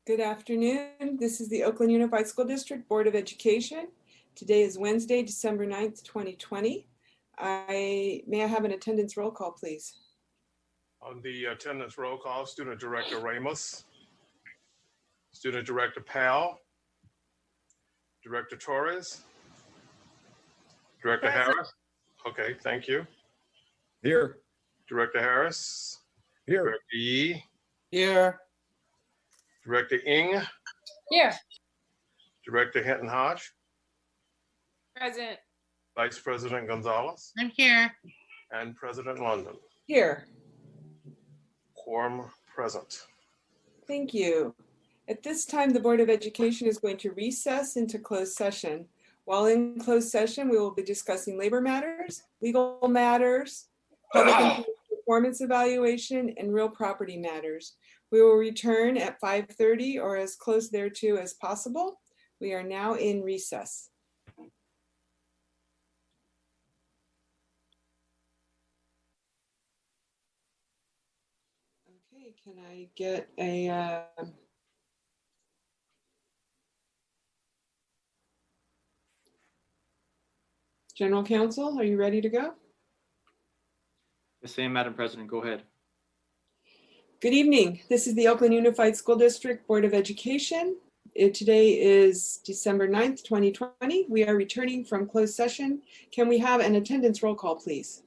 Good afternoon. This is the Oakland Unified School District Board of Education. Today is Wednesday, December 9th, 2020. May I have an attendance roll call, please? On the attendance roll call, Student Director Ramos, Student Director Powell, Director Torres, Director Harris. Okay, thank you. Here. Director Harris. Here. Director Yee. Here. Director Ng. Here. Director Hinton Hodge. Present. Vice President Gonzalez. I'm here. And President London. Here. Quorum present. Thank you. At this time, the Board of Education is going to recess into closed session. While in closed session, we will be discussing labor matters, legal matters, public performance evaluation, and real property matters. We will return at 5:30 or as close thereto as possible. We are now in recess. Okay, can I get a General Counsel, are you ready to go? Yes, ma'am, Madam President, go ahead. Good evening. This is the Oakland Unified School District Board of Education. Today is December 9th, 2020. We are returning from closed session. Can we have an attendance roll call, please?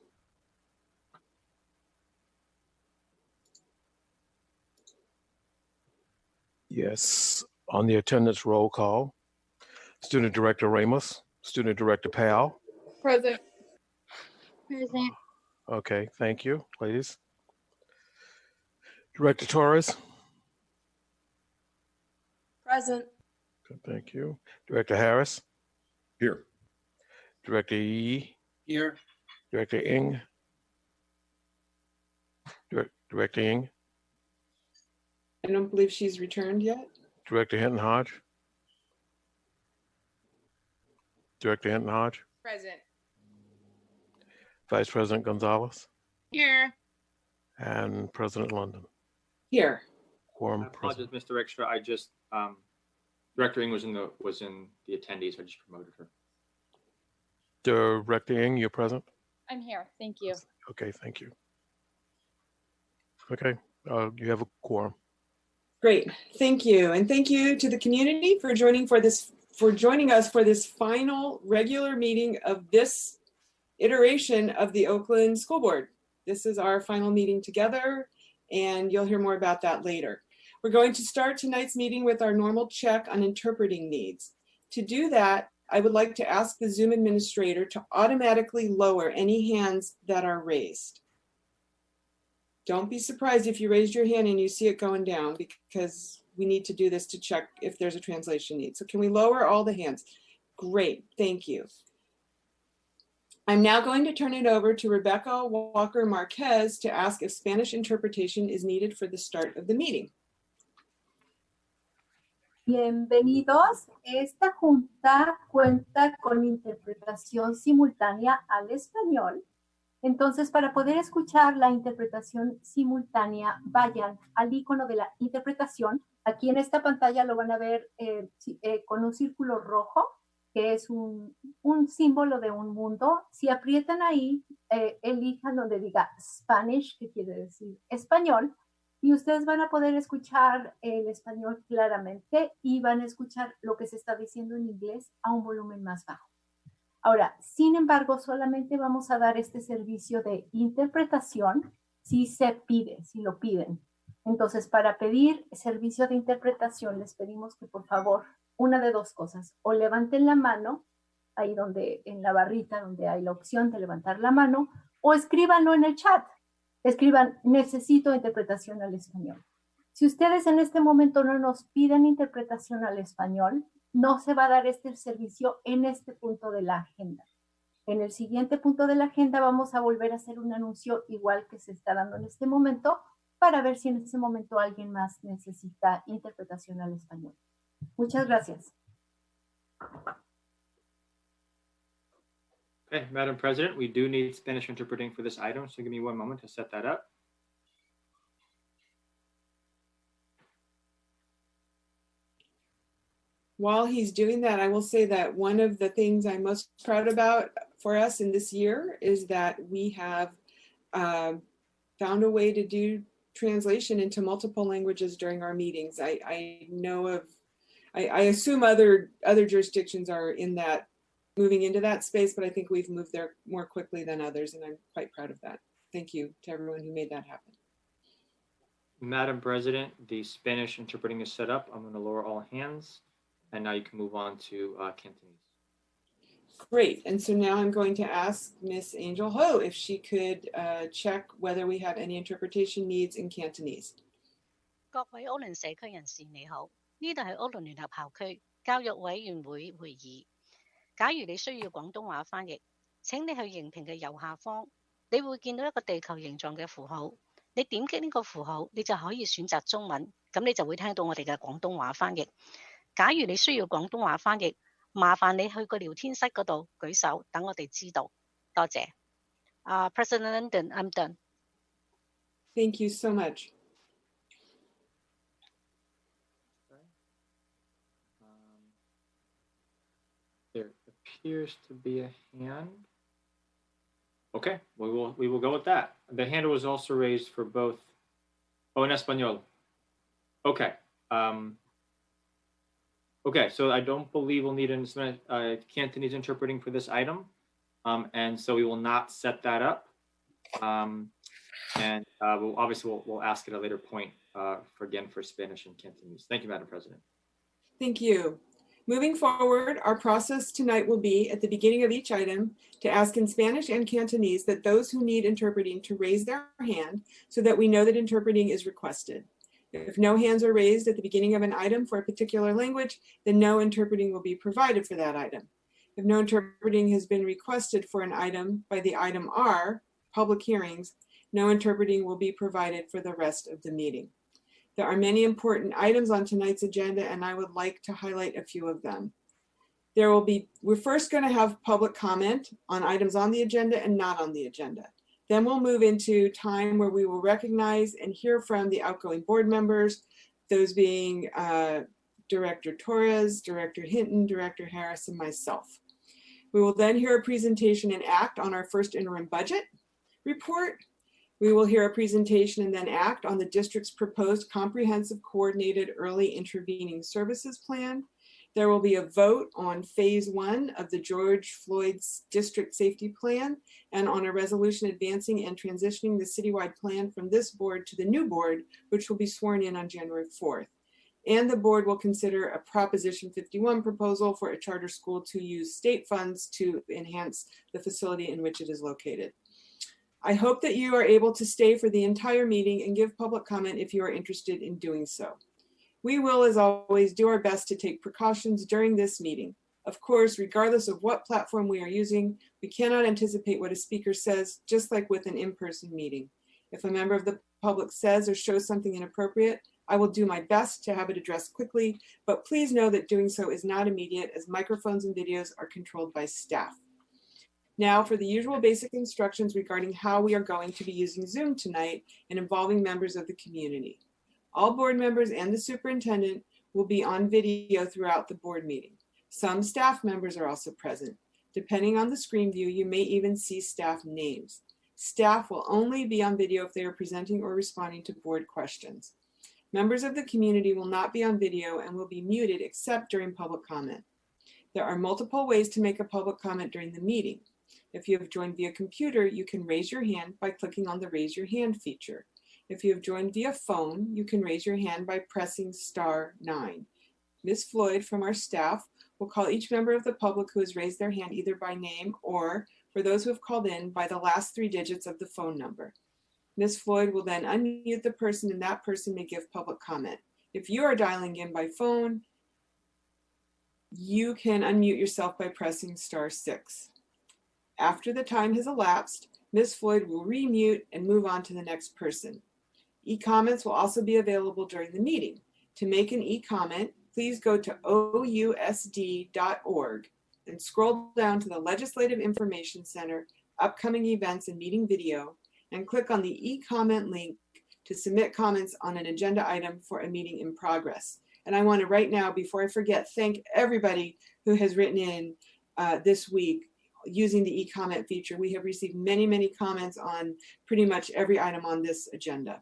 Yes, on the attendance roll call, Student Director Ramos, Student Director Powell. Present. Present. Okay, thank you, ladies. Director Torres. Present. Good, thank you. Director Harris. Here. Director Yee. Here. Director Ng. Director Ng. I don't believe she's returned yet. Director Hinton Hodge. Director Hinton Hodge. Present. Vice President Gonzalez. Here. And President London. Here. Quorum I apologize, present. Mr. Extra. I just Director Ng was in the attendees. I just promoted her. Director Ng, you're present? I'm here. Thank you. Okay, thank you. Okay, you have a quorum. Great, thank you. And thank you to the community for joining us for this final regular meeting of this iteration of the Oakland School Board. This is our final meeting together, and you'll hear more about that later. We're going to start tonight's meeting with our normal check on interpreting needs. To do that, I would like to ask the Zoom administrator to automatically lower any hands that are raised. Don't be surprised if you raised your hand and you see it going down, because we need to do this to check if there's a translation need. So can we lower all the hands? Great, thank you. I'm now going to turn it over to Rebecca Walker Marquez to ask if Spanish interpretation is needed for the start of the meeting. Bienvenidos. Esta junta cuenta con interpretación simultánea al español. Entonces, para poder escuchar la interpretación simultánea, vayan al icono de la interpretación. Aquí en esta pantalla lo van a ver con un círculo rojo, que es un símbolo de un mundo. Si aprietan ahí, elijan donde diga Spanish, que quiere decir español, y ustedes van a poder escuchar el español claramente y van a escuchar lo que se está diciendo en inglés a un volumen más bajo. Ahora, sin embargo, solamente vamos a dar este servicio de interpretación si se pide, si lo piden. Entonces, para pedir servicio de interpretación, les pedimos que por favor, una de dos cosas, o levanten la mano, ahí donde, en la barrita donde hay la opción de levantar la mano, o escríbanlo en el chat. Escriban, necesito interpretación al español. Si ustedes en este momento no nos piden interpretación al español, no se va a dar este servicio en este punto de la agenda. En el siguiente punto de la agenda vamos a volver a hacer un anuncio igual que se está dando en este momento para ver si en ese momento alguien más necesita interpretación al español. Muchas gracias. Okay, Madam President, we do need Spanish interpreting for this item, so give me one moment to set that up. while he's doing that, I will say that one of the things I'm most proud about for us in this year is that we have found a way to do translation into multiple languages during our meetings. I assume other jurisdictions are moving into that space, but I think we've moved there more quickly than others, and I'm quite proud of that. Thank you to everyone who made that happen. Madam President, the Spanish interpreting is set up. I'm going to lower all hands, and now you can move on to Cantonese. Great, and so now I'm going to ask Miss Angel Ho if she could check whether we have any interpretation needs in Cantonese. 各位奧倫社區人士你好，呢度係奧倫聯合校區教育委員會會議。假如你需要廣東話翻譯，請你去熒屏嘅右下方，你會見到一個地球形狀嘅符號。你點擊呢個符號，你就可以選擇中文，咁你就會聽到我哋嘅廣東話翻譯。假如你需要廣東話翻譯，麻煩你去個聊天室嗰度舉手，等我哋知道。多謝。President London, I'm done. Thank you so much. There appears to be a hand. Okay, we will go with that. The hand was also raised for both. Oh, en español. Okay. Okay, so I don't believe we'll need Cantonese interpreting for this item, and so we will not set that up. And we'll ask at a later point for Spanish and Cantonese. Thank you, Madam President. Thank you. Moving forward, our process tonight will be at the beginning of each item to ask in Spanish and Cantonese that those who need interpreting to raise their hand so that we know that interpreting is requested. If no hands are raised at the beginning of an item for a particular language, then no interpreting will be provided for that item. If no interpreting has been requested for an item by the item R, public hearings, no interpreting will be provided for the rest of the meeting. There are many important items on tonight's agenda, and I would like to highlight a few of them. We're first going to have public comment on items on the agenda and not on the agenda. Then we'll move into time where we will recognize and hear from the outgoing board members, those being Director Torres, Director Hinton, Director Harris, and myself. We will then hear a presentation and act on our first interim budget report. We will hear a presentation and then act on the district's proposed comprehensive coordinated early intervening services plan. There will be a vote on phase 1 of the George Floyd's district safety plan and on a resolution advancing and transitioning the citywide plan from this board to the new board, which will be sworn in on January 4th. And the board will consider a Proposition 51 proposal for a charter school to use state funds to enhance the facility in which it is located. I hope that you are able to stay for the entire meeting and give public comment if you are interested in doing so. We will, as always, do our best to take precautions during this meeting. Of course, regardless of what platform we are using, we cannot anticipate what a speaker says, just like with an in-person meeting. If a member of the public says or shows something inappropriate, I will do my best to have it addressed quickly, but please know that doing so is not immediate, as microphones and videos are controlled by staff. Now for the usual basic instructions regarding how we are going to be using Zoom tonight and involving members of the community. All board members and the superintendent will be on video throughout the board meeting. Some staff members are also present. Depending on the screen view, you may even see staff names. Staff will only be on video if they are presenting or responding to board questions. Members of the community will not be on video and will be muted except during public comment. There are multiple ways to make a public comment during the meeting. If you have joined via computer, you can raise your hand by clicking on the raise your hand feature. If you have joined via phone, you can raise your hand by pressing *9. Ms. Floyd from our staff will call each member of the public who has raised their hand either by name or, for those who have called in, by the last 3 digits of the phone number. Ms. Floyd will then unmute the person and that person may give public comment. If you are dialing in by phone, you can unmute yourself by pressing *6. After the time has elapsed, Ms. Floyd will remute and move on to the next person. E-comments will also be available during the meeting. To make an e-comment, please go to ousd.org and scroll down to the Legislative Information Center, Upcoming Events and Meeting Video, and click on the e-comment link to submit comments on an agenda item for a meeting in progress. And I want to right now, before I forget, thank everybody who has written in this week using the e-comment feature. We have received many, many comments on pretty much every item on this agenda.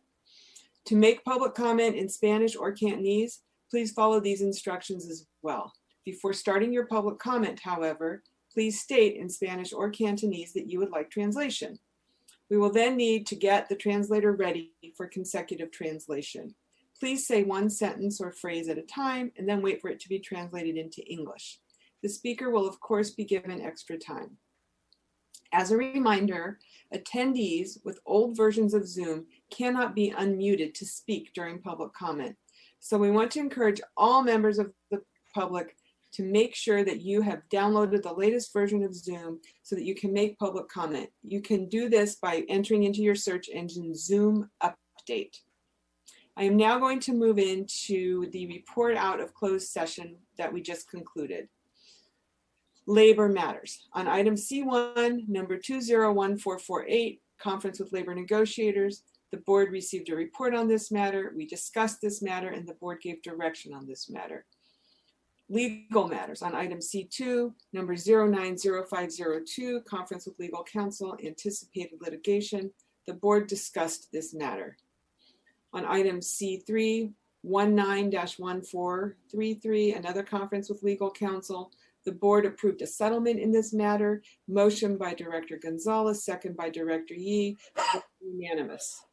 To make public comment in Spanish or Cantonese, please follow these instructions as well. Before starting your public comment, however, please state in Spanish or Cantonese that you would like translation. We will then need to get the translator ready for consecutive translation. Please say one sentence or phrase at a time and then wait for it to be translated into English. The speaker will, of course, be given extra time. As a reminder, attendees with old versions of Zoom cannot be unmuted to speak during public comment. So we want to encourage all members of the public to make sure that you have downloaded the latest version of Zoom so that you can make public comment. You can do this by entering into your search engine Zoom Update. I am now going to move into the report out of closed session that we just concluded. Labor matters. On item C1, number 201448, conference with labor negotiators, the board received a report on this matter. We discussed this matter and the board gave direction on this matter. Legal matters. On item C2, number 090502, conference with legal counsel, anticipated litigation, the board discussed this matter. On item C3, 19-1433, another conference with legal counsel, the board approved a settlement in this matter, motion by Director Gonzalez, second by Director Yee, unanimous.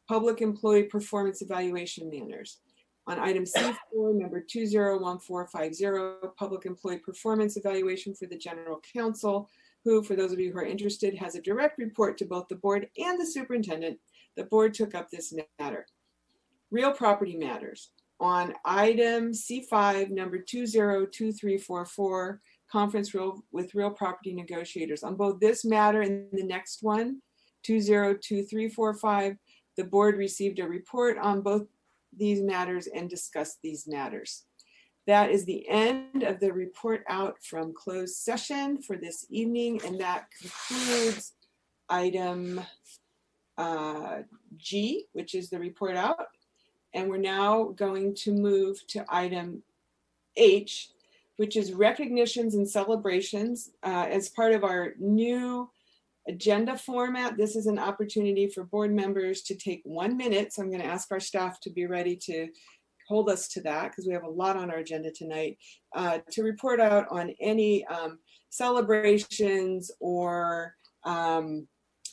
Public employee performance evaluation matters. On item C4, number 201450, public employee performance evaluation for the general counsel, who, for those of you who are interested, has a direct report to both the board and the superintendent. The board took up this matter. Real property matters. On item C5, number 202344, conference with real property negotiators. On both this matter and the next one, 202345, the board received a report on both these matters and discussed these matters. That is the end of the report out from closed session for this evening, and that concludes item G, which is the report out. And we're now going to move to item H, which is recognitions and celebrations. As part of our new agenda format, this is an opportunity for board members to take 1 minute. So I'm going to ask our staff to be ready to hold us to that because we have a lot on our agenda tonight, to report out on any celebrations or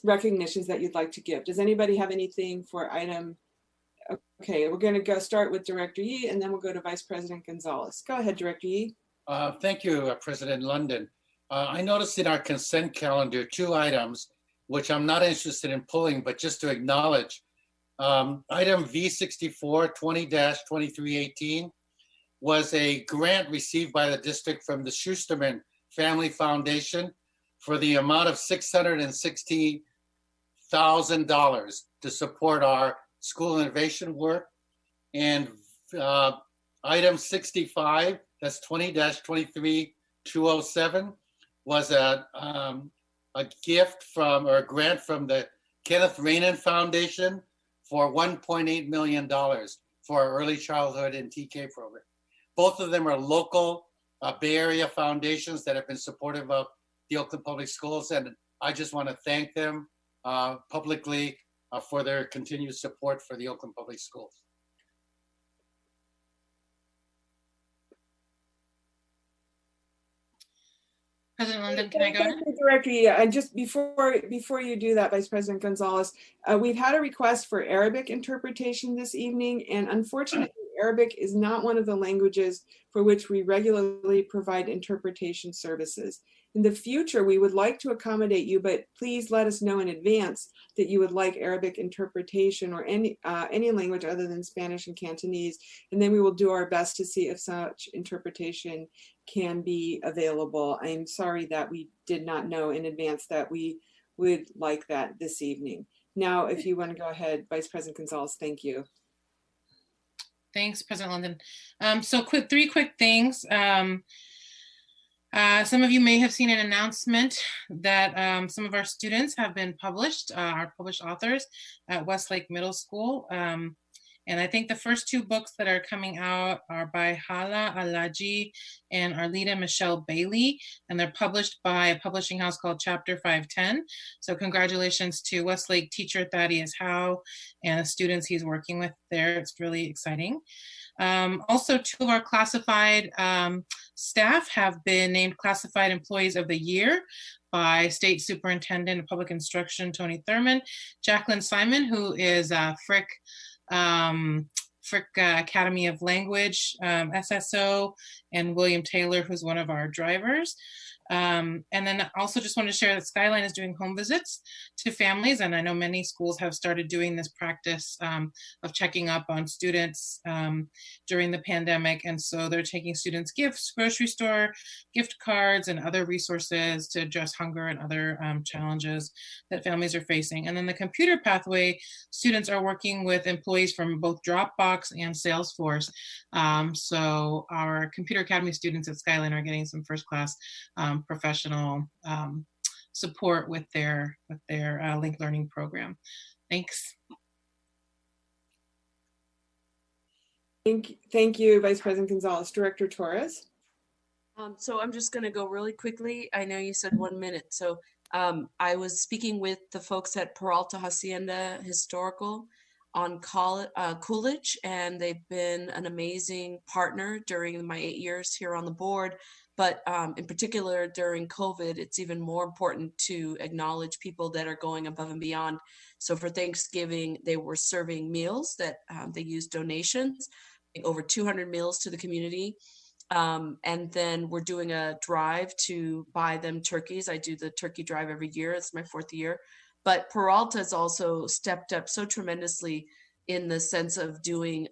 recognitions that you'd like to give. Does anybody have anything for item? Okay, we're going to go start with Director Yee, and then we'll go to Vice President Gonzalez. Go ahead, Director Yee. Thank you, President London. I noticed in our consent calendar 2 items, which I'm not interested in pulling, but just to acknowledge. Item V64 20-2318 was a grant received by the district from the Schusterman Family Foundation for the amount of $616,000 to support our school innovation work. And item 65, that's 20-23-207, was a gift from, or a grant from the Kenneth Rainin Foundation for $1.8 million for our early childhood and TK program. Both of them are local Bay Area foundations that have been supportive of the Oakland Public Schools. And I just want to thank them publicly for their continued support for the Oakland Public Schools. President London, can I go ahead? Director, yeah, and just before you do that, Vice President Gonzalez, we've had a request for Arabic interpretation this evening, and unfortunately, Arabic is not one of the languages for which we regularly provide interpretation services. In the future, we would like to accommodate you, but please let us know in advance that you would like Arabic interpretation or any language other than Spanish and Cantonese, and then we will do our best to see if such interpretation can be available. I am sorry that we did not know in advance that we would like that this evening. Now, if you want to go ahead, Vice President Gonzalez, thank you. Thanks, President London. So 3 quick things. Some of you may have seen an announcement that some of our students have been published, our published authors at Westlake Middle School. And I think the first two books that are coming out are by Hala Alaji and Arlita Michelle Bailey, and they're published by a publishing house called Chapter 510. So congratulations to Westlake teacher Thaddeus Howe and the students he's working with there. It's really exciting. Also, two of our classified staff have been named Classified Employees of the Year by State Superintendent of Public Instruction, Tony Thurmond. Jacqueline Simon, who is Frick Academy of Language SSO, and William Taylor, who's one of our drivers. And then I also just wanted to share that Skyline is doing home visits to families, and I know many schools have started doing this practice of checking up on students during the pandemic, and so they're taking students gifts, grocery store gift cards, and other resources to address hunger and other challenges that families are facing. And then the computer pathway, students are working with employees from both Dropbox and Salesforce. So our Computer Academy students at Skyline are getting some first class professional support with their linked learning program. Thanks. Thank you, Vice President Gonzalez. Director Torres. So I'm just going to go really quickly. I know you said 1 minute. So I was speaking with the folks at Peralta Hacienda Historical on Coolidge, and they've been an amazing partner during my 8 years here on the board. But in particular, during COVID, it's even more important to acknowledge people that are going above and beyond. So for Thanksgiving, they were serving meals that they used donations, over 200 meals to the community. And then we're doing a drive to buy them turkeys. I do the turkey drive every year. It's my 4th year. But Peralta has also stepped up so tremendously in the sense of doing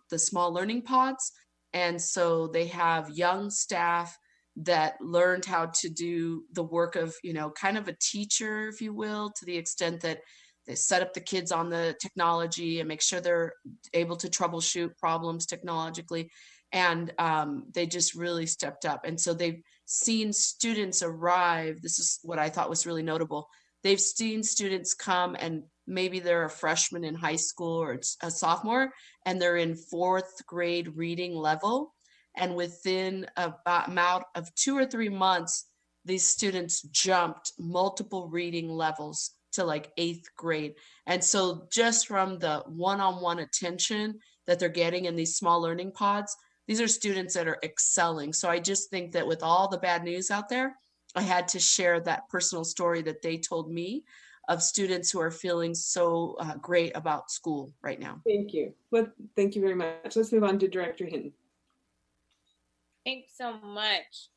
the small learning pods. And so they have young staff that learned how to do the work of, kind of a teacher, if you will, to the extent that they set up the kids on the technology and make sure they're able to troubleshoot problems technologically. And they just really stepped up. And so they've seen students arrive. This is what I thought was really notable. They've seen students come, and maybe they're a freshman in high school or a sophomore, and they're in 4th grade reading level. And within about amount of 2 or 3 months, these students jumped multiple reading levels to like 8th grade. And so just from the one-on-one attention that they're getting in these small learning pods, these are students that are excelling. So I just think that with all the bad news out there, I had to share that personal story that they told me of students who are feeling so great about school right now. Thank you. Well, thank you very much. Let's move on to Director Hinton. Thanks so much.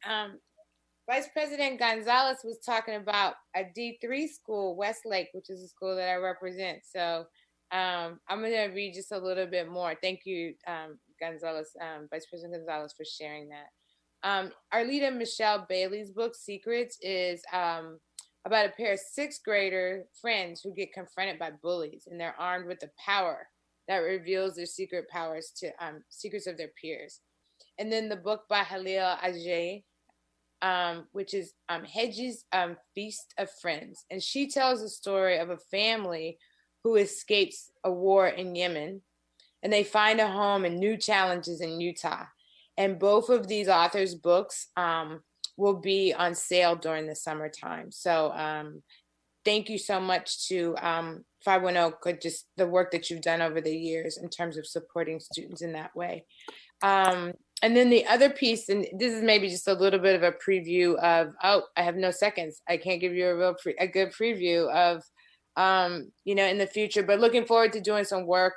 Vice President Gonzalez was talking about a D3 school, Westlake, which is a school that I represent. So I'm going to read just a little bit more. Thank you, Gonzalez, Vice President Gonzalez, for sharing that. Arlita Michelle Bailey's book, Secrets, is about a pair of 6th grader friends who get confronted by bullies, and they're armed with the power that reveals their secret powers to secrets of their peers. And then the book by Halil Ajay, which is Hedges Feast of Friends. And she tells the story of a family who escapes a war in Yemen, and they find a home and new challenges in Utah. And both of these authors' books will be on sale during the summertime. So thank you so much to 510, just the work that you've done over the years in terms of supporting students in that way. And then the other piece, and this is maybe just a little bit of a preview of, I have no seconds. I can't give you a good preview of, in the future, but looking forward to doing some work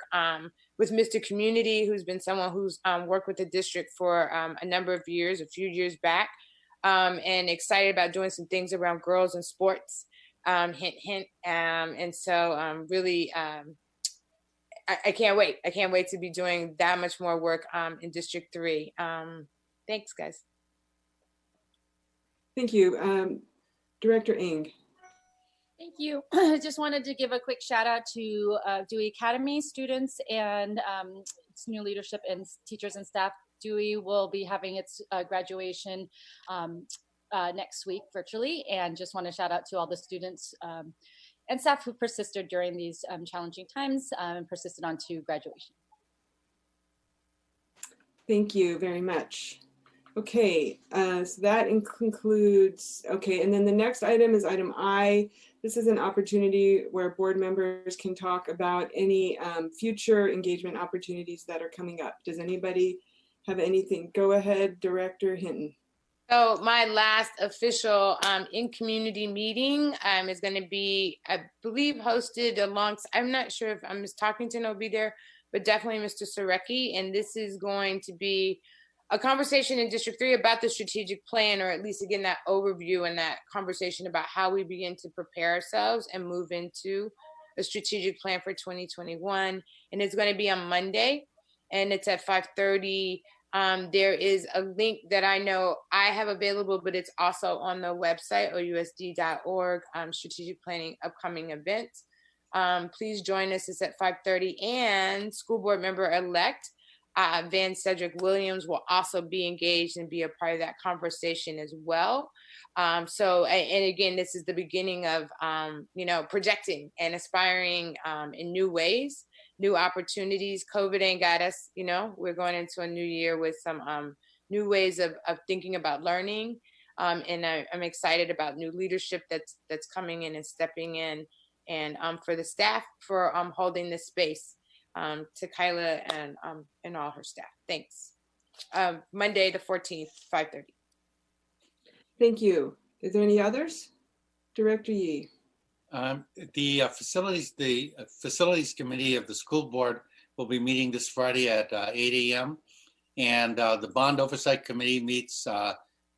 with Mr. Community, who's been someone who's worked with the district for a number of years, a few years back, and excited about doing some things around girls in sports, hint, hint. And so really, I can't wait. I can't wait to be doing that much more work in District 3. Thanks, guys. Thank you. Director Ng. Thank you. I just wanted to give a quick shout out to Dewey Academy students and its new leadership and teachers and staff. Dewey will be having its graduation next week virtually, and just want to shout out to all the students and staff who persisted during these challenging times and persisted on to graduation. Thank you very much. Okay, so that concludes, okay, and then the next item is item I. This is an opportunity where board members can talk about any future engagement opportunities that are coming up. Does anybody have anything? Go ahead, Director Hinton. So my last official in-community meeting is going to be, I believe, hosted alongside, I'm not sure if Ms. Talkington will be there, but definitely Mr. Sarecki. And this is going to be a conversation in District 3 about the strategic plan, or at least again, that overview and that conversation about how we begin to prepare ourselves and move into a strategic plan for 2021. And it's going to be on Monday, and it's at 5:30. There is a link that I know I have available, but it's also on the website, ousd.org, strategic planning upcoming events. Please join us. It's at 5:30, and school board member-elect Van Cedric Williams will also be engaged and be a part of that conversation as well. So, and again, this is the beginning of, projecting and aspiring in new ways, new opportunities. COVID ain't got us, we're going into a new year with some new ways of thinking about learning. And I'm excited about new leadership that's coming in and stepping in, and for the staff for holding this space. To Kyla and all her staff. Thanks. Monday the 14th, 5:30. Thank you. Is there any others? Director Yee. The facilities committee of the school board will be meeting this Friday at 8 a.m. And the bond oversight committee meets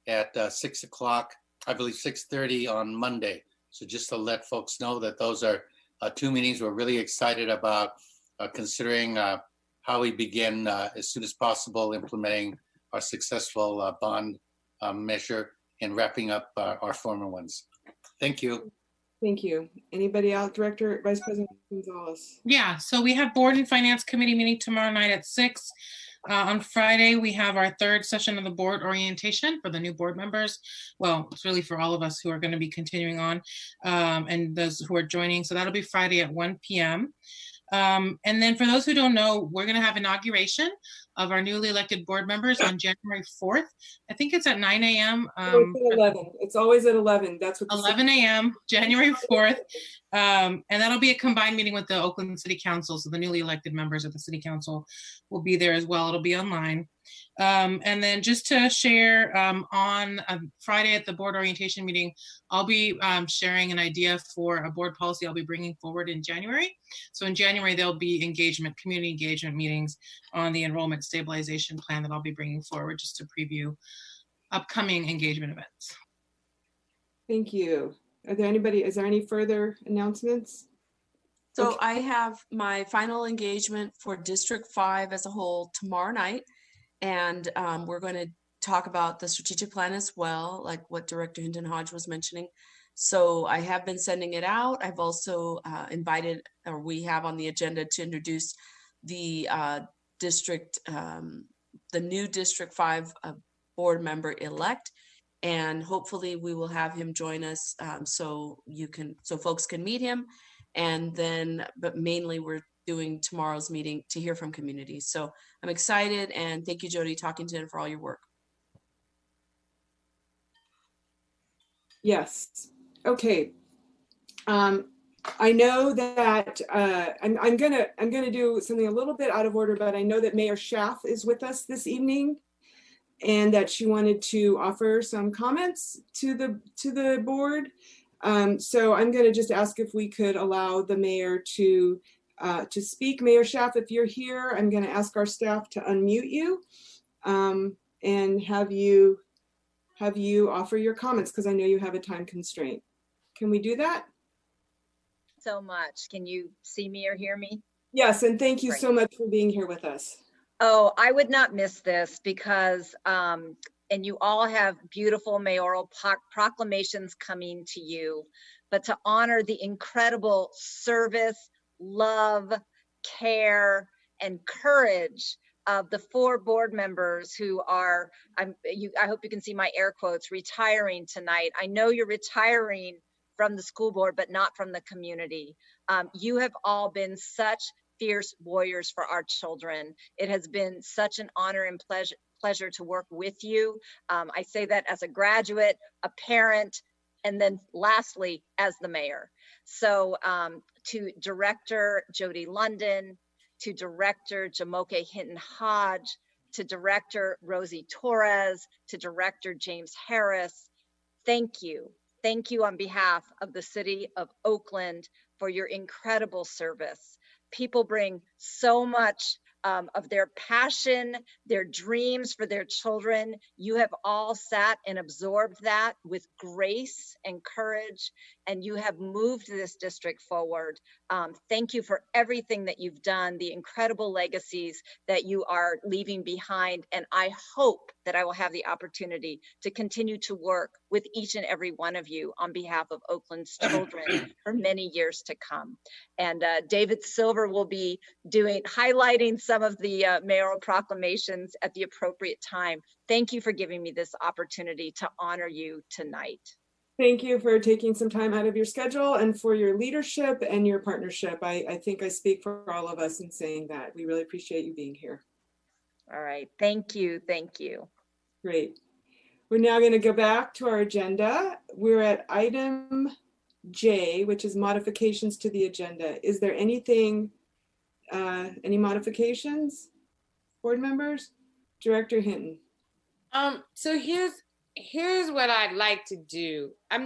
at 6 o'clock, I believe 6:30 on Monday. So just to let folks know that those are two meetings we're really excited about, considering how we begin as soon as possible implementing our successful bond measure and wrapping up our former ones. Thank you. Thank you. Anybody else? Director, Vice President Gonzalez. Yeah, so we have Board and Finance Committee meeting tomorrow night at 6. On Friday, we have our third session of the board orientation for the new board members. Well, it's really for all of us who are going to be continuing on and those who are joining. So that'll be Friday at 1 p.m. And then for those who don't know, we're going to have inauguration of our newly elected board members on January 4th. I think it's at 9 a.m. It's at 11. It's always at 11. That's what 11 a.m. January 4th. And that'll be a combined meeting with the Oakland City Council. So the newly elected members of the City Council will be there as well. It'll be online. And then just to share, on Friday at the board orientation meeting, I'll be sharing an idea for a board policy I'll be bringing forward in January. So in January, there'll be community engagement meetings on the enrollment stabilization plan that I'll be bringing forward, just to preview upcoming engagement events. Thank you. Is there any further announcements? So Okay. I have my final engagement for District 5 as a whole tomorrow night. And we're going to talk about the strategic plan as well, like what Director Hinton Hodge was mentioning. So I have been sending it out. I've also invited, or we have on the agenda to introduce the the new District 5 board member elect. And hopefully we will have him join us so folks can meet him. And then, but mainly we're doing tomorrow's meeting to hear from communities. So I'm excited, and thank you, Jody Talkington, for all your work. Yes. Okay. I know that I'm gonna do something a little bit out of order, but I know that Mayor Schaaf is with us this evening, and that she wanted to offer some comments to the board. So I'm going to just ask if we could allow the mayor to speak. Mayor Schaaf, if you're here, I'm going to ask our staff to unmute you and have you offer your comments, because I know you have a time constraint. Can we do that? So much. Can you see me or hear me? Yes, and thank you Great. so much for being here with us. Oh, I would not miss this because, and you all have beautiful mayoral proclamations coming to you, but to honor the incredible service, love, care, and courage of the 4 board members who are, I hope you can see my air quotes, retiring tonight. I know you're retiring from the school board, but not from the community. You have all been such fierce warriors for our children. It has been such an honor and pleasure to work with you. I say that as a graduate, a parent, and then lastly, as the mayor. So to Director Jody London, to Director Jamoke Hinton Hodge, to Director Rosie Torres, to Director James Harris, thank you. Thank you on behalf of the city of Oakland for your incredible service. People bring so much of their passion, their dreams for their children. You have all sat and absorbed that with grace and courage, and you have moved this district forward. Thank you for everything that you've done, the incredible legacies that you are leaving behind. And I hope that I will have the opportunity to continue to work with each and every one of you on behalf of Oakland's children for many years to come. And David Silver will be highlighting some of the mayoral proclamations at the appropriate time. Thank you for giving me this opportunity to honor you tonight. Thank you for taking some time out of your schedule and for your leadership and your partnership. I think I speak for all of us in saying that. We really appreciate you being here. All right, thank you, thank you. Great. We're now going to go back to our agenda. We're at item J, which is modifications to the agenda. Is there anything, any modifications, board members? Director Hinton. So here's what I'd like to do. I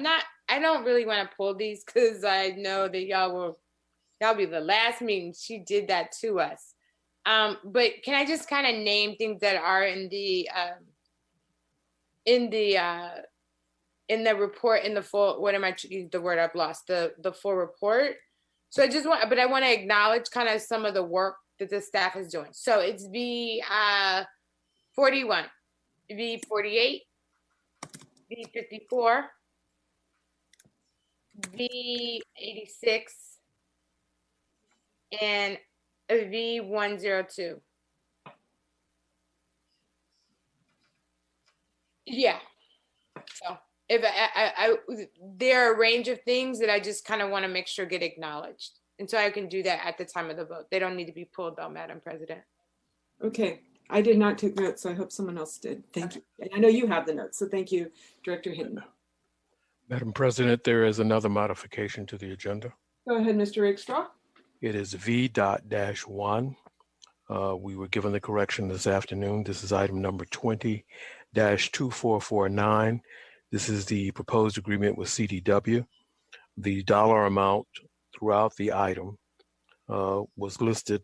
don't really want to pull these because I know that y'all be the last meeting she did that to us. But can I just kind of name things that are in the report, in the full, what am I, the word I've lost, the full report. So I want to acknowledge kind of some of the work that the staff is doing. So it's V41, V48, V54, V86, and V102. Yeah. So if there are a range of things that I just kind of want to make sure get acknowledged. And so I can do that at the time of the vote. They don't need to be pulled though, Madam President. Okay, I did not take notes, so I hope someone else did. Thank you. And I know you have the notes, so thank you, Director Hinton. Madam President, there is another modification to the agenda. Go ahead, Mr. Rakestraw. It is V.-1. We were given the correction this afternoon. This is item number 20-2449. This is the proposed agreement with CDW. The dollar amount throughout the item was listed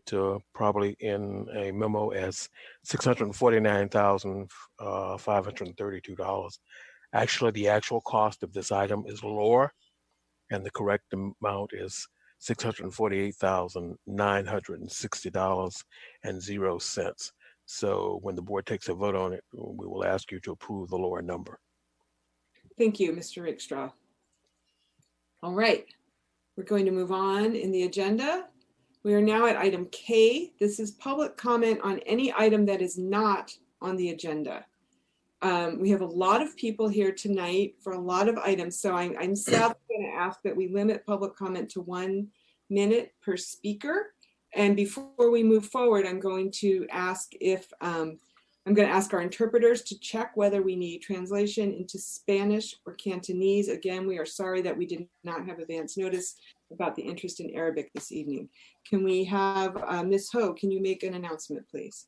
probably in a memo as $649,532. Actually, the actual cost of this item is lower, and the correct amount is $648,960.00. So when the board takes a vote on it, we will ask you to approve the lower number. Thank you, Mr. Rakestraw. All right, we're going to move on in the agenda. We are now at item K. This is public comment on any item that is not on the agenda. We have a lot of people here tonight for a lot of items, so I'm sadly going to ask that we limit public comment to 1 minute per speaker. And before we move forward, I'm going to ask our interpreters to check whether we need translation into Spanish or Cantonese. Again, we are sorry that we did not have advance notice about the interest in Arabic this evening. Can we have Ms. Ho, can you make an announcement, please?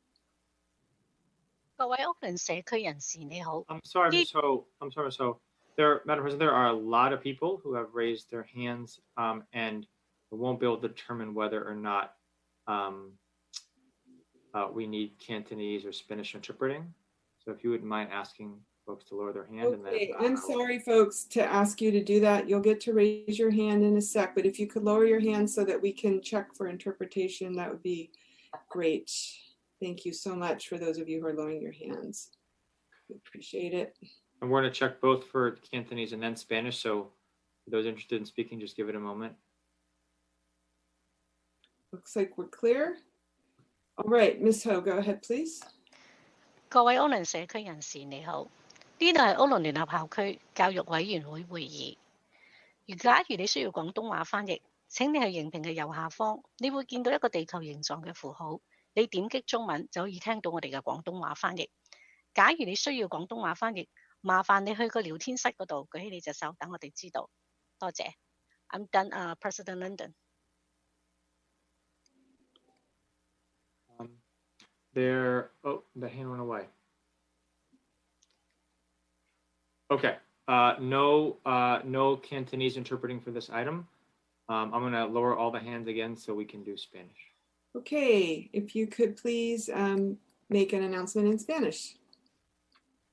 各位屋崙社區人士你好。 I'm sorry, Ms. Ho. Madam President, there are a lot of people who have raised their hands, and we won't be able to determine whether or not we need Cantonese or Spanish interpreting. So if you wouldn't mind asking folks to lower their hand. Okay, I'm sorry, folks, to ask you to do that. You'll get to raise your hand in a sec, but if you could lower your hand so that we can check for interpretation, that would be great. Thank you so much for those of you who are lowering your hands. We appreciate it. And we're going to check both for Cantonese and then Spanish. So for those interested in speaking, just give it a moment. Looks like we're clear. All right, Ms. Ho, go ahead, please. 各位屋崙社區人士你好，呢度係屋崙聯合校區教育委員會會議。假如你需要廣東話翻譯，請你去熒屏嘅右下方，你會見到一個地球形狀嘅符號。你點擊中文就可以聽到我哋嘅廣東話翻譯。假如你需要廣東話翻譯，麻煩你去個聊天室嗰度舉起你隻手，等我哋知道。多謝。I'm done, President Lyndon. The hand went away. Okay, no Cantonese interpreting for this item. I'm gonna lower all the hands again so we can do Spanish. Okay, if you could please make an announcement in Spanish.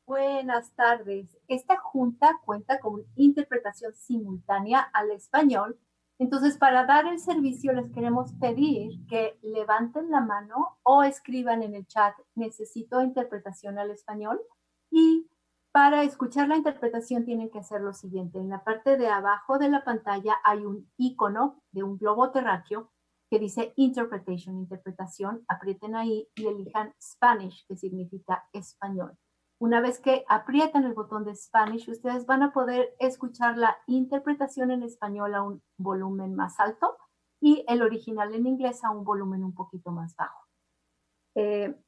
Buenas tardes. Esta junta cuenta con interpretación simultánea al español. Entonces, para dar el servicio, les queremos pedir que levanten la mano o escriban en el chat, necesito interpretación al español. Y para escuchar la interpretación tienen que hacer lo siguiente. En la parte de abajo de la pantalla hay un icono de un globo terráqueo que dice Interpretation, interpretación. Aprieten ahí y elijan Spanish, que significa español. Una vez que aprietan el botón de Spanish, ustedes van a poder escuchar la interpretación en español a un volumen más alto y el original en inglés a un volumen un poquito más bajo.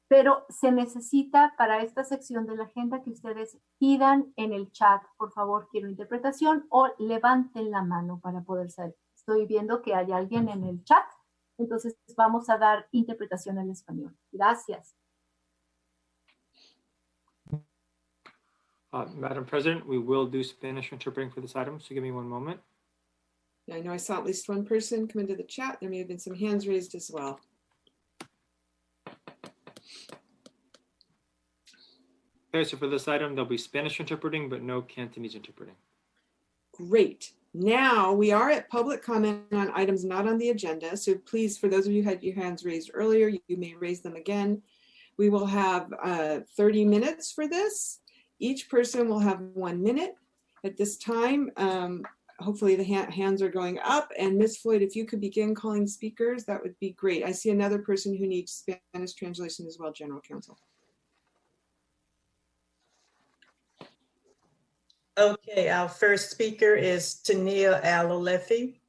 Pero se necesita para esta sección de la agenda que ustedes pidan en el chat, por favor, quiero interpretación, o levanten la mano para poder saber. Estoy viendo que hay alguien en el chat, entonces vamos a dar interpretación al español. Gracias. Madam President, we will do Spanish interpreting for this item, so give me one moment. I know I saw at least one person come into the chat. There may have been some hands raised as well. Okay, so for this item, there'll be Spanish interpreting, but no Cantonese interpreting. Great. Now we are at public comment on items not on the agenda. So please, for those of you who had your hands raised earlier, you may raise them again. We will have 30 minutes for this. Each person will have 1 minute. At this time, hopefully the hands are going up. And Ms. Floyd, if you could begin calling speakers, that would be great. I see another person who needs Spanish translation as well, General Counsel. Okay, our first speaker is Tania Alolefi.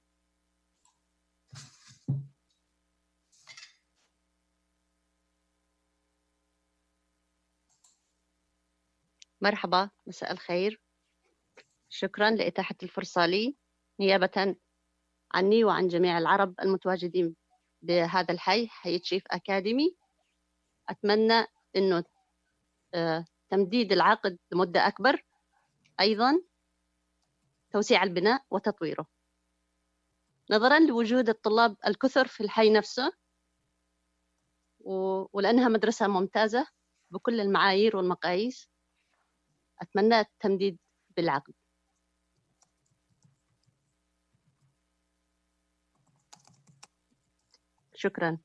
مرحبا، مساء الخير. شكرا لإتاحة الفرصة لي نيابة عني وعن جميع العرب المتواجدين بهذا الحي، حي تشيف أكاديمي. أتمنى أنه تمديد العقد لمدة أكبر، أيضا توسيع البناء وتطويره نظرا لوجود الطلاب الكثر في الحي نفسه، ولأنها مدرسة ممتازة بكل المعايير والمقاييس. أتمنى التمديد بالعقد. شكرا.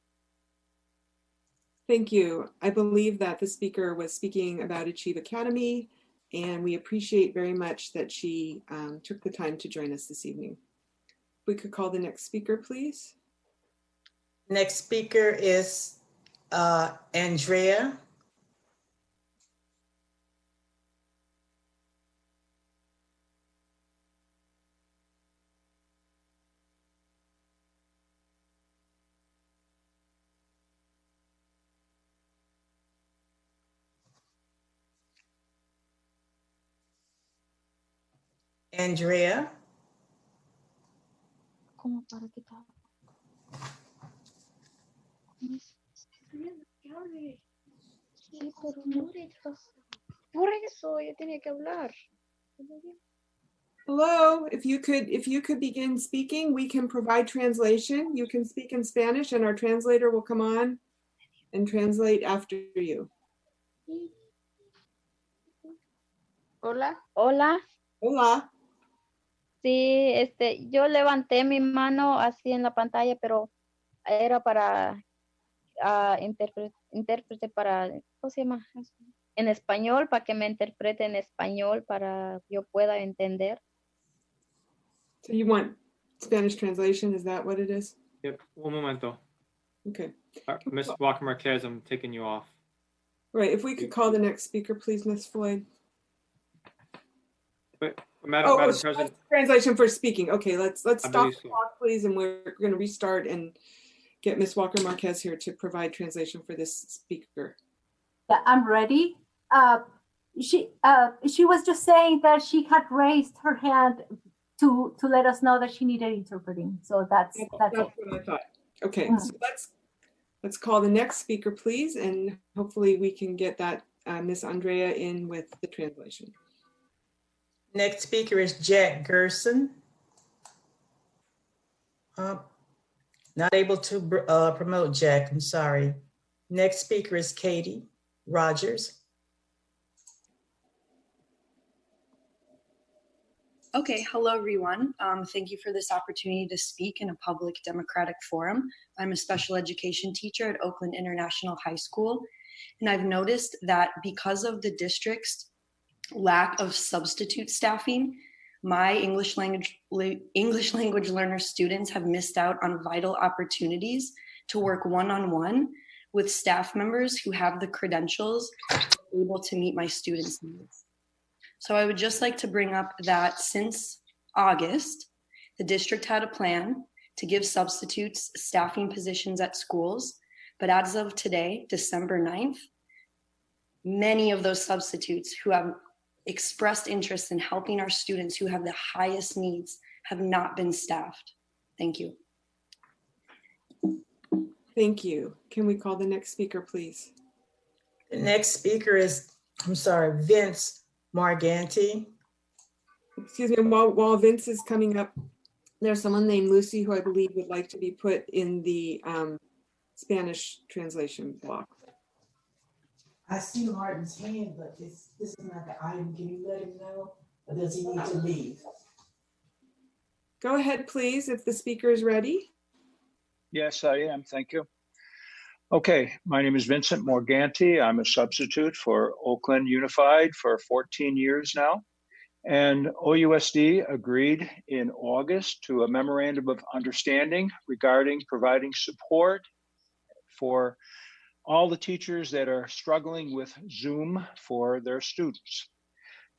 Thank you. I believe that the speaker was speaking about Achieve Academy, and we appreciate very much that she took the time to join us this evening. If we could call the next speaker, please. Next speaker is Andrea. Andrea. Por eso yo tenía que hablar. Hello, if you could begin speaking, we can provide translation. You can speak in Spanish and our translator will come on and translate after you. Hola. Hola. Hola. Sí, yo levanté mi mano así en la pantalla, pero era para intérprete para, ¿cómo se llama? En español, para que me interprete en español, para que yo pueda entender. So you want Spanish translation, is that what it is? Yep, un momento. Okay. Ms. Walker Marquez, I'm taking you off. Right, if we could call the next speaker, please, Ms. Floyd. Madam Oh, President, translation for speaking. Okay, let's I stop believe the so. clock, please, and we're going to restart and get Ms. Walker Marquez here to provide translation for this speaker. Yeah, I'm ready. She was just saying that she had raised her hand to let us know that she needed interpreting. So that's it. What I thought. Okay, so let's call the next speaker, please, and hopefully we can get that Miss Andrea in with the translation. Next speaker is Jack Gerson. Not able to promote Jack, I'm sorry. Next speaker is Katie Rogers. Okay, hello everyone. Thank you for this opportunity to speak in a public democratic forum. I'm a special education teacher at Oakland International High School, and I've noticed that because of the district's lack of substitute staffing, my English language learner students have missed out on vital opportunities to work one-on-one with staff members who have the credentials able to meet my students' needs. So I would just like to bring up that since August, the district had a plan to give substitutes staffing positions at schools, but as of today, December 9th, many of those substitutes who have expressed interest in helping our students who have the highest needs have not been staffed. Thank you. Thank you. Can we call the next speaker, please? The next speaker is, Vince Morganti. Excuse me, while Vince is coming up, there's someone named Lucy who I believe would like to be put in the Spanish translation block. I see Martin's hand, but this is not the item. Can you let him know? Or does he need to leave? Go ahead, please, if the speaker is ready. Yes, I am. Thank you. Okay, my name is Vincent Morganti. I'm a substitute for Oakland Unified for 14 years now. And OUSD agreed in August to a memorandum of understanding regarding providing support for all the teachers that are struggling with Zoom for their students.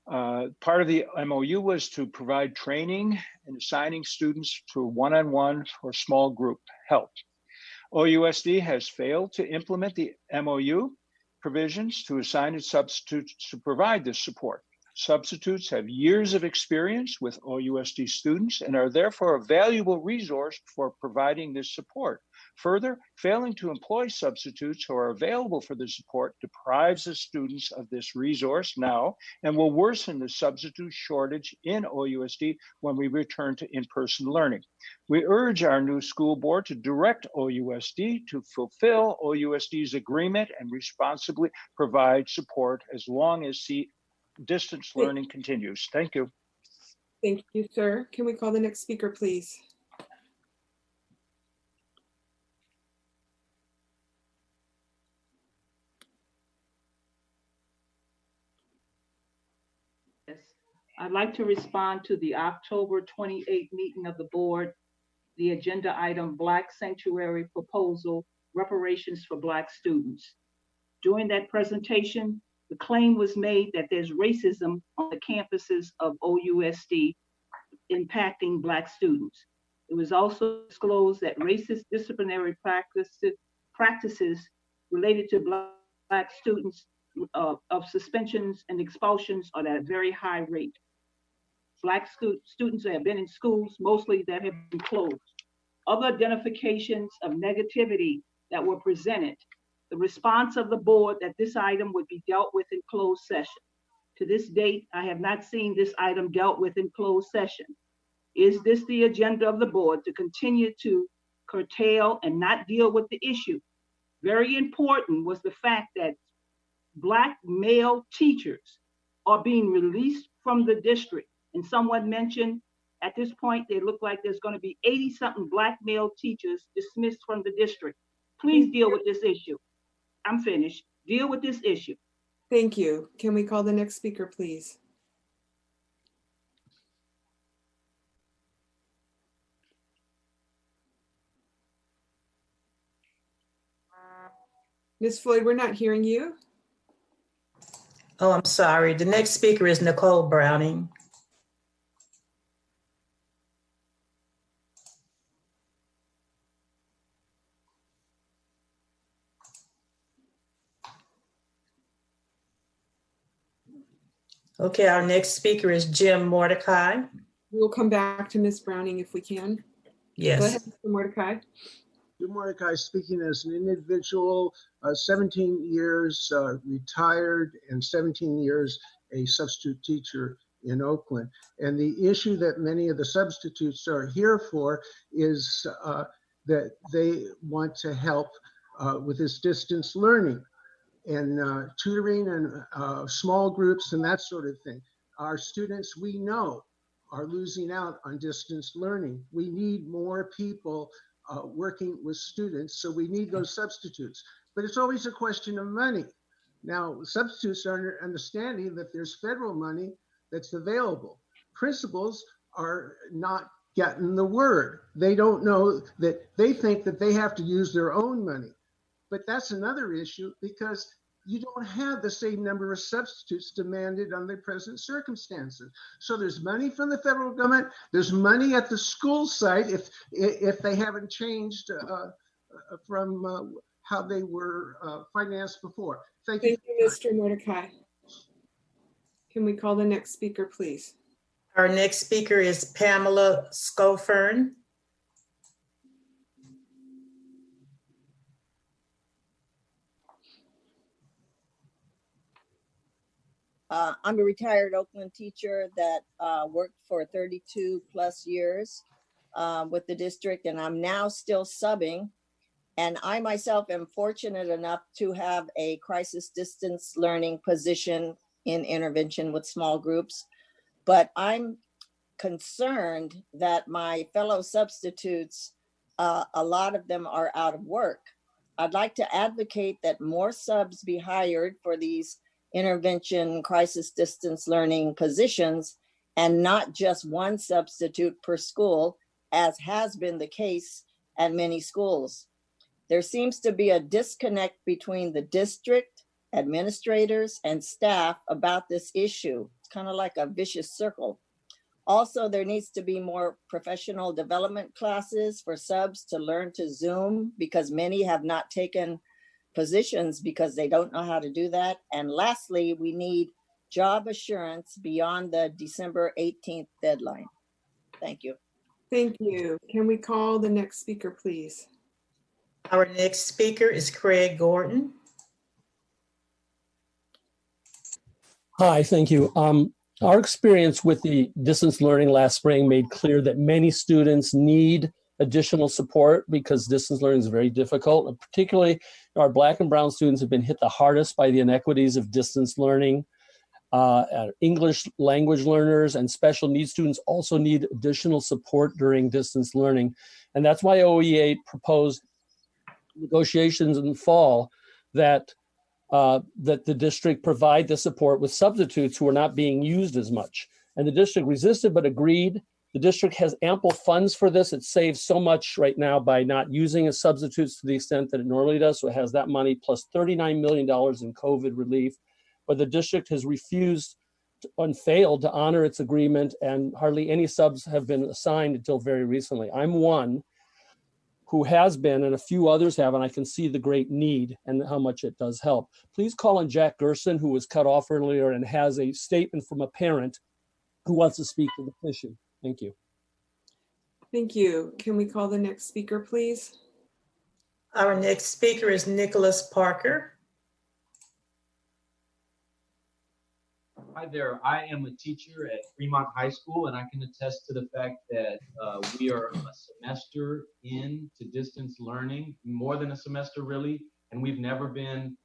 Part of the MOU was to provide training and assigning students to one-on-one or small group help. OUSD has failed to implement the MOU provisions to assign its substitutes to provide this support. Substitutes have years of experience with OUSD students and are therefore a valuable resource for providing this support. Further, failing to employ substitutes who are available for the support deprives the students of this resource now and will worsen the substitute shortage in OUSD when we return to in-person learning. We urge our new school board to direct OUSD to fulfill OUSD's agreement and responsibly provide support as long as distance learning continues. Thank you. Thank you, sir. Can we call the next speaker, please? I'd like to respond to the October 28th meeting of the board, the agenda item Black Sanctuary Proposal, Reparations for Black Students. During that presentation, the claim was made that there's racism on the campuses of OUSD impacting Black students. It was also disclosed that racist disciplinary practices related to Black students of suspensions and expulsions are at a very high rate. Black students that have been in schools, mostly that have been closed. Other identifications of negativity that were presented. The response of the board that this item would be dealt with in closed session. To this date, I have not seen this item dealt with in closed session. Is this the agenda of the board to continue to curtail and not deal with the issue? Very important was the fact that Black male teachers are being released from the district. And someone mentioned at this point, they look like there's going to be 80-something Black male teachers dismissed from the district. Please deal with this issue. I'm finished. Deal with this issue. Thank you. Can we call the next speaker, please? Ms. Floyd, we're not hearing you. Oh, I'm sorry. The next speaker is Nicole Browning. Okay, our next speaker is Jim Mordecai. We'll come back to Ms. Browning if we can. Yes. Go ahead, Mr. Mordecai. Jim Mordecai speaking as an individual, 17 years retired and 17 years a substitute teacher in Oakland. And the issue that many of the substitutes are here for is that they want to help with this distance learning and tutoring and small groups and that sort of thing. Our students, we know, are losing out on distance learning. We need more people working with students, so we need those substitutes. But it's always a question of money. Now, substitutes are understanding that there's federal money that's available. Principals are not getting the word. They don't know that they think that they have to use their own money. But that's another issue because you don't have the same number of substitutes demanded under present circumstances. So there's money from the federal government. There's money at the school site if they haven't changed from how they were financed before. Thank you. Thank you, Mr. Mordecai. Can we call the next speaker, please? Our next speaker is Pamela Scofern. I'm a retired Oakland teacher that worked for 32 plus years with the district, and I'm now still subbing. And I myself am fortunate enough to have a crisis distance learning position in intervention with small groups. But I'm concerned that my fellow substitutes, a lot of them are out of work. I'd like to advocate that more subs be hired for these intervention crisis distance learning positions and not just one substitute per school, as has been the case at many schools. There seems to be a disconnect between the district, administrators, and staff about this issue. It's kind of like a vicious circle. Also, there needs to be more professional development classes for subs to learn to Zoom because many have not taken positions because they don't know how to do that. And lastly, we need job assurance beyond the December 18th deadline. Thank you. Thank you. Can we call the next speaker, please? Our next speaker is Craig Gordon. Hi, thank you. Our experience with the distance learning last spring made clear that many students need additional support because distance learning is very difficult. And particularly, our Black and Brown students have been hit the hardest by the inequities of distance learning. English language learners and special needs students also need additional support during distance learning. And that's why OEA proposed negotiations in the fall that the district provide the support with substitutes who are not being used as much. And the district resisted but agreed. The district has ample funds for this. It saves so much right now by not using as substitutes to the extent that it normally does. So it has that money plus $39 million in COVID relief. But the district has refused and failed to honor its agreement, and hardly any subs have been assigned until very recently. I'm one who has been, and a few others have, and I can see the great need and how much it does help. Please call on Jack Gerson, who was cut off earlier and has a statement from a parent who wants to speak to the issue. Thank you. Thank you. Can we call the next speaker, please? Our next speaker is Nicholas Parker. Hi there. I am a teacher at Fremont High School, and I can attest to the fact that we are a semester into distance learning, more than a semester really, and we've never been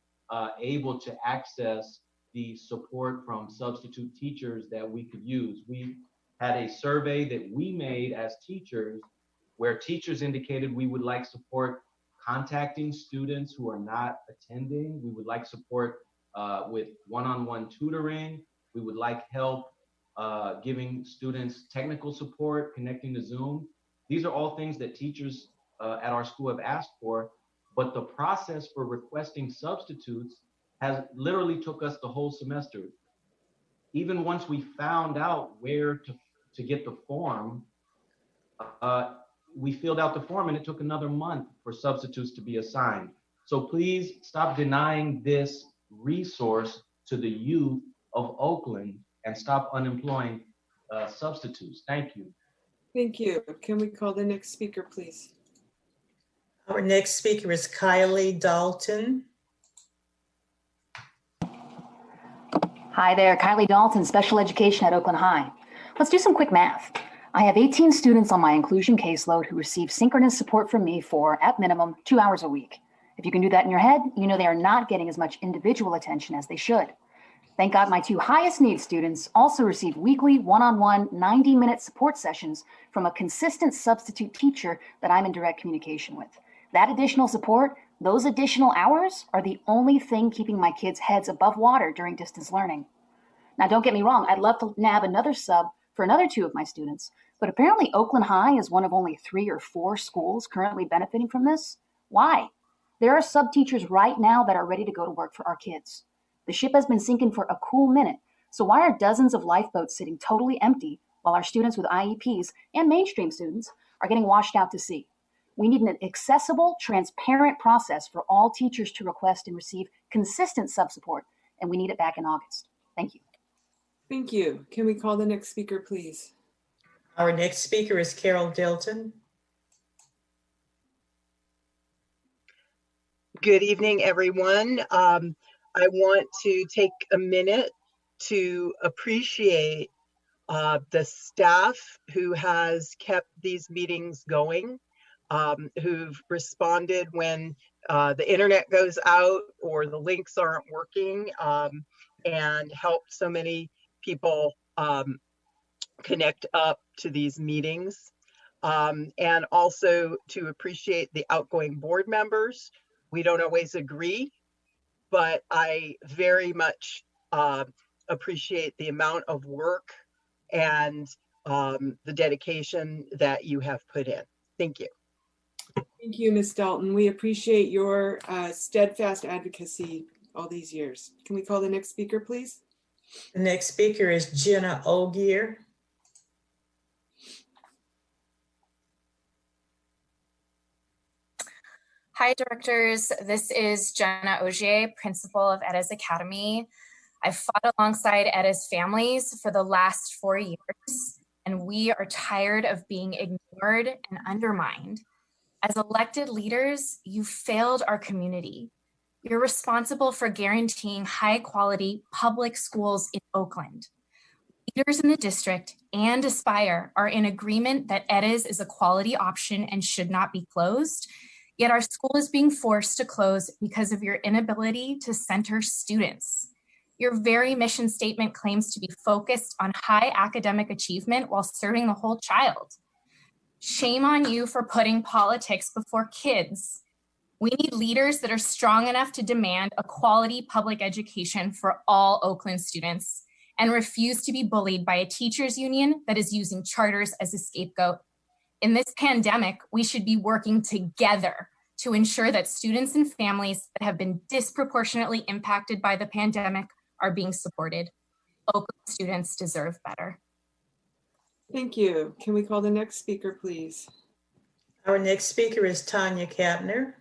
able to access the support from substitute teachers that we could use. We had a survey that we made as teachers where teachers indicated we would like support contacting students who are not attending. We would like support with one-on-one tutoring. We would like help giving students technical support, connecting to Zoom. These are all things that teachers at our school have asked for, but the process for requesting substitutes has literally took us the whole semester. Even once we found out where to get the form, we filled out the form and it took another month for substitutes to be assigned. So please stop denying this resource to the youth of Oakland and and stop unemploying substitutes. Thank you. Thank you. Can we call the next speaker, please? Our next speaker is Kylie Dalton. Hi there, Kylie Dalton, Special Education at Oakland High. Let's do some quick math. I have 18 students on my inclusion caseload who receive synchronous support from me for, at minimum, 2 hours a week. If you can do that in your head, you know they are not getting as much individual attention as they should. Thank God my 2 highest need students also receive weekly one-on-one 90-minute support sessions from a consistent substitute teacher that I'm in direct communication with. That additional support, those additional hours, are the only thing keeping my kids' heads above water during distance learning. Now, don't get me wrong, I'd love to nab another sub for another 2 of my students, but apparently Oakland High is one of only 3 or 4 schools currently benefiting from this. Why? There are sub teachers right now that are ready to go to work for our kids. The ship has been sinking for a cool minute, so why are dozens of lifeboats sitting totally empty while our students with IEPs and mainstream students are getting washed out to sea? We need an accessible, transparent process for all teachers to request and receive consistent sub support, and we need it back in August. Thank you. Thank you. Can we call the next speaker, please? Our next speaker is Carol Dilton. Good evening, everyone. I want to take a minute to appreciate the staff who has kept these meetings going, who've responded when the internet goes out or the links aren't working, and helped so many people connect up to these meetings. And also to appreciate the outgoing board members. We don't always agree, but I very much appreciate the amount of work and the dedication that you have put in. Thank you. Thank you, Ms. Dalton. We appreciate your steadfast advocacy all these years. Can we call the next speaker, please? The next speaker is Jenna Ogier. Hi, directors. This is Jenna Ogier, principal of Edda's Academy. I've fought alongside Edda's families for the last 4 years, and we are tired of being ignored and undermined. As elected leaders, you failed our community. You're responsible for guaranteeing high-quality public schools in Oakland. Leaders in the district and Aspire are in agreement that Edda's is a quality option and should not be closed. Yet our school is being forced to close because of your inability to center students. Your very mission statement claims to be focused on high academic achievement while serving the whole child. Shame on you for putting politics before kids. We need leaders that are strong enough to demand a quality public education for all Oakland students and refuse to be bullied by a teachers union that is using charters as a scapegoat. In this pandemic, we should be working together to ensure that students and families that have been disproportionately impacted by the pandemic are being supported. Oakland students deserve better. Thank you. Can we call the next speaker, please? Our next speaker is Tanya Kapner.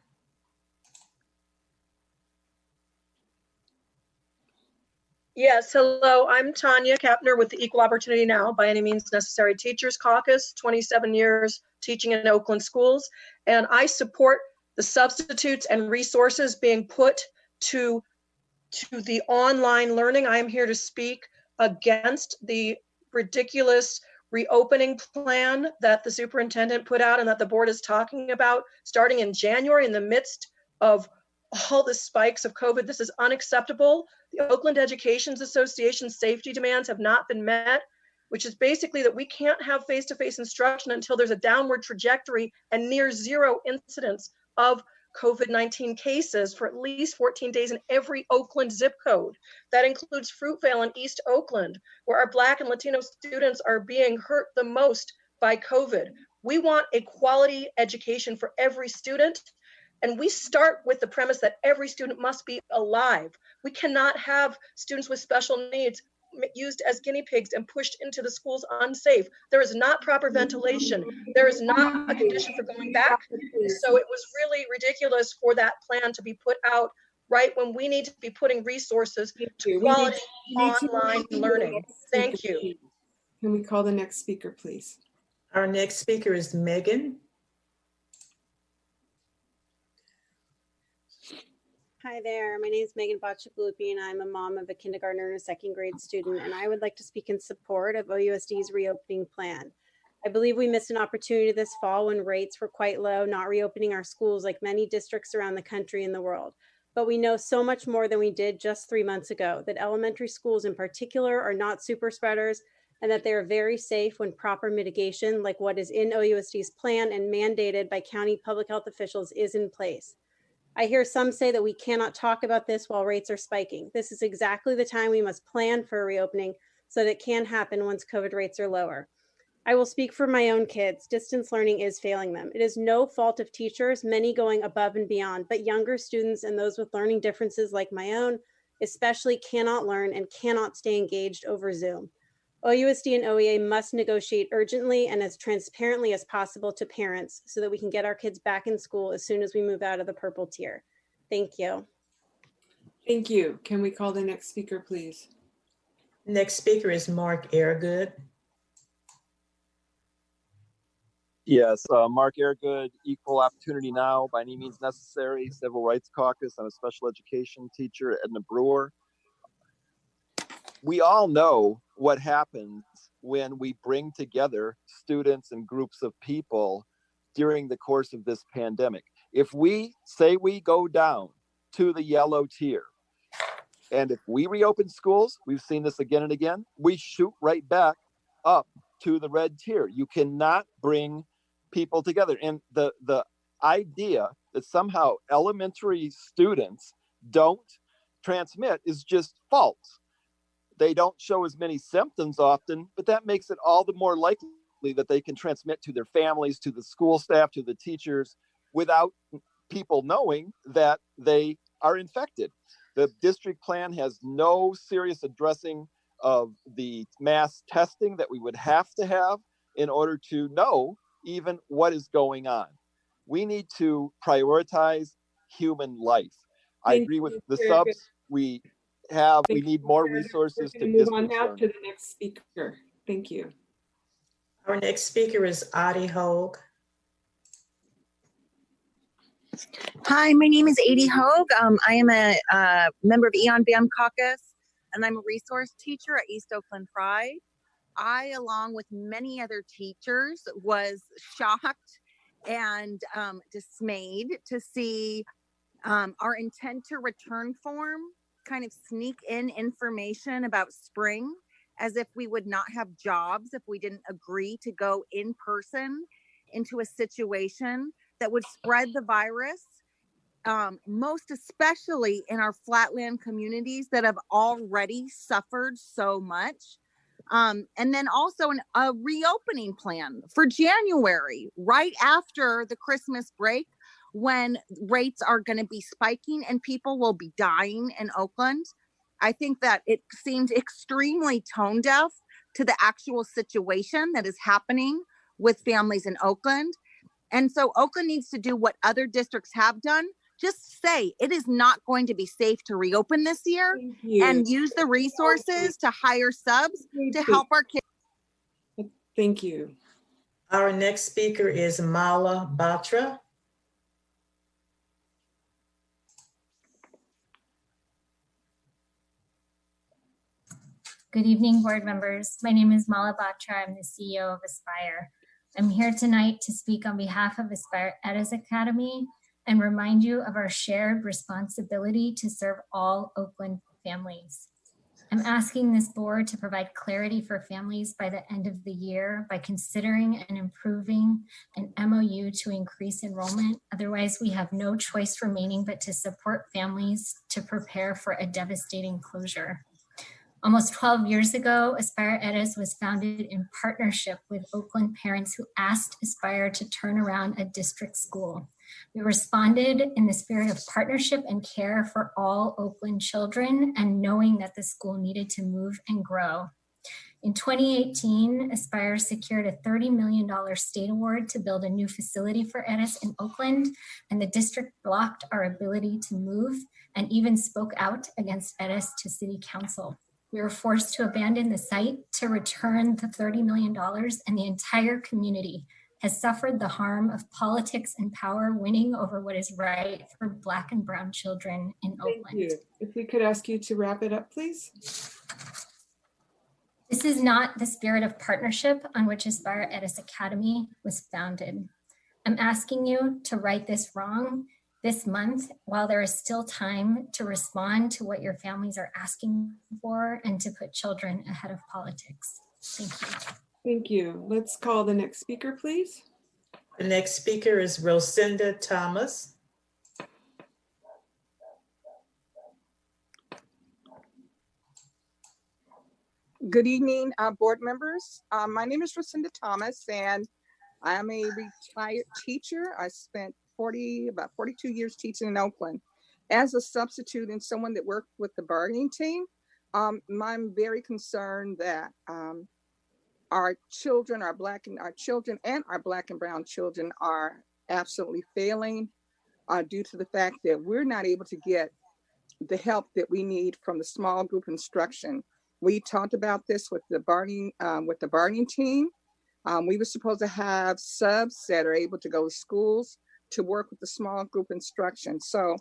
Yes, hello, I'm Tanya Kapner with the Equal Opportunity Now, by any means necessary Teachers Caucus, 27 years teaching in Oakland schools, and I support the substitutes and resources being put to the online learning. I am here to speak against the ridiculous reopening plan that the superintendent put out and that the board is talking about starting in January in the midst of all the spikes of COVID. This is unacceptable. The Oakland Education Association safety demands have not been met, which is basically that we can't have face-to-face instruction until there's a downward trajectory and near zero incidence of COVID-19 cases for at least 14 days in every Oakland zip code. That includes Fruitvale and East Oakland, where our Black and Latino students are being hurt the most by COVID. We want a quality education for every student. And we start with the premise that every student must be alive. We cannot have students with special needs used as guinea pigs and pushed into the schools unsafe. There is not proper ventilation. There is not a condition for going back. So it was really ridiculous for that plan to be put out right? When we need to be putting resources to We quality need to online move to the learning. next Thank speaker, you. please. Can we call the next speaker, please? Our next speaker is Megan. Hi there, my name is Megan Botchaglupi and I'm a mom of a kindergartner and a second grade student, and I would like to speak in support of OUSD's reopening plan. I believe we missed an opportunity this fall when rates were quite low, not reopening our schools like many districts around the country and the world. But we know so much more than we did just 3 months ago, that elementary schools in particular are not super spreaders and that they are very safe when proper mitigation, like what is in OUSD's plan and mandated by county public health officials, is in place. I hear some say that we cannot talk about this while rates are spiking. This is exactly the time we must plan for a reopening so that it can happen once COVID rates are lower. I will speak for my own kids. Distance learning is failing them. It is no fault of teachers, many going above and beyond, but younger students and those with learning differences like my own especially cannot learn and cannot stay engaged over Zoom. OUSD and OEA must negotiate urgently and as transparently as possible to parents so that we can get our kids back in school as soon as we move out of the purple tier. Thank you. Thank you. Can we call the next speaker, please? Next speaker is Mark Airgood. Yes, Mark Airgood, Equal Opportunity Now, by any means necessary, Civil Rights Caucus. I'm a special education teacher at Edna Brewer. We all know what happens when we bring together students and groups of people during the course of this pandemic. If we say we go down to the yellow tier, and if we reopen schools, we've seen this again and again, we shoot right back up to the red tier. You cannot bring people together. And the idea that somehow elementary students don't transmit is just false. They don't show as many symptoms often, but that makes it all the more likely that they can transmit to their families, to the school staff, to the teachers, without people knowing that they are infected. The district plan has no serious addressing of the mass testing that we would have to have in order to know even what is going on. We need to prioritize human life. I agree with the subs. We need more resources to move on distance now learning. to the next speaker. Thank you. Our next speaker is Adi Hogue. Hi, my name is Adie Hogue. I am a member of Eon BAM Caucus, and I'm a resource teacher at East Oakland Pride. I, along with many other teachers, was shocked and dismayed to see our intent to return form kind of sneak in information about spring as if we would not have jobs if we didn't agree to go in person into a situation that would spread the virus, most especially in our flatland communities that have already suffered so much. And then also a reopening plan for January, right after the Christmas break, when rates are going to be spiking and people will be dying in Oakland. I think that it seemed extremely tone deaf to the actual situation that is happening with families in Oakland. And so Oakland needs to do what other districts have done. Just say it is not going to be safe to reopen this year and use the resources to hire subs to help our kids. Thank you. Our next speaker is Mala Batra. Good evening, board members. My name is Mala Batra. I'm the CEO of Aspire. I'm here tonight to speak on behalf of Aspire Edis Academy and remind you of our shared responsibility to serve all Oakland families. I'm asking this board to provide clarity for families by the end of the year by considering and improving an MOU to increase enrollment. Otherwise, we have no choice remaining but to support families to prepare for a devastating closure. Almost 12 years ago, Aspire Edis was founded in partnership with Oakland parents who asked Aspire to turn around a district school. We responded in the spirit of partnership and care for all Oakland children and knowing that the school needed to move and grow. In 2018, Aspire secured a $30 million state award to build a new facility for EDIS in Oakland, and the district blocked our ability to move and even spoke out against EDIS to city council. We were forced to abandon the site to return the $30 million, and the entire community has suffered the harm of politics and power winning over what is right for Black and Brown children in Oakland. Thank you. If we could ask you to wrap it up, please. This is not the spirit of partnership on which Aspire EDIS Academy was founded. I'm asking you to right this wrong this month while there is still time to respond to what your families are asking for and to put children ahead of politics. Thank you. Thank you. Let's call the next speaker, please. The next speaker is Rosinda Thomas. Good evening, board members. My name is Rosinda Thomas, and I am a retired teacher. I spent about 42 years teaching in Oakland. As a substitute and someone that worked with the bargaining team, I'm very concerned that our children, our Black and Brown children are absolutely failing due to the fact that we're not able to get the help that we need from the small group instruction. We talked about this with the bargaining team. We were supposed to have subs that are able to go to schools to work with the small group instruction. So,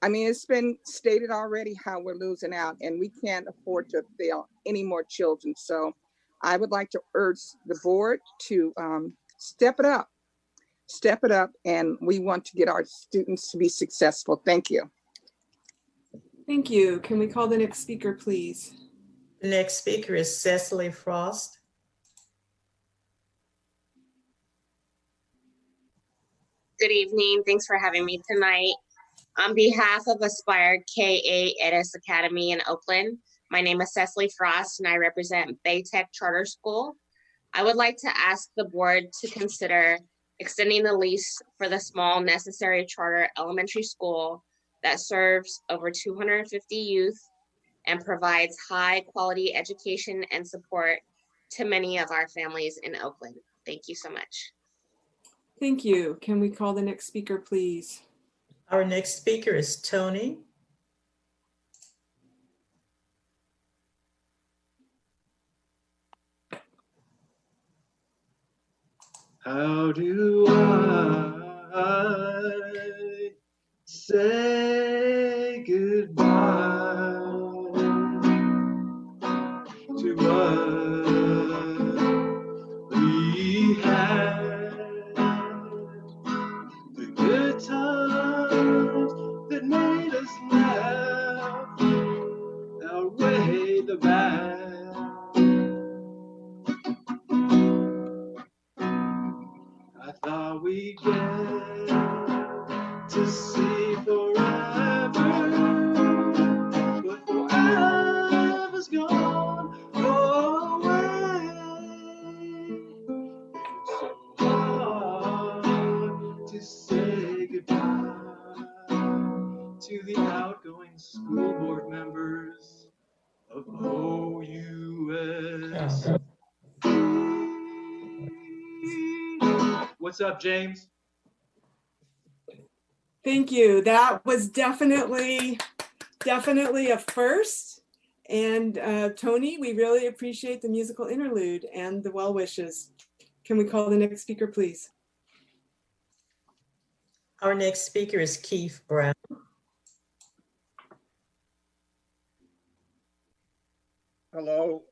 I mean, it's been stated already how we're losing out, and we can't afford to fail any more children. So I would like to urge the board to step it up, and we want to get our students to be successful. Thank you. Thank you. Can we call the next speaker, please? The next speaker is Cecily Frost. Good evening. Thanks for having me tonight. On behalf of Aspire K-8 EDIS Academy in Oakland, my name is Cecily Frost and I represent Baytech Charter School. I would like to ask the board to consider extending the lease for the small necessary charter elementary school that serves over 250 youth and provides high quality education and support to many of our families in Oakland. Thank you so much. Thank you. Can we call the next speaker, please? Our next speaker is Tony. How do I say goodbye to what we had? The good times that made us laugh outweigh the bad. I thought we'd get to see forever, but forever's gone away. So hard to say goodbye to the outgoing school board members of OUS. What's up, James? Thank you. That was definitely a first. And Tony, we really appreciate the musical interlude and the well wishes. Can we call the next speaker, please? Our next speaker is Keith Brown. Hello.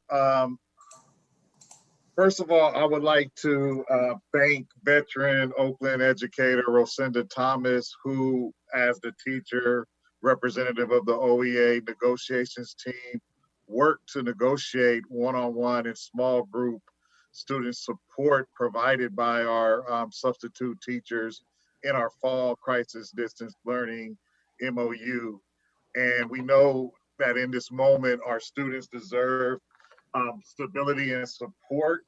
First of all, I would like to thank veteran Oakland educator Rosinda Thomas, who, as the teacher representative of the OEA negotiations team, worked to negotiate one-on-one and small group student support provided by our substitute teachers in our fall crisis distance learning MOU. And we know that in this moment, our students deserve stability and support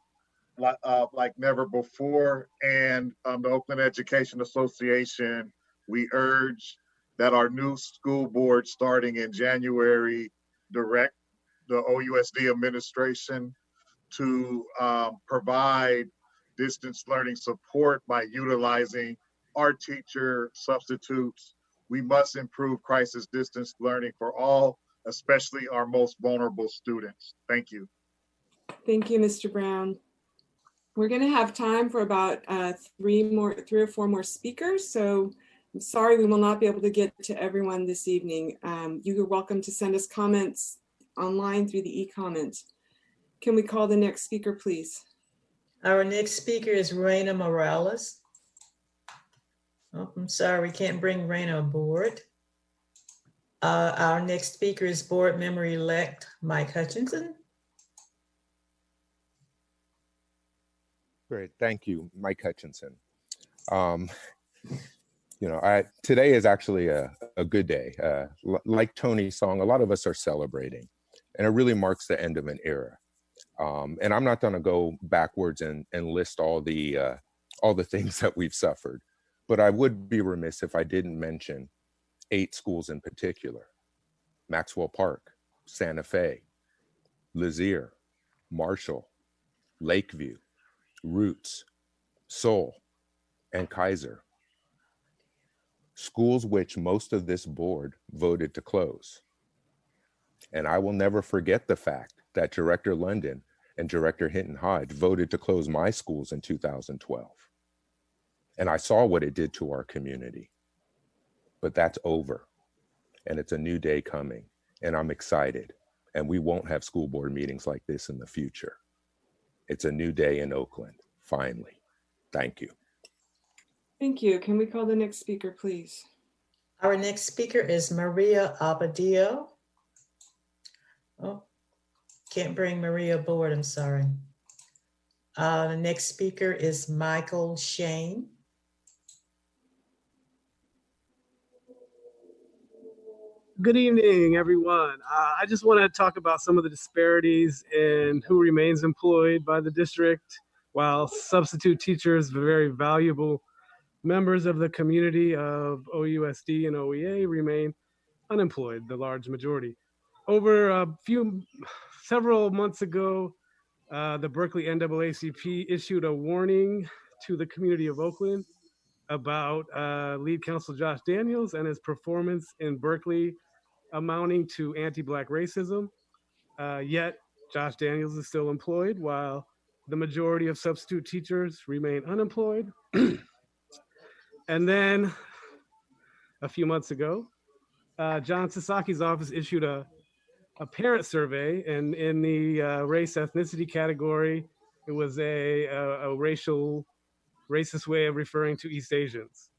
like never before. And the Oakland Education Association, we urge that our new school board starting in January direct the OUSD administration to provide distance learning support by utilizing our teacher substitutes. We must improve crisis distance learning for all, especially our most vulnerable students. Thank you. Thank you, Mr. Brown. We're going to have time for about three or four more speakers. So I'm sorry we will not be able to get to everyone this evening. You are welcome to send us comments online through the e-comment. Can we call the next speaker, please? Our next speaker is Raina Morales. Oh, I'm sorry, we can't bring Raina aboard. Our next speaker is Board Member-elect Mike Hutchinson. Great, thank you, Mike Hutchinson. Today is actually a good day. Like Tony's song, a lot of us are celebrating, and it really marks the end of an era. And I'm not going to go backwards and list all the things that we've suffered, but I would be remiss if I didn't mention 8 schools in particular: Maxwell Park, Santa Fe, Lazier, Marshall, Lakeview, Roots, Seoul, and Kaiser. Schools which most of this board voted to close. And I will never forget the fact that Director London and Director Hinton Hodge voted to close my schools in 2012. And I saw what it did to our community. But that's over, and it's a new day coming, and I'm excited. And we won't have school board meetings like this in the future. It's a new day in Oakland, finally. Thank you. Thank you. Can we call the next speaker, please? Our next speaker is Maria Abadio. Oh, can't bring Maria aboard, I'm sorry. The next speaker is Michael Shane. Good evening, everyone. I just want to talk about some of the disparities in who remains employed by the district, while substitute teachers, very valuable members of the community of OUSD and OEA, remain unemployed, the large majority. Over several months ago, the Berkeley NAACP issued a warning to the community of Oakland about lead counsel Josh Daniels and his performance in Berkeley amounting to anti-Black racism. Yet Josh Daniels is still employed while the majority of substitute teachers remain unemployed. And then a few months ago, John Sasaki's office issued a parent survey, and in the race ethnicity category, it was a racist way of referring to East Asians.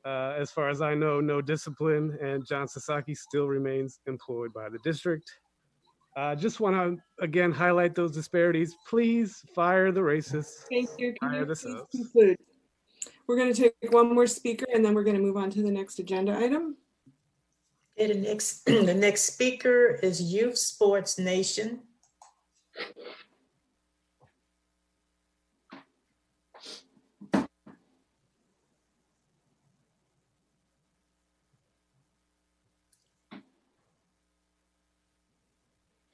As far as I know, no discipline, and John Sasaki still remains employed by the district. Just want to again highlight those disparities. Please fire the racists. Thank you. Can fire you the please subs. conclude? We're going to take one more speaker, and then we're going to move on to the next agenda item. Okay, the next speaker is Youth Sports Nation.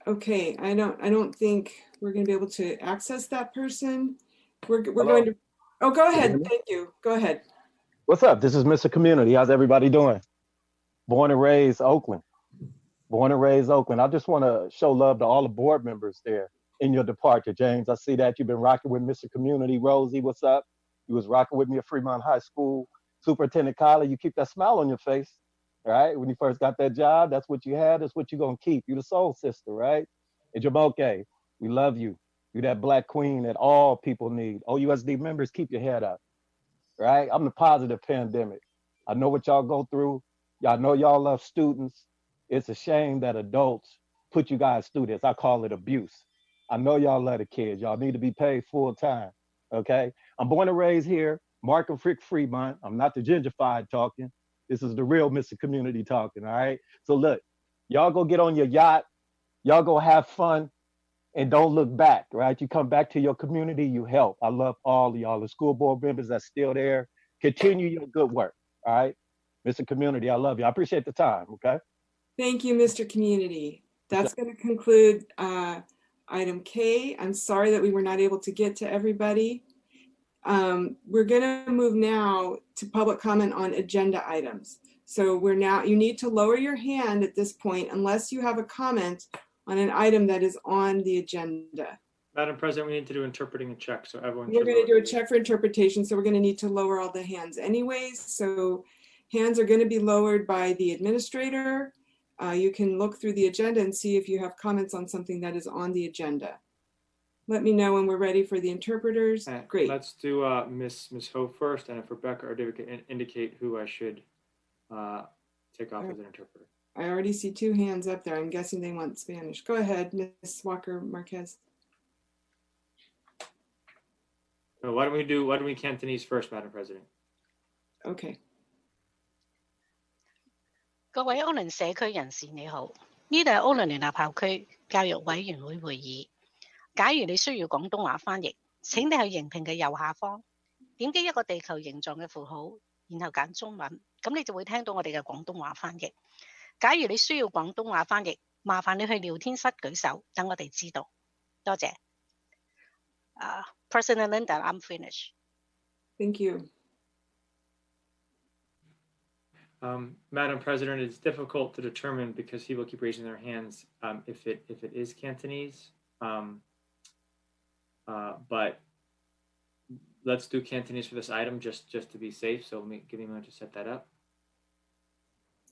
Okay, I don't think we're going to be able to access that person. We're Hello. going to. Oh, go Can you ahead. hear me? Thank you. Go ahead. What's up? This is Mr. Community. How's everybody doing? Born and raised Oakland. Born and raised Oakland. I just want to show love to all the board members there in your departure, James. I see that you've been rocking with Mr. Community. Rosie, what's up? You was rocking with me at Fremont High School. Superintendent Kylie, you keep that smile on your face, right? When you first got that job, that's what you had. That's what you're going to keep. You the soul sister, right? And Jamoke, we love you. You that Black queen that all people need. OUSD members, keep your head up, right? I'm the positive pandemic. I know what y'all go through. Y'all know y'all love students. It's a shame that adults put you guys through this. I call it abuse. I know y'all love the kids. Y'all need to be paid full time, okay? I'm born and raised here, Markham Frick Fremont. I'm not the gentrified talking. This is the real Mr. Community talking, all right? So look, y'all go get on your yacht. Y'all go have fun and don't look back, right? You come back to your community, you help. I love all of y'all, the school board members that's still there. Continue your good work, all right? Mr. Community, I love you. I appreciate the time, okay? Thank you, Mr. Community. That's going to conclude item K. I'm sorry that we were not able to get to everybody. We're gonna move now to public comment on agenda items. So you need to lower your hand at this point unless you have a comment on an item that is on the agenda. Madam President, we need to do interpreting a check, so everyone We're should going to lower do a check for interpretation, so we're going to need to lower all the hands anyways. So hands are going to be lowered by the administrator. You can look through the agenda and see if you have comments on something that is on the agenda. Let me know when we're ready for the interpreters. Great. Let's do Miss Ho first, and if Rebecca or David can indicate who I should take off as an interpreter. I already see 2 hands up there. I'm guessing they want Spanish. Go ahead, Ms. Walker Marquez. No, why don't we Cantonese first, Madam President? Okay. 各位歐倫社區人士你好，呢度係歐倫聯合校區教育委員會會議。假如你需要廣東話翻譯，請你去熒屏嘅右下方點擊一個地球形狀嘅符號，然後揀中文，咁你就會聽到我哋嘅廣東話翻譯。假如你需要廣東話翻譯，麻煩你去聊天室舉手，等我哋知道。多謝。President Linda, I'm finished. Thank you. Madam President, it's difficult to determine because people keep raising their hands if it is Cantonese. But let's do Cantonese for this item just to be safe. So give me a moment to set that up.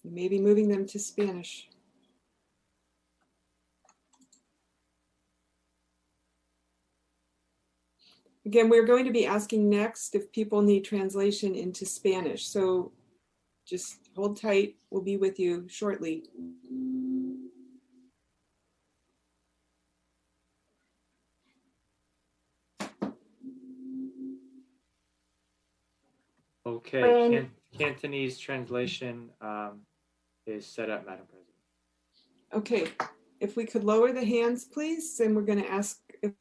You may be moving them to Spanish. Again, we're going to be asking next if people need translation into Spanish. So just hold tight. We'll be with you shortly. Okay, Cantonese translation is set up, Madam President. Okay, if we could lower the hands, please, and we're going to ask if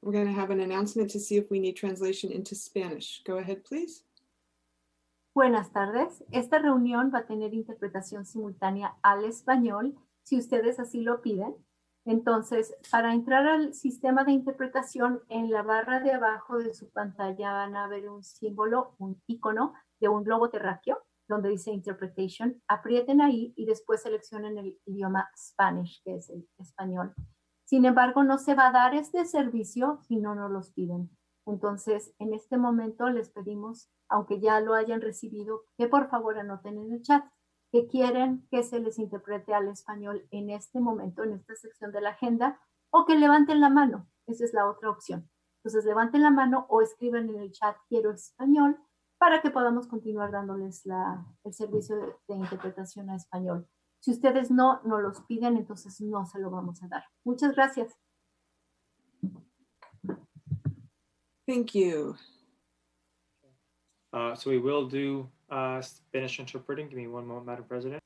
we're going to have an announcement to see if we need translation into Spanish. Go ahead, please. Buenas tardes. Esta reunión va a tener interpretación simultánea al español, si ustedes así lo piden. Entonces, para entrar al sistema de interpretación, en la barra de abajo de su pantalla van a ver un símbolo, un icono de un globo terráqueo, donde dice Interpretation. Aprieten ahí y después seleccionen el idioma Spanish, que es el español. Sin embargo, no se va a dar este servicio si no nos los piden. Entonces, en este momento les pedimos, aunque ya lo hayan recibido, que por favor anoten en el chat que quieren que se les interprete al español en este momento, en esta sección de la agenda, o que levanten la mano. Esa es la otra opción. Entonces, levanten la mano o escriban en el chat quiero español para que podamos continuar dándoles el servicio de interpretación a español. Si ustedes no nos los piden, entonces no se lo vamos a dar. Muchas gracias. Thank you. So we will do Spanish interpreting. Give me one moment, Madam President.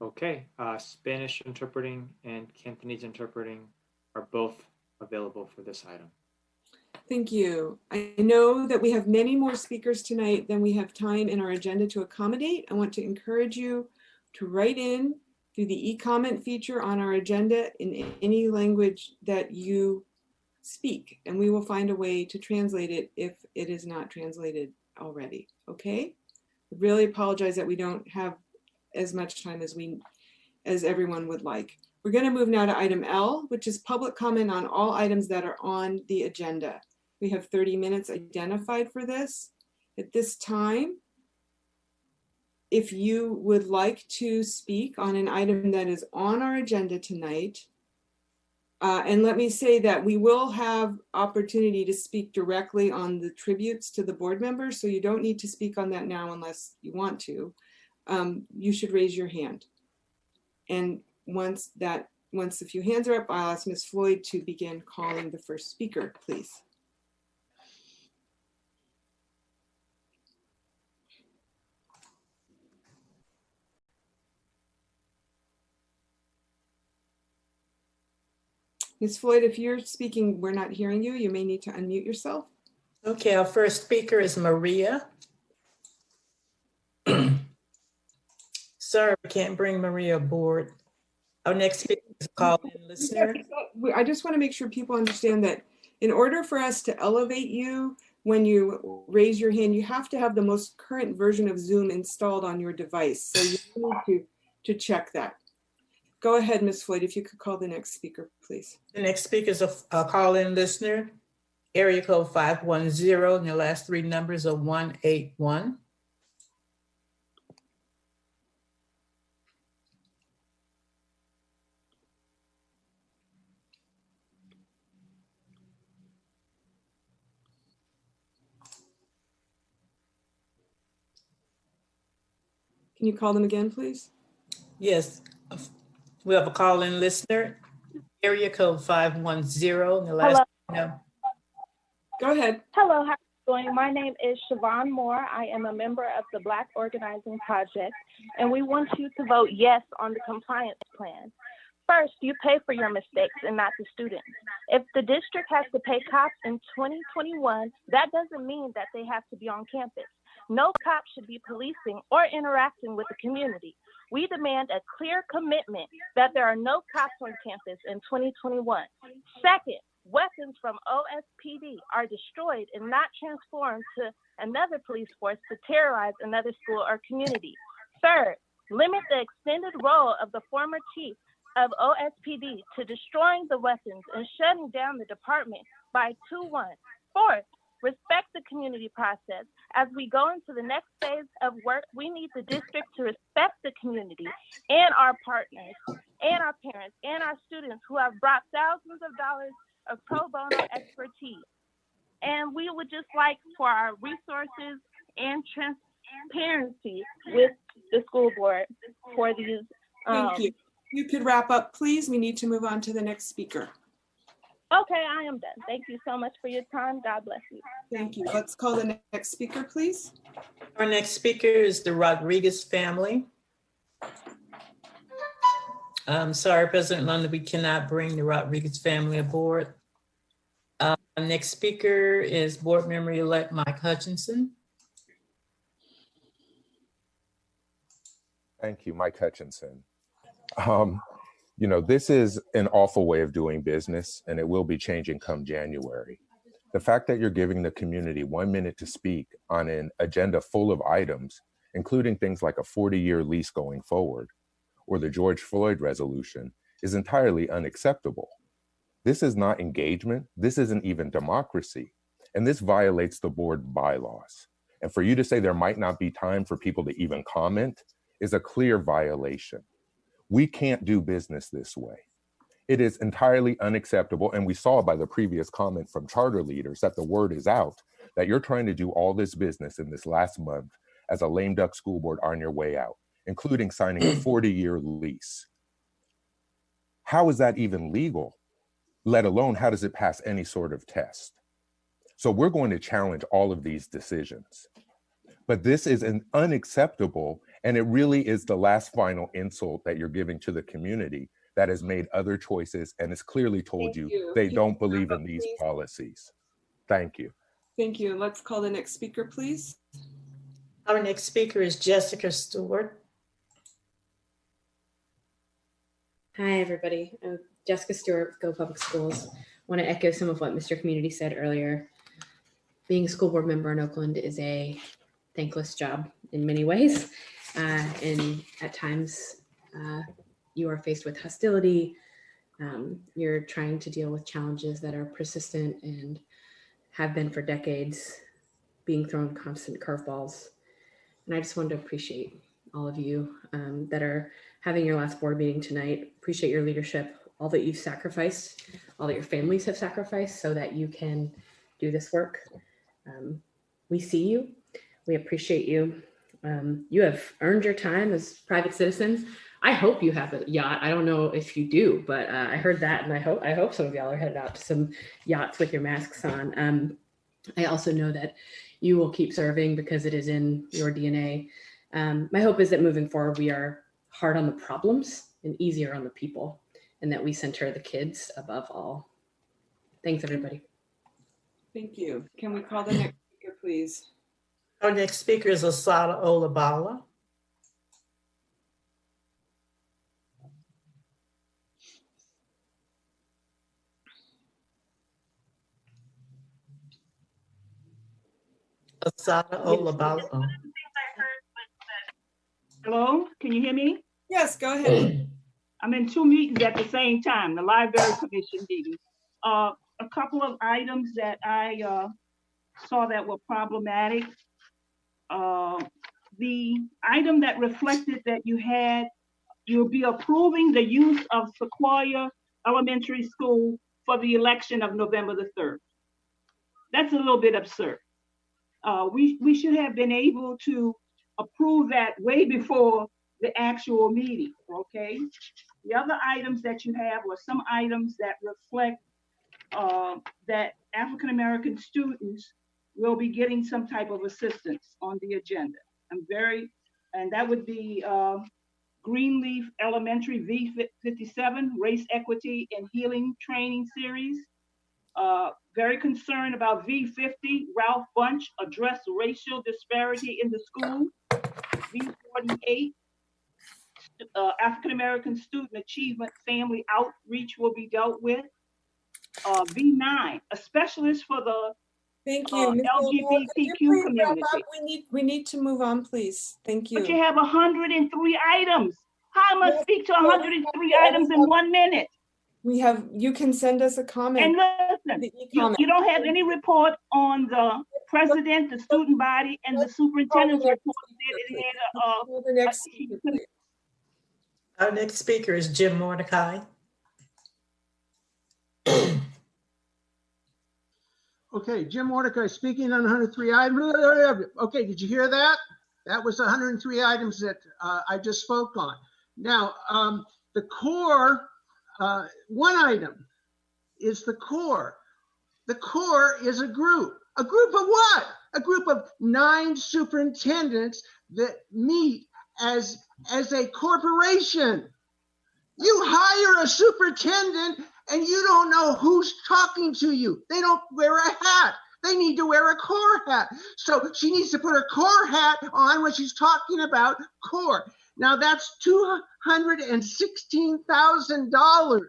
Okay, Spanish interpreting and Cantonese interpreting are both available for this item. Thank you. I know that we have many more speakers tonight than we have time in our agenda to accommodate. I want to encourage you to write in through the e-comment feature on our agenda in any language that you speak, and we will find a way to translate it if it is not translated already, okay? I really apologize that we don't have as much time as everyone would like. We're going to move now to item L, which is public comment on all items that are on the agenda. We have 30 minutes identified for this. At this time, if you would like to speak on an item that is on our agenda tonight, and let me say that we will have opportunity to speak directly on the tributes to the board members, so you don't need to speak on that now unless you want to. You should raise your hand. And once a few hands are up, I'll ask Ms. Floyd to begin calling the first speaker, please. Ms. Floyd, if you're speaking, we're not hearing you. You may need to unmute yourself. Okay, our first speaker is Maria. Sorry, we can't bring Maria aboard. Our next speaker is a call-in listener. I just want to make sure people understand that in order for us to elevate you, when you raise your hand, you have to have the most current version of Zoom installed on your device. So you need to check that. Go ahead, Ms. Floyd, if you could call the next speaker, please. The next speaker is a call-in listener, area code 510, and the last three numbers are 181. Can you call them again, please? Yes, we have a call-in listener, area code 510, and the last no. Go ahead. Hello, how are you doing? My name is Siobhan Moore. I am a member of the Black Organizing Project, and we want you to vote yes on the compliance plan. First, you pay for your mistakes and not the students. If the district has to pay cops in 2021, that doesn't mean that they have to be on campus. No cop should be policing or interacting with the community. We demand a clear commitment that there are no cops on campus in 2021. Second, weapons from OSPD are destroyed and not transformed to another police force to terrorize another school or community. Third, limit the extended role of the former chief of OSPD to destroying the weapons and shutting down the department by 2-1. Fourth, respect the community process. As we go into the next phase of work, we need the district to respect the community and our partners and our parents and our students who have brought thousands of dollars of pro bono expertise. And we would just like for our resources and transparency with the school board for these. Thank you. You could wrap up, please. We need to move on to the next speaker. Okay, I am done. Thank you so much for your time. God bless you. Thank you. Let's call the next speaker, please. Our next speaker is the Rodriguez family. I'm sorry, President London, we cannot bring the Rodriguez family aboard. Next speaker is Board Member-elect Mike Hutchinson. Thank you, Mike Hutchinson. You know, this is an awful way of doing business, and it will be changing come January. The fact that you're giving the community 1 minute to speak on an agenda full of items, including things like a 40-year lease going forward, or the George Floyd resolution, is entirely unacceptable. This is not engagement. This isn't even democracy. And this violates the board bylaws. And for you to say there might not be time for people to even comment is a clear violation. We can't do business this way. It is entirely unacceptable. And we saw by the previous comment from charter leaders that the word is out that you're trying to do all this business in this last month as a lame duck school board on your way out, including signing a 40-year lease. How is that even legal? Let alone how does it pass any sort of test? So we're going to challenge all of these decisions. But this is an unacceptable, and it really is the last final insult that you're giving to the community that has made other choices and has clearly told you they don't believe in these policies. Thank you. Thank you. Let's call the next speaker, please. Our next speaker is Jessica Stewart. Hi, everybody. I'm Jessica Stewart with Go Public Schools. I want to echo some of what Mr. Community said earlier. Being a school board member in Oakland is a thankless job in many ways. And at times you are faced with hostility. You're trying to deal with challenges that are persistent and have been for decades, being thrown constant curveballs. And I just wanted to appreciate all of you that are having your last board meeting tonight. Appreciate your leadership, all that you've sacrificed, all that your families have sacrificed so that you can do this work. We see you. We appreciate you. You have earned your time as private citizens. I hope you have a yacht. I don't know if you do, but I heard that, and I hope some of y'all are headed out to some yachts with your masks on. I also know that you will keep serving because it is in your DNA. My hope is that moving forward, we are hard on the problems and easier on the people. and that we center the kids above all. Thanks, everybody. Thank you. Can we call the next speaker, please? Our next speaker is Asada Olabala. Asada Olabala. Oh. Hello, can you hear me? Yes, go ahead. I'm in 2 meetings at the same time, the Library Commission meeting. A couple of items that I saw that were problematic. The item that reflected that you'll be approving the use of Sequoia Elementary School for the election of November the 3rd. That's a little bit absurd. We should have been able to approve that way before the actual meeting, okay? The other items that you have are some items that reflect that African-American students will be getting some type of assistance on the agenda. And that would be Greenleaf Elementary V57, Race Equity and Healing Training Series. Very concerned about V50, Ralph Bunch, Address Racial Disparity in the School. V48, African-American Student Achievement Family Outreach will be dealt with. V9, a specialist for the Thank you. LGBTQ community. We need to move on, please. Thank you. But you have 103 items. How am I speak to 103 items in 1 minute? You can send us a comment. And listen, you don't have any report on the president, the student body, and the superintendent's report. Our next speaker is Jim Mordecai. Okay, Jim Mordecai speaking on 103 items. Okay, did you hear that? That was 103 items that I just spoke on. Now, the core, one item is the core. The core is a group. A group of what? A group of 9 superintendents that meet as a corporation. You hire a superintendent and you don't know who's talking to you. They don't wear a hat. They need to wear a core hat. So she needs to put her core hat on when she's talking about core. Now that's $216,000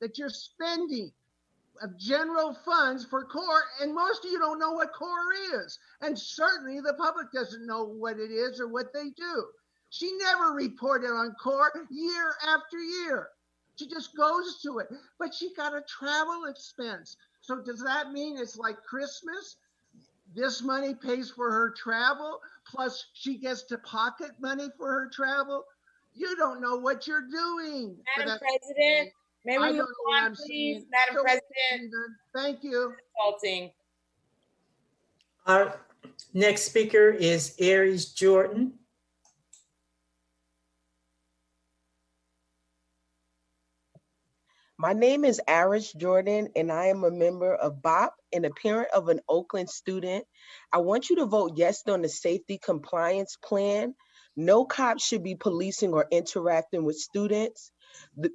that you're spending of general funds for core, and most of you don't know what core is. And certainly the public doesn't know what it is or what they do. She never reported on core year after year. She just goes to it, but she got a travel expense. So does that mean it's like Christmas? This money pays for her travel, plus she gets to pocket money for her travel? You don't know what you're doing. Madam President, may we move on, please? Madam President. Thank you. Consulting. Our next speaker is Aries Jordan. My name is Aris Jordan, and I am a member of BOP and a parent of an Oakland student. I want you to vote yes on the safety compliance plan. No cops should be policing or interacting with students.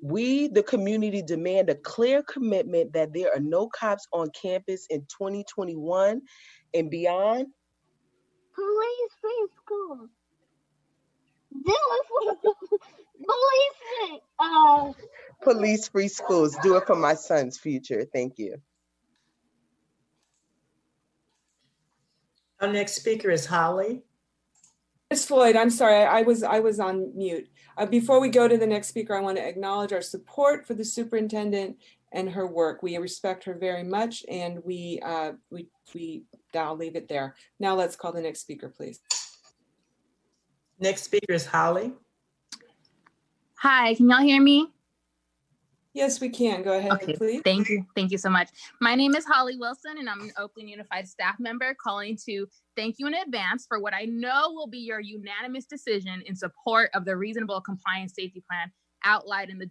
We, the community, demand a clear commitment that there are no cops on campus in 2021 and beyond. Police-free schools. Police-free schools. Do it for my son's future. Thank you. Our next speaker is Holly. Ms. Floyd, I'm sorry, I was on mute. Before we go to the next speaker, I want to acknowledge our support for the superintendent and her work. We respect her very much, and I'll leave it there. Now let's call the next speaker, please. Next speaker is Holly. Hi, can y'all hear me? Yes, we can. Go ahead, Okay, please. thank you. Thank you so much. My name is Holly Wilson, and I'm an Oakland Unified staff member calling to thank you in advance for what I know will be your unanimous decision in support of the reasonable compliance safety plan outlined in the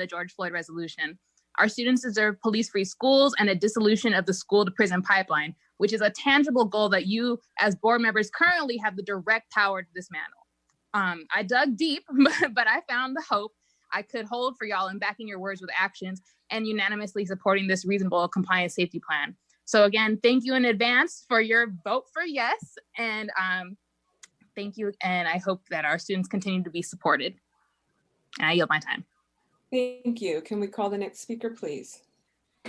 George Floyd resolution. Our students deserve police-free schools and a dissolution of the school-to-prison pipeline, which is a tangible goal that you as board members currently have the direct power to dismantle. I dug deep, but I found the hope. I could hold for y'all in backing your words with actions and unanimously supporting this reasonable compliance safety plan. So again, thank you in advance for your vote for yes. And thank you. And I hope that our students continue to be supported. And I yield my time. Thank you. Can we call the next speaker, please?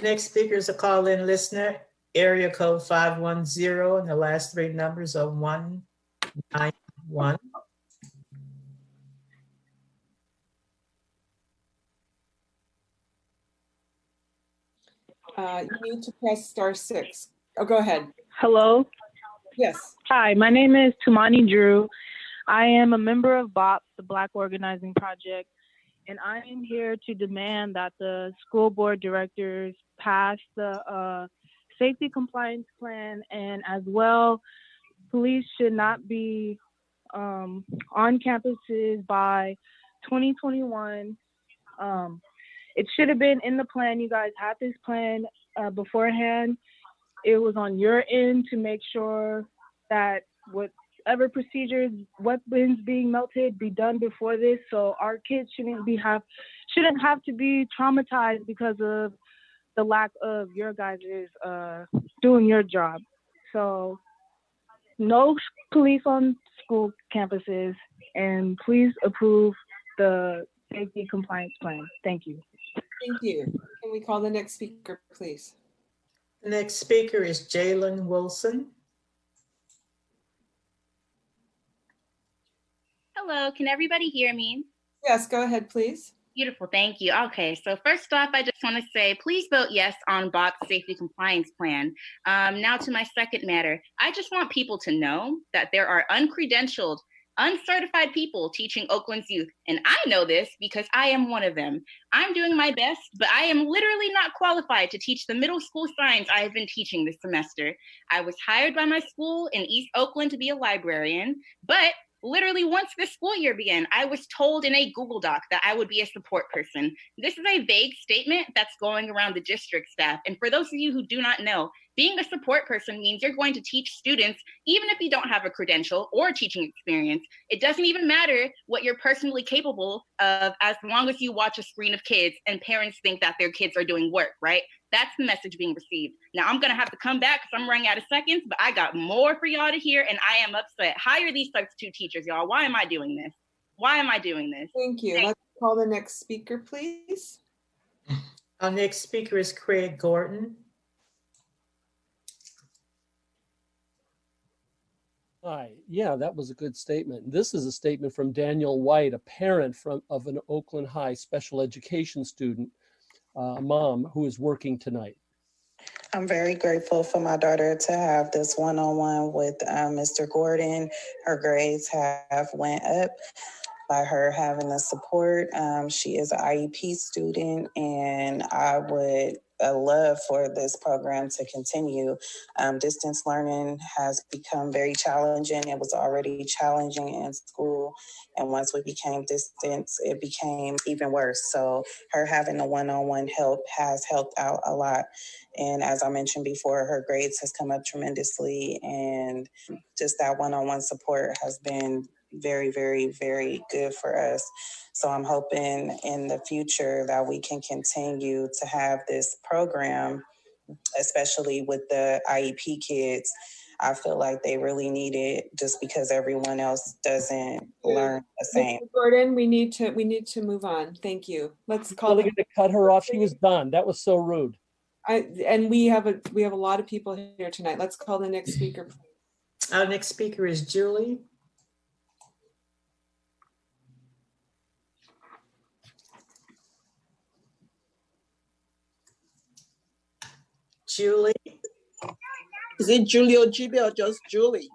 Next speaker is a call-in listener, area code 510, and the last three numbers are 191. You need to press *6. Oh, go ahead. Hello. Yes. Hi, my name is Tumani Drew. I am a member of BOP, the Black Organizing Project, and I am here to demand that the school board directors pass the safety compliance plan, and as well, police should not be on campuses by 2021. It should have been in the plan. You guys had this plan beforehand. It was on your end to make sure that whatever procedures, weapons being melted, be done before this, so our kids shouldn't have to be traumatized because of the lack of your guys' doing your job. So no police on school campuses, and please approve the safety compliance plan. Thank you. Thank you. Can we call the next speaker, please? The next speaker is Jalen Wilson. Hello, can everybody hear me? Yes, go ahead, please. Beautiful, thank you. Okay, so first off, I just want to say, please vote yes on BOP's safety compliance plan. Now to my second matter, I just want people to know that there are uncredentialed, uncertified people teaching Oakland's youth, and I know this because I am one of them. I'm doing my best, but I am literally not qualified to teach the middle school science I have been teaching this semester. I was hired by my school in East Oakland to be a librarian, but literally once this school year began, I was told in a Google Doc that I would be a support person. This is a vague statement that's going around the district staff. And for those of you who do not know, being a support person means you're going to teach students, even if you don't have a credential or teaching experience. It doesn't even matter what you're personally capable of, as long as you watch a screen of kids and parents think that their kids are doing work, right? That's the message being received. Now I'm gonna have to come back because I'm running out of seconds, but I got more for y'all to hear, and I am upset. Hire these substitute teachers, y'all. Why am I doing this? Why am I doing this? Thank you. Let's call the next speaker, please. Our next speaker is Craig Gordon. Hi, yeah, that was a good statement. This is a statement from Daniel White, a parent of an Oakland High special education student, a mom who is working tonight. I'm very grateful for my daughter to have this one-on-one with Mr. Gordon. Her grades have went up by her having the support. She is an IEP student, and I would love for this program to continue. Distance learning has become very challenging. It was already challenging in school, and once we became distance, it became even worse. So her having the one-on-one help has helped out a lot. And as I mentioned before, her grades has come up tremendously, and just that one-on-one support has been very, very, very good for us. So I'm hoping in the future that we can continue to have this program, especially with the IEP kids. I feel like they really need it just because everyone else doesn't learn the same. Mr. Gordon, we need to move on. Thank you. Let's call Really going to cut her off. She was done. That was so rude. And we have a lot of people here tonight. Let's call the next speaker, please. Our next speaker is Julie. Julie. Is it Julie Ojibe or just Julie?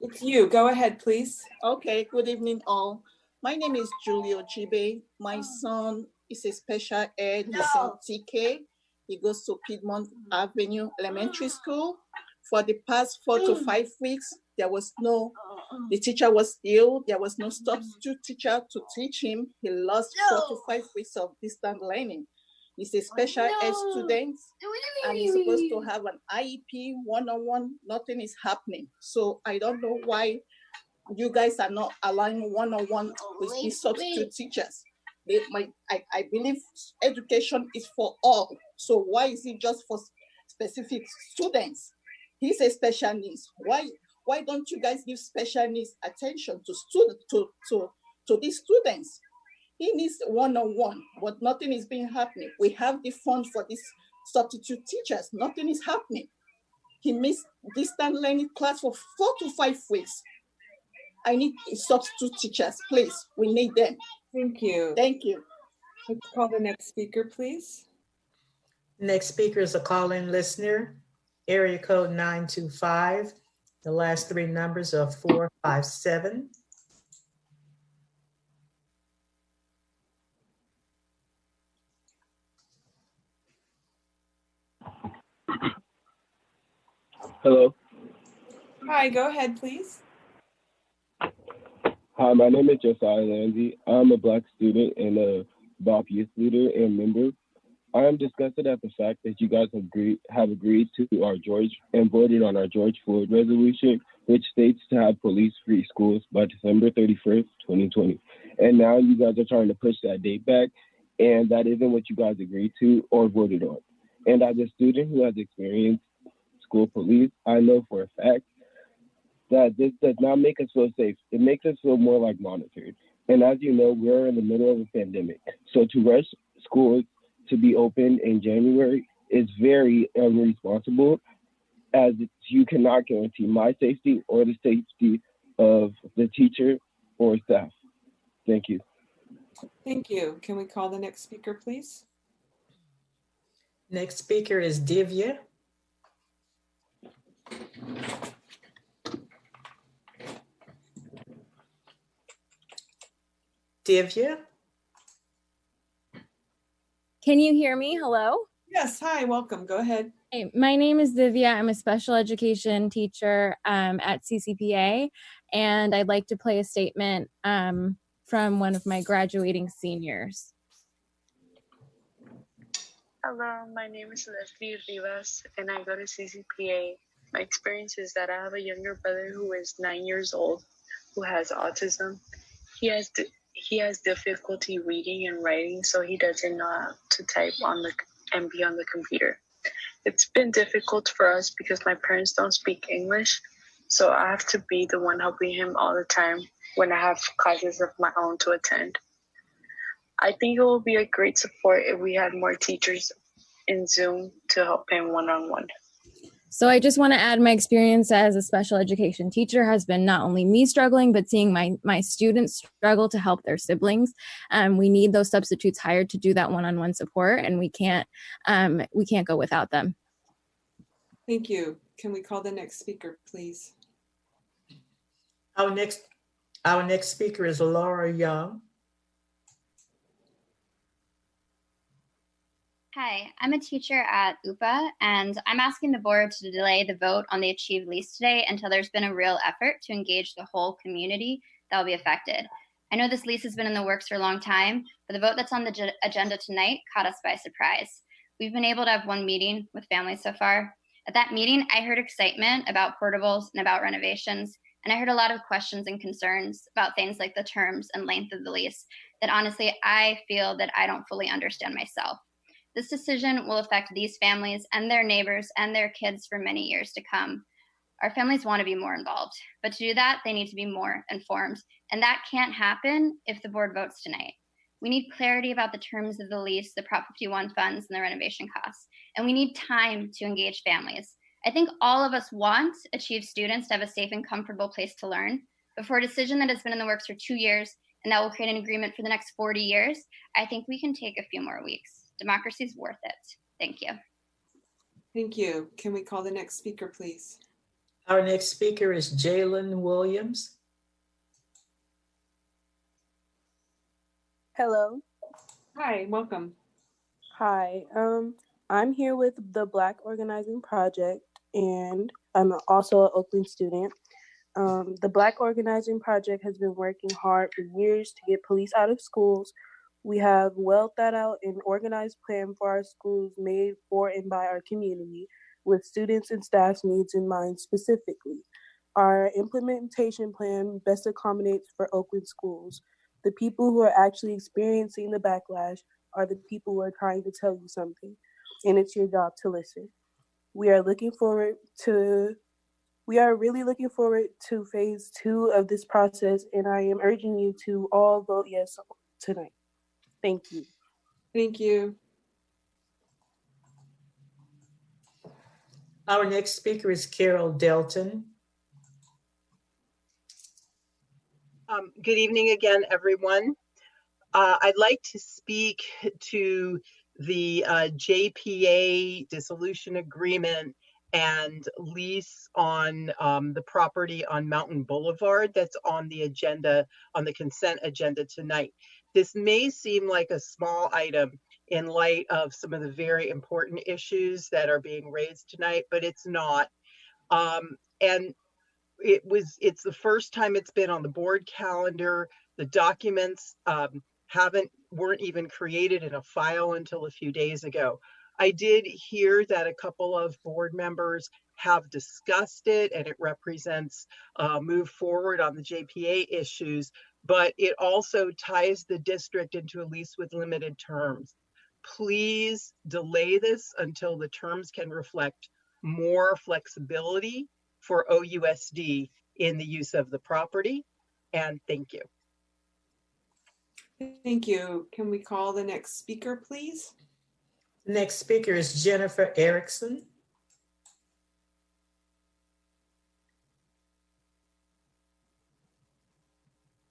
It's you. Go ahead, please. Okay, good evening all. My name is Julie Ojibe. My son is a special ed. He's in TK. He goes to Piedmont Avenue Elementary School. For the past 4 to 5 weeks, the teacher was ill. There was no substitute teacher to teach him. He lost 4 to 5 weeks of distant learning. He's a special ed student, and he's supposed to have an IEP one-on-one. Nothing is happening. So I don't know why you guys are not allowing one-on-one with these substitute teachers. I believe education is for all. So why is it just for specific students? He's a special needs. Why don't you guys give special needs attention to students, to these students? He needs one-on-one, but nothing is being happening. We have the fund for these substitute teachers. Nothing is happening. He missed distant learning class for 4 to 5 weeks. I need substitute teachers, please. We need them. Thank you. Thank you. Let's call the next speaker, please. Next speaker is a call-in listener, area code 925. The last 3 numbers are 457. Hello. Hi, go ahead, please. Hi, my name is Josiah Landy. I'm a Black student and a BOP youth leader and member. I am disgusted at the fact that you guys have agreed to our and voted on our George Floyd resolution, which states to have police-free schools by December 31st, 2020. And now you guys are trying to push that date back, and that isn't what you guys agreed to or voted on. And as a student who has experienced school police, I know for a fact that this does not make us feel safe. It makes us feel more like monitored. And as you know, we're in the middle of a pandemic. So to rush schools to be open in January is very irresponsible, as you cannot guarantee my safety or the safety of the teacher or staff. Thank you. Thank you. Can we call the next speaker, please? Next speaker is Divya. Divya? Can you hear me? Hello? Yes, hi, welcome. Go ahead. Hey, my name is Divya. I'm a special education teacher at CCPA, and I'd like to play a statement from one of my graduating seniors. Hello, my name is Leslie Rivas, and I go to CCPA. My experience is that I have a younger brother who is 9 years old, who has autism. He has difficulty reading and writing, so he doesn't know how to type and be on the computer. It's been difficult for us because my parents don't speak English, so I have to be the one helping him all the time when I have classes of my own to attend. I think it will be a great support if we had more teachers in Zoom to help him one-on-one. So I just want to add my experience as a special education teacher has been not only me struggling, but seeing my students struggle to help their siblings. We need those substitutes hired to do that one-on-one support, and we can't go without them. Thank you. Can we call the next speaker, please? Our next speaker is Laura Young. Hi, I'm a teacher at UPA, and I'm asking the board to delay the vote on the achieved lease today until there's been a real effort to engage the whole community that will be affected. I know this lease has been in the works for a long time, but the vote that's on the agenda tonight caught us by surprise. We've been able to have one meeting with families so far. At that meeting, I heard excitement about portables and about renovations, and I heard a lot of questions and concerns about things like the terms and length of the lease that honestly, I feel that I don't fully understand myself. This decision will affect these families and their neighbors and their kids for many years to come. Our families want to be more involved, but to do that, they need to be more informed, and that can't happen if the board votes tonight. We need clarity about the terms of the lease, the Prop 51 funds, and the renovation costs, and we need time to engage families. I think all of us want Achieve students to have a safe and comfortable place to learn, but for a decision that has been in the works for 2 years and that will create an agreement for the next 40 years, I think we can take a few more weeks. Democracy is worth it. Thank you. Thank you. Can we call the next speaker, please? Our next speaker is Jalen Williams. Hello. Hi, welcome. Hi. I'm here with the Black Organizing Project, and I'm also an Oakland student. The Black Organizing Project has been working hard for years to get police out of schools. We have well thought out and organized plan for our schools made for and by our community, with students and staff's needs in mind specifically. Our implementation plan best accommodates for Oakland schools. The people who are actually experiencing the backlash are the people who are trying to tell you something, and it's your job to listen. We are really looking forward to phase 2 of this process, and I am urging you to all vote yes tonight. Thank you. Thank you. Our next speaker is Carol Delton. Good evening again, everyone. I'd like to speak to the JPA dissolution agreement and lease on the property on Mountain Boulevard that's on the agenda, on the consent agenda tonight. This may seem like a small item in light of some of the very important issues that are being raised tonight, but it's not. And it's the first time it's been on the board calendar. The documents weren't even created in a file until a few days ago. I did hear that a couple of board members have discussed it and it represents move forward on the JPA issues, but it also ties the district into a lease with limited terms. Please delay this until the terms can reflect more flexibility for OUSD in the use of the property. And thank you. Thank you. Can we call the next speaker, please? The next speaker is Jennifer Erickson.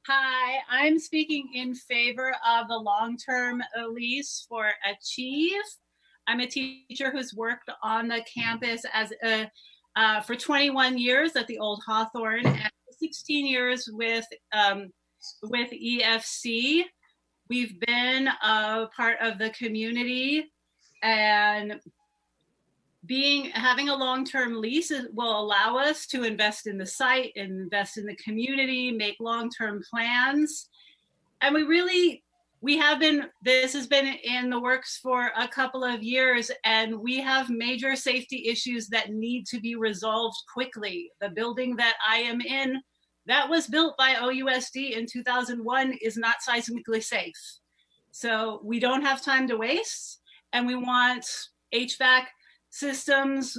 Hi, I'm speaking in favor of the long-term lease for Achieve. I'm a teacher who's worked on the campus as for 21 years at the old Hawthorne and 16 years with EFC. We've been a part of the community, and having a long-term lease will allow us to invest in the site, invest in the community, make long-term plans. And this has been in the works for a couple of years, and we have major safety issues that need to be resolved quickly. The building that I am in, that was built by OUSD in 2001, is not seismically safe. So we don't have time to waste, and we want HVAC systems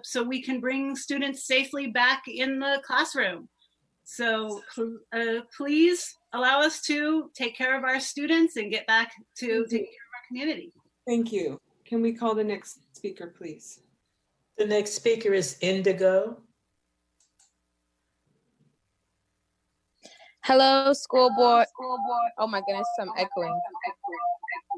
so we can bring students safely back in the classroom. So please allow us to take care of our students and get back to taking care of our community. Thank you. Can we call the next speaker, please? The next speaker is Indigo. Hello, school board. Oh my goodness, I'm echoing.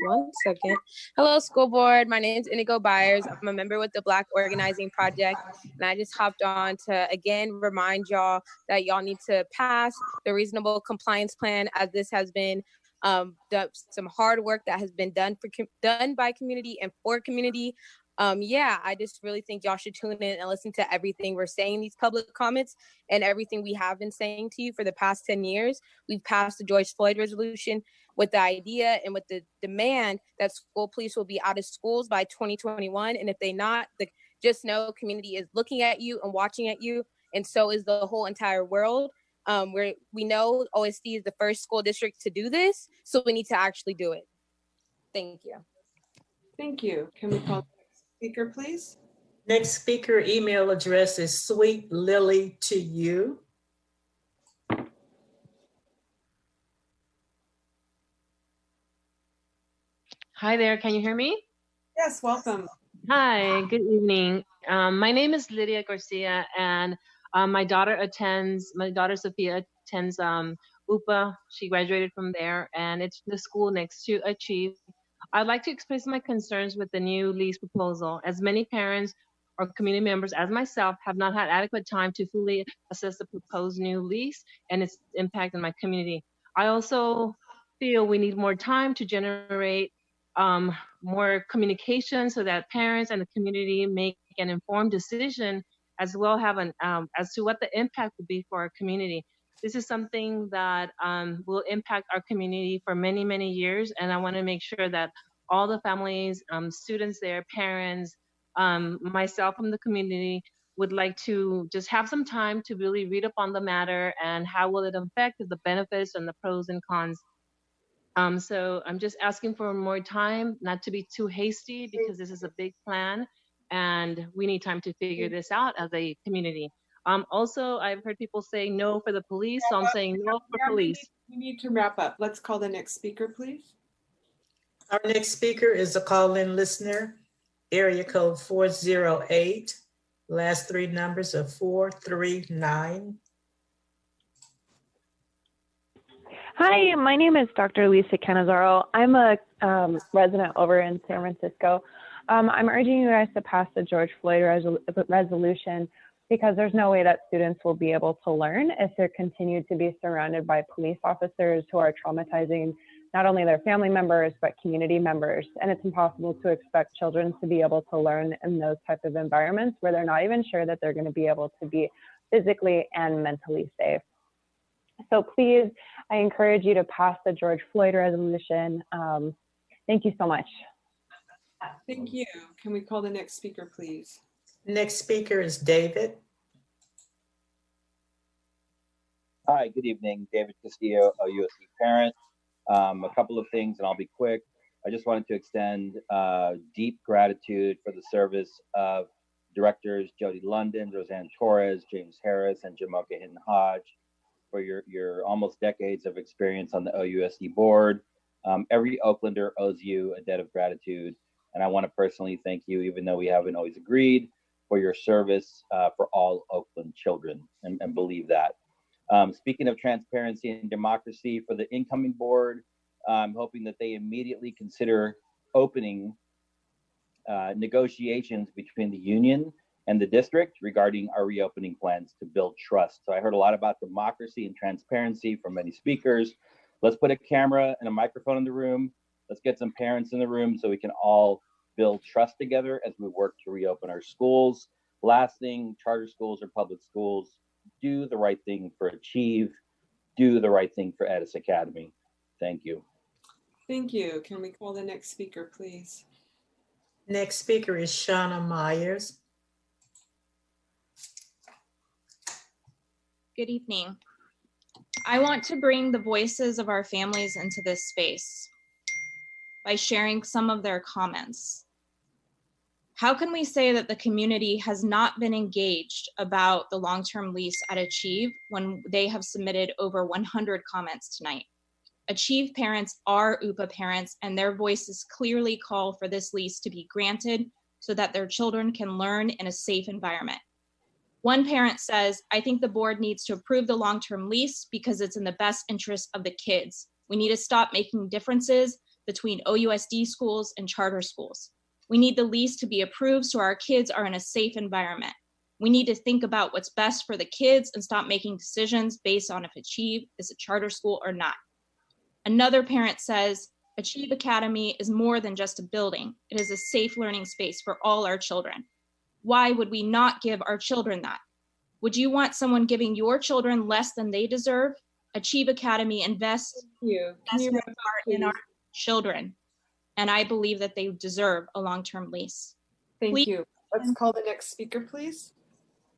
1 second. Hello, school board. My name is Indigo Byers. I'm a member with the Black Organizing Project, and I just hopped on to again remind y'all that y'all need to pass the reasonable compliance plan, as this has been some hard work that has been done by community and for community. I just really think y'all should tune in and listen to everything we're saying in these public comments and everything we have been saying to you for the past 10 years. We've passed the George Floyd resolution with the idea and with the demand that school police will be out of schools by 2021. And if they not, just know community is looking at you and watching at you, and so is the whole entire world. We know OSD is the first school district to do this, so we need to actually do it. Thank you. Thank you. Can we call the next speaker, please? Next speaker email address is sweetlily2you. Hi there, can you hear me? Yes, welcome. Hi, good evening. My name is Lydia Garcia, and my daughter Sophia attends UPA. She graduated from there, and it's the school next to Achieve. I'd like to express my concerns with the new lease proposal, as many parents or community members as myself have not had adequate time to fully assess the proposed new lease and its impact on my community. I also feel we need more time to generate more communication so that parents and the community make an informed decision, as well as to what the impact would be for our community. This is something that will impact our community for many, many years, and I want to make sure that all the families, students there, parents, myself from the community would like to just have some time to really read up on the matter and how will it affect the benefits and the pros and cons So I'm just asking for more time, not to be too hasty, because this is a big plan and we need time to figure this out as a community. Also, I've heard people say no for the police, so I'm saying no for police. We need to wrap up. Let's call the next speaker, please. Our next speaker is a call-in listener, area code 408, last three numbers of 439. Hi, my name is Dr. Lisa Canizaro. I'm a resident over in San Francisco. I'm urging you guys to pass the George Floyd resolution because there's no way that students will be able to learn if they're continued to be surrounded by police officers who are traumatizing not only their family members, but community members. And it's impossible to expect children to be able to learn in those types of environments where they're not even sure that they're going to be able to be physically and mentally safe. So please, I encourage you to pass the George Floyd resolution. Thank you so much. Thank you. Can we call the next speaker, please? Next speaker is David. Hi, good evening. David Castillo, a USC parent. A couple of things, and I'll be quick. I just wanted to extend deep gratitude for the service of directors Jody London, Roseanne Torres, James Harris, and Jamoka Hinton Hodge for your almost decades of experience on the OUSD board. Every Oaklander owes you a debt of gratitude, and I want to personally thank you, even though we haven't always agreed, for your service for all Oakland children, and believe that. Speaking of transparency and democracy for the incoming board, I'm hoping that they immediately consider opening negotiations between the union and the district regarding our reopening plans to build trust. So I heard a lot about democracy and transparency from many speakers. Let's put a camera and a microphone in the room. Let's get some parents in the room so we can all build trust together as we work to reopen our schools. Last thing, charter schools or public schools, do the right thing for Achieve, do the right thing for Edis Academy. Thank you. Thank you. Can we call the next speaker, please? Next speaker is Shauna Myers. Good evening. I want to bring the voices of our families into this space by sharing some of their comments. How can we say that the community has not been engaged about the long-term lease at Achieve when they have submitted over 100 comments tonight? Achieve parents are UPA parents, and their voices clearly call for this lease to be granted so that their children can learn in a safe environment. One parent says, I think the board needs to approve the long-term lease because it's in the best interest of the kids. We need to stop making differences between OUSD schools and charter schools. We need the lease to be approved so our kids are in a safe environment. We need to think about what's best for the kids and stop making decisions based on if Achieve is a charter school or not. Another parent says, Achieve Academy is more than just a building. It is a safe learning space for all our children. Why would we not give our children that? Would you want someone giving your children less than they deserve? Achieve Academy invests in our children, and I believe that they deserve a long-term lease. Thank you. Let's call the next speaker, please.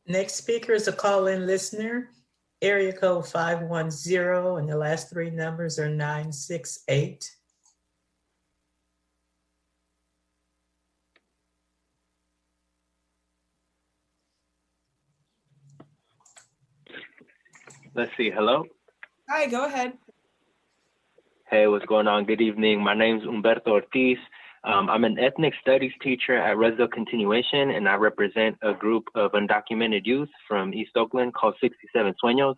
Next speaker is a call-in listener, area code 510, and the last three numbers are 968. Let's see, hello? Hi, go ahead. Hey, what's going on? Good evening. My name's Humberto Ortiz. I'm an ethnic studies teacher at Resdale Continuation, and I represent a group of undocumented youth from East Oakland called 67 Sueños.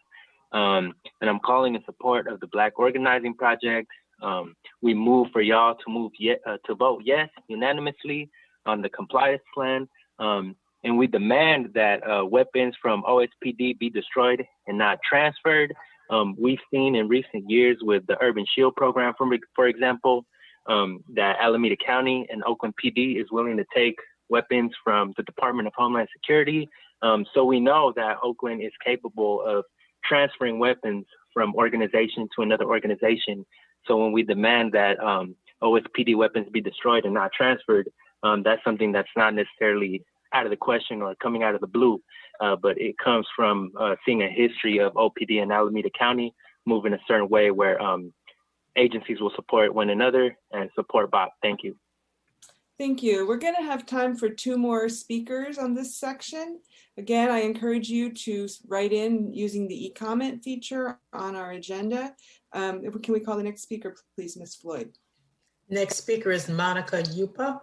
And I'm calling in support of the Black Organizing Project. We move for y'all to vote yes unanimously on the compliance plan. And we demand that weapons from OSPD be destroyed and not transferred. We've seen in recent years with the Urban Shield program, for example, that Alameda County and Oakland PD is willing to take weapons from the Department of Homeland Security. So we know that Oakland is capable of transferring weapons from organization to another organization. So when we demand that OSPD weapons be destroyed and not transferred, that's something that's not necessarily out of the question or coming out of the blue, but it comes from seeing a history of OPD in Alameda County moving a certain way where agencies will support one another and support BOP. Thank you. Thank you. We're going to have time for 2 more speakers on this section. Again, I encourage you to write in using the e-comment feature on our agenda. Can we call the next speaker, please, Ms. Floyd? Next speaker is Monica Yupa.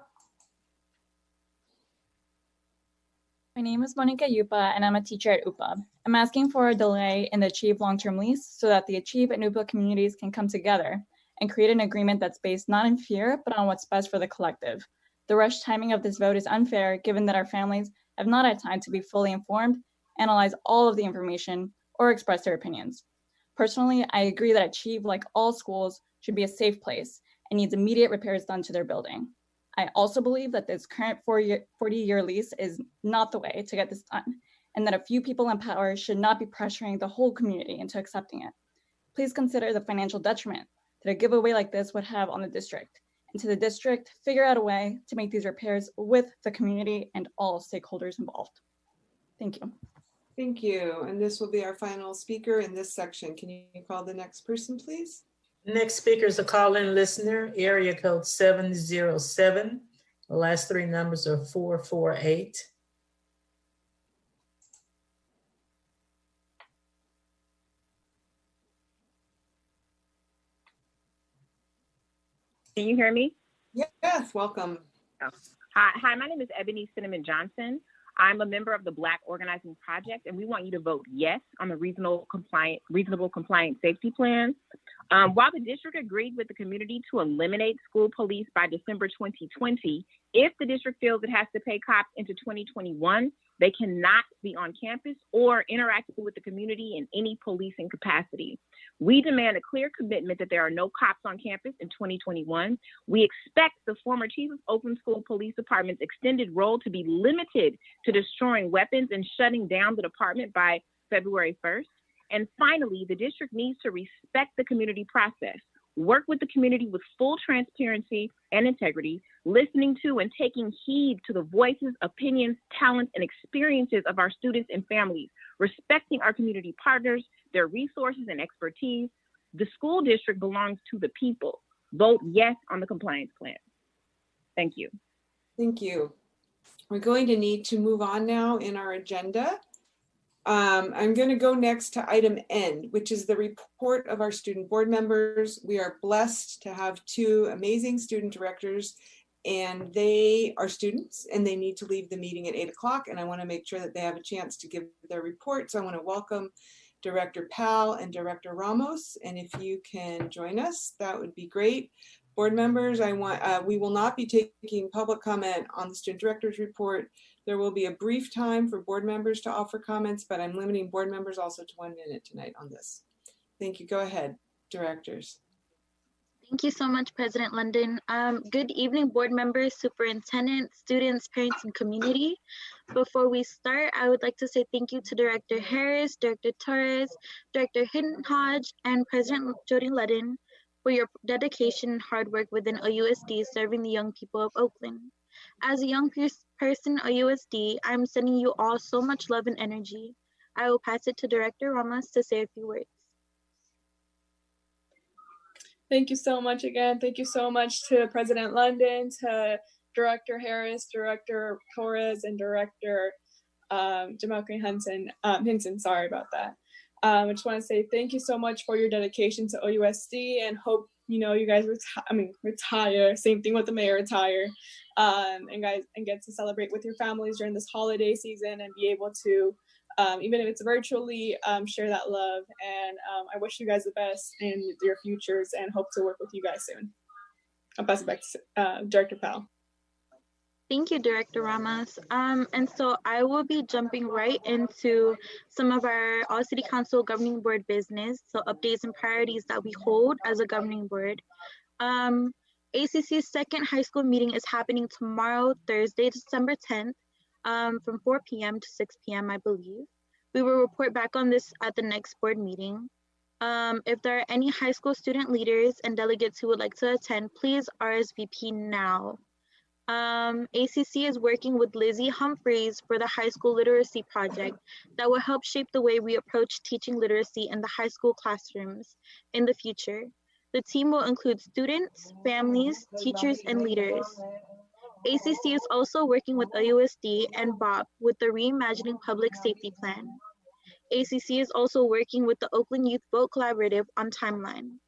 My name is Monica Yupa, and I'm a teacher at UPA. I'm asking for a delay in the Achieve long-term lease so that the Achieve and UPA communities can come together and create an agreement that's based not in fear, but on what's best for the collective. The rushed timing of this vote is unfair, given that our families have not had time to be fully informed, analyze all of the information, or express their opinions. Personally, I agree that Achieve, like all schools, should be a safe place and needs immediate repairs done to their building. I also believe that this current 40-year lease is not the way to get this done, and that a few people in power should not be pressuring the whole community into accepting it. Please consider the financial detriment that a giveaway like this would have on the district, and to the district, figure out a way to make these repairs with the community and all stakeholders involved. Thank you. Thank you. And this will be our final speaker in this section. Can you call the next person, please? Next speaker is a call-in listener, area code 707. The last 3 numbers are 448. Can you hear me? Yes, welcome. Oh. Hi, my name is Ebony Cinnamon Johnson. I'm a member of the Black Organizing Project, and we want you to vote yes on the reasonable compliant safety plan. While the district agreed with the community to eliminate school police by December 2020, if the district feels it has to pay cops into 2021, they cannot be on campus or interacting with the community in any policing capacity. We demand a clear commitment that there are no cops on campus in 2021. We expect the former chief of Oakland School Police Department's extended role to be limited to destroying weapons and shutting down the department by February 1st. And finally, the district needs to respect the community process, work with the community with full transparency and integrity, listening to and taking heed to the voices, opinions, talents, and experiences of our students and families, respecting our community partners, their resources and expertise. The school district belongs to the people. Vote yes on the compliance plan. Thank you. Thank you. We're going to need to move on now in our agenda. I'm going to go next to item N, which is the report of our student board members. We are blessed to have 2 amazing student directors, and they are students and they need to leave the meeting at 8 o'clock. And I want to make sure that they have a chance to give their report. So I want to welcome Director Powell and Director Ramos. And if you can join us, that would be great. Board members, we will not be taking public comment on the student director's report. There will be a brief time for board members to offer comments, but I'm limiting board members also to 1 minute tonight on this. Thank you. Go ahead, directors. Thank you so much, President London. Good evening, board members, superintendent, students, parents, and community. Before we start, I would like to say thank you to Director Harris, Director Torres, Director Hidden Hodge, and President Jody Ludden for your dedication and hard work within OUSD serving the young people of Oakland. As a young person at OUSD, I'm sending you all so much love and energy. I will pass it to Director Ramos to say a few words. Thank you so much again. Thank you so much to President London, to Director Harris, Director Torres, and Director Jamalkin Hinson. Sorry about that. I just want to say thank you so much for your dedication to OUSD, and hope you guys retire. Same thing with the mayor, retire, and get to celebrate with your families during this holiday season and be able to, even if it's virtually, share that love. And I wish you guys the best in your futures and hope to work with you guys soon. I'll pass it back to Director Powell. Thank you, Director Ramos. And so I will be jumping right into some of our All City Council Governing Board business, so updates and priorities that we hold as a governing board. ACC's second high school meeting is happening tomorrow, Thursday, December 10th, from 4 p.m. to 6 p.m., I believe. We will report back on this at the next board meeting. If there are any high school student leaders and delegates who would like to attend, please RSVP now. ACC is working with Lizzie Humphreys for the High School Literacy Project that will help shape the way we approach teaching literacy in the high school classrooms in the future. The team will include students, families, teachers, and leaders. ACC is also working with OUSD and BOP with the Reimagining Public Safety Plan. ACC is also working with the Oakland Youth Vote Collaborative on Timeline.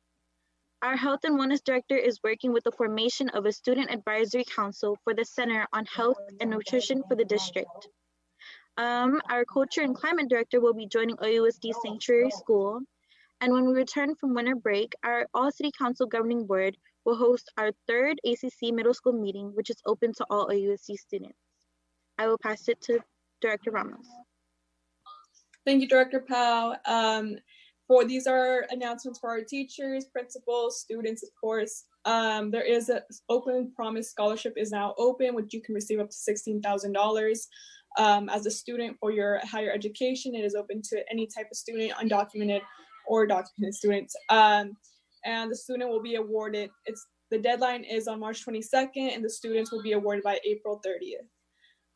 Our Health and Wellness Director is working with the formation of a Student Advisory Council for the Center on Health and Nutrition for the district. Our Culture and Climate Director will be joining OUSD Sanctuary School. And when we return from winter break, our All City Council Governing Board will host our third ACC middle school meeting, which is open to all OUSD students. I will pass it to Director Ramos. Thank you, Director Powell. These are announcements for our teachers, principals, students, of course. There is an Oakland Promise Scholarship is now open, which you can receive up to $16,000. As a student for your higher education, it is open to any type of student, undocumented or documented students. And the student will be awarded, the deadline is on March 22nd, and the students will be awarded by April 30th.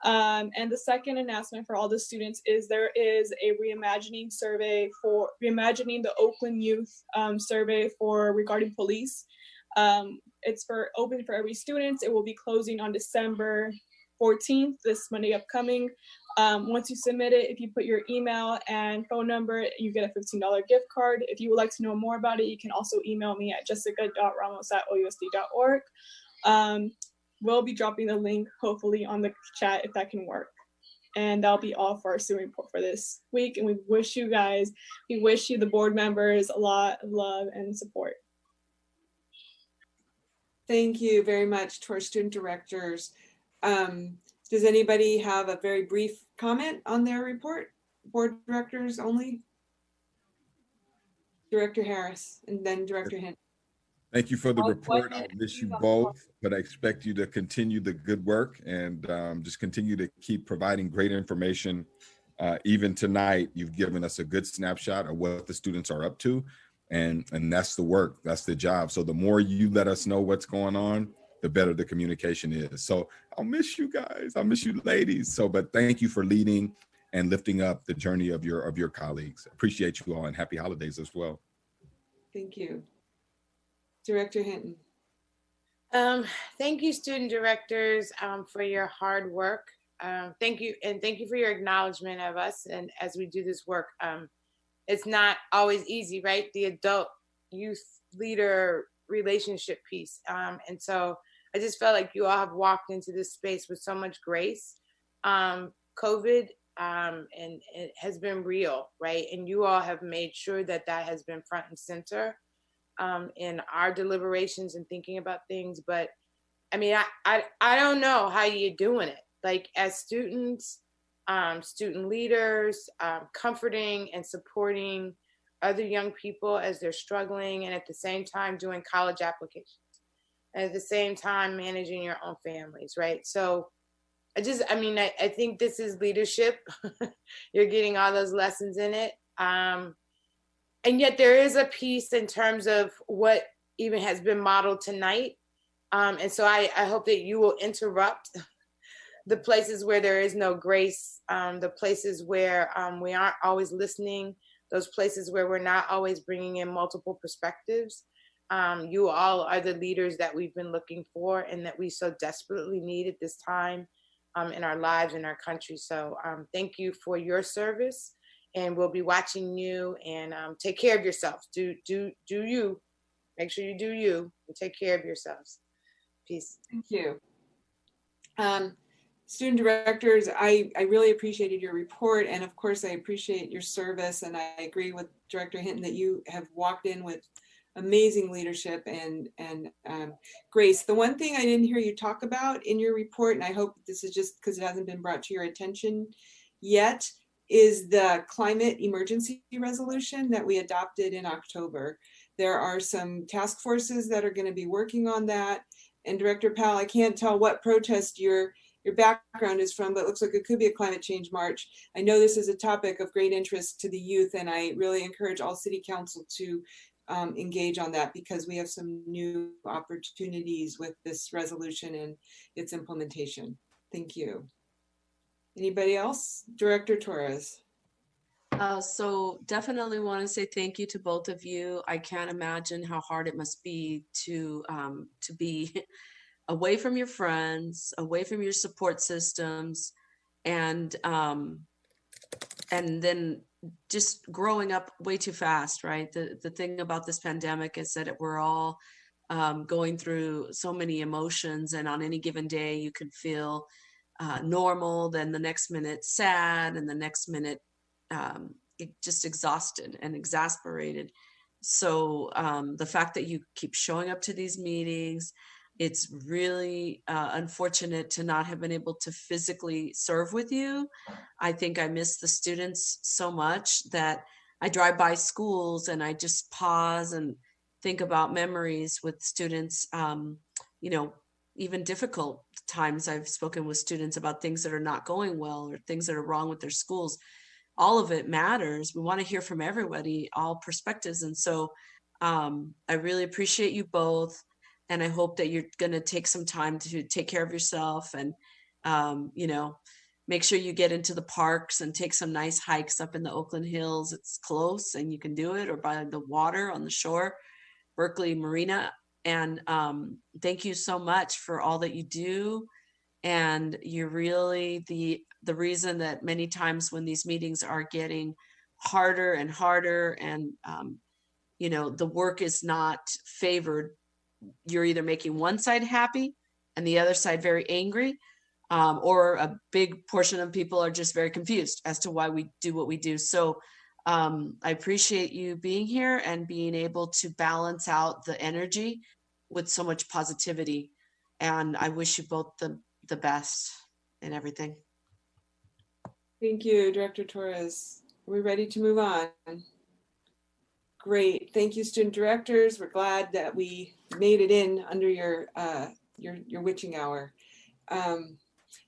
And the second announcement for all the students is there is a reimagining survey for reimagining the Oakland youth survey regarding police. It's open for every student. It will be closing on December 14th, this Monday upcoming. Once you submit it, if you put your email and phone number, you get a $15 gift card. If you would like to know more about it, you can also email me at jessica.ramos@ousd.org. We'll be dropping the link hopefully on the chat if that can work. And that'll be all for our student report for this week. And we wish you, the board members, a lot of love and support. Thank you very much to our student directors. Does anybody have a very brief comment on their report? Board directors only? Director Harris and then Director Hint. Thank you for the report. I'll miss you both, but I expect you to continue the good work and just continue to keep providing great information. Even tonight, you've given us a good snapshot of what the students are up to, and that's the work, that's the job. So the more you let us know what's going on, the better the communication is. So I'll miss you guys. I'll miss you ladies. But thank you for leading and lifting up the journey of your colleagues. Appreciate you all and happy holidays as well. Thank you. Director Hinton. Thank you, student directors, for your hard work. Thank you, and thank you for your acknowledgement of us. And as we do this work, it's not always easy, right? The adult youth leader relationship piece. And so I just felt like you all have walked into this space with so much grace. COVID and it has been real, right? And you all have made sure that that has been front and center in our deliberations and thinking about things. But I mean, I don't know how you're doing it. Like as students, student leaders, comforting and supporting other young people as they're struggling, and at the same time doing college applications, and at the same time managing your own families, right? So I think this is leadership. You're getting all those lessons in it. And yet there is a piece in terms of what even has been modeled tonight. And so I hope that you will interrupt the places where there is no grace, the places where we aren't always listening, those places where we're not always bringing in multiple perspectives. You all are the leaders that we've been looking for and that we so desperately need at this time in our lives, in our country. So thank you for your service. And we'll be watching you, and take care of yourselves. Do you. Make sure you do you and take care of yourselves. Peace. Thank you. Student directors, I really appreciated your report. And of course, I appreciate your service. And I agree with Director Hinton that you have walked in with amazing leadership and grace. The one thing I didn't hear you talk about in your report, and I hope this is just because it hasn't been brought to your attention yet, is the climate emergency resolution that we adopted in October. There are some task forces that are going to be working on that. And Director Powell, I can't tell what protest your background is from, but it looks like it could be a climate change march. I know this is a topic of great interest to the youth, and I really encourage all City Council to engage on that, because we have some new opportunities with this resolution and its implementation. Thank you. Anybody else? Director Torres. So definitely want to say thank you to both of you. I can't imagine how hard it must be to be away from your friends, away from your support systems, and then just growing up way too fast, right? The thing about this pandemic is that we're all going through so many emotions, and on any given day you can feel normal, then the next minute sad, and the next minute just exhausted and exasperated. So the fact that you keep showing up to these meetings, it's really unfortunate to not have been able to physically serve with you. I think I miss the students so much that I drive by schools and I just pause and think about memories with students. You know, even difficult times I've spoken with students about things that are not going well or things that are wrong with their schools. All of it matters. We want to hear from everybody, all perspectives. And so I really appreciate you both. And I hope that you're going to take some time to take care of yourself and, you know, make sure you get into the parks and take some nice hikes up in the Oakland Hills. It's close and you can do it, or by the water on the shore, Berkeley Marina. And thank you so much for all that you do. And you're really the reason that many times when these meetings are getting harder and harder, and you know, the work is not favored, you're either making one side happy and the other side very angry, or a big portion of people are just very confused as to why we do what we do. So I appreciate you being here and being able to balance out the energy with so much positivity. And I wish you both the best in everything. Thank you, Director Torres. Are we ready to move on? Great. Thank you, student directors. We're glad that we made it in under your witching hour.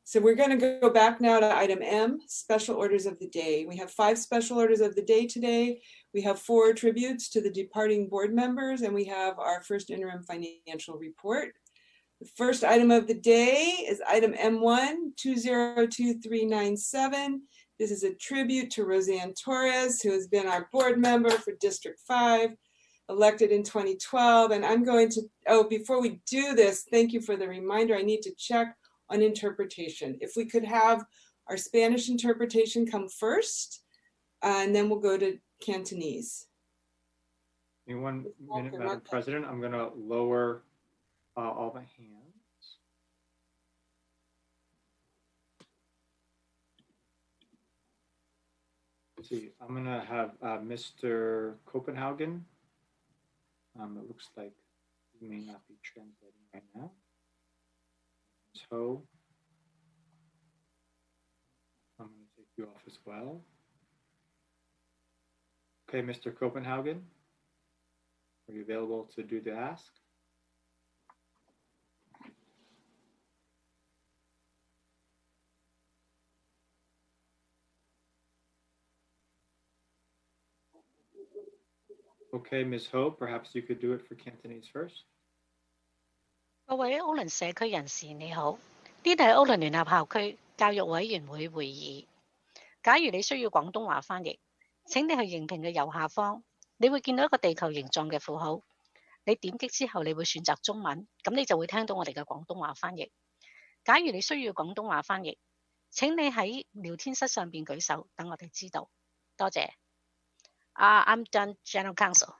So we're going to go back now to item M, special orders of the day. We have 5 special orders of the day today. We have 4 tributes to the departing board members, and we have our first interim financial report. The first item of the day is item M1 202397. This is a tribute to Roseanne Torres, who has been our board member for District 5, elected in 2012. And I'm going to, before we do this, thank you for the reminder. I need to check on interpretation. If we could have our Spanish interpretation come first, and then we'll go to Cantonese. In 1 minute, Madam President, I'm going to lower all the hands. Let's see, I'm going to have Mr. Copenhagen. It looks like he may not be translating right now. So I'm going to take you off as well. Okay, Mr. Copenhagen, are you available to do the ask? Okay, Ms. Ho, perhaps you could do it for Cantonese first. 各位奧倫社區人士你好，呢度係奧倫聯合校區教育委員會會議。假如你需要廣東話翻譯，請你去應聘嘅右下方，你會見到一個地球形狀嘅符號。你點擊之後，你會選擇中文，咁你就會聽到我哋嘅廣東話翻譯。假如你需要廣東話翻譯，請你喺聊天室上邊舉手，等我哋知道。多謝。I'm done, General Counsel.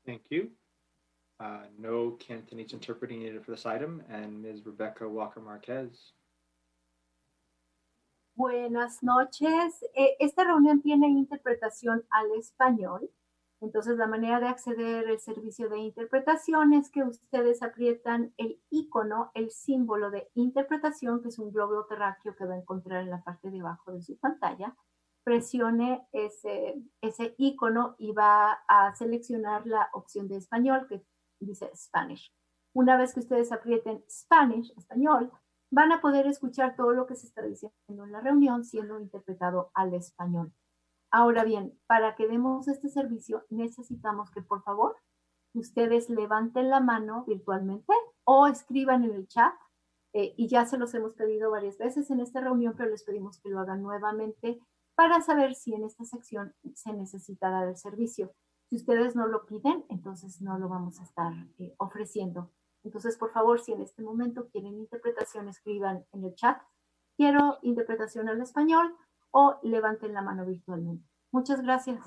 Thank you. No Cantonese interpreting needed for this item, and Ms. Rebecca Walker-Marquez. Buenas noches. Esta reunión tiene interpretación al español. Entonces, la manera de acceder al servicio de interpretación es que ustedes aprietan el icono, el símbolo de interpretación, que es un globo terráqueo que va a encontrar en la parte de abajo de su pantalla. Presione ese icono y va a seleccionar la opción de español que dice Spanish. Una vez que ustedes aprieten Spanish, español, van a poder escuchar todo lo que se está diciendo en la reunión siendo interpretado al español. Ahora bien, para que demos este servicio, necesitamos que por favor ustedes levanten la mano virtualmente o escriban en el chat Y ya se los hemos pedido varias veces en esta reunión, pero les pedimos que lo hagan nuevamente para saber si en esta sección se necesita dar el servicio. Si ustedes no lo piden, entonces no lo vamos a estar ofreciendo. Entonces, por favor, si en este momento quieren interpretación, escriban en el chat, quiero interpretación al español, o levanten la mano virtualmente. Muchas gracias.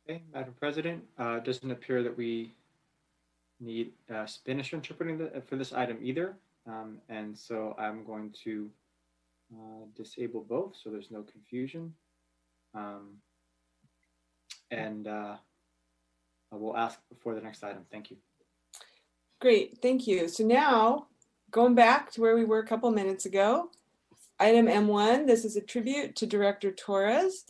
Okay, Madam President, it doesn't appear that we need Spanish interpreting for this item either. And so I'm going to disable both so there's no confusion. And I will ask before the next item. Thank you. Great, thank you. So now, going back to where we were a couple minutes ago, item M1, this is a tribute to Director Torres.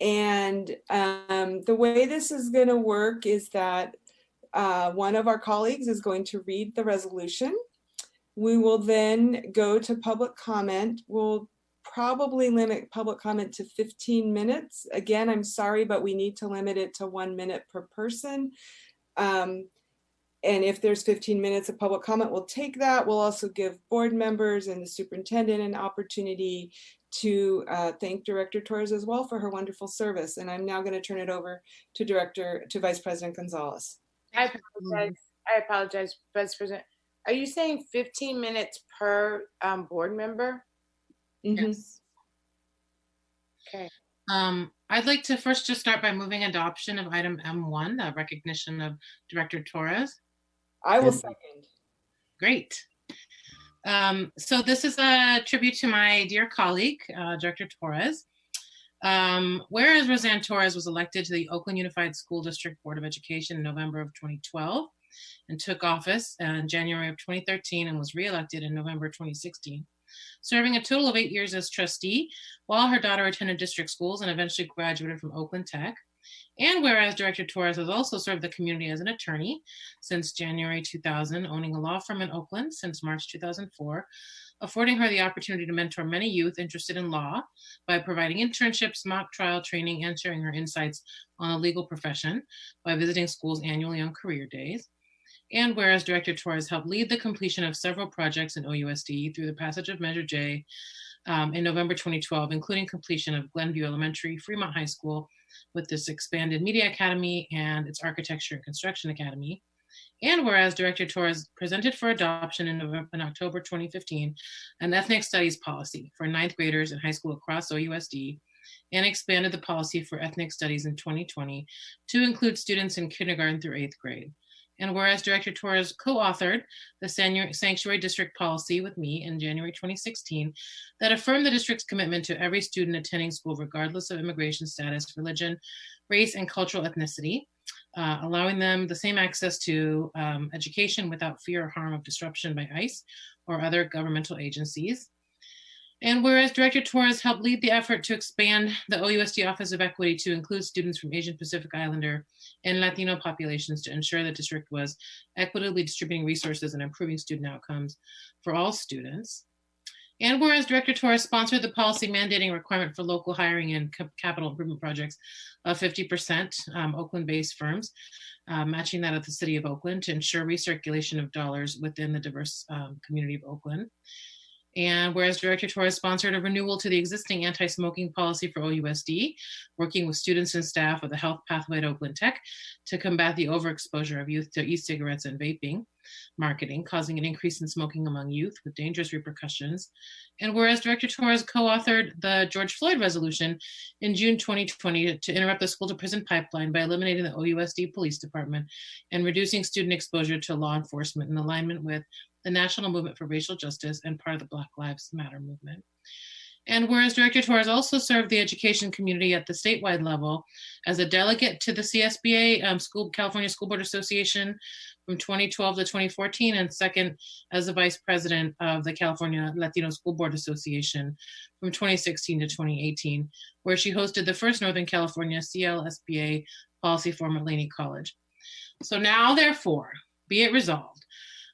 And the way this is going to work is that one of our colleagues is going to read the resolution. We will then go to public comment. We'll probably limit public comment to 15 minutes. Again, I'm sorry, but we need to limit it to 1 minute per person. And if there's 15 minutes of public comment, we'll take that. We'll also give board members and the superintendent an opportunity to thank Director Torres as well for her wonderful service. And I'm now going to turn it over to Vice President Gonzalez. I apologize, Vice President. Are you saying 15 minutes per board member? Mm-hmm. Yes. Okay. I'd like to first just start by moving adoption of item M1, the recognition of Director Torres. I will second. Great. So this is a tribute to my dear colleague, Director Torres. Whereas Roseanne Torres was elected to the Oakland Unified School District Board of Education in November of 2012 and took office in January of 2013 and was reelected in November 2016, serving a total of 8 years as trustee while her daughter attended district schools and eventually graduated from Oakland Tech. And whereas Director Torres has also served the community as an attorney since January 2000, owning a law firm in Oakland since March 2004, affording her the opportunity to mentor many youth interested in law by providing internships, mock trial training, and sharing her insights on the legal profession by visiting schools annually on career days. And whereas Director Torres helped lead the completion of several projects in OUSD through the passage of Measure J in November 2012, including completion of Glenview Elementary, Fremont High School, with this expanded Media Academy and its Architecture and Construction Academy. And whereas Director Torres presented for adoption in October 2015 an ethnic studies policy for 9th graders in high school across OUSD, and expanded the policy for ethnic studies in 2020 to include students in kindergarten through 8th grade. And whereas Director Torres co-authored the Sanctuary District Policy with me in January 2016 that affirmed the district's commitment to every student attending school regardless of immigration status, religion, race, and cultural ethnicity, allowing them the same access to education without fear or harm of disruption by ICE or other governmental agencies. And whereas Director Torres helped lead the effort to expand the OUSD Office of Equity to include students from Asian Pacific Islander and Latino populations to ensure the district was equitably distributing resources and improving student outcomes for all students. And whereas Director Torres sponsored the policy mandating requirement for local hiring and capital improvement projects of 50% Oakland-based firms, matching that of the city of Oakland to ensure recirculation of dollars within the diverse community of Oakland. And whereas Director Torres sponsored a renewal to the existing anti-smoking policy for OUSD, working with students and staff of the Health Pathway at Oakland Tech to combat the overexposure of youth to e-cigarettes and vaping marketing, causing an increase in smoking among youth with dangerous repercussions. And whereas Director Torres co-authored the George Floyd resolution in June 2020 to interrupt the school to prison pipeline by eliminating the OUSD Police Department and reducing student exposure to law enforcement in alignment with the National Movement for Racial Justice and part of the Black Lives Matter movement. And whereas Director Torres also served the education community at the statewide level as a delegate to the CSBA, California School Board Association from 2012 to 2014, and second as the vice president of the California Latino School Board Association from 2016 to 2018, where she hosted the first Northern California CLSBA policy forum at Laney College. So now, therefore, be it resolved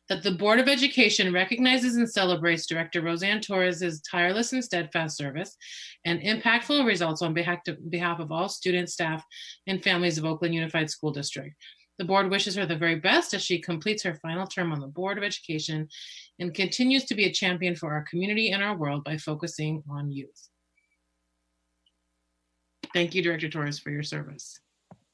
that the Board of Education recognizes and celebrates Director Roseanne Torres' tireless and steadfast service and impactful results on behalf of all students, staff, and families of Oakland Unified School District. The board wishes her the very best as she completes her final term on the Board of Education and continues to be a champion for our community and our world by focusing on youth. Thank you, Director Torres, for your service.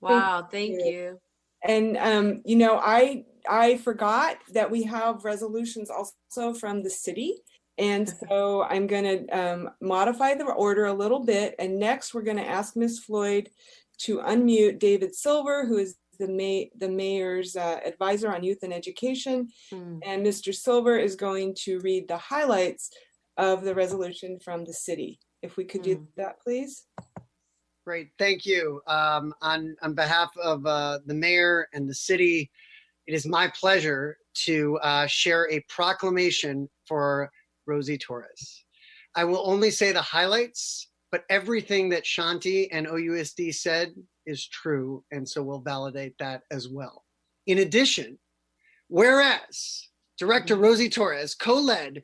Wow, thank you. And you know, I forgot that we have resolutions also from the city. And so I'm going to modify the order a little bit. And next, we're going to ask Ms. Floyd to unmute David Silver, who is the mayor's advisor on youth and education. And Mr. Silver is going to read the highlights of the resolution from the city. If we could do that, please. Great, thank you. On behalf of the mayor and the city, it is my pleasure to share a proclamation for Rosie Torres. I will only say the highlights, but everything that Shanti and OUSD said is true, and so we'll validate that as well. In addition, whereas Director Rosie Torres co-led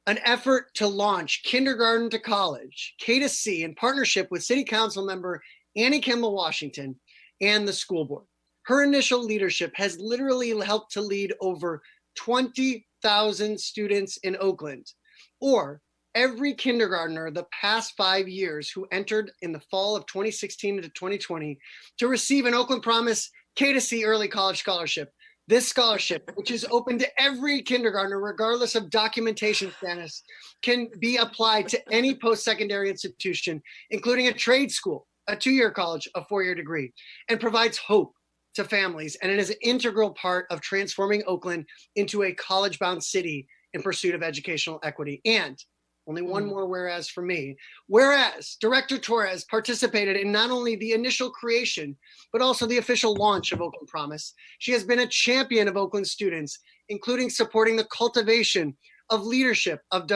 an effort to launch kindergarten to college, K-C, in partnership with City Council member Annie Kimball Washington and the school board. Her initial leadership has literally helped to lead over 20,000 students in Oakland, or every kindergartner the past 5 years who entered in the fall of 2016 to 2020 to receive an Oakland Promise K-C early college scholarship. This scholarship, which is open to every kindergartner, regardless of documentation status, can be applied to any post-secondary institution, including a trade school, a 2-year college, a 4-year degree, and provides hope to families. And it is an integral part of transforming Oakland into a college-bound city in pursuit of educational equity. And only one more whereas for me. Whereas Director Torres participated in not only the initial creation, but also the official launch of Oakland Promise. She has been a champion of Oakland students, including supporting the cultivation of leadership of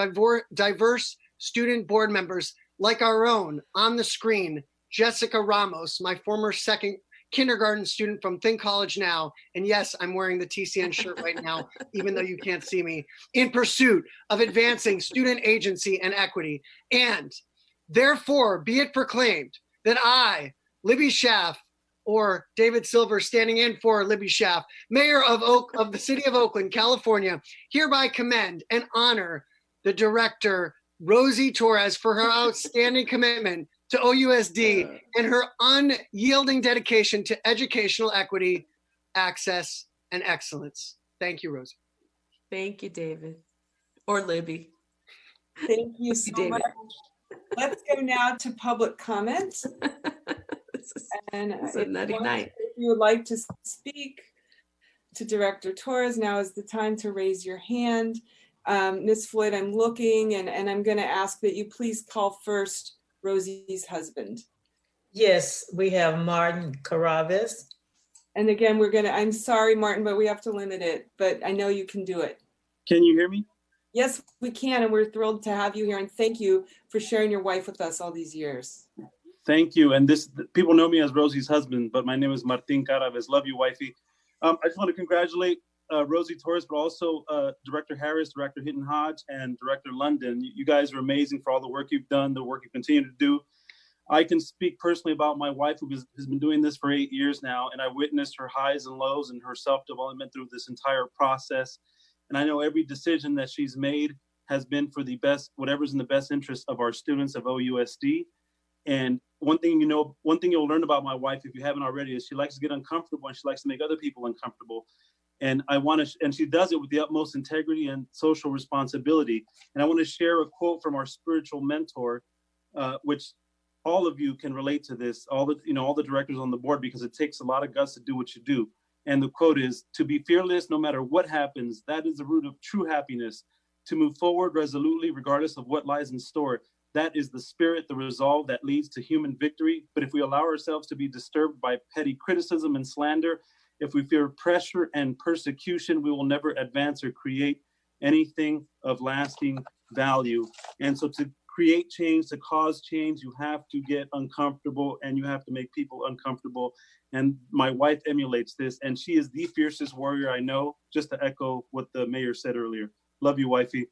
diverse student board members like our own on the screen, Jessica Ramos, my former second kindergarten student from Think College Now. And yes, I'm wearing the TCN shirt right now, even though you can't see me, in pursuit of advancing student agency and equity. And therefore, be it proclaimed that I, Libby Schaff, or David Silver standing in for Libby Schaff, mayor of the city of Oakland, California, hereby commend and honor the director, Rosie Torres, for her outstanding commitment to OUSD and her unyielding dedication to educational equity, access, and excellence. Thank you, Rosie. Thank you, David. Or Libby. Thank you so much. Let's go now to public comments. And It's a nutty night. If you would like to speak to Director Torres, now is the time to raise your hand. Ms. Floyd, I'm looking and I'm going to ask that you please call first Rosie's husband. Yes, we have Martin Caraves. And again, I'm sorry, Martin, but we have to limit it, but I know you can do it. Can you hear me? Yes, we can. And we're thrilled to have you here. And thank you for sharing your wife with us all these years. Thank you. And people know me as Rosie's husband, but my name is Martin Caraves. Love you, wifey. I just want to congratulate Rosie Torres, but also Director Harris, Director Hinton Hodge, and Director London. You guys are amazing for all the work you've done, the work you continue to do. I can speak personally about my wife, who has been doing this for 8 years now, and I witnessed her highs and lows and her self-development through this entire process. And I know every decision that she's made has been for the best, whatever's in the best interest of our students of OUSD. And one thing you'll learn about my wife, if you haven't already, is she likes to get uncomfortable and she likes to make other people uncomfortable. And she does it with the utmost integrity and social responsibility. And I want to share a quote from our spiritual mentor, which all of you can relate to this, all the directors on the board, because it takes a lot of guts to do what you do. And the quote is, "To be fearless no matter what happens, that is the root of true happiness. To move forward resolutely regardless of what lies in store. That is the spirit, the resolve that leads to human victory. But if we allow ourselves to be disturbed by petty criticism and slander, if we fear pressure and persecution, we will never advance or create anything of lasting value." And so to create change, to cause change, you have to get uncomfortable and you have to make people uncomfortable. And my wife emulates this, and she is the fiercest warrior I know, just to echo what the mayor said earlier. Love you, wifey.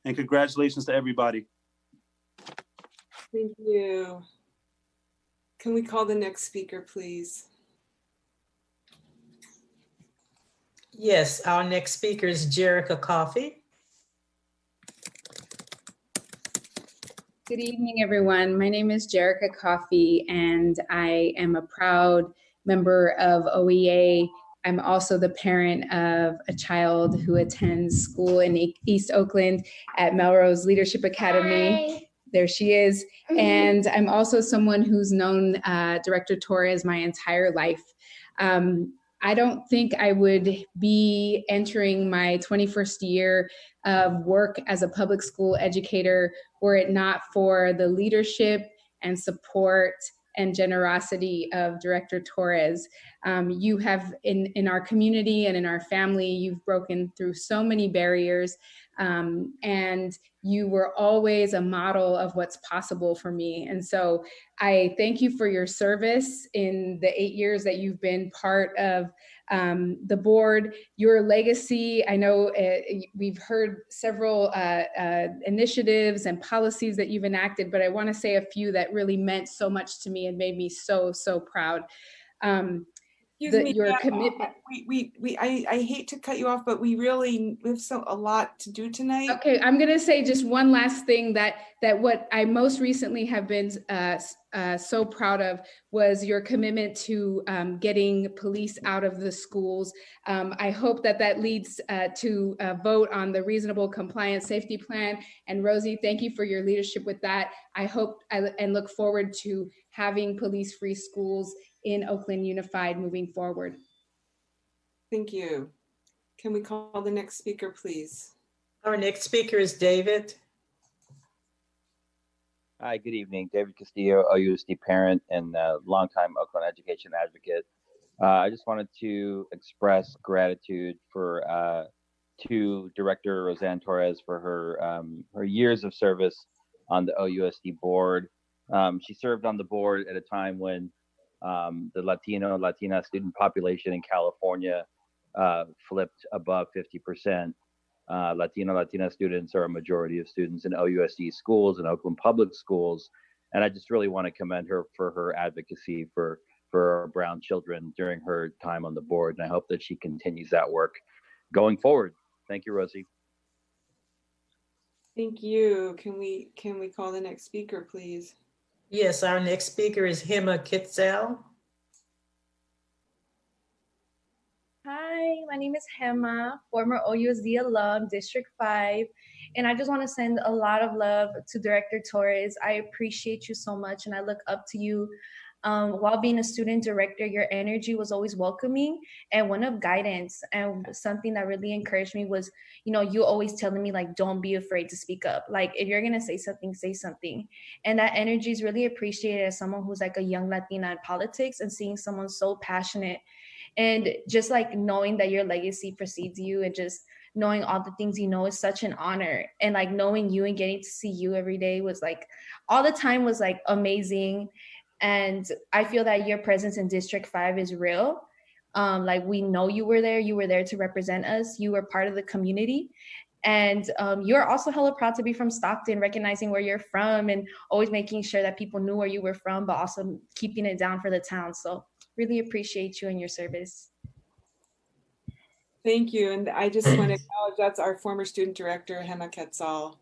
And congratulations to everybody. Thank you. Can we call the next speaker, please? Yes, our next speaker is Jerica Coffey. Good evening, everyone. My name is Jerica Coffey, and I am a proud member of OEA. I'm also the parent of a child who attends school in East Oakland at Melrose Leadership Academy. Hi. There she is. And I'm also someone who's known Director Torres my entire life. I don't think I would be entering my 21st year of work as a public school educator were it not for the leadership and support and generosity of Director Torres. You have, in our community and in our family, you've broken through so many barriers, and you were always a model of what's possible for me. And so I thank you for your service in the 8 years that you've been part of the board. Your legacy, I know we've heard several initiatives and policies that you've enacted, but I want to say a few that really meant so much to me and made me so, so proud. Your commitment. I hate to cut you off, but we have a lot to do tonight. Okay, I'm going to say just one last thing that what I most recently have been so proud of was your commitment to getting police out of the schools. I hope that leads to a vote on the reasonable compliance safety plan. And Rosie, thank you for your leadership with that. I hope and look forward to having police-free schools in Oakland Unified moving forward. Thank you. Can we call the next speaker, please? Our next speaker is David. Hi, good evening. David Castillo, OUSD parent and longtime Oakland education advocate. I just wanted to express gratitude to Director Roseanne Torres for her years of service on the OUSD board. She served on the board at a time when the Latina student population in California flipped above 50%. Latina students are a majority of students in OUSD schools and Oakland public schools. And I just really want to commend her for her advocacy for our brown children during her time on the board. And I hope that she continues that work going forward. Thank you, Rosie. Thank you. Can we call the next speaker, please? Yes, our next speaker is Hema Kitzel. Hi, my name is Hema, former OUSD alum, District 5, and I just want to send a lot of love to Director Torres. I appreciate you so much, and I look up to you. While being a student director, your energy was always welcoming and one of guidance. And something that really encouraged me was, you always telling me, like, don't be afraid to speak up. Like, if you're going to say something, say something. And that energy is really appreciated as someone who's like a young Latina in politics, and seeing someone so passionate and just like knowing that your legacy precedes you, and just knowing all the things is such an honor. And like knowing you and getting to see you every day was like, all the time was like amazing. And I feel that your presence in District 5 is real. Like, we know you were there to represent us. You were part of the community. And you're also hella proud to be from Stockton, recognizing where you're from and always making sure that people knew where you were from, but also keeping it down for the town. So really appreciate you and your service. Thank you. And I just want to acknowledge that's our former student director, Hema Quetzal.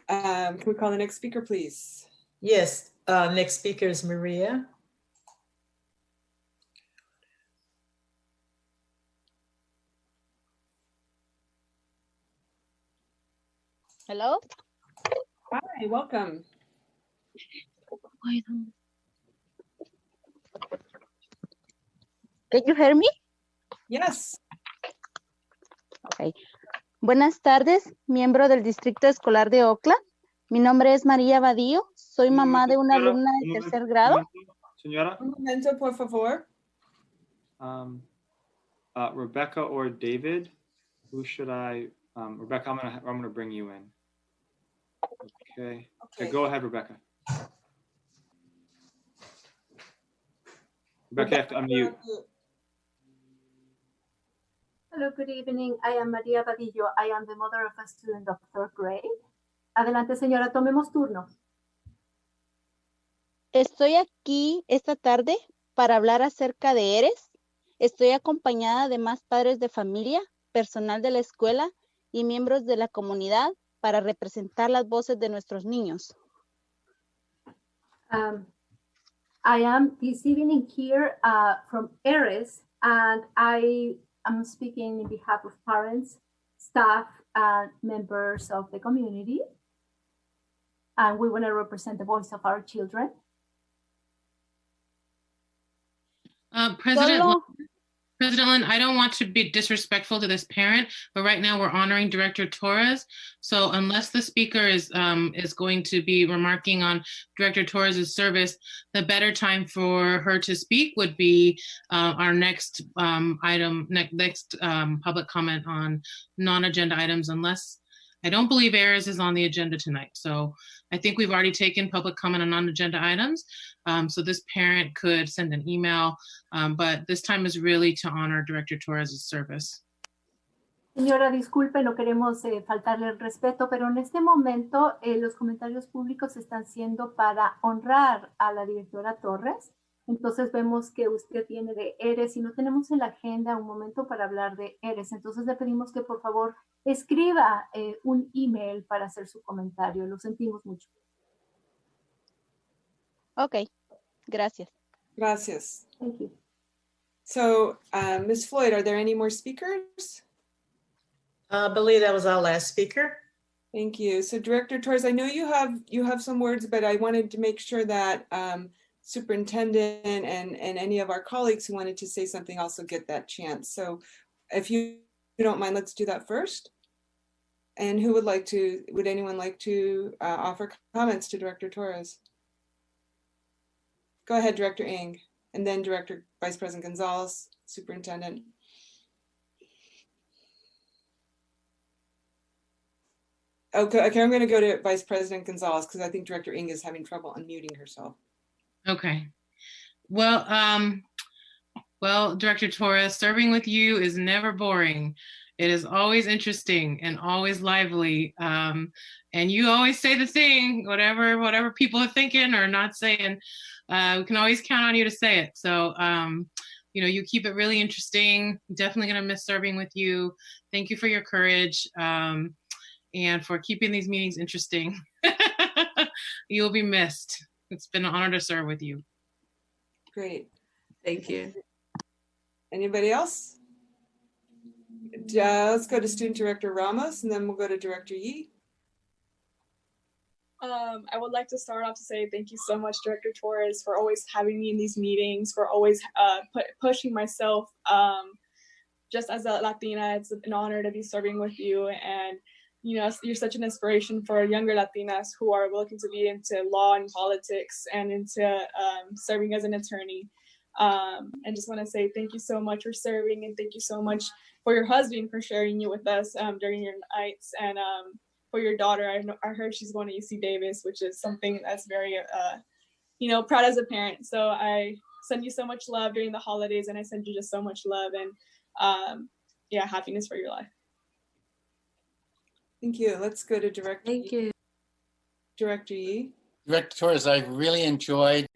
Can we call the next speaker, please? Yes, next speaker is Maria. Hello. Hi, welcome. Can you hear me? Yes. Okay. Buenas tardes, miembro del Distrito Escolar de Oakland. Mi nombre es María Badillo. Soy mamá de una alumna de tercer grado. Señora. Un momento, por favor. Rebecca or David? Who should I? Rebecca, I'm gonna bring you in. Okay. Okay. Go ahead, Rebecca. Rebecca, you have to unmute. Hello, good evening. I am Maria Badillo. I am the mother of a student of third grade. Adelante, señora, tomemos turno. Estoy aquí esta tarde para hablar acerca de ERES, Estoy acompañada de más padres de familia, personal de la escuela y miembros de la comunidad para representar las voces de nuestros niños. I am this evening here from Eres, and I am speaking in behalf of parents, staff, and members of the community. And we want to represent the voice of our children. President Lynn, I don't want to be disrespectful to this parent, but right now we're honoring Director Torres. So unless the speaker is going to be remarking on Director Torres's service, the better time for her to speak would be our next public comment on non-agenda items, unless I don't believe ARIS is on the agenda tonight. So I think we've already taken public comment on non-agenda items. So this parent could send an email, but this time is really to honor Director Torres' service. Señora, disculpe, no queremos faltarle el respeto, pero en este momento los comentarios públicos están siendo para honrar a la directora Torres. Entonces vemos que usted viene de ERES y no tenemos en la agenda un momento para hablar de ERES. Entonces le pedimos que por favor escriba un email para hacer su comentario. Lo sentimos mucho. Ok, gracias. Gracias. Thank you. So, Ms. Floyd, are there any more speakers? I believe that was our last speaker. Thank you. So Director Torres, I know you have some words, but I wanted to make sure that Superintendent and any of our colleagues who wanted to say something also get that chance. So if you don't mind, let's do that first. And who would anyone like to offer comments to Director Torres? Go ahead, Director Ng, and then Vice President Gonzalez, Superintendent. Okay, I'm going to go to Vice President Gonzalez because I think Director Ng is having trouble unmuting herself. Okay. Well, Director Torres, serving with you is never boring. It is always interesting and always lively. And you always say the thing, whatever people are thinking or not saying, we can always count on you to say it. So, you keep it really interesting. Definitely going to miss serving with you. Thank you for your courage and for keeping these meetings interesting. You'll be missed. It's been an honor to serve with you. Great. Thank you. Anybody else? Let's go to Student Director Ramos, and then we'll go to Director Yee. I would like to start off to say thank you so much, Director Torres, for always having me in these meetings, for always pushing myself. Just as a Latina, it's an honor to be serving with you. And you're such an inspiration for younger Latinas who are looking to be into law and politics and into serving as an attorney. And just want to say thank you so much for serving, and thank you so much for your husband for sharing you with us during your nights, and for your daughter. I heard she's going to UC Davis, which is something that's very, proud as a parent. So I send you so much love during the holidays, and I send you just so much love and happiness for your life. Thank you. Let's go to Director. Thank you. Director Yee. Director Torres, I really enjoyed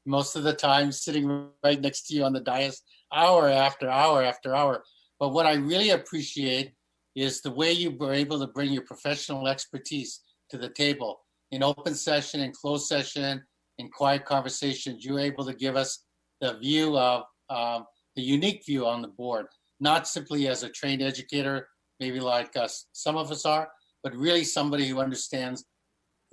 most of the time sitting right next to you on the dais, hour after hour after hour. But what I really appreciate is the way you were able to bring your professional expertise to the table. In open session, in closed session, in quiet conversations, you were able to give us the view of the unique view on the board, not simply as a trained educator, maybe like some of us are, but really somebody who understands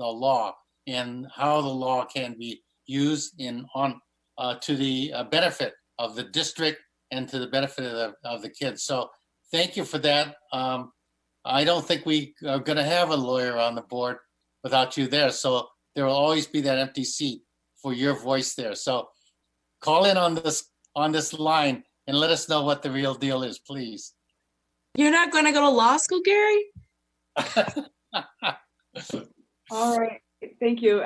the law and how the law can be used to the benefit of the district and to the benefit of the kids. So thank you for that. I don't think we are going to have a lawyer on the board without you there. So there will always be that empty seat for your voice there. So call in on this line and let us know what the real deal is, please. You're not going to go to law school, Gary? All right. Thank you.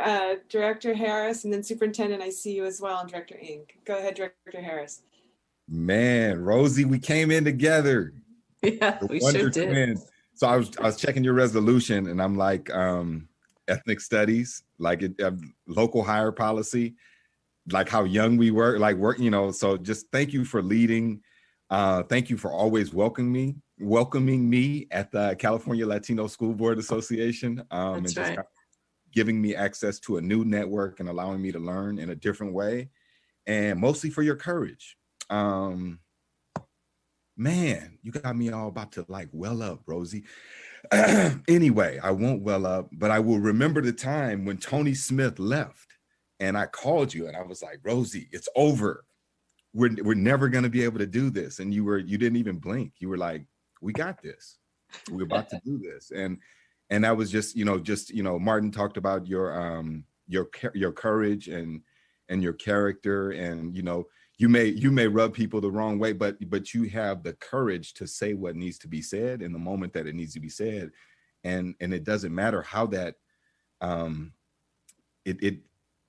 Director Harris, and then Superintendent, I see you as well, and Director Ng. Go ahead, Director Harris. Man, Rosie, we came in together. Yeah, we sure did. Twins. So I was checking your resolution, and I'm like, ethnic studies, like local hire policy, like how young we were, like work, so just thank you for leading Thank you for always welcoming me at the California Latino School Board Association, and That's just right. giving me access to a new network and allowing me to learn in a different way, and mostly for your courage. Man, you got me all about to like well up, Rosie. Anyway, I won't well up, but I will remember the time when Tony Smith left and I called you and I was like, Rosie, it's over. We're never going to be able to do this. And you didn't even blink. You were like, we got this. We're about to do this. And that was just Martin talked about your courage and your character, and you may rub people the wrong way, but you have the courage to say what needs to be said in the moment that it needs to be said. And it doesn't matter how that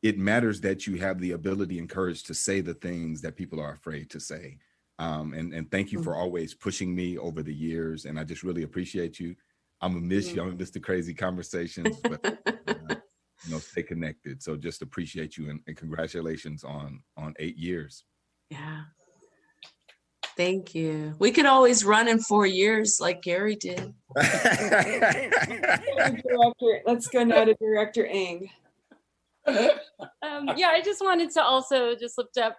it matters that you have the ability and courage to say the things that people are afraid to say. And thank you for always pushing me over the years. And I just really appreciate you. I'm gonna miss you. I'm gonna miss the crazy conversations, but stay connected. So just appreciate you, and congratulations on 8 years. Yeah. Thank you. We could always run in 4 years like Gary did. Let's go now to Director Ng. Yeah, I just wanted to also just lift up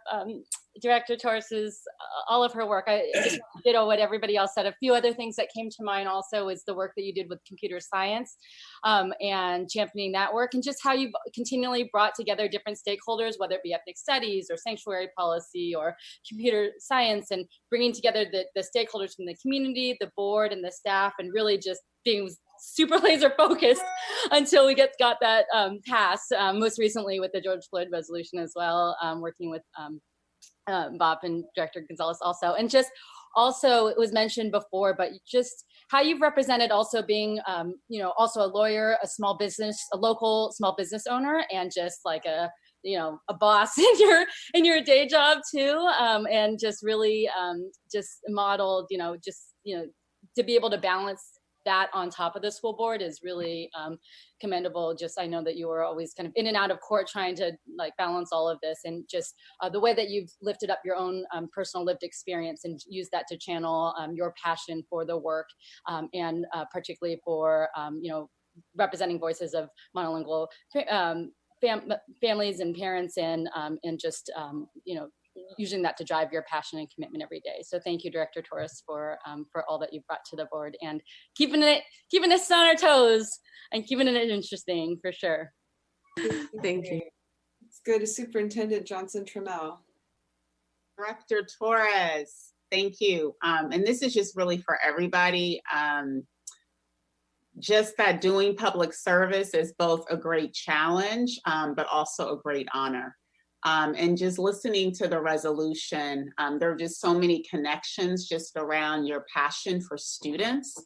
Director Torres's, all of her work. I just ditto what everybody else said. A few other things that came to mind also is the work that you did with computer science and championing that work, and just how you've continually brought together different stakeholders, whether it be ethnic studies or sanctuary policy or computer science, and bringing together the stakeholders from the community, the board, and the staff, and really just being super laser focused until we got that passed. Most recently with the George Floyd resolution as well, working with Bob and Director Gonzalez also. And just also, it was mentioned before, but just how you've represented also being, also a lawyer, a local small business owner, and just like a boss in your day job too. And just really just modeled, to be able to balance that on top of the school board is really commendable. Just, I know that you were always kind of in and out of court trying to like balance all of this, and just the way that you've lifted up your own personal lived experience and used that to channel your passion for the work, and particularly for, representing voices of monolingual families and parents, and just, using that to drive your passion and commitment every day. So thank you, Director Torres, for all that you've brought to the board, and keeping us on our toes and keeping it interesting for sure. Thank you. Let's go to Superintendent Johnson Trammell. Director Torres, thank you. And this is just really for everybody. Just that doing public service is both a great challenge, but also a great honor. And just listening to the resolution, there are just so many connections just around your passion for students,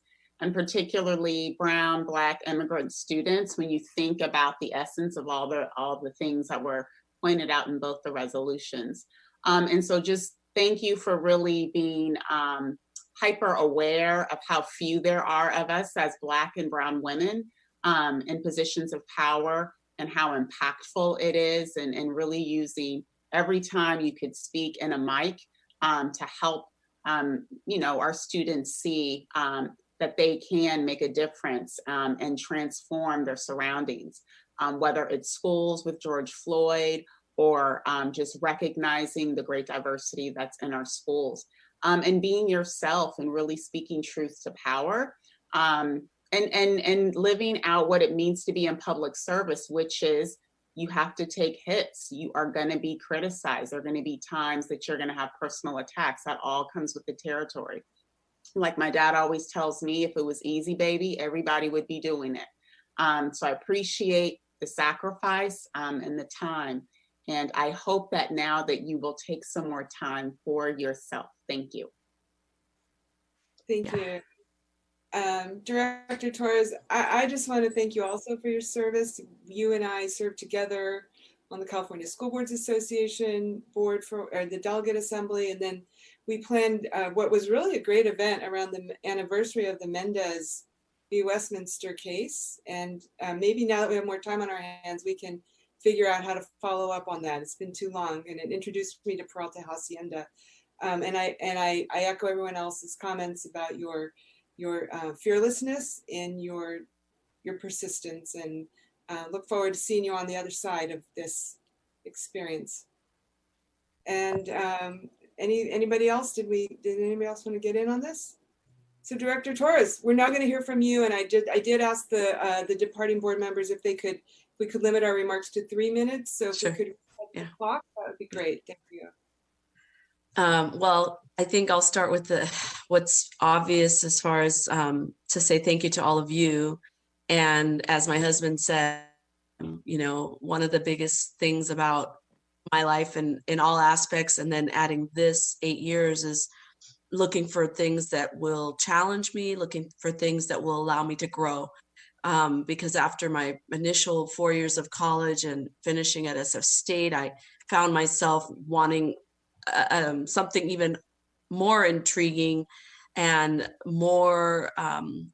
and particularly Brown, Black, immigrant students, when you think about the essence of all the things that were pointed out in both the resolutions. And so just thank you for really being hyper aware of how few there are of us as Black and Brown women in positions of power, and how impactful it is, and really using every time you could speak in a mic to help our students see that they can make a difference and transform their surroundings, whether it's schools with George Floyd, or just recognizing the great diversity that's in our schools, and being yourself and really speaking truth to power. And living out what it means to be in public service, which is you have to take hits. You are going to be criticized. There are going to be times that you're going to have personal attacks. That all comes with the territory. Like my dad always tells me, if it was easy, baby, everybody would be doing it. So I appreciate the sacrifice and the time. And I hope that now that you will take some more time for yourself. Thank you. Thank you. Director Torres, I just want to thank you also for your service. You and I served together on the California School Boards Association board for the Delegate Assembly, and then we planned what was really a great event around the anniversary of the Mendez v. Westminster case. And maybe now that we have more time on our hands, we can figure out how to follow up on that. It's been too long, and it introduced me to Peralta Hacienda. And I echo everyone else's comments about your fearlessness and your persistence, and look forward to seeing you on the other side of this experience. And anybody else? Did anybody else want to get in on this? So Director Torres, we're now going to hear from you. And I did ask the departing board members if we could limit our remarks to 3 minutes. So if we could set the clock, that would be great. Thank you. Well, I think I'll start with what's obvious as far as to say thank you to all of you. And as my husband said, you know, one of the biggest things about my life and in all aspects, and then adding this 8 years, is looking for things that will challenge me, looking for things that will allow me to grow. Because after my initial 4 years of college and finishing at SF State, I found myself wanting something even more intriguing and more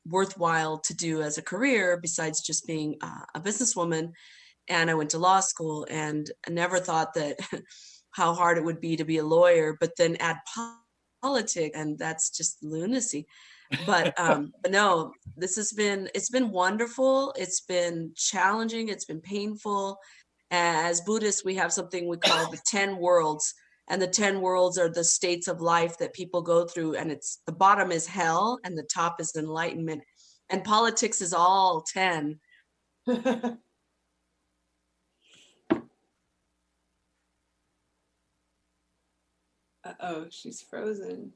worthwhile to do as a career besides just being a businesswoman. And I went to law school, and I never thought that how hard it would be to be a lawyer, but then add politics, and that's just lunacy. But no, it's been wonderful. It's been challenging. It's been painful. As Buddhists, we have something we call the 10 worlds. And the 10 worlds are the states of life that people go through. And the bottom is hell and the top is enlightenment. And politics is all 10. Uh-oh, she's frozen.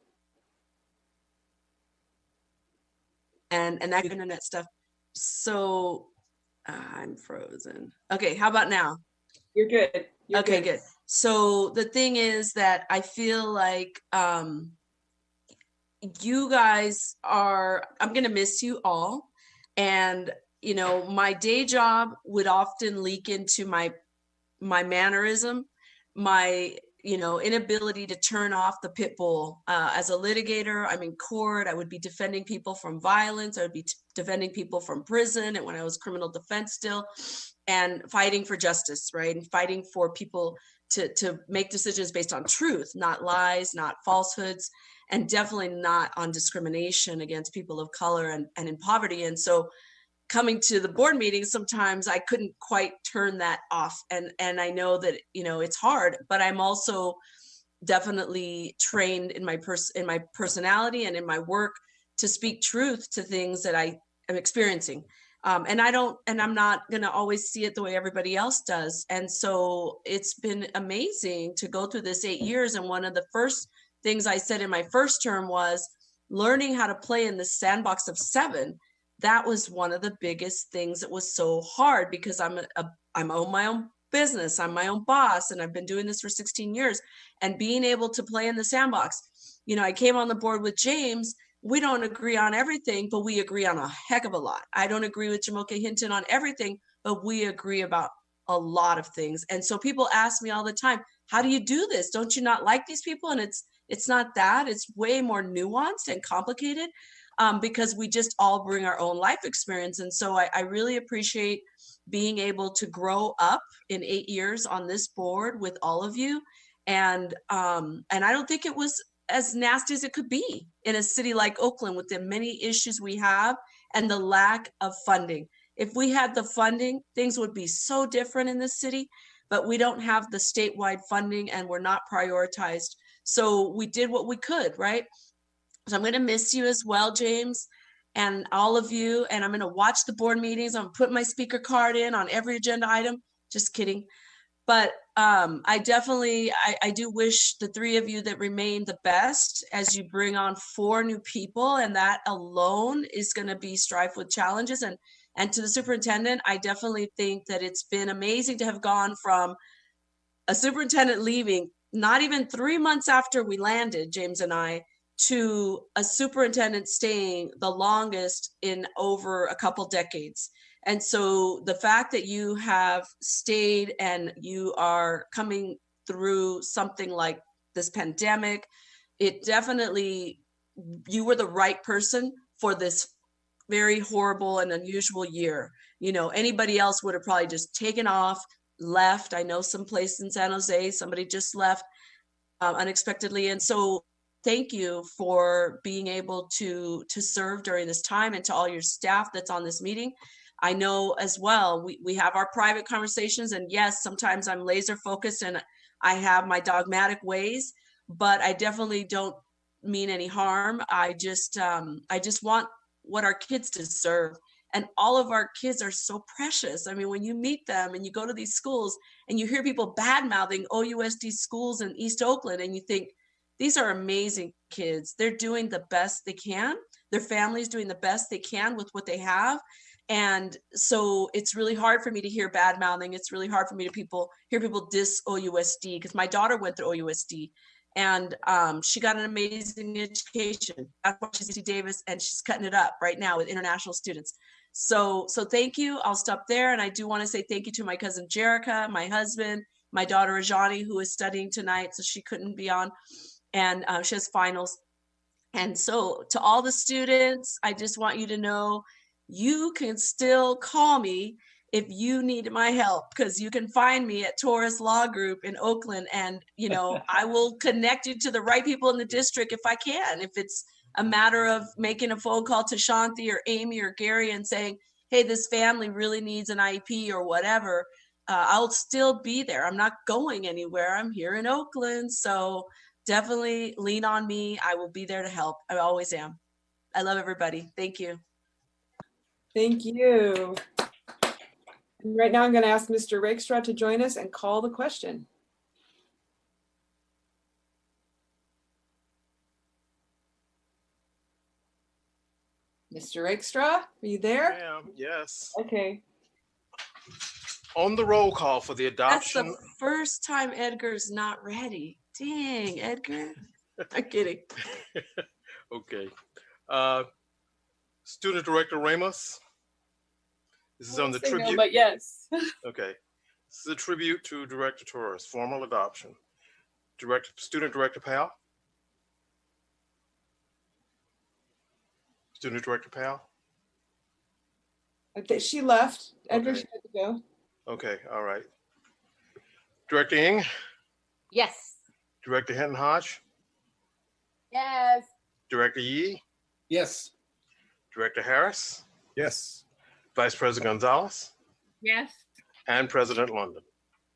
And that internet stuff. So I'm frozen. Okay, how about now? You're good. You're okay, good. So the thing is that I feel like you guys I'm going to miss you all. And, you know, my day job would often leak into my mannerism, my, you know, inability to turn off the pit bull. As a litigator, I'm in court. I would be defending people from violence. I would be defending people from prison. And when I was criminal defense still, and fighting for justice, right? And fighting for people to make decisions based on truth, not lies, not falsehoods, and definitely not on discrimination against people of color and in poverty. And so coming to the board meetings, sometimes I couldn't quite turn that off. And I know that, you know, it's hard, but I'm also definitely trained in my personality and in my work to speak truth to things that I am experiencing. And I'm not going to always see it the way everybody else does. And so it's been amazing to go through this 8 years. And one of the first things I said in my first term was learning how to play in the sandbox of 7. That was one of the biggest things that was so hard, because I'm own my own business. I'm my own boss, and I've been doing this for 16 years, and being able to play in the sandbox. You know, I came on the board with James. We don't agree on everything, but we agree on a heck of a lot. I don't agree with Jamoke Hinton on everything, but we agree about a lot of things. And so people ask me all the time, how do you do this? Don't you not like these people? And it's not that. It's way more nuanced and complicated, because we just all bring our own life experience. And so I really appreciate being able to grow up in 8 years on this board with all of you. And I don't think it was as nasty as it could be in a city like Oakland with the many issues we have and the lack of funding. If we had the funding, things would be so different in this city, but we don't have the statewide funding and we're not prioritized. So we did what we could, right? So I'm going to miss you as well, James, and all of you. And I'm going to watch the board meetings. I'm putting my speaker card in on every agenda item. Just kidding. But I definitely, I do wish the 3 of you that remain the best as you bring on 4 new people. And that alone is going to be strife with challenges. And to the superintendent, I definitely think that it's been amazing to have gone from a superintendent leaving not even 3 months after we landed, James and I, to a superintendent staying the longest in over a couple decades. And so the fact that you have stayed and you are coming through something like this pandemic, it definitely, you were the right person for this very horrible and unusual year. You know, anybody else would have probably just taken off, left. I know some place in San Jose, somebody just left. unexpectedly. And so thank you for being able to serve during this time, and to all your staff that's on this meeting. I know as well, we have our private conversations, and yes, sometimes I'm laser focused and I have my dogmatic ways, but I definitely don't mean any harm. I just want what our kids deserve. And all of our kids are so precious. I mean, when you meet them and you go to these schools and you hear people bad mouthing OUSD schools in East Oakland, and you think, these are amazing kids. They're doing the best they can. Their family's doing the best they can with what they have. And so it's really hard for me to hear bad mouthing. It's really hard for me to hear people diss OUSD, because my daughter went through OUSD and she got an amazing education. That's why she's UC Davis, and she's cutting it up right now with international students. So thank you. I'll stop there. And I do want to say thank you to my cousin Jerica, my husband, my daughter Ajani, who is studying tonight, so she couldn't be on, and she has finals. And so to all the students, I just want you to know, you can still call me if you need my help, because you can find me at Taurus Law Group in Oakland, and I will connect you to the right people in the district if I can. If it's a matter of making a phone call to Shanti or Amy or Gary and saying, hey, this family really needs an IEP or whatever, I'll still be there. I'm not going anywhere. I'm here in Oakland. So definitely lean on me. I will be there to help. I always am. I love everybody. Thank you. Thank you. And right now I'm going to ask Mr. Rakestraw to join us and call the question. Mr. Rakestraw, are you there? I am, yes. Okay. On the roll call for the adoption. That's the first time Edgar's not ready. Dang, Edgar. I'm kidding. Okay. Student Director Ramos. This is on the tribute. No, but yes. Okay. This is a tribute to Director Torres, formal adoption. Student Director Powell. Student Director Powell. She left. Edgar, Okay. she had to go. Okay, all right. Director Ng. Yes. Director Hinton Hodge. Yes. Director Yee. Yes. Director Harris. Yes. Vice President Gonzalez. Yes. And President London.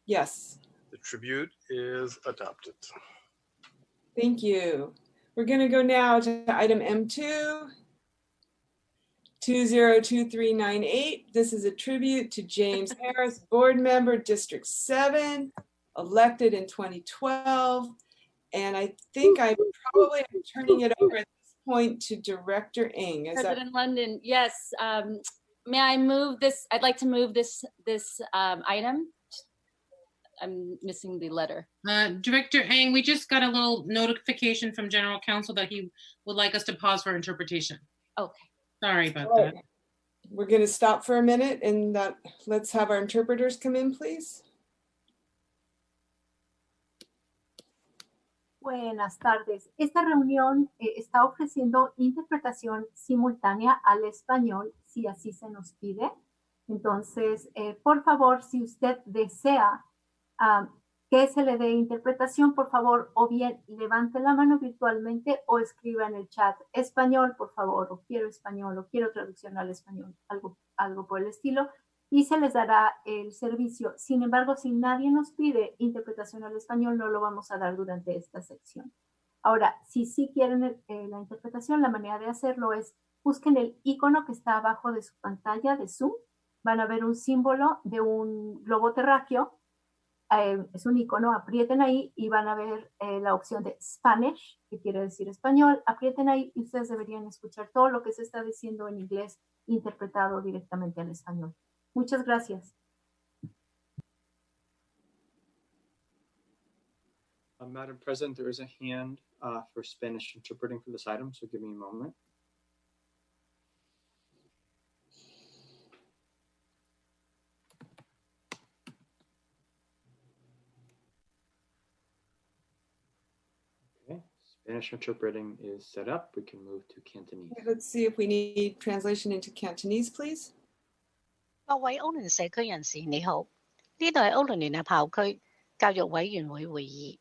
Yes. The tribute is adopted. Thank you. We're going to go now to item M2, 202398. This is a tribute to James Harris, board member, District 7, elected in 2012. And I think I probably am turning it over at this point to Director Ng. Is that President London, yes. May I move this? I'd like to move this item. I'm missing the letter. Director Ng, we just got a little notification from General Counsel that he would like us to pause for interpretation. Okay. Sorry about All that. right. We're going to stop for a minute and let's have our interpreters come in, please. Buenas tardes. Esta reunión está ofreciendo interpretación simultánea al español, si así se nos pide. Entonces, por favor, si usted desea que se le dé interpretación, por favor, o bien levante la mano virtualmente o escriba en el chat español, por favor, o quiero traducción al español, algo por el estilo, y se les dará el servicio. Sin embargo, si nadie nos pide interpretación al español, no lo vamos a dar durante esta sección. Ahora, si sí quieren la interpretación, la manera de hacerlo es busquen el icono que está abajo de su pantalla de Zoom. Van a ver un símbolo de un globo terráqueo. Es un icono, aprieten ahí y van a ver la opción de Spanish, que quiere decir español. Aprieten ahí y ustedes deberían escuchar todo lo que se está diciendo en inglés interpretado directamente al español. Muchas gracias. Madam President, there is a hand for Spanish interpreting for this item, so give me a moment. Okay, Spanish interpreting is set up. We can move to Cantonese. Let's see if we need translation into Cantonese, please. 各位歐聯社區人士，你好，呢度係歐聯聯合校區教育委員會會議。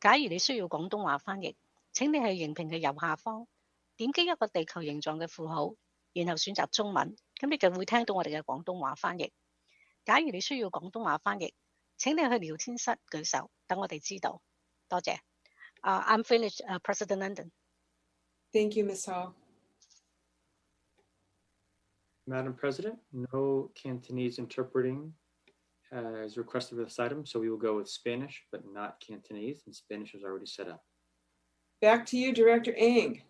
假如你需要廣東話翻譯，請你去熒屏嘅右下方點擊一個地球形狀嘅符號，然後選擇中文，咁你就會聽到我哋嘅廣東話翻譯。假如你需要廣東話翻譯，請你去聊天室舉手，等我哋知道。多謝。I'm finished, President London. Thank you, Ms. Hall. Madam President, no Cantonese interpreting is requested for this item, so we will go with Spanish, but not Cantonese, and Spanish is already set up. Back to you, Director Ng.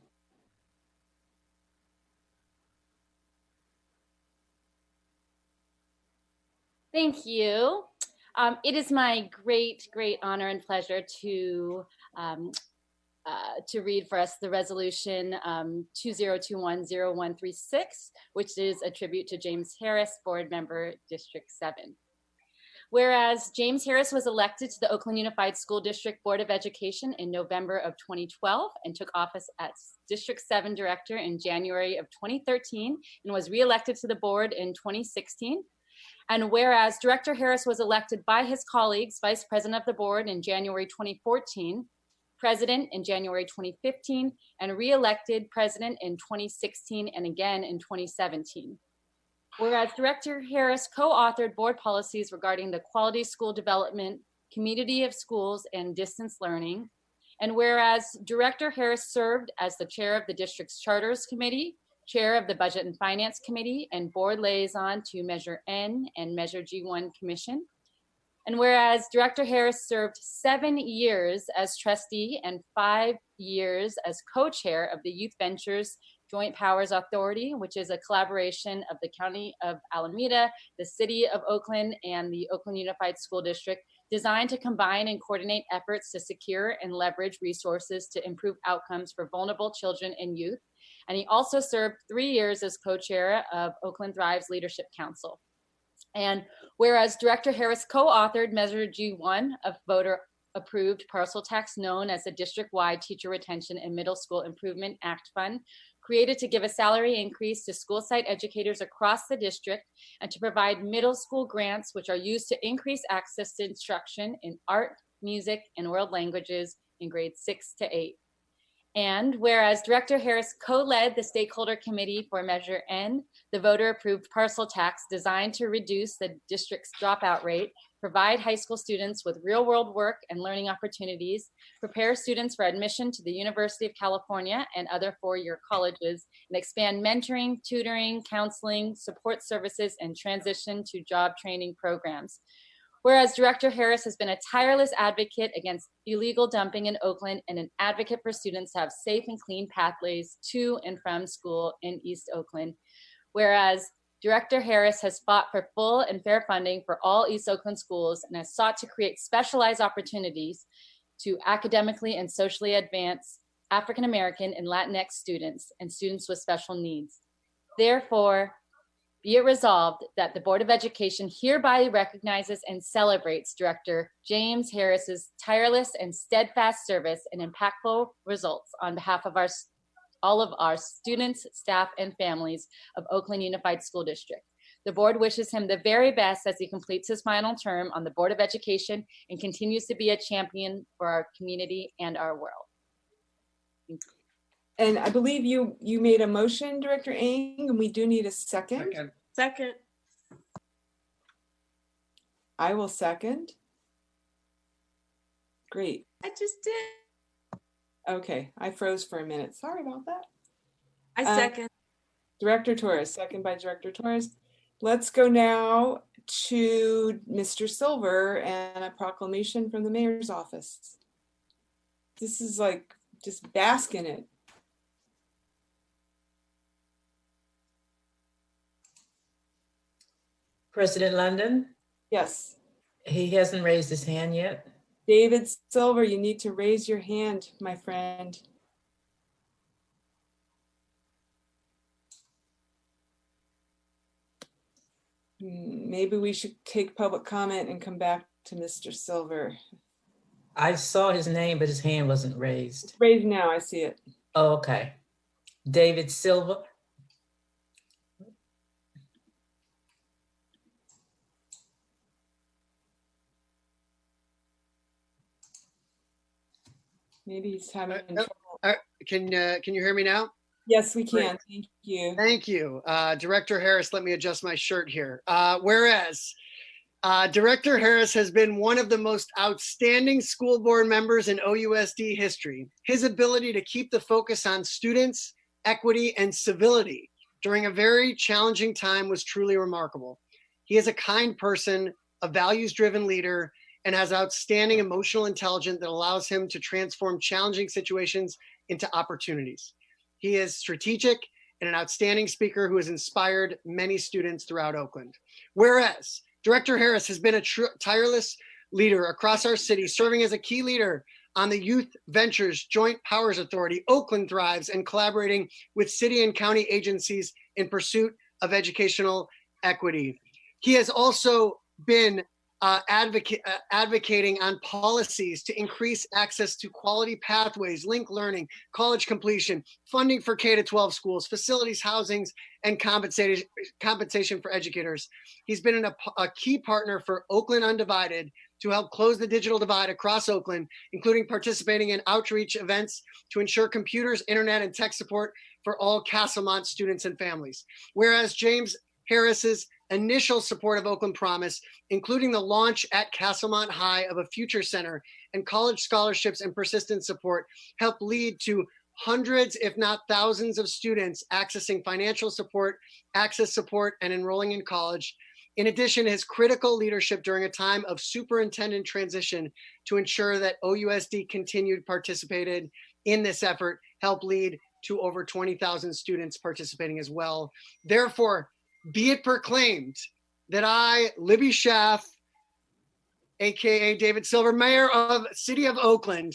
Thank you. It is my great honor and pleasure to read for us the resolution 2021-0136, which is a tribute to James Harris, board member, District 7. Whereas James Harris was elected to the Oakland Unified School District Board of Education in November of 2012 and took office as District 7 Director in January of 2013 and was re-elected to the board in 2016. And whereas Director Harris was elected by his colleagues, Vice President of the Board in January 2014, President in January 2015, and re-elected President in 2016 and again in 2017. Whereas Director Harris co-authored board policies regarding the quality school development, community of schools, and distance learning. And whereas Director Harris served as the chair of the district's charters committee, chair of the Budget and Finance Committee, and board liaison to Measure N and Measure G1 Commission. And whereas Director Harris served 7 years as trustee and 5 years as co-chair of the Youth Ventures Joint Powers Authority, which is a collaboration of the County of Alameda, the City of Oakland, and the Oakland Unified School District, designed to combine and coordinate efforts to secure and leverage resources to improve outcomes for vulnerable children and youth. And he also served 3 years as co-chair of Oakland Thrives Leadership Council. And whereas Director Harris co-authored Measure G1 of voter-approved parcel tax known as the District-Wide Teacher Retention and Middle School Improvement Act Fund, created to give a salary increase to school site educators across the district and to provide middle school grants which are used to increase access to instruction in art, music, and world languages in grades 6 to 8. And whereas Director Harris co-led the stakeholder committee for Measure N, the voter-approved parcel tax designed to reduce the district's dropout rate, provide high school students with real-world work and learning opportunities, prepare students for admission to the University of California and other four-year colleges, and expand mentoring, tutoring, counseling, support services, and transition to job training programs. Whereas Director Harris has been a tireless advocate against illegal dumping in Oakland and an advocate for students to have safe and clean pathways to and from school in East Oakland. Whereas Director Harris has fought for full and fair funding for all East Oakland schools and has sought to create specialized opportunities to academically and socially advance African American and Latinx students and students with special needs. Therefore, be it resolved that the Board of Education hereby recognizes and celebrates Director James Harris's tireless and steadfast service and impactful results on behalf of all of our students, staff, and families of Oakland Unified School District. The board wishes him the very best as he completes his final term on the Board of Education and continues to be a champion for our community and our world. Thank you. And I believe you made a motion, Director Ng, and we do need a second. Second. I will second. Great. I just did. Okay, I froze for a minute. Sorry about that. I second. Director Torres, second by Director Torres. Let's go now to Mr. Silver and a proclamation from the mayor's office. This is like, just bask in it. President London? Yes. He hasn't raised his hand yet. David Silver, you need to raise your hand, my friend. Maybe we should take public comment and come back to Mr. Silver. I saw his name, but his hand wasn't raised. Raised now, I see it. Oh, okay. David Silver. Maybe he's having Can you hear me now? Yes, we Great. can. Thank you. Thank you. Director Harris, let me adjust my shirt here. Whereas Director Harris has been one of the most outstanding school board members in OUSD history. His ability to keep the focus on students, equity, and civility during a very challenging time was truly remarkable. He is a kind person, a values-driven leader, and has outstanding emotional intelligence that allows him to transform challenging situations into opportunities. He is strategic and an outstanding speaker who has inspired many students throughout Oakland. Whereas Director Harris has been a tireless leader across our city, serving as a key leader on the Youth Ventures Joint Powers Authority, Oakland Thrives, and collaborating with city and county agencies in pursuit of educational equity. He has also been advocating on policies to increase access to quality pathways, link learning, college completion, funding for K-12 schools, facilities, housings, and compensation for educators. He's been a key partner for Oakland Undivided to help close the digital divide across Oakland, including participating in outreach events to ensure computers, internet, and tech support for all Castlemont students and families. Whereas James Harris's initial support of Oakland Promise, including the launch at Castlemont High of a Future Center and college scholarships and persistence support, helped lead to hundreds, if not thousands, of students accessing financial support, access support, and enrolling in college. In addition, his critical leadership during a time of superintendent transition to ensure that OUSD continued participated in this effort helped lead to over 20,000 students participating as well. Therefore, be it proclaimed that I, Libby Schaff, AKA David Silver, Mayor of City of Oakland,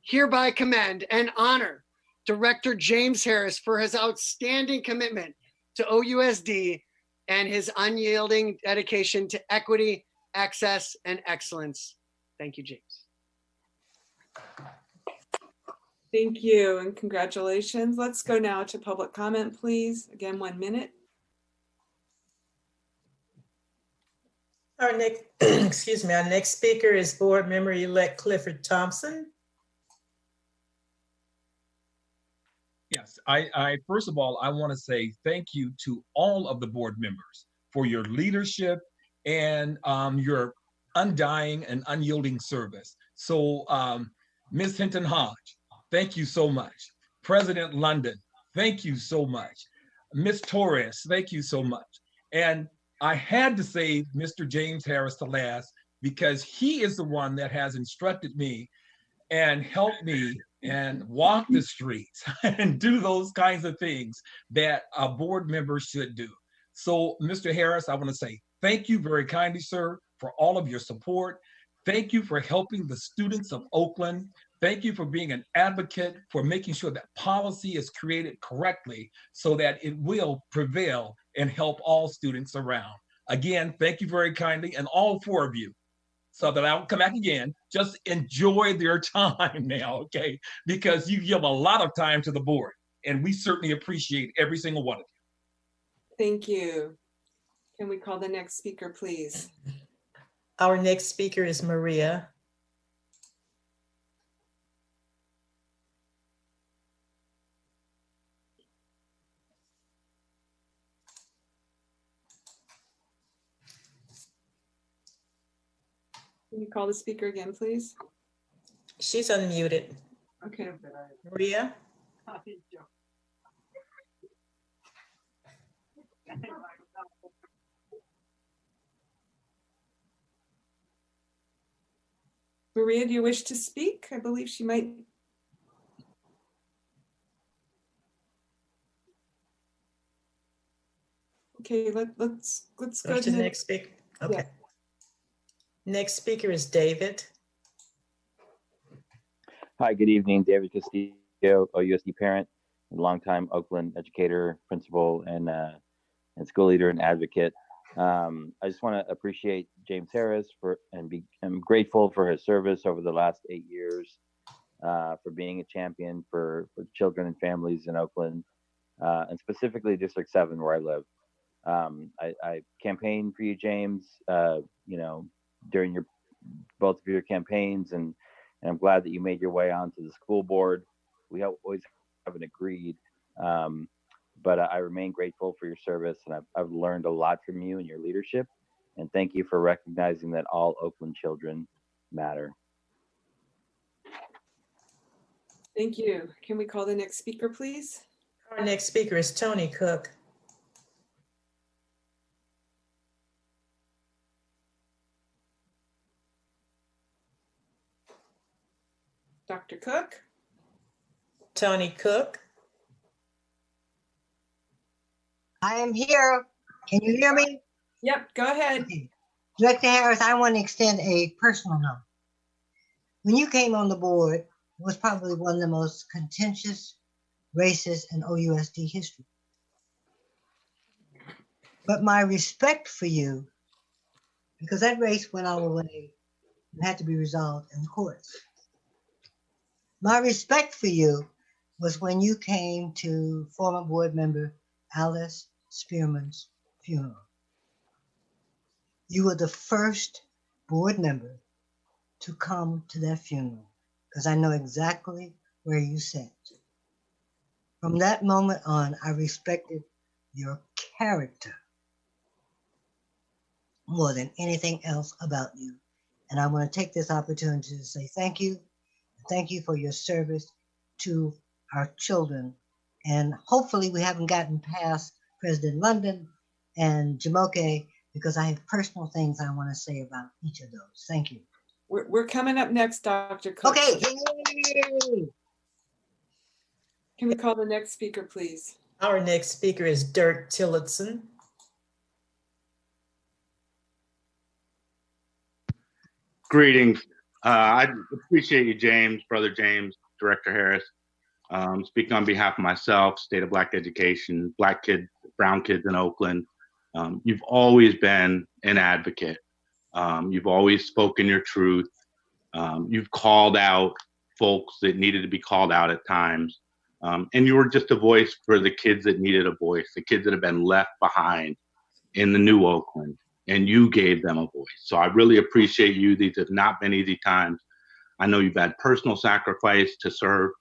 hereby commend and honor Director James Harris for his outstanding commitment to OUSD and his unyielding dedication to equity, access, and excellence. Thank you, James. Thank you and congratulations. Let's go now to public comment, please. Again, 1 minute. Our next, excuse me, our next speaker is Board Member-elect Clifford Thompson. Yes, I first of all, I want to say thank you to all of the board members for your leadership and your undying and unyielding service. So Ms. Hinton Hodge, thank you so much. President London, thank you so much. Ms. Torres, thank you so much. And I had to say Mr. James Harris to last because he is the one that has instructed me and helped me and walk the streets and do those kinds of things that a board member should do. So Mr. Harris, I want to say thank you very kindly, sir, for all of your support. Thank you for helping the students of Oakland. Thank you for being an advocate for making sure that policy is created correctly so that it will prevail and help all students around. Again, thank you very kindly, and all four of you, so that I won't come back again. Just enjoy their time now, okay? Because you give a lot of time to the board, and we certainly appreciate every single one of you. Thank you. Can we call the next speaker, please? Our next speaker is Maria. Can you call the speaker again, please? She's unmuted. Okay. Maria? Maria, do you wish to speak? I believe she might. Okay, let's go to the next speaker. Okay. Yeah. Next speaker is David. Hi, good evening. David Castillo, OUSD parent, and longtime Oakland educator, principal, and school leader and advocate. I just want to appreciate James Harris I'm grateful for his service over the last 8 years, for being a champion for children and families in Oakland, and specifically District 7 where I live. I campaigned for you, James, during both of your campaigns, and and I'm glad that you made your way onto the school board. We always haven't agreed, but I remain grateful for your service, and I've learned a lot from you and your leadership. And thank you for recognizing that all Oakland children matter. Thank you. Can we call the next speaker, please? Our next speaker is Tony Cook. Dr. Cook? Tony Cook. I am here. Can you hear me? Yep, go ahead. Okay. Director Harris, I want to extend a personal note. When you came on the board, it was probably one of the most contentious races in OUSD history. But my respect for you, because that race went our way and had to be resolved in the courts. My respect for you was when you came to former board member Alice Spearman's funeral. You were the first board member to come to that funeral because I know exactly where you sat. From that moment on, I respected your character more than anything else about you. And I want to take this opportunity to say thank you. Thank you for your service to our children. And hopefully we haven't gotten past President London and Jamoke, because I have personal things I want to say about each of those. Thank you. We're coming up next, Dr. Cook. Okay. Can we call the next speaker, please? Our next speaker is Dirk Tillotson. Greetings. I appreciate you, James, Brother James, Director Harris. Speaking on behalf of myself, State of Black Education, Black kids, brown kids in Oakland. You've always been an advocate. You've always spoken your truth. You've called out folks that needed to be called out at times. And you were just a voice for the kids that needed a voice, the kids that have been left behind in the new Oakland, and you gave them a voice. So I really appreciate you. These have not been easy times. I know you've had personal sacrifice to serve,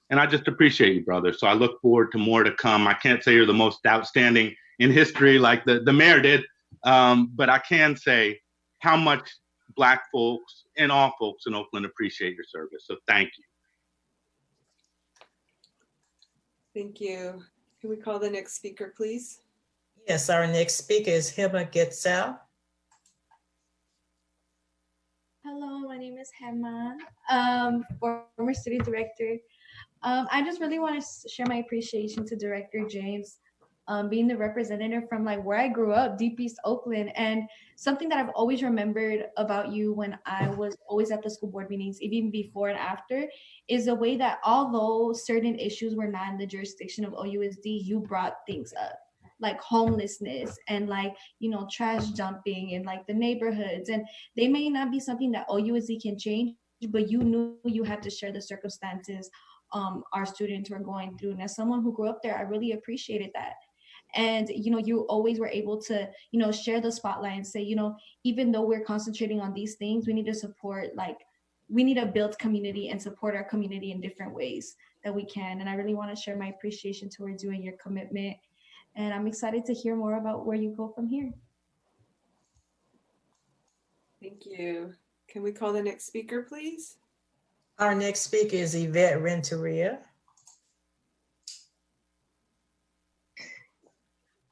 and I just appreciate you, brother. So I look forward to more to come. I can't say you're the most outstanding in history like the mayor did, but I can say how much Black folks and all folks in Oakland appreciate your service. So thank you. Thank you. Can we call the next speaker, please? Yes, our next speaker is Hema Getsal. Hello, my name is Hema, former city director. I just really want to share my appreciation to Director James, being the representative from like where I grew up, Deep East Oakland. And something that I've always remembered about you when I was always at the school board meetings, even before and after, is the way that although certain issues were not in the jurisdiction of OUSD, you brought things up, like homelessness and like, you know, trash dumping in like the neighborhoods. And they may not be something that OUSD can change, but you knew you had to share the circumstances our students were going through. And as someone who grew up there, I really appreciated that. And, you know, you always were able to, you know, share the spotlight and say, you know, even though we're concentrating on these things, we need to support, like, we need to build community and support our community in different ways that we can. And I really want to share my appreciation towards you and your commitment. And I'm excited to hear more about where you go from here. Thank you. Can we call the next speaker, please? Our next speaker is Yvette Renteria.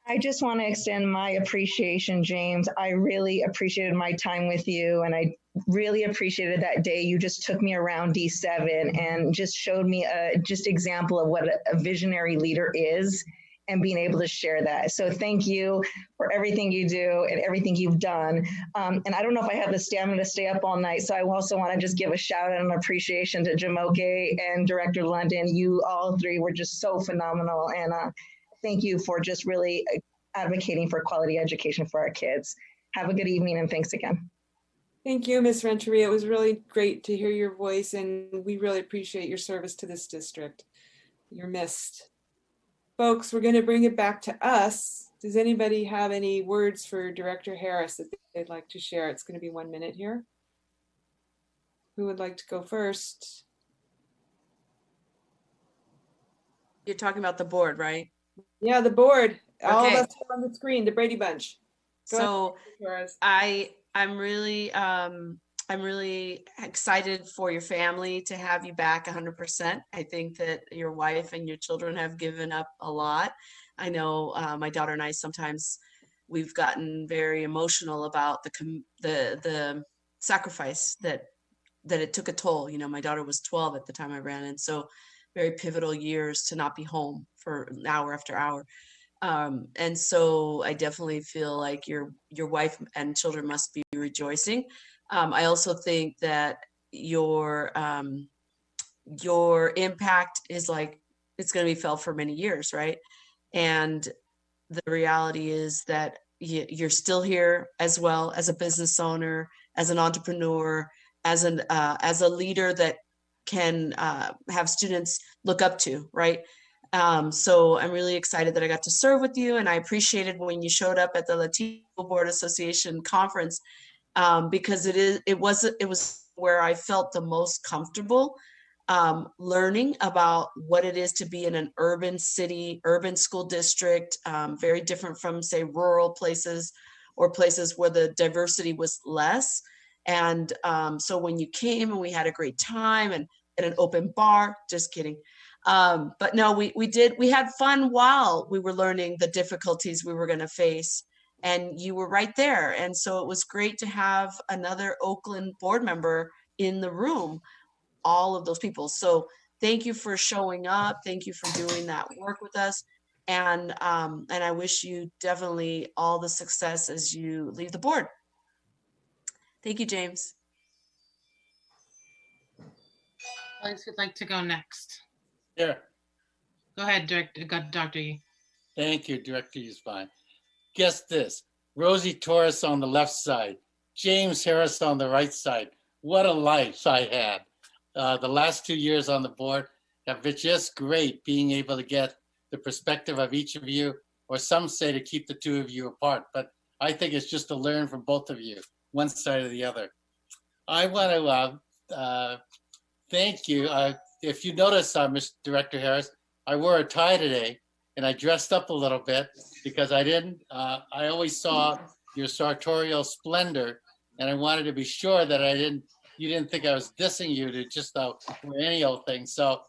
I just want to extend my appreciation, James. I really appreciated my time with you, and I really appreciated that day you just took me around D7 and just showed me a just example of what a visionary leader is and being able to share that. So thank you for everything you do and everything you've done. And I don't know if I have the stamina to stay up all night, so I also want to just give a shout out and appreciation to Jamoke and Director London. You all three were just so phenomenal, and thank you for just really advocating for quality education for our kids. Have a good evening and thanks again. Thank you, Ms. Renteria. It was really great to hear your voice, and we really appreciate your service to this district. You're missed. Folks, we're going to bring it back to us. Does anybody have any words for Director Harris that they'd like to share? It's going to be 1 minute here. Who would like to go first? You're talking about the board, right? Yeah, the board. All of Okay. us on the screen, the Brady Bunch. Go So ahead, I'm really excited for your family to have you back 100%. I think that your wife and your children have given up a lot. I know my daughter and I sometimes we've gotten very emotional about the sacrifice that it took a toll. You know, my daughter was 12 at the time I ran, and so very pivotal years to not be home for hour after hour. And so I definitely feel like your wife and children must be rejoicing. I also think that your impact is like it's going to be felt for many years, right? And the reality is that you're still here as well as a business owner, as an entrepreneur, as a leader that can have students look up to, right? So I'm really excited that I got to serve with you, and I appreciated when you showed up at the Latino Board Association conference because it was where I felt the most comfortable learning about what it is to be in an urban city, urban school district, very different from say rural places or places where the diversity was less. And so when you came and we had a great time and at an open bar, just kidding. But no, we had fun while we were learning the difficulties we were going to face, and you were right there. And so it was great to have another Oakland board member in the room, all of those people. So thank you for showing up. Thank you for doing that work with us. And I wish you definitely all the success as you leave the board. Thank you, James. Alex would like to go next. Here. Go ahead, Dr. Yee. Thank you, Director Yusufzai. Guess this, Rosie Torres on the left side, James Harris on the right side. What a life I had. The last 2 years on the board have been just great, being able to get the perspective of each of you, or some say to keep the two of you apart, but I think it's just to learn from both of you, one side or the other. I want to thank you. If you notice, Mr. Director Harris, I wore a tie today and I dressed up a little bit because I always saw your sartorial splendor, and I wanted to be sure that you didn't think I was dissing you to just wear any old thing. So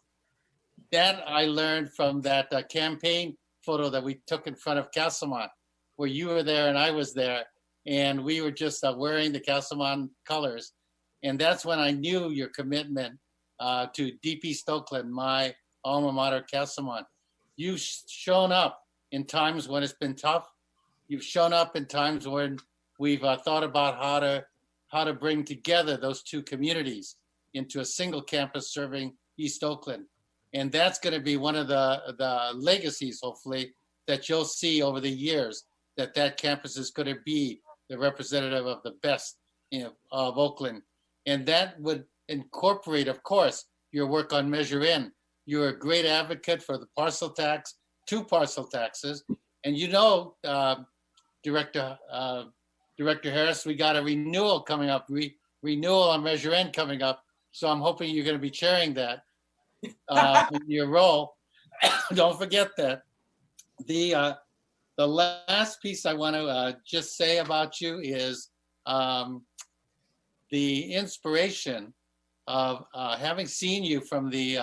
that I learned from that campaign photo that we took in front of Castlemont, where you were there and I was there, and we were just wearing the Castlemont colors. And that's when I knew your commitment to Deep East Oakland, my alma mater, Castlemont. You've shown up in times when it's been tough. You've shown up in times when we've thought about how to bring together those two communities into a single campus serving East Oakland. And that's going to be one of the legacies, hopefully, that you'll see over the years, that campus is going to be the representative of the best of Oakland. And that would incorporate, of course, your work on Measure In. You're a great advocate for the parcel tax, 2 parcel taxes. And Director Harris, we got a renewal coming up, renewal on Measure N coming up. So I'm hoping you're going to be chairing that in your role. Don't forget that. The last piece I want to just say about you is the inspiration of having seen you from the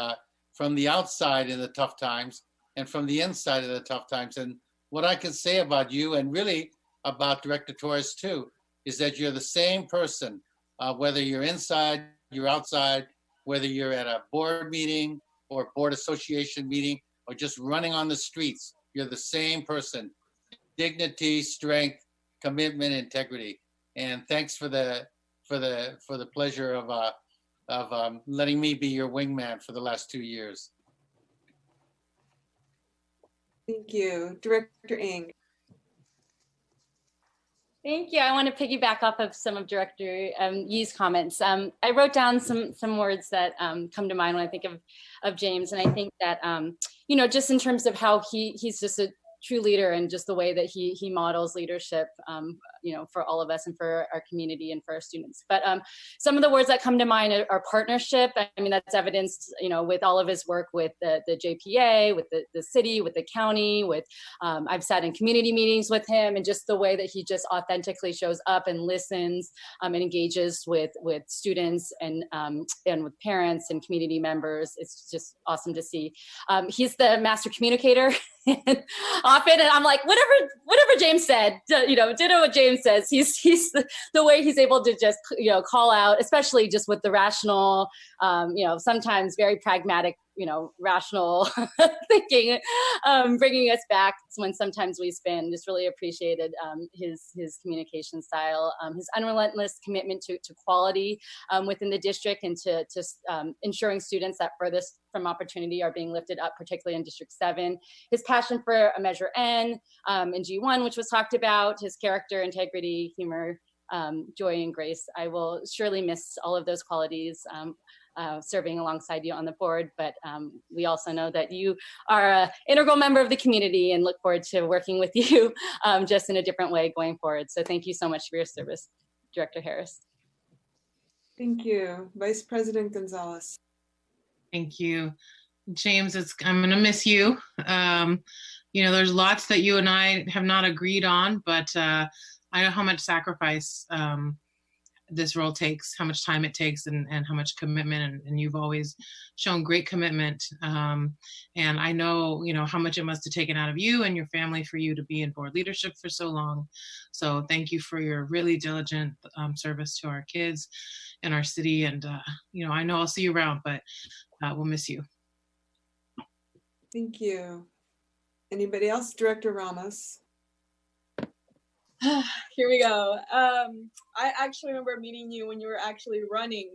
outside in the tough times and from the inside of the tough times. And what I can say about you, and really about Director Torres too, is that you're the same person, whether you're inside, you're outside, whether you're at a board meeting or board association meeting, or just running on the streets, you're the same person. Dignity, strength, commitment, integrity. And thanks for the pleasure of letting me be your wingman for the last 2 years. Thank you. Director Ng. Thank you. I want to piggyback off of some of Director Yee's comments. I wrote down some words that come to mind when I think of James, and I think that just in terms of how he's just a true leader, and just the way that he models leadership, for all of us and for our community and for our students. But some of the words that come to mind are partnership. I mean, that's evidenced, with all of his work with the JPA, with the city, with the county, with I've sat in community meetings with him, and just the way that he just authentically shows up and listens and engages with students and with parents and community members. It's just awesome to see. He's the master communicator often, and I'm like, whatever James said, ditto what James says. He's the way he's able to just call out, especially just with the rational, sometimes very pragmatic, rational thinking, bringing us back when sometimes we spin. Just really appreciated his communication style, his unrelentless commitment to quality within the district, and to ensuring students that furthest from opportunity are being lifted up, particularly in District 7. His passion for a Measure N and G1, which was talked about, his character, integrity, humor, joy, and grace. I will surely miss all of those qualities serving alongside you on the board, but we also know that you are an integral member of the community, and look forward to working with you just in a different way going forward. So thank you so much for your service, Director Harris. Thank you. Vice President Gonzalez. Thank you. James, I'm going to miss you. There's lots that you and I have not agreed on, but I know how much sacrifice this role takes, how much time it takes, and how much commitment, and you've always shown great commitment. And I know, how much it must have taken out of you and your family for you to be in board leadership for so long. So thank you for your really diligent service to our kids and our city. And, I know I'll see you around, but we'll miss you. Thank you. Anybody else? Director Ramos. Here we go. I actually remember meeting you when you were actually running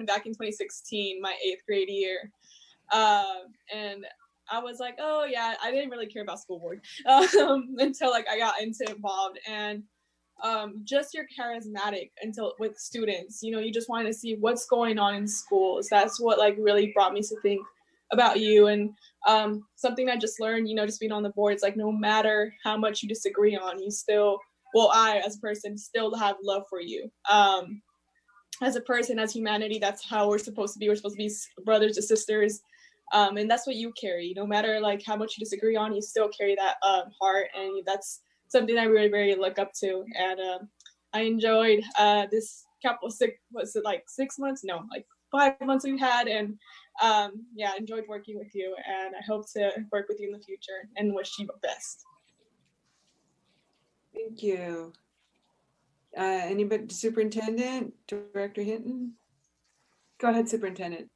back in 2016, my 8th grade year. And I was like, oh yeah, I didn't really care about school board until I got involved. And just you're charismatic with students. You just wanted to see what's going on in schools. That's what really brought me to think about you. And something I just learned, just being on the board, it's no matter how much you disagree on, you still, I as a person still have love for you. As a person, as humanity, that's how we're supposed to be. We're supposed to be brothers and sisters. And that's what you carry. No matter how much you disagree on, you still carry that heart. And that's something I really, really look up to. And I enjoyed this couple, 6 months? No, 5 months we've had. And enjoyed working with you. And I hope to work with you in the future and wish you the best. Thank you. Anybody? Superintendent, Director Hinton? Go ahead, Superintendent.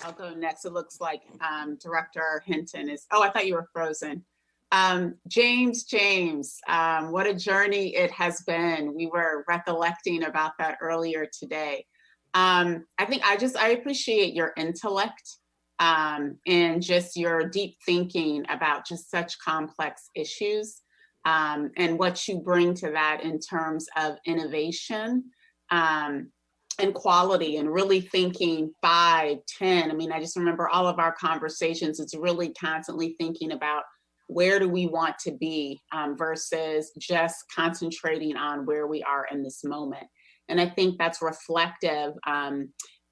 I'll go next. It looks like Director Hinton is, I thought you were frozen. James, what a journey it has been. We were recollecting about that earlier today. I appreciate your intellect and just your deep thinking about just such complex issues. And what you bring to that in terms of innovation and quality, and really thinking 5, 10. I just remember all of our conversations. It's really constantly thinking about where do we want to be versus just concentrating on where we are in this moment. And I think that's reflective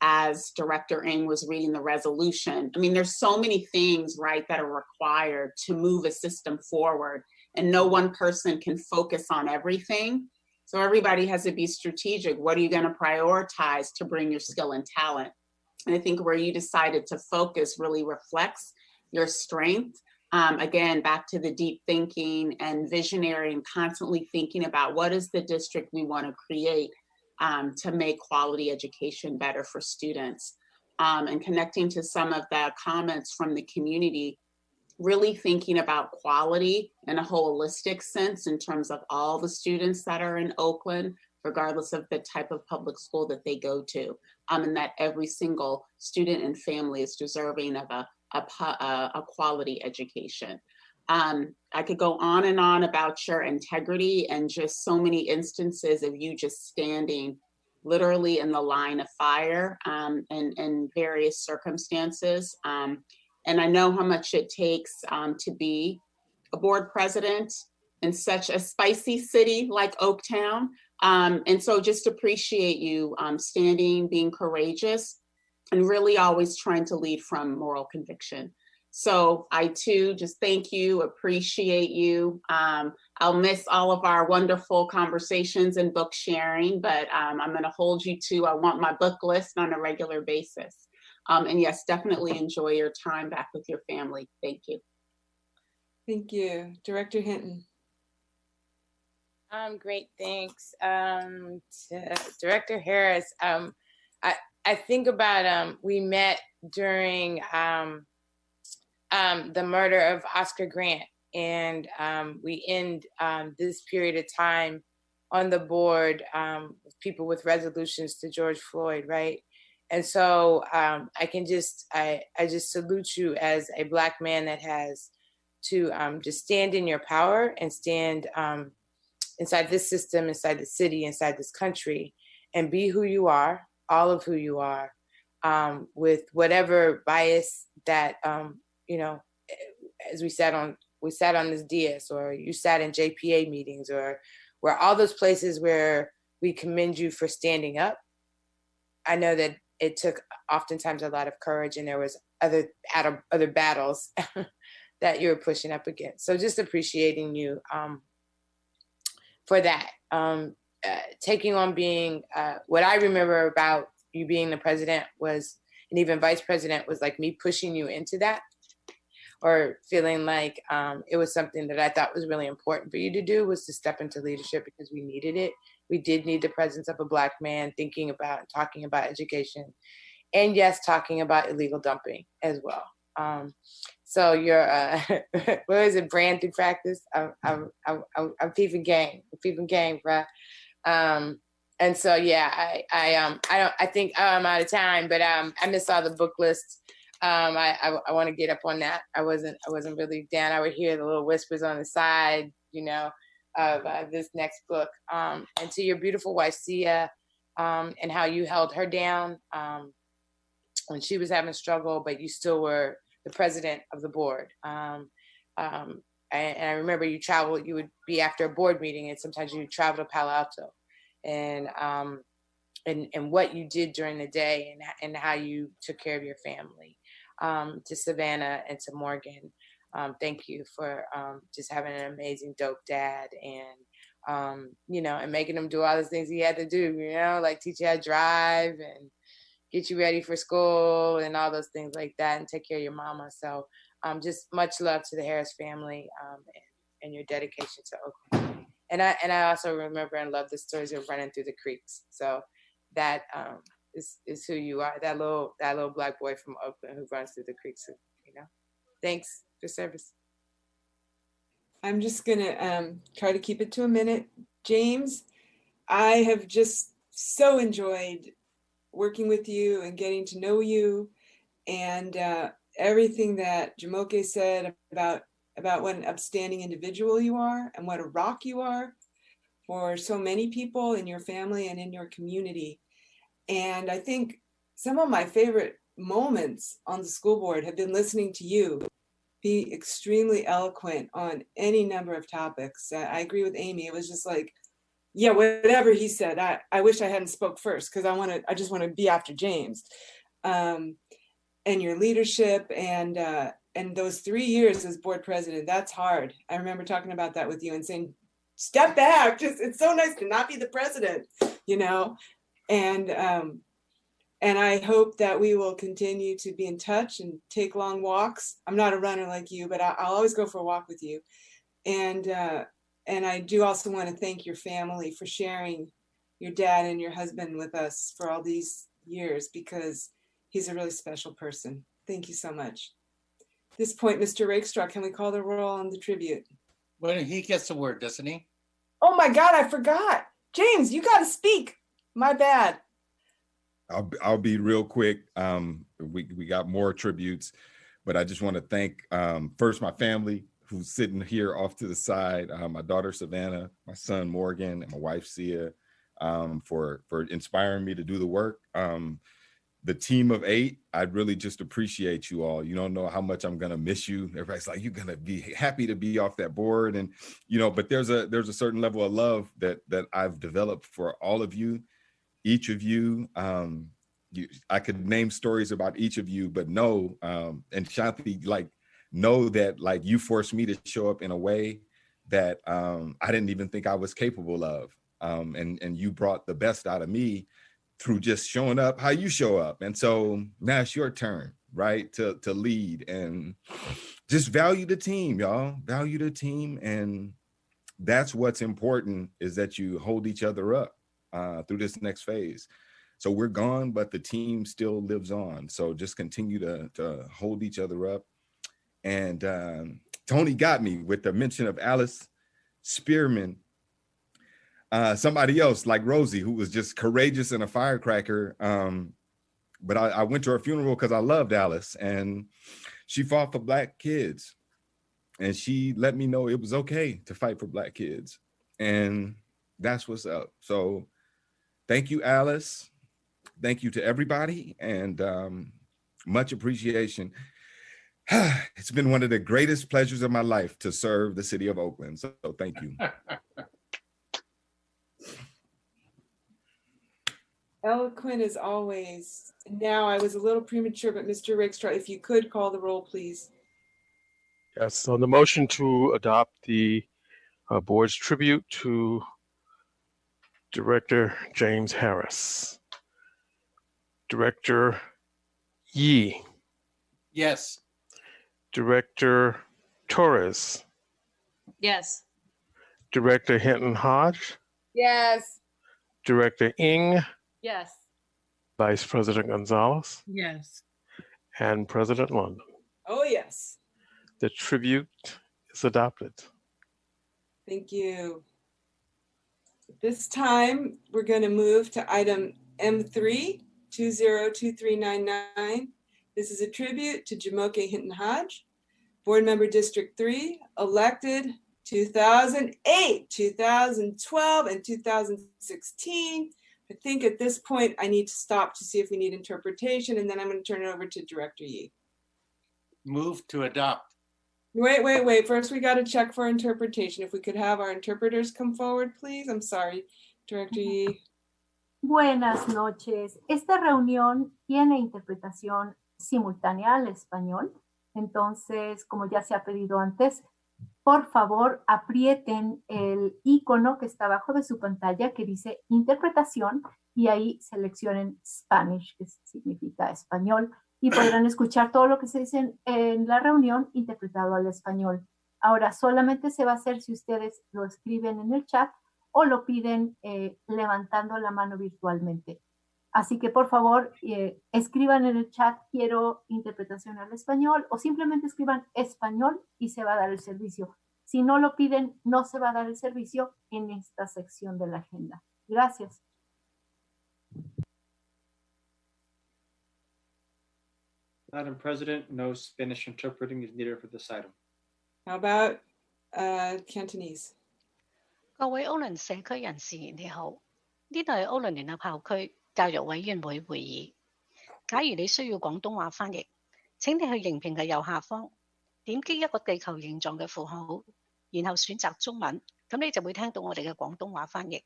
as Director Ng was reading the resolution. There's so many things, right, that are required to move a system forward. And no one person can focus on everything. So everybody has to be strategic. What are you going to prioritize to bring your skill and talent? And I think where you decided to focus really reflects your strength. Again, back to the deep thinking and visionary, and constantly thinking about what is the district we want to create to make quality education better for students. And connecting to some of the comments from the community, really thinking about quality in a holistic sense in terms of all the students that are in Oakland, regardless of the type of public school that they go to, and that every single student and family is deserving of a quality education. I could go on and on about your integrity and just so many instances of you just standing literally in the line of fire in various circumstances. And I know how much it takes to be a board president in such a spicy city like Oaktown. And so just appreciate you standing, being courageous, and really always trying to lead from moral conviction. So I too just thank you, appreciate you. I'll miss all of our wonderful conversations and book sharing, but I'm gonna hold you to, I want my book list on a regular basis. And yes, definitely enjoy your time back with your family. Thank you. Thank you. Director Hinton. Great, thanks. To Director Harris, I think about, we met during the murder of Oscar Grant, and we end this period of time on the board with people with resolutions to George Floyd, right? And so I just salute you as a Black man that has to just stand in your power and stand inside this system, inside the city, inside this country, and be who you are, all of who you are, with whatever bias that, you know, as we sat on this dais, or you sat in JPA meetings, or where all those places where we commend you for standing up. I know that it took oftentimes a lot of courage, and there was other battles that you were pushing up against. So just appreciating you for that. Taking on being, what I remember about you being the president was, and even vice president, was like me pushing you into that, or feeling like it was something that I thought was really important for you to do, was to step into leadership, because we needed it. We did need the presence of a Black man thinking about and talking about education, and yes, talking about illegal dumping as well. So you're, what is it, brand through practice? I'm peeping game, bruh. And so, yeah, I think I'm out of time, but I missed all the book lists. I want to get up on that. I wasn't really down. I would hear the little whispers on the side, you know, of this next book. And to your beautiful wife, Sia, and how you held her down when she was having a struggle, but you still were the president of the board. And I remember you traveled, you would be after a board meeting, and sometimes you would travel to Palo Alto, and what you did during the day, and how you took care of your family. To Savannah and to Morgan, thank you for just having an amazing, dope dad, and you know, and making him do all the things he had to do, you know, like teach you how to drive and get you ready for school and all those things like that, and take care of your mama. So just much love to the Harris family, and your dedication to Oakland. And I also remember and love the stories of running through the creeks. So that is who you are, that little Black boy from Oakland who runs through the creeks, you know. Thanks for service. I'm just gonna try to keep it to a minute. James, I have just so enjoyed working with you and getting to know you, and everything that Jamoke said about what an upstanding individual you are, and what a rock you are for so many people in your family and in your community. And I think some of my favorite moments on the school board have been listening to you be extremely eloquent on any number of topics. I agree with Amy. It was just like, yeah, whatever he said, I wish I hadn't spoke first, because I just want to be after James. And your leadership, and those 3 years as board president, that's hard. I remember talking about that with you and saying, step back, it's so nice to not be the president, you know? And I hope that we will continue to be in touch and take long walks. I'm not a runner like you, but I'll always go for a walk with you. And I do also want to thank your family for sharing your dad and your husband with us for all these years, because he's a really special person. Thank you so much. At this point, Mr. Rakestraw, can we call the roll on the tribute? Well, he gets the word, doesn't he? Oh my God, I forgot. James, you got to speak. My bad. I'll be real quick. We got more tributes, but I just want to thank first my family who's sitting here off to the side, my daughter Savannah, my son Morgan, and my wife Sia, for inspiring me to do the work. the team of 8, I'd really just appreciate you all. You don't know how much I'm gonna miss you. Everybody's like, you're gonna be happy to be off that board, and but there's a certain level of love that I've developed for all of you, each of you. I could name stories about each of you, but know, and Shanti, like, know that, like, you forced me to show up in a way that I didn't even think I was capable of. And you brought the best out of me through just showing up how you show up. And so now it's your turn, right? To lead, and just value the team, y'all. Value the team. And that's what's important, is that you hold each other up through this next phase. So we're gone, but the team still lives on. So just continue to hold each other up. And Tony got me with the mention of Alice Spearman. Somebody else like Rosie, who was just courageous and a firecracker. But I went to her funeral because I loved Alice, and she fought for Black kids. And she let me know it was okay to fight for Black kids. And that's what's up. So thank you, Alice. Thank you to everybody, and much appreciation. It's been one of the greatest pleasures of my life to serve the city of Oakland. So thank you. Eloquent as always. Now, I was a little premature, but Mr. Rakestraw, if you could call the roll, please. Yes, on the motion to adopt the board's tribute to Director James Harris. Director Yee. Yes. Director Torres. Yes. Director Hinton Hodge. Yes. Director Ng. Yes. Vice President Gonzalez. Yes. And President London. Oh, yes. The tribute is adopted. Thank you. At this time, we're going to move to item M3, 202399. This is a tribute to Jamoke Hinton Hodge, Board Member District 3, elected 2008, 2012, and 2016. I think at this point, I need to stop to see if we need interpretation, and then I'm going to turn it over to Director Yee. Move to adopt. Wait. First, we got to check for interpretation. If we could have our interpreters come forward, please. I'm sorry, Director Yee. Buenas noches. Esta reunión tiene interpretación simultánea al español. Entonces, como ya se ha pedido antes, por favor, aprieten el icono que está abajo de su pantalla que dice interpretación y ahí seleccionen Spanish, que significa español, y podrán escuchar todo lo que se dice en la reunión interpretado al español. Ahora, solamente se va a hacer si ustedes lo escriben en el chat o lo piden levantando la mano virtualmente. Así que por favor, escriban en el chat quiero interpretación al español o simplemente escriban español y se va a dar el servicio. Si no lo piden, no se va a dar el servicio en esta sección de la agenda. Gracias. Madam President, no Spanish interpreting is needed for this item. How about Cantonese? 各位奧倫社區人士，你好，呢度係奧倫聯合校區教育委員會會議。假如你需要廣東話翻譯，請你去熒屏嘅右下方點擊一個地球形狀嘅符號，然後選擇中文，咁你就會聽到我哋嘅廣東話翻譯。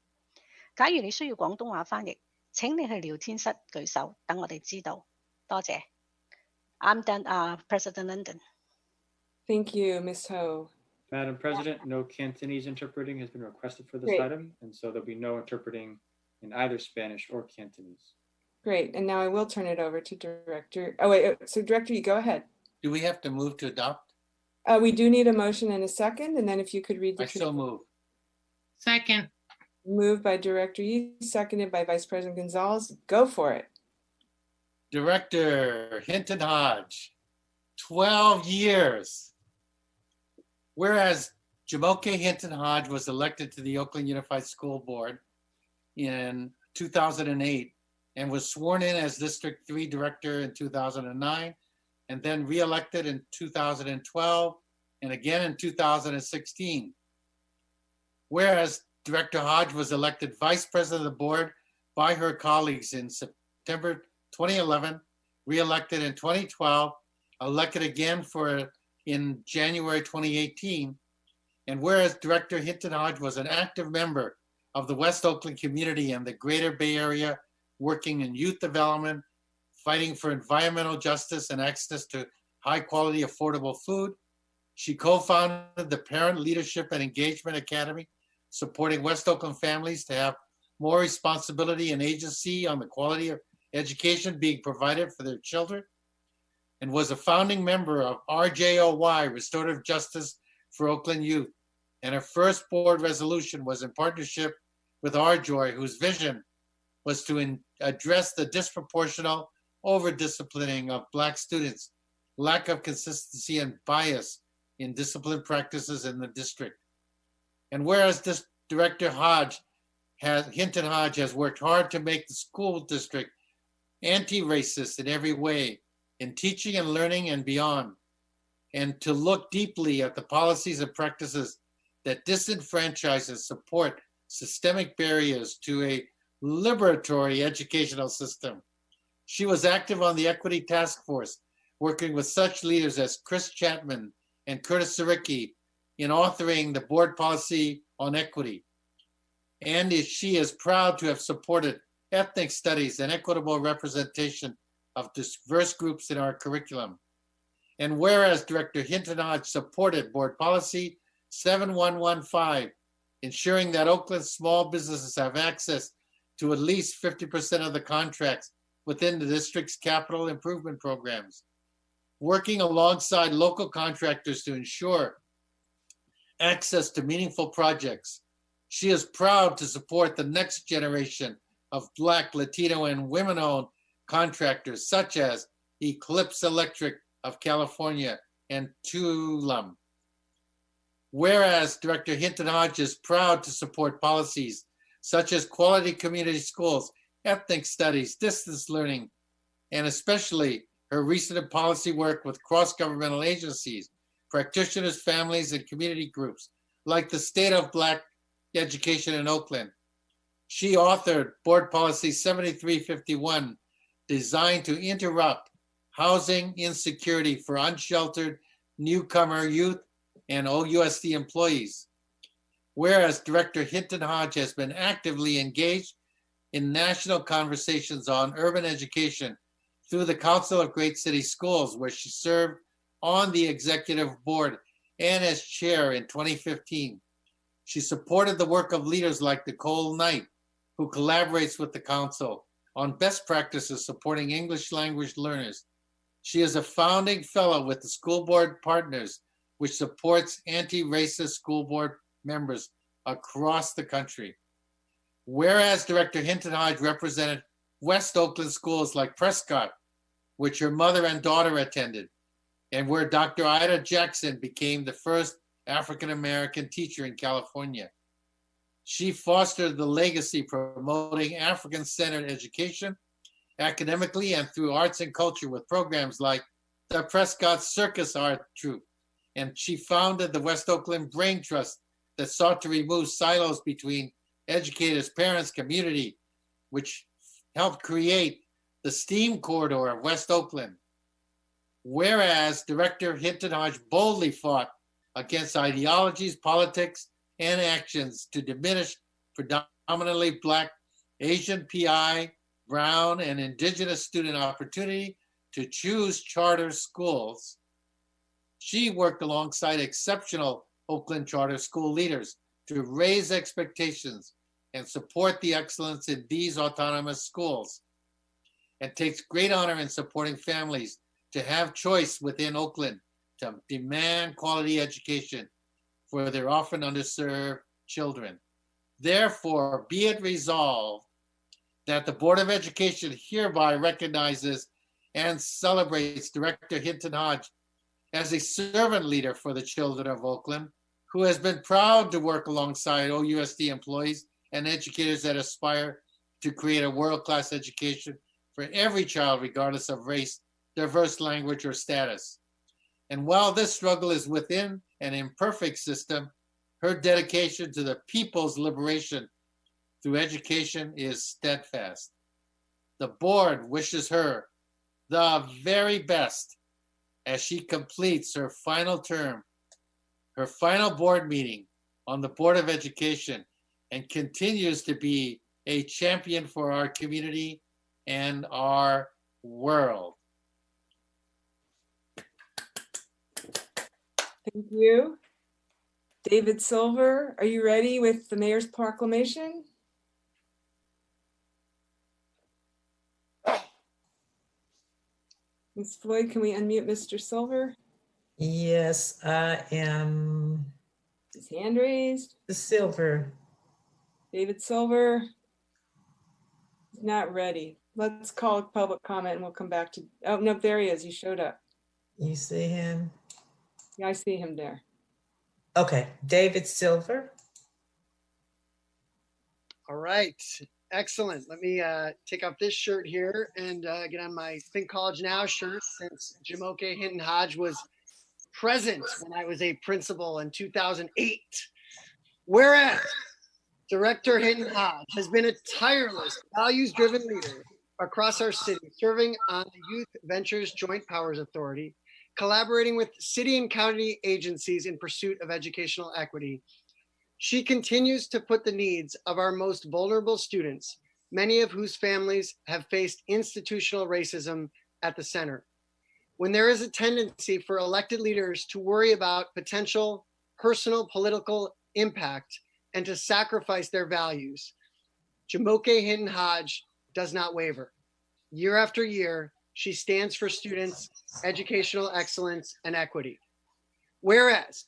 假如你需要廣東話翻譯，請你去聊天室舉手，等我哋知道。多謝。I'm done, President London. Thank you, Ms. Ho. Madam President, no Cantonese interpreting has been requested for this Great. item, and so there'll be no interpreting in either Spanish or Cantonese. Great, and now I will turn it over to Director. Oh wait, so Director, you go ahead. Do we have to move to adopt? We do need a motion and a second, and then if you could read the. I so move. Second. Moved by Director Yee, seconded by Vice President Gonzalez. Go for it. Director Hinton Hodge, 12 years. Whereas Jamoke Hinton Hodge was elected to the Oakland Unified School Board in 2008 and was sworn in as District 3 Director in 2009 and then re-elected in 2012 and again in 2016. Whereas Director Hodge was elected Vice President of the Board by her colleagues in September 2011, re-elected in 2012, elected again in January 2018. And whereas Director Hinton Hodge was an active member of the West Oakland community and the greater Bay Area, working in youth development, fighting for environmental justice and access to high quality, affordable food. She co-founded the Parent Leadership and Engagement Academy, supporting West Oakland families to have more responsibility and agency on the quality of education being provided for their children, and was a founding member of RJOY, Restorative Justice for Oakland Youth. And her first board resolution was in partnership with RJOY, whose vision was to address the disproportional over-disciplining of Black students, lack of consistency and bias in discipline practices in the district. And whereas this Director Hinton Hodge has worked hard to make the school district anti-racist in every way, in teaching and learning and beyond, and to look deeply at the policies and practices that disenfranchise and support systemic barriers to a liberatory educational system. She was active on the Equity Task Force, working with such leaders as Chris Chapman and Curtis Siricki in authoring the board policy on equity. And she is proud to have supported ethnic studies and equitable representation of diverse groups in our curriculum. And whereas Director Hinton Hodge supported board policy 7115, ensuring that Oakland small businesses have access to at least 50% of the contracts within the district's capital improvement programs, working alongside local contractors to ensure access to meaningful projects. She is proud to support the next generation of Black, Latino, and women-owned contractors such as Eclipse Electric of California and Tulum. Whereas Director Hinton Hodge is proud to support policies such as quality community schools, ethnic studies, distance learning, and especially her recent policy work with cross-governmental agencies, practitioners, families, and community groups, like the State of Black Education in Oakland. She authored Board Policy 7351, designed to interrupt housing insecurity for unsheltered newcomer youth and OUSD employees. Whereas Director Hinton Hodge has been actively engaged in national conversations on urban education through the Council of Great City Schools, where she served on the executive board and as chair in 2015. She supported the work of leaders like Nicole Knight, who collaborates with the council on best practices supporting English language learners. She is a founding fellow with the School Board Partners, which supports anti-racist school board members across the country. Whereas Director Hinton Hodge represented West Oakland schools like Prescott, which her mother and daughter attended, and where Dr. Ida Jackson became the first African-American teacher in California. She fostered the legacy promoting African-centered education academically and through arts and culture with programs like the Prescott Circus Art Troupe. And she founded the West Oakland Brain Trust that sought to remove silos between educators, parents, community, which helped create the STEAM corridor of West Oakland. Whereas Director Hinton Hodge boldly fought against ideologies, politics, and actions to diminish predominantly Black, Asian, PI, Brown, and Indigenous student opportunity to choose charter schools. She worked alongside exceptional Oakland charter school leaders to raise expectations and support the excellence in these autonomous schools, and takes great honor in supporting families to have choice within Oakland to demand quality education for their often underserved children. Therefore, be it resolved that the Board of Education hereby recognizes and celebrates Director Hinton Hodge as a servant leader for the children of Oakland, who has been proud to work alongside OUSD employees and educators that aspire to create a world-class education for every child, regardless of race, diverse language, or status. And while this struggle is within an imperfect system, her dedication to the people's liberation through education is steadfast. the board wishes her the very best as she completes her final term, her final board meeting on the Board of Education, and continues to be a champion for our community and our world. Thank you. David Silver, are you ready with the mayor's proclamation? Ms. Floyd, can we unmute Mr. Silver? Yes, I am. His hand raised. The Silver. David Silver. He's not ready. Let's call public comment and we'll come back to, oh, no, there he is. He showed up. You see him? Yeah, I see him there. Okay, David Silver. All right, excellent. Let me take off this shirt here and get on my Think College Now shirt, since Jamoke Hinton Hodge was present when I was a principal in 2008. Whereas Director Hinton Hodge has been a tireless, values-driven leader across our city, serving on the Youth Ventures Joint Powers Authority, collaborating with city and county agencies in pursuit of educational equity. She continues to put the needs of our most vulnerable students, many of whose families have faced institutional racism, at the center. When there is a tendency for elected leaders to worry about potential personal political impact and to sacrifice their values, Jamoke Hinton Hodge does not waver. Year after year, she stands for students, educational excellence, and equity. Whereas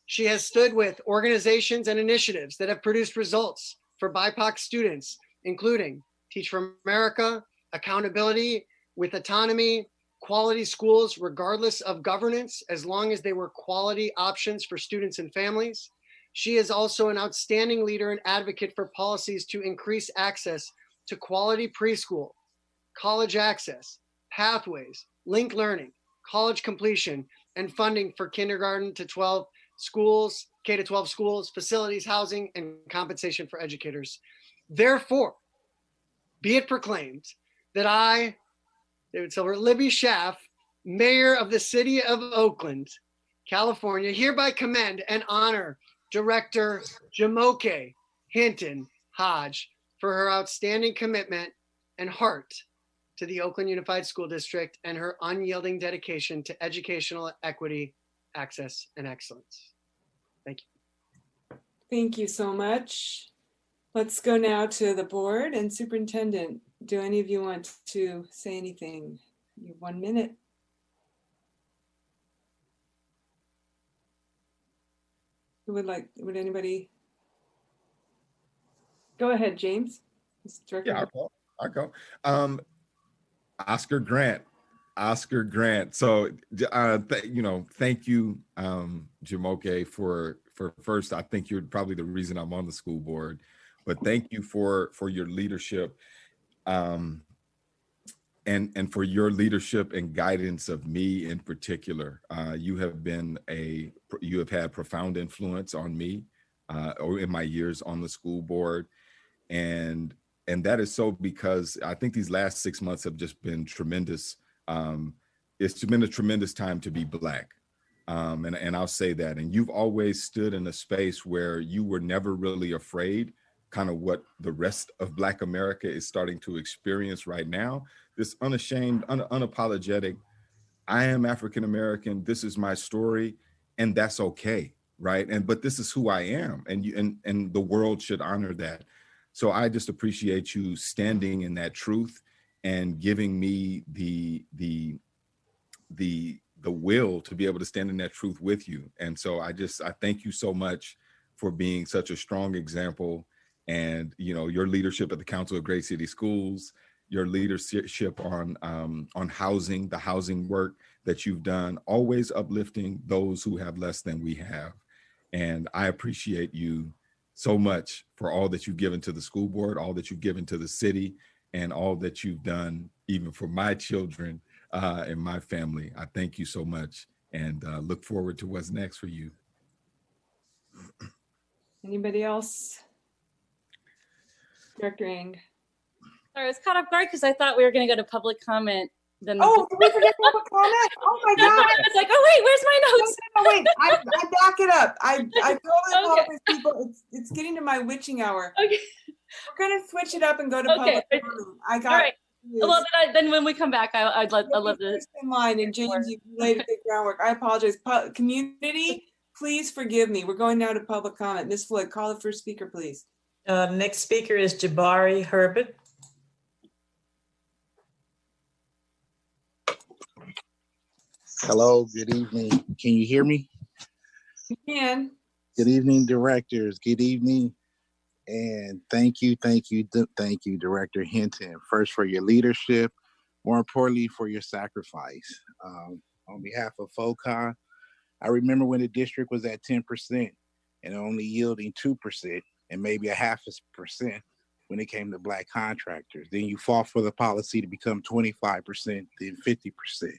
she has stood with organizations and initiatives that have produced results for BIPOC students, including Teach for America, Accountability with Autonomy, Quality Schools regardless of governance, as long as they were quality options for students and families. She is also an outstanding leader and advocate for policies to increase access to quality preschool, college access, pathways, linked learning, college completion, and funding for kindergarten to 12 schools, K-12 schools, facilities, housing, and compensation for educators. Therefore, be it proclaimed that I, David Silver, Libby Schaff, Mayor of the City of Oakland, California, hereby commend and honor Director Jamoke Hinton Hodge for her outstanding commitment and heart to the Oakland Unified School District and her unyielding dedication to educational equity, access, and excellence. Thank you. Thank you so much. Let's go now to the board and superintendent. Do any of you want to say anything? You have 1 minute. Would anybody? Go ahead, James. Yeah, I'll go. Oscar Grant. So, thank you, Jamoke, for first. I think you're probably the reason I'm on the school board, but thank you for your leadership, and for your leadership and guidance of me in particular. You have had profound influence on me, or in my years on the school board, and that is so because I think these last 6 months have just been tremendous. It's been a tremendous time to be Black. And I'll say that. And you've always stood in a space where you were never really afraid, kind of what the rest of Black America is starting to experience right now. This unashamed, unapologetic, I am African American, this is my story, and that's okay, right? But this is who I am, and the world should honor that. So I just appreciate you standing in that truth and giving me the will to be able to stand in that truth with you. And so I thank you so much for being such a strong example, and your leadership at the Council of Great City Schools, your leadership on housing, the housing work that you've done, always uplifting those who have less than we have. And I appreciate you so much for all that you've given to the school board, all that you've given to the city, and all that you've done even for my children and my family. I thank you so much, and look forward to what's next for you. Anybody else? Director Ng. Sorry, I was caught off guard because I thought we were going to go to public comment. Then Oh, did we forget public comment? Oh my That's God. why I was like, oh wait, where's my notes? No, wait, I back it up. I totally apologize, people. It's getting to my witching hour. Okay. We're gonna switch it up and go to Okay. public comment. I got All right. confused. Well, then when we come back, I'd love to. First in line, and James, you laid a big groundwork. I apologize. Community, please forgive me. We're going now to public comment. Ms. Floyd, call the first speaker, please. Next speaker is Jabari Herbert. Hello, good evening. Can you hear me? You can. Good evening, directors. Good evening. And thank you, Director Hinton, first for your leadership, more importantly, for your sacrifice. On behalf of FOCON, I remember when the district was at 10% and only yielding 2% and maybe a 0.5% when it came to Black contractors. Then you fought for the policy to become 25%, then 50%.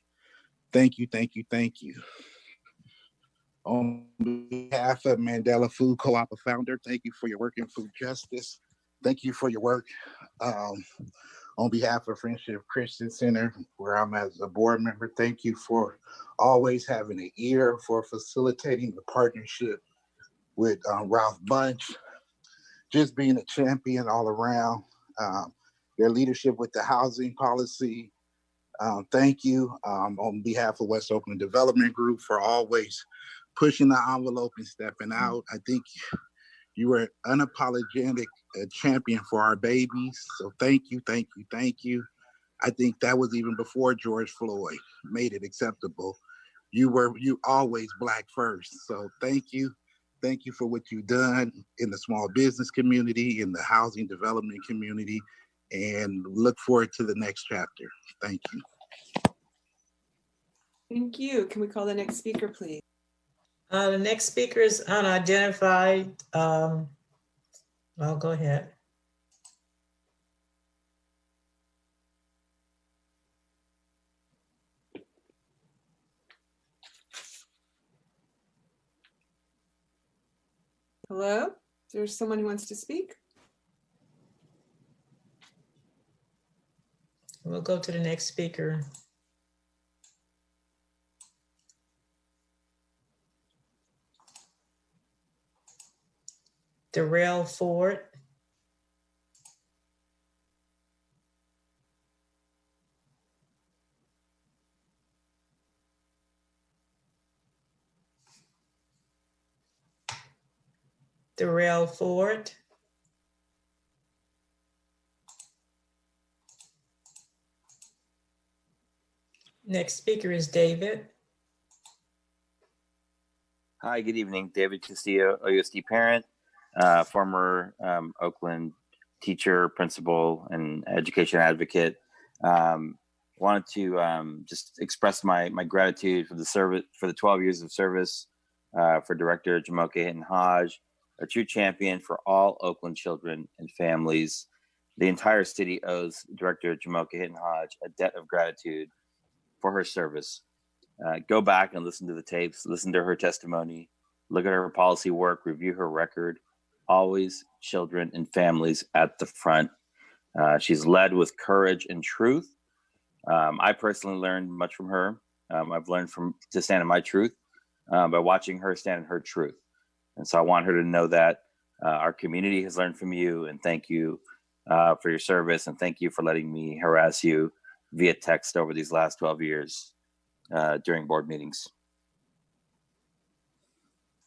Thank you. On behalf of Mandela Food Co-op founder, thank you for your work in food justice. Thank you for your work on behalf of Friendship Christian Center, where I'm as a board member. Thank you for always having an ear for facilitating the partnership with Ralph Bunch, just being a champion all around. Their leadership with the housing policy. Thank you on behalf of West Oakland Development Group for always pushing the envelope and stepping out. I think you were unapologetic champion for our babies. So thank you. I think that was even before George Floyd made it acceptable. You always Black first. So thank you. Thank you for what you've done in the small business community, in the housing development community, and look forward to the next chapter. Thank you. Thank you. Can we call the next speaker, please? The next speaker is unidentified. I'll go ahead. Hello? Is there someone who wants to speak? We'll go to the next speaker. Darrell Ford. Darrell Ford. Next speaker is David. Hi, good evening. David Castillo, OUSD parent, former Oakland teacher, principal, and education advocate. Wanted to just express my gratitude for the service, for the 12 years of service, for Director Jamoke Hinton Hodge, a true champion for all Oakland children and families. The entire city owes Director Jamoke Hinton Hodge a debt of gratitude for her service. Go back and listen to the tapes, listen to her testimony, look at her policy work, review her record. Always children and families at the front. She's led with courage and truth. I personally learned much from her. I've learned to stand in my truth by watching her stand in her truth. And so I want her to know that our community has learned from you, and thank you for your service, and thank you for letting me harass you via text over these last 12 years during board meetings.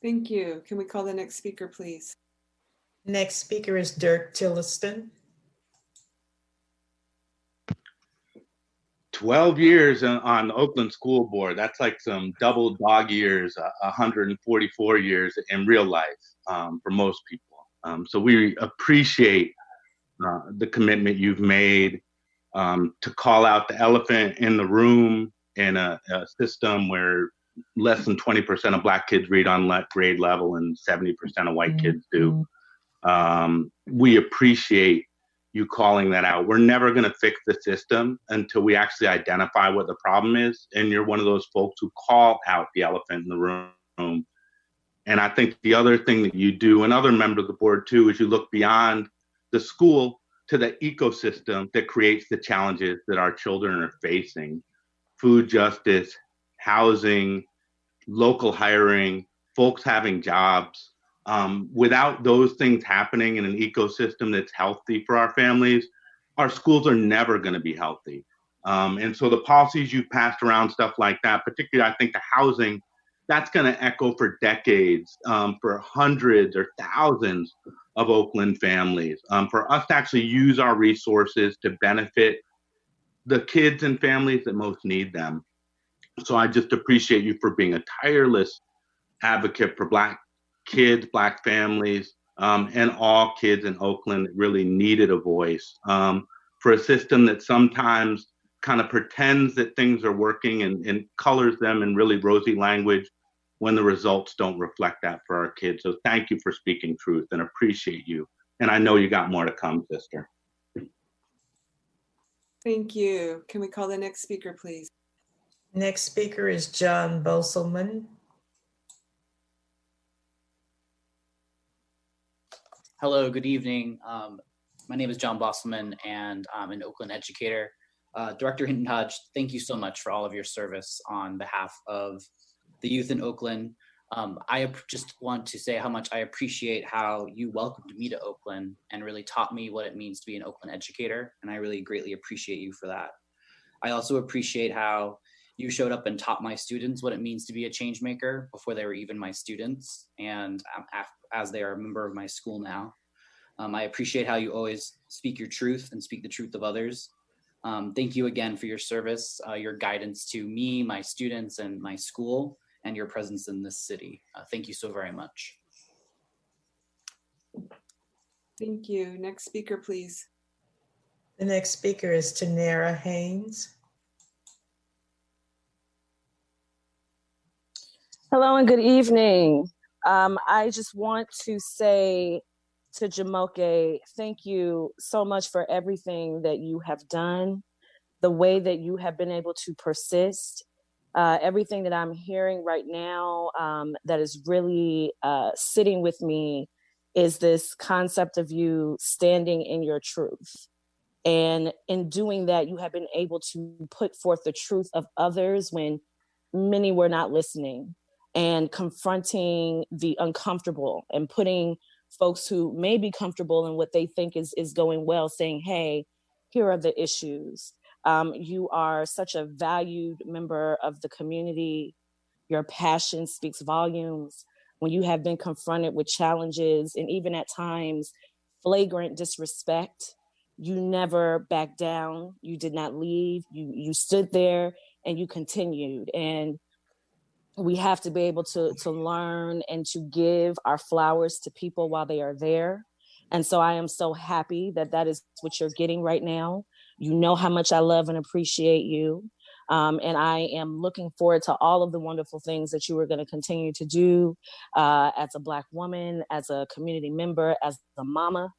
Thank you. Can we call the next speaker, please? Next speaker is Dirk Tilliston. 12 years on the Oakland School Board. That's like some double dog years, 144 years in real life for most people. So we appreciate the commitment you've made to call out the elephant in the room in a system where less than 20% of Black kids read on grade level and 70% of white kids do. We appreciate you calling that out. We're never going to fix the system until we actually identify what the problem is. And you're one of those folks who call out the elephant in the room. And I think the other thing that you do, and other members of the board too, is you look beyond the school to the ecosystem that creates the challenges that our children are facing. Food justice, housing, local hiring, folks having jobs. Without those things happening in an ecosystem that's healthy for our families, our schools are never going to be healthy. And so the policies you've passed around, stuff like that, particularly I think the housing, that's going to echo for decades for hundreds or thousands of Oakland families. For us to actually use our resources to benefit the kids and families that most need them. So I just appreciate you for being a tireless advocate for Black kids, Black families, and all kids in Oakland that really needed a voice, for a system that sometimes kind of pretends that things are working and colors them in really rosy language when the results don't reflect that for our kids. So thank you for speaking truth and appreciate you. And I know you got more to come, sister. Thank you. Can we call the next speaker, please? Next speaker is John Boselman. Hello, good evening. My name is John Bosselman, and I'm an Oakland educator. Director Hinton Hodge, thank you so much for all of your service on behalf of the youth in Oakland. I just want to say how much I appreciate how you welcomed me to Oakland and really taught me what it means to be an Oakland educator, and I really greatly appreciate you for that. I also appreciate how you showed up and taught my students what it means to be a change maker before they were even my students, and as they are a member of my school now. I appreciate how you always speak your truth and speak the truth of others. Thank you again for your service, your guidance to me, my students, and my school, and your presence in this city. Thank you so very much. Thank you. Next speaker, please. The next speaker is Tanera Haynes. Hello and good evening. I just want to say to Jamoke, thank you so much for everything that you have done, the way that you have been able to persist, everything that I'm hearing right now that is really sitting with me is this concept of you standing in your truth. And in doing that, you have been able to put forth the truth of others when many were not listening, and confronting the uncomfortable and putting folks who may be comfortable in what they think is going well, saying, hey, here are the issues. You are such a valued member of the community. Your passion speaks volumes. When you have been confronted with challenges and even at times flagrant disrespect, you never backed down. You did not leave. You stood there and you continued. And we have to be able to learn and to give our flowers to people while they are there. And so I am so happy that that is what you're getting right now. You know how much I love and appreciate you. And I am looking forward to all of the wonderful things that you are going to continue to do as a Black woman, as a community member, as a mama.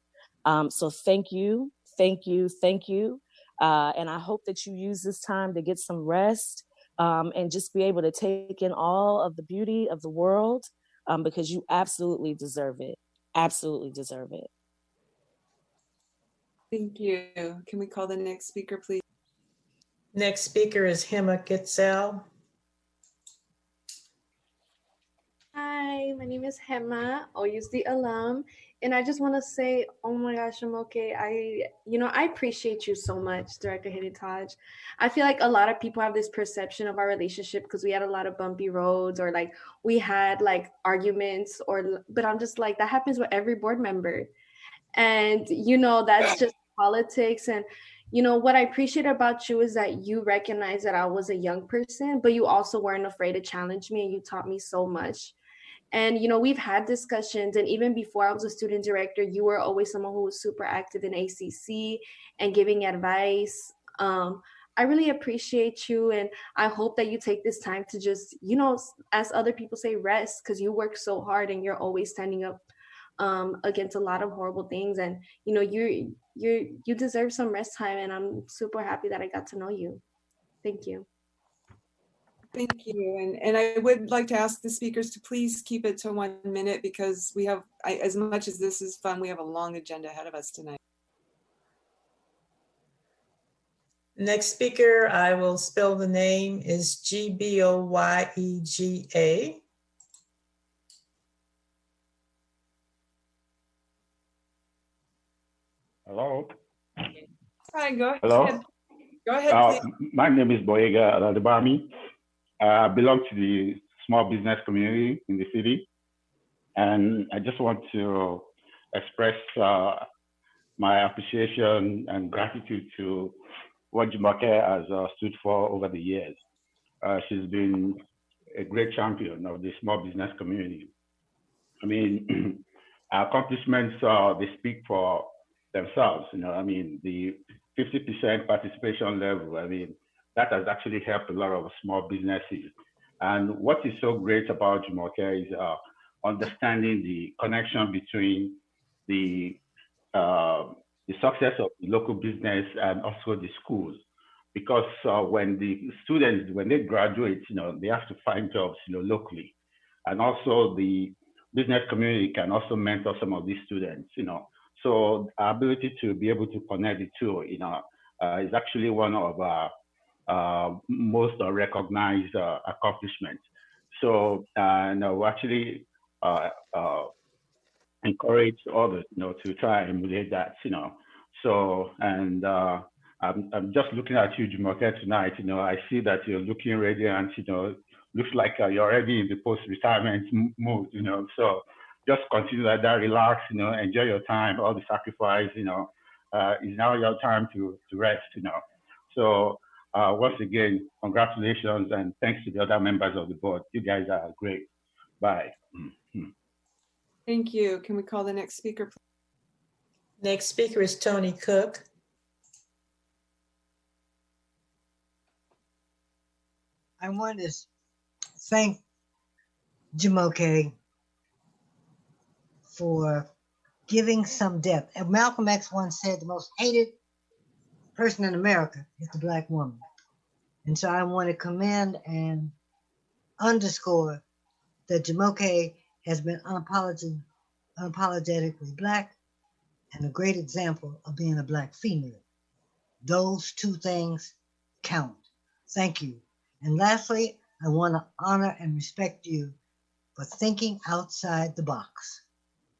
So thank you, thank you, thank you. And I hope that you use this time to get some rest and just be able to take in all of the beauty of the world because you absolutely deserve it. Absolutely deserve it. Thank you. Can we call the next speaker, please? Next speaker is Hema Gitzel. Hi, my name is Hema, OUSD alum, and I just want to say, oh my gosh, Jamoke, I appreciate you so much, Director Heritage. I feel like a lot of people have this perception of our relationship because we had a lot of bumpy roads or like we had like arguments but I'm just like, that happens with every board member. And, that's just politics. And, what I appreciate about you is that you recognize that I was a young person, but you also weren't afraid to challenge me and you taught me so much. And, we've had discussions, and even before I was a student director, you were always someone who was super active in ACC and giving advice. I really appreciate you, and I hope that you take this time to just, as other people say, rest, because you work so hard and you're always standing up against a lot of horrible things. And, you deserve some rest time, and I'm super happy that I got to know you. Thank you. Thank you. And I would like to ask the speakers to please keep it to 1 minute because we have, as much as this is fun, we have a long agenda ahead of us tonight. Next speaker, I will spell the name, is Gboyega. Hello. Hi, go Hello. ahead. Go ahead, please. My name is Boyega Aladebami. I belong to the small business community in the city. And I just want to express my appreciation and gratitude to what Jumoke has stood for over the years. She's been a great champion of the small business community. I mean, our accomplishments, they speak for themselves. You know, I mean, the 50% participation level, I mean, that has actually helped a lot of small businesses. And what is so great about Jumoke is understanding the connection between the success of the local business and also the schools. Because when the students, when they graduate, you know, they have to find jobs, you know, locally. And also the business community can also mentor some of these students, you know. So our ability to be able to connect the two, you know, is actually one of our most recognized accomplishments. So, you know, we actually encourage others, you know, to try and emulate that, you know. So, and I'm just looking at you, Jumoke, tonight. You know, I see that you're looking radiant. You know, looks like you're already in the post-retirement mood. You know, so just continue like that. Relax. You know, enjoy your time. All the sacrifice. You know, is now your time to rest. You know, so once again, congratulations and thanks to the other members of the board. You guys are great. Bye. Thank you. Can we call the next speaker, please? Next speaker is Tony Cook. I want to thank Jumoke for giving some depth. And Malcolm X once said the most hated person in America is the Black woman. And so I want to commend and underscore that Jumoke has been unapologetically Black and a great example of being a Black female. Those two things count. Thank you. And lastly, I want to honor and respect you for thinking outside the box.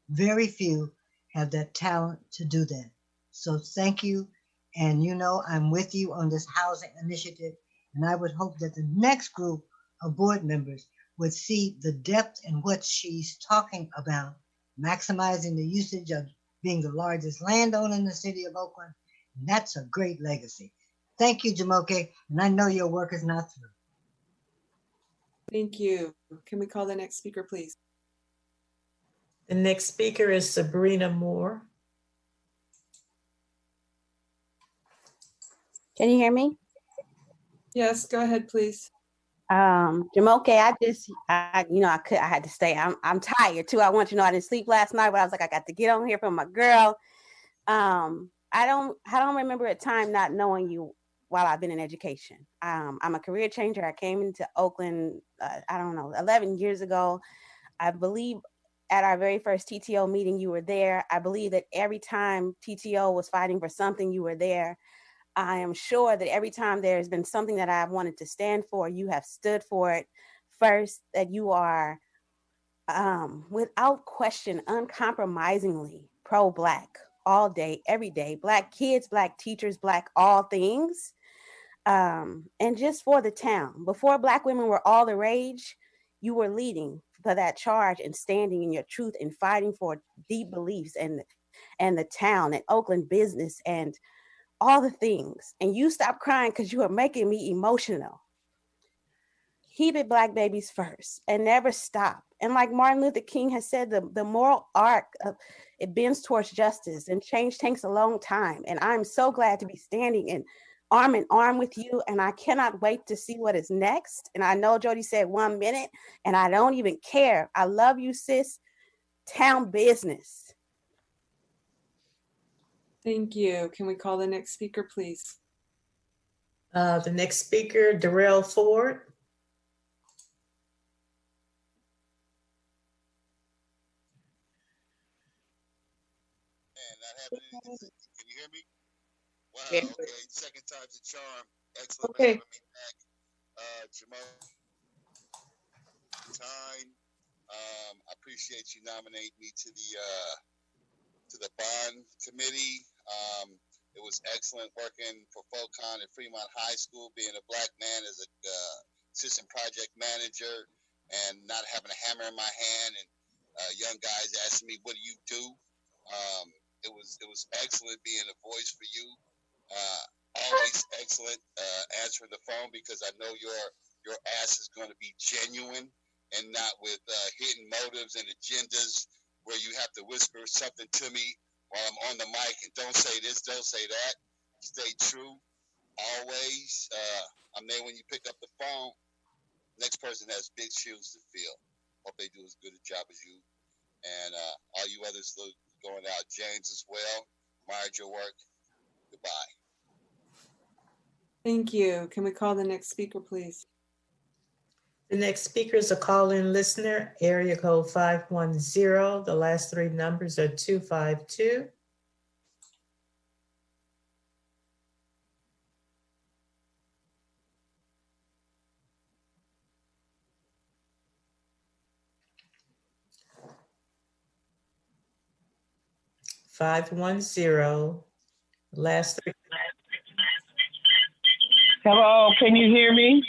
Very few have that talent to do that. So thank you. And you know, I'm with you on this housing initiative. And I would hope that the next group of board members would see the depth in what she's talking about, maximizing the usage of being the largest landowner in the city of Oakland. And that's a great legacy. Thank you, Jumoke. And I know your work is not through. Thank you. Can we call the next speaker, please? The next speaker is Sabrina Moore. Can you hear me? Yes, go ahead, please. Jumoke, I had to stay. I'm tired too. I want you to know I didn't sleep last night, but I was like, I got to get on here for my girl. I don't remember a time not knowing you while I've been in education. I'm a career changer. I came into Oakland, 11 years ago. I believe at our very first TTO meeting, you were there. I believe that every time TTO was fighting for something, you were there. I am sure that every time there's been something that I've wanted to stand for, you have stood for it first, that you are, without question, uncompromisingly pro-Black all day, every day. Black kids, Black teachers, Black all things. And just for the town. Before Black women were all the rage, you were leading for that charge and standing in your truth and fighting for deep beliefs and the town and Oakland business and all the things. And you stopped crying because you were making me emotional. Keep it Black babies first and never stop. And like Martin Luther King has said, the moral arc of it bends towards justice, and change takes a long time. And I'm so glad to be standing in arm with you. And I cannot wait to see what is next. And I know Jody said 1 minute, and I don't even care. I love you, sis. Town business. Thank you. Can we call the next speaker, please? The next speaker, Darrell Ford. Can you hear me? Wow. Okay. Second time's a charm. Excellent for Okay. having me back. Jamal, time. I appreciate you nominating me to the bond committee. It was excellent working for FOCON at Fremont High School, being a black man as a assistant project manager and not having a hammer in my hand and young guys asking me, what do you do? It was excellent being a voice for you. Always excellent answering the phone, because I know your ask is going to be genuine and not with hidden motives and agendas where you have to whisper something to me while I'm on the mic and don't say this, don't say that. Stay true, always. I'm there when you pick up the phone. Next person has big shoes to fill. Hope they do as good a job as you. And all you others going out, James as well. Admired your work. Goodbye. Thank you. Can we call the next speaker, please? The next speaker is a call-in listener, area code 510. The last three numbers are 252. Last three. Hello, can you hear me?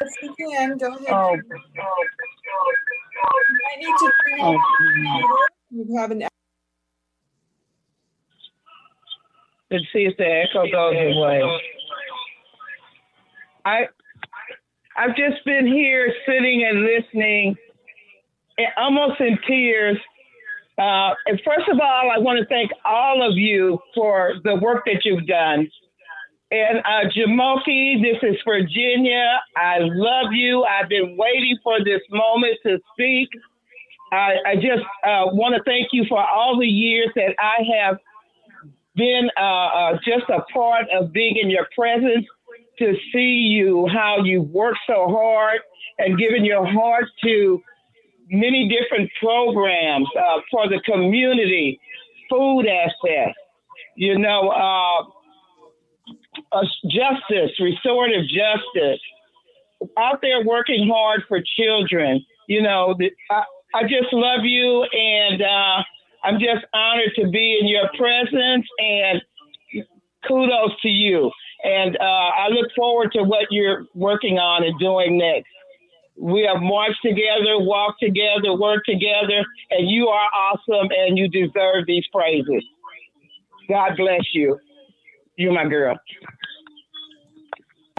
Yes, we can. Go ahead. Oh. You might need to turn off your computer. You have an. Let's see if the echo goes away. I've just been here sitting and listening, almost in tears. And first of all, I want to thank all of you for the work that you've done. And Jamoke, this is Virginia. I love you. I've been waiting for this moment to speak. I just want to thank you for all the years that I have been just a part of being in your presence, to see you, how you work so hard and given your heart to many different programs for the community, food access, justice, restorative justice, out there working hard for children. I just love you, and I'm just honored to be in your presence, and kudos to you. And I look forward to what you're working on and doing next. We have marched together, walked together, worked together, and you are awesome, and you deserve these praises. God bless you. You're my girl.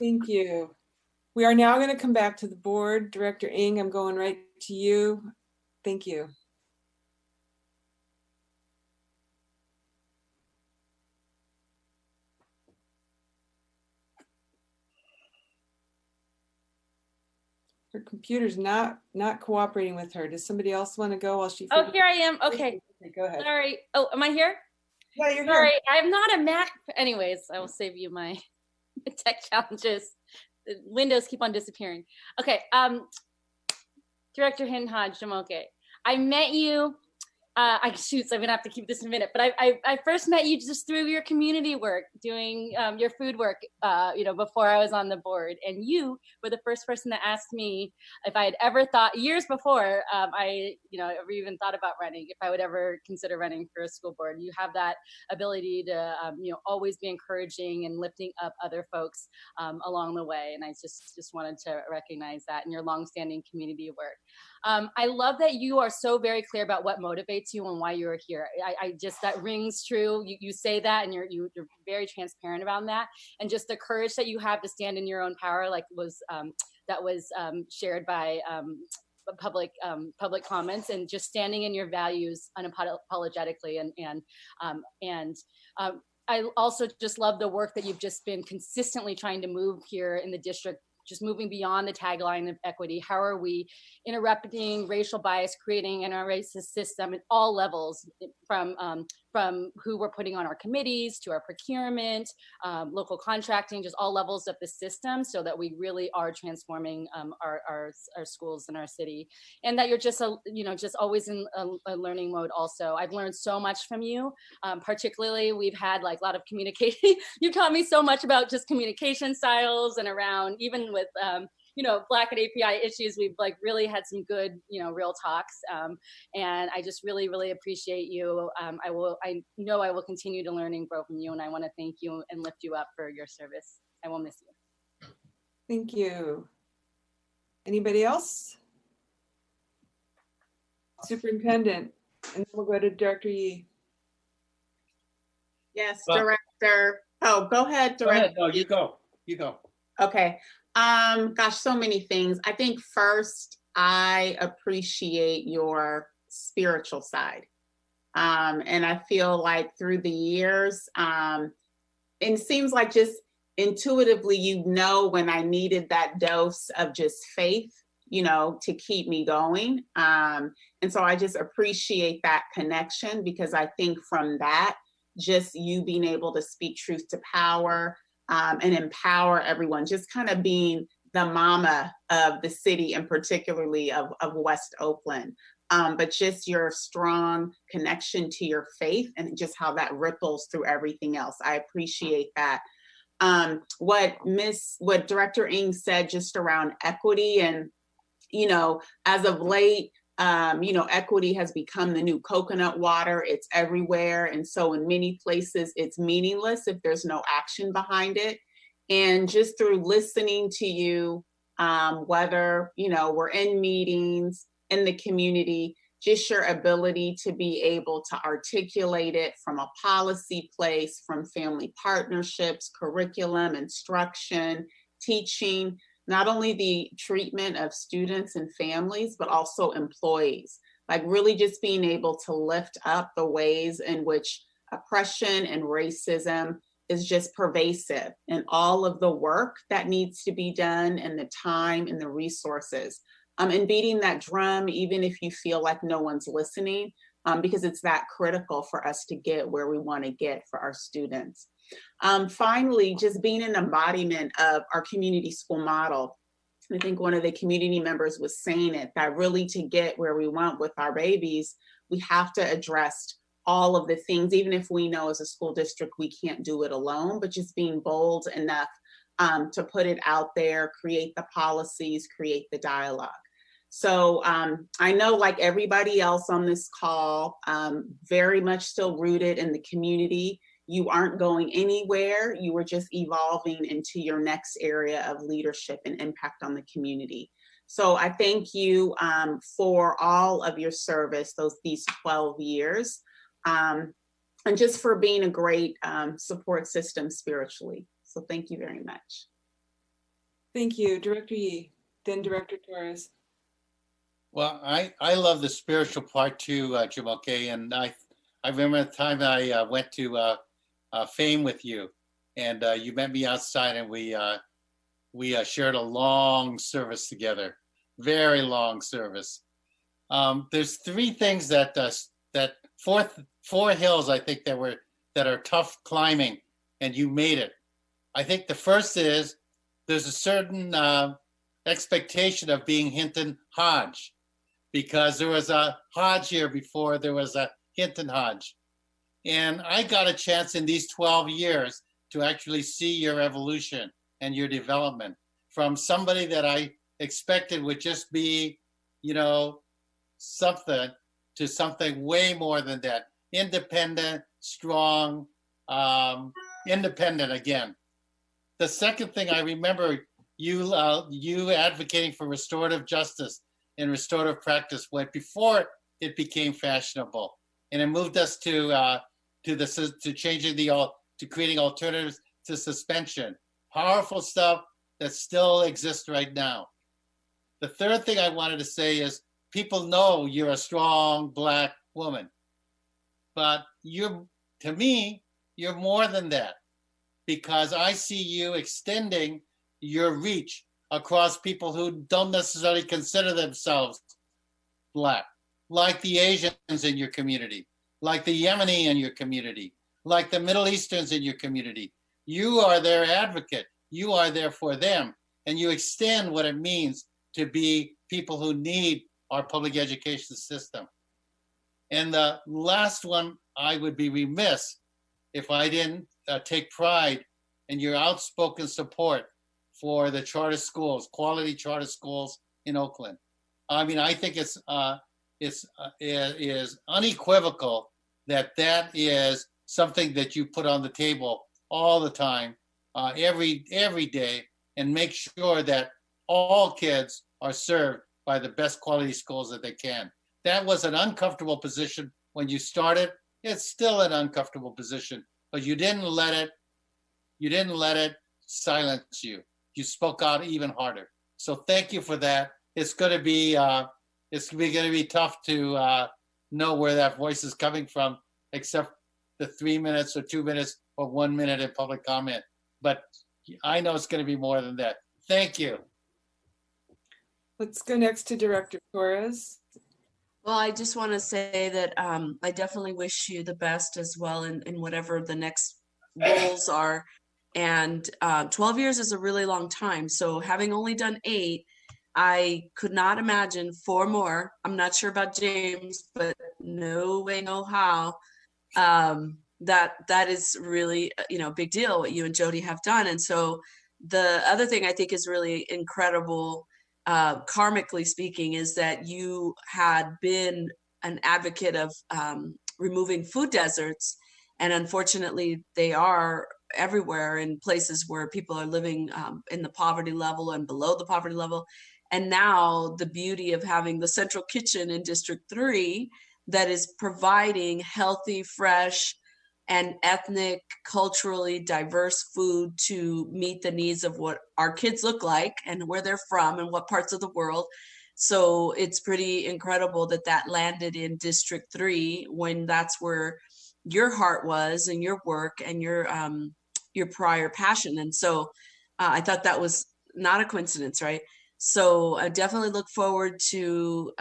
Thank you. We are now going to come back to the board. Director Ng, I'm going right to you. Thank you. Her computer's not cooperating with her. Does somebody else want to go while she? Oh, here I am. Okay. Go ahead. Sorry. Oh, am I here? Yeah, you're Sorry, here. I'm not a Mac. Anyways, I will save you my tech challenges. The windows keep on disappearing. Okay. Director Hinton Jamoke, I met you. I'm gonna have to keep this in a minute, but I first met you just through your community work, doing your food work, before I was on the board. And you were the first person that asked me if I had ever thought, years before I ever even thought about running, if I would ever consider running for a school board. You have that ability to, always be encouraging and lifting up other folks along the way. And I just wanted to recognize that in your longstanding community work. I love that you are so very clear about what motivates you and why you're here. I just, that rings true. You say that, and you're very transparent about that, and just the courage that you have to stand in your own power, like was shared by public comments, and just standing in your values unapologetically. And I also just love the work that you've just been consistently trying to move here in the district, just moving beyond the tagline of equity. How are we interrupting racial bias, creating an racist system at all levels, from from who we're putting on our committees to our procurement, local contracting, just all levels of the system, so that we really are transforming our schools in our city. And that you're just just always in a learning mode. Also, I've learned so much from you. Particularly, we've had like a lot of communication. You taught me so much about just communication styles, and around even with Black and API issues, we've like really had some good, real talks. And I just really, really appreciate you. I know I will continue to learn and grow from you, and I want to thank you and lift you up for your service. I will miss you. Thank you. Anybody else? Superintendent, and then we'll go to Director Yee. Yes, Director. Oh, go ahead, Director. Go ahead. No, you go. You go. Okay. Gosh, so many things. I think first, I appreciate your spiritual side. And I feel like through the years, and it seems like just intuitively, when I needed that dose of just faith, to keep me going. And so I just appreciate that connection, because I think from that, just you being able to speak truth to power, and empower everyone, just kind of being the mama of the city, and particularly of West Oakland. But just your strong connection to your faith, and just how that ripples through everything else. I appreciate that. What Director Ng said just around equity, and as of late, equity has become the new coconut water. It's everywhere. And so in many places, it's meaningless if there's no action behind it. And just through listening to you, whether, we're in meetings in the community, just your ability to be able to articulate it from a policy place, from family partnerships, curriculum, instruction, teaching, not only the treatment of students and families, but also employees, like really just being able to lift up the ways in which oppression and racism is just pervasive, and all of the work that needs to be done, and the time and the resources, and beating that drum, even if you feel like no one's listening, because it's that critical for us to get where we want to get for our students. Finally, just being an embodiment of our community school model. I think one of the community members was saying it, that really to get where we want with our babies, we have to address all of the things, even if we know as a school district we can't do it alone, but just being bold enough to put it out there, create the policies, create the dialogue. So I know, like everybody else on this call, very much still rooted in the community. You aren't going anywhere. You are just evolving into your next area of leadership and impact on the community. So I thank you for all of your service, these 12 years, and just for being a great support system spiritually. So thank you very much. Thank you, Director Yee, then Director Torres. Well, I love the spiritual part too, Jamoke, and I remember the time I went to Fame with you, and you met me outside, and we shared a long service together, very long service. There's three things that four hills I think that are tough climbing, and you made it. I think the first is there's a certain expectation of being Hinton Hodge, because there was a Hodge here before there was a Hinton Hodge. And I got a chance in these 12 years to actually see your evolution and your development from somebody that I expected would just be, something, to something way more than that. Independent, strong, independent again. The second thing I remember, you advocating for restorative justice and restorative practice before it became fashionable, and it moved us to creating alternatives to suspension. Powerful stuff that still exists right now. The third thing I wanted to say is people know you're a strong Black woman, but to me, you're more than that, because I see you extending your reach across people who don't necessarily consider themselves Black, like the Asians in your community, like the Yemeni in your community, like the Middle Easterns in your community. You are their advocate. You are there for them. And you extend what it means to be people who need our public education system. And the last one, I would be remiss if I didn't take pride in your outspoken support for the charter schools, quality charter schools in Oakland. I mean, I think it is unequivocal that that is something that you put on the table all the time, every day, and make sure that all kids are served by the best quality schools that they can. That was an uncomfortable position when you started. It's still an uncomfortable position, but you didn't let it silence you. You spoke out even harder. So thank you for that. It's going to be tough to know where that voice is coming from, except the 3 minutes or 2 minutes or 1 minute in public comment. But I know it's going to be more than that. Thank you. Let's go next to Director Torres. Well, I just want to say that I definitely wish you the best as well in whatever the next roles are. And 12 years is a really long time. So having only done 8, I could not imagine 4 more. I'm not sure about James, but no way, no how. That is really, a big deal what you and Jody have done. And so the other thing I think is really incredible, karmically speaking, is that you had been an advocate of removing food deserts. And unfortunately, they are everywhere in places where people are living in the poverty level and below the poverty level. And now the beauty of having the central kitchen in District 3 that is providing healthy, fresh, and ethnic, culturally diverse food to meet the needs of what our kids look like and where they're from and what parts of the world. So it's pretty incredible that that landed in District 3 when that's where your heart was and your work and your prior passion. And so I thought that was not a coincidence, right? So I definitely look forward to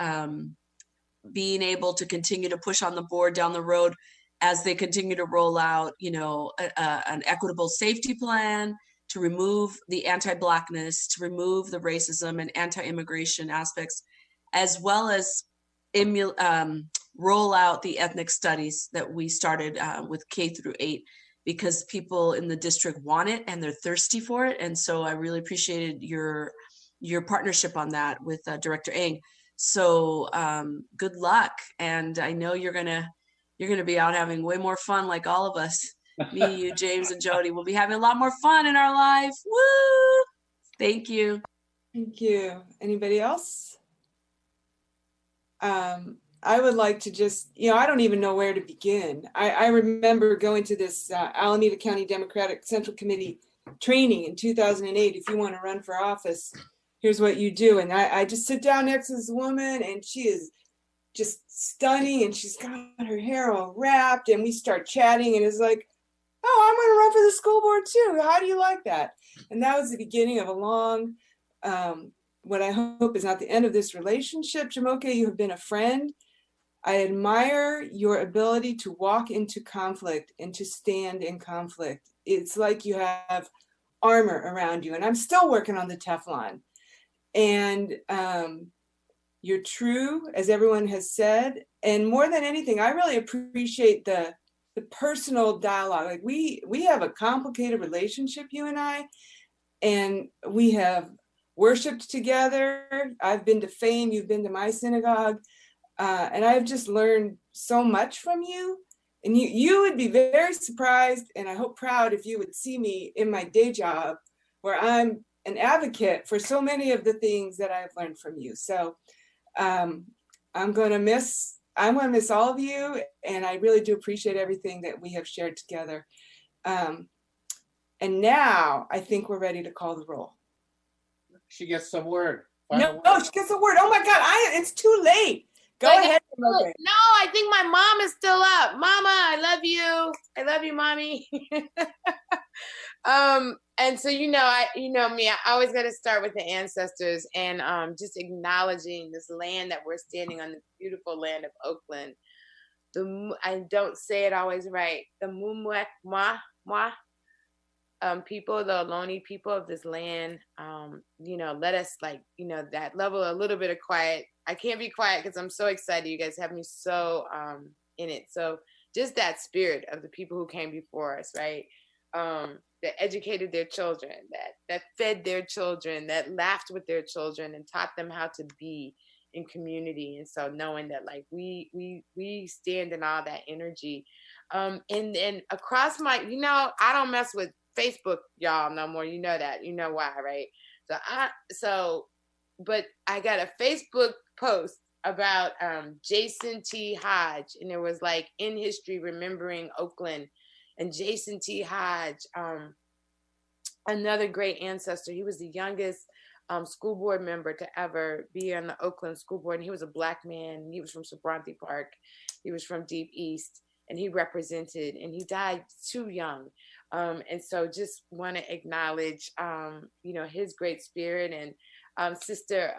being able to continue to push on the board down the road as they continue to roll out, an equitable safety plan to remove the anti-Blackness, to remove the racism and anti-immigration aspects, as well as roll out the ethnic studies that we started with K through 8, because people in the district want it and they're thirsty for it. And so I really appreciated your partnership on that with Director Ng. So good luck. And I know you're gonna be out having way more fun like all of us. Me, you, James, and Jody will be having a lot more fun in our life. Woo! Thank you. Thank you. Anybody else? I would like to just, I don't even know where to begin. I remember going to this Alameda County Democratic Central Committee training in 2008. If you want to run for office, here's what you do. And I just sit down next to this woman, and she is just stunning, and she's got her hair all wrapped, and we start chatting, and it's like, oh, I'm going to run for the school board too. How do you like that? And that was the beginning of a long, what I hope is not the end of this relationship. Jamoke, you have been a friend. I admire your ability to walk into conflict and to stand in conflict. It's like you have armor around you, and I'm still working on the Teflon. And you're true, as everyone has said. And more than anything, I really appreciate the personal dialogue. Like we have a complicated relationship, you and I, and we have worshiped together. I've been to Fame, you've been to my synagogue. And I've just learned so much from you. And you would be very surprised, and I hope proud, if you would see me in my day job, where I'm an advocate for so many of the things that I've learned from you. So I'm going to miss all of you, and I really do appreciate everything that we have shared together. And now I think we're ready to call the roll. She gets some word. No, she gets a word. Oh my God, it's too late. Go ahead. No, I think my mom is still up. Mama, I love you. I love you, mommy. And so you know me. I always got to start with the ancestors and just acknowledging this land that we're standing on, the beautiful land of Oakland. I don't say it always right. The people, the Ohlone people of this land, let us that level a little bit of quiet. I can't be quiet because I'm so excited. You guys have me so in it. So just that spirit of the people who came before us, right? That educated their children, that fed their children, that laughed with their children and taught them how to be in community. And so knowing that like we stand in all that energy. And across my, I don't mess with Facebook, y'all, no more. You know that. You know why, right? But I got a Facebook post about Jason T. Hodge, and it was like in history remembering Oakland. And Jason T. Hodge, another great ancestor. He was the youngest school board member to ever be on the Oakland school board. And he was a Black man. He was from Sabranti Park. He was from Deep East. And he represented, and he died too young. And so just want to acknowledge, his great spirit, and Sister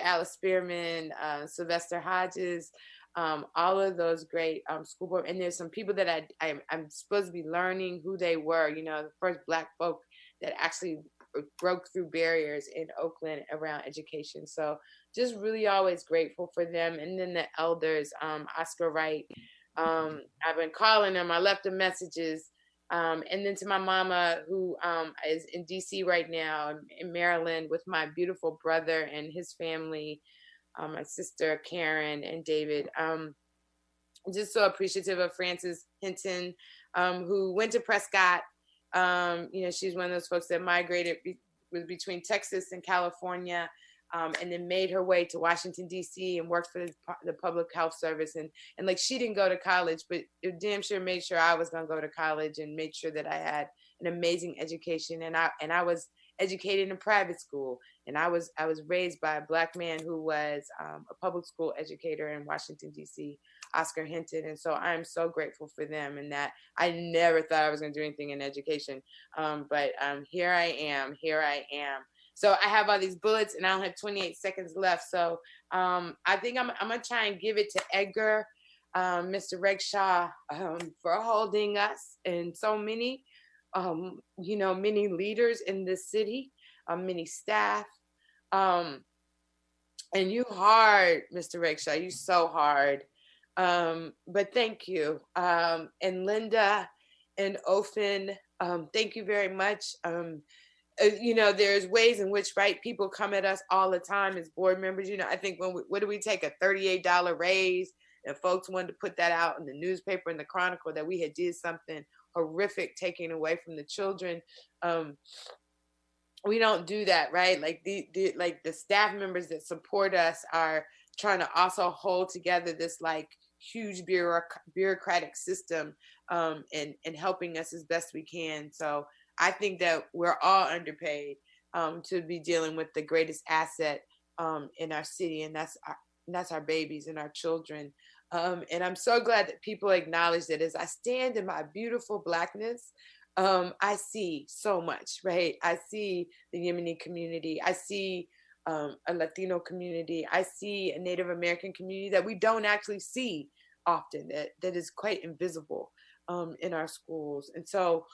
Alice Spearman, Sylvester Hodges, all of those great school board. And there's some people that I'm supposed to be learning who they were, the first Black folk that actually broke through barriers in Oakland around education. So just really always grateful for them. And then the elders, Oscar Wright, I've been calling them. I left them messages. And then to my mama, who is in DC right now, in Maryland, with my beautiful brother and his family, my sister Karen and David. I'm just so appreciative of Frances Hinton, who went to Prescott. She's one of those folks that migrated between Texas and California, and then made her way to Washington, D.C. and worked for the Public Health Service. And like, she didn't go to college, but it damn sure made sure I was going to go to college and made sure that I had an amazing education. And I was educated in a private school. And I was raised by a Black man who was a public school educator in Washington, D.C., Oscar Hinton. And so I'm so grateful for them, and that I never thought I was going to do anything in education. But here I am. So I have all these bullets, and I only have 28 seconds left. So I think I'm going to try and give it to Edgar, Mr. Regshaw, for holding us, and so many, many leaders in this city, many staff. And you hard, Mr. Regshaw, you so hard. But thank you. And Linda and Ofen, thank you very much. There's ways in which, right, people come at us all the time as board members. I think what do we take, a $38 raise? And folks wanted to put that out in the newspaper, in the Chronicle, that we had did something horrific taking away from the children. We don't do that, right? Like the staff members that support us are trying to also hold together this like huge bureaucratic system, and helping us as best we can. So I think that we're all underpaid to be dealing with the greatest asset in our city, and that's our babies and our children. And I'm so glad that people acknowledge that as I stand in my beautiful Blackness, I see so much, right? I see the Yemeni community. I see a Latino community. I see a Native American community that we don't actually see often, that is quite invisible in our schools. And so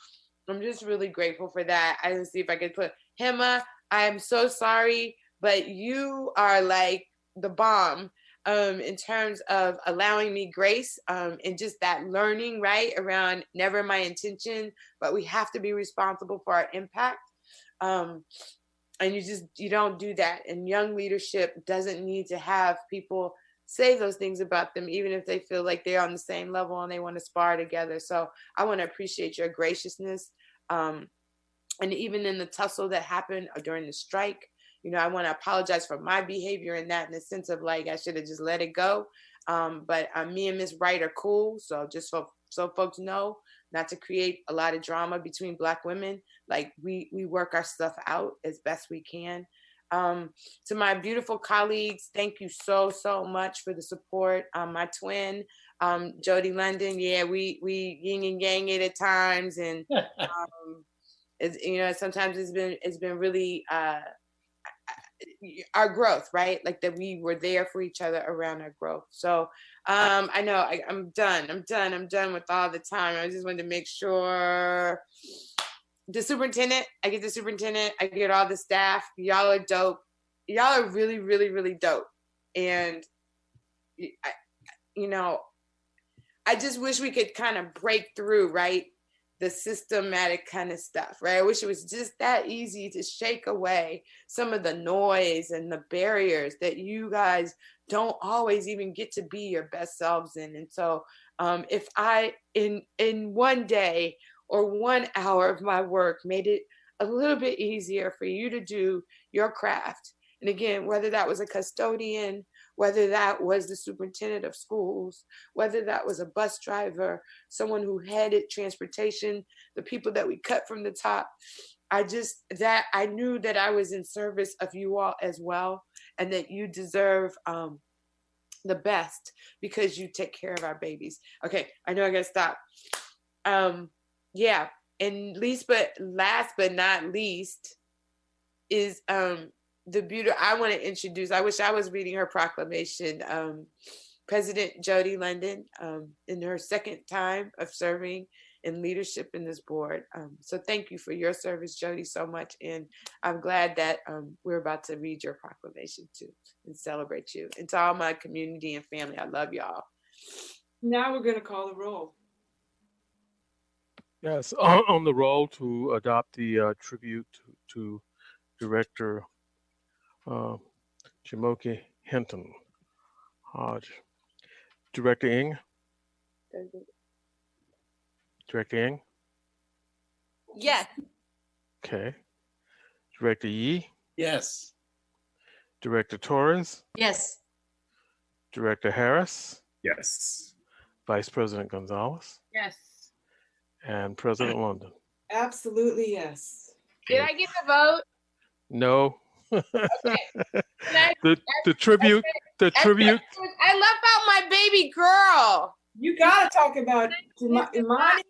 I'm just really grateful for that. I didn't see if I could put Hema. I am so sorry, but you are like the bomb in terms of allowing me grace, and just that learning, right, around never my intention, but we have to be responsible for our impact. And you don't do that. And young leadership doesn't need to have people say those things about them, even if they feel like they're on the same level and they want to spar together. So I want to appreciate your graciousness. And even in the tussle that happened during the strike, I want to apologize for my behavior in that, in the sense of like, I should have just let it go. But me and Miss Wright are cool. So just so folks know, not to create a lot of drama between Black women. Like we work our stuff out as best we can. To my beautiful colleagues, thank you so much for the support. My twin, Jody London, yeah, we yin and yang it at times, and sometimes it's been really our growth, right? Like that we were there for each other around our growth. So I know I'm done with all the time. I just wanted to make sure the superintendent, I get the superintendent, I get all the staff. Y'all are dope. Y'all are really, really, really dope. And I just wish we could kind of break through, right? The systematic kind of stuff, right? I wish it was just that easy to shake away some of the noise and the barriers that you guys don't always even get to be your best selves in. And so if I, in one day or 1 hour of my work, made it a little bit easier for you to do your craft, and again, whether that was a custodian, whether that was the superintendent of schools, whether that was a bus driver, someone who headed transportation, the people that we cut from the top, I knew that I was in service of you all as well, and that you deserve the best because you take care of our babies. Okay, I know I gotta stop. Yeah, and last but not least is the beauty I want to introduce. I wish I was reading her proclamation. President Jody London, in her second time of serving in leadership in this board. So thank you for your service, Jody, so much. And I'm glad that we're about to read your proclamation too and celebrate you. And to all my community and family, I love y'all. Now we're going to call the roll. Yes, on the roll to adopt the tribute to Director Jamoke Hinton Hodge. Director Ng? Director Ng? Yes. Okay. Director Yee? Yes. Director Torres? Yes. Director Harris? Yes. Vice President Gonzalez? Yes. And President London? Absolutely, yes. Did I get the vote? No. Okay. The tribute. I left out my baby girl. You gotta talk about Imani.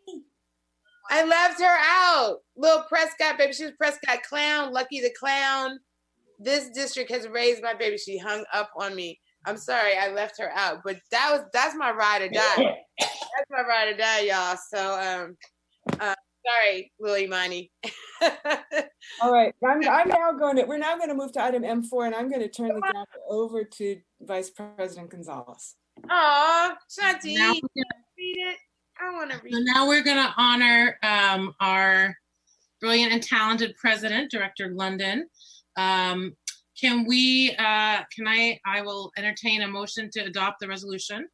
I left her out. Little Prescott baby. She was Prescott Clown, Lucky the Clown. This district has raised my baby. She hung up on me. I'm sorry, I left her out. But that's my ride or die. That's my ride or die, y'all. So sorry, little Imani. All right, we're now going to move to item M4, and I'm going to turn the gavel over to Vice President Gonzalez. Aw, Shanti, read it. I want to read So now we're going to honor our brilliant and talented president, Director London. I will entertain a motion to adopt the resolution.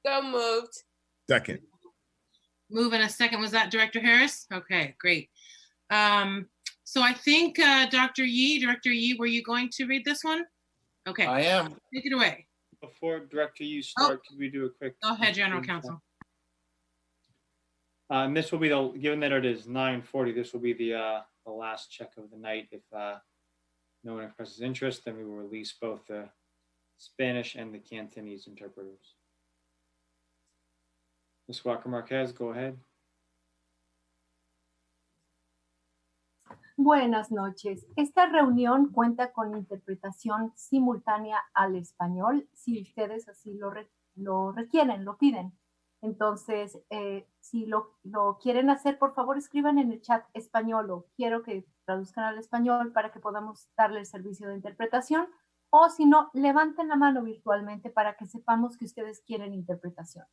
So moved. Second. Move in a second. Was that Director Harris? Okay, great. So I think Director Yee, were you going to read this one? Okay. I am. Take it away. Before Director Yee start, could we do a quick? Go ahead, General Counsel. And this will be given that it is 9:40, this will be the last check of the night. If no one expresses interest, then we will release both the Spanish and the Cantonese interpreters. Ms. Walker Marquez, go ahead. Buenas noches. Esta reunión cuenta con interpretación simultánea al español, si ustedes así lo requieren, lo piden. Entonces, si lo quieren hacer, por favor escriban en el chat español o quiero que traduzcan al español para que podamos darle el servicio de interpretación. O si no, levanten la mano virtualmente para que sepamos que ustedes quieren interpretación.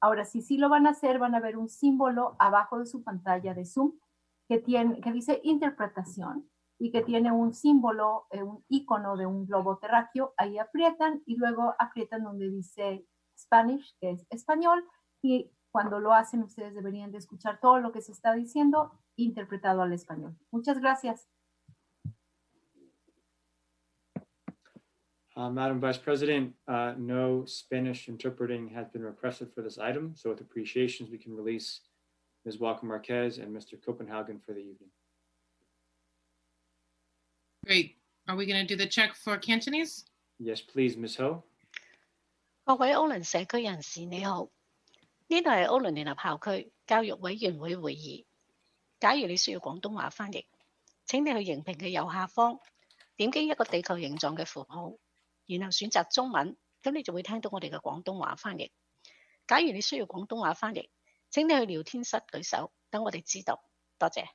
Ahora, si sí lo van a hacer, van a ver un símbolo abajo de su pantalla de Zoom que dice interpretación y que tiene un símbolo, un icono de un globo terráqueo. Ahí aprietan y luego aprietan donde dice Spanish, que es español, y cuando lo hacen ustedes deberían de escuchar todo lo que se está diciendo interpretado al español. Muchas gracias. Madam Vice President, no Spanish interpreting has been requested for this item. So with appreciations, we can release Ms. Walker Marquez and Mr. Copenhagen for the evening. Great. Are we going to do the check for Cantonese? Yes, please, Ms. Ho. 各位歐倫社區人士你好，呢度係歐倫聯合校區教育委員會會議。假如你需要廣東話翻譯，請你去熒屏嘅右下方點擊一個地球形狀嘅符號，然後選擇中文，咁你就會聽到我哋嘅廣東話翻譯。假如你需要廣東話翻譯，請你去聊天室舉手，等我哋知道。多謝。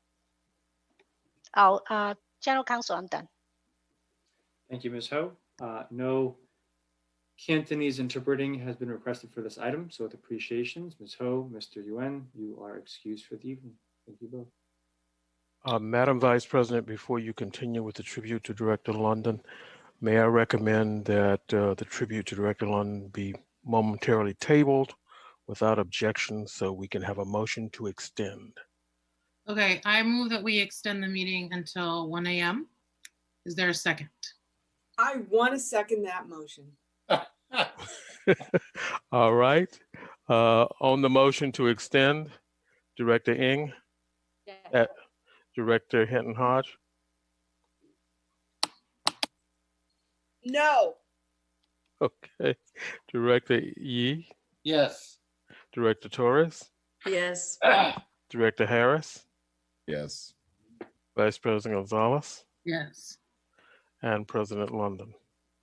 General Counsel, I'm done. Thank you, Ms. Ho. No Cantonese interpreting has been requested for this item, so with appreciations, Ms. Ho, Mr. Yuen, you are excused for the evening. Thank you both. Madam Vice President, before you continue with the tribute to Director London, may I recommend that the tribute to Director London be momentarily tabled without objection so we can have a motion to extend. Okay, I move that we extend the meeting until 1 a.m. Is there a second? I want to second that motion. All right. On the motion to extend, Director Ng, Director Hinton Hodge. No. Okay. Director Yee. Yes. Director Torres. Yes. Director Harris. Yes. Vice President Gonzalez. Yes. And President London.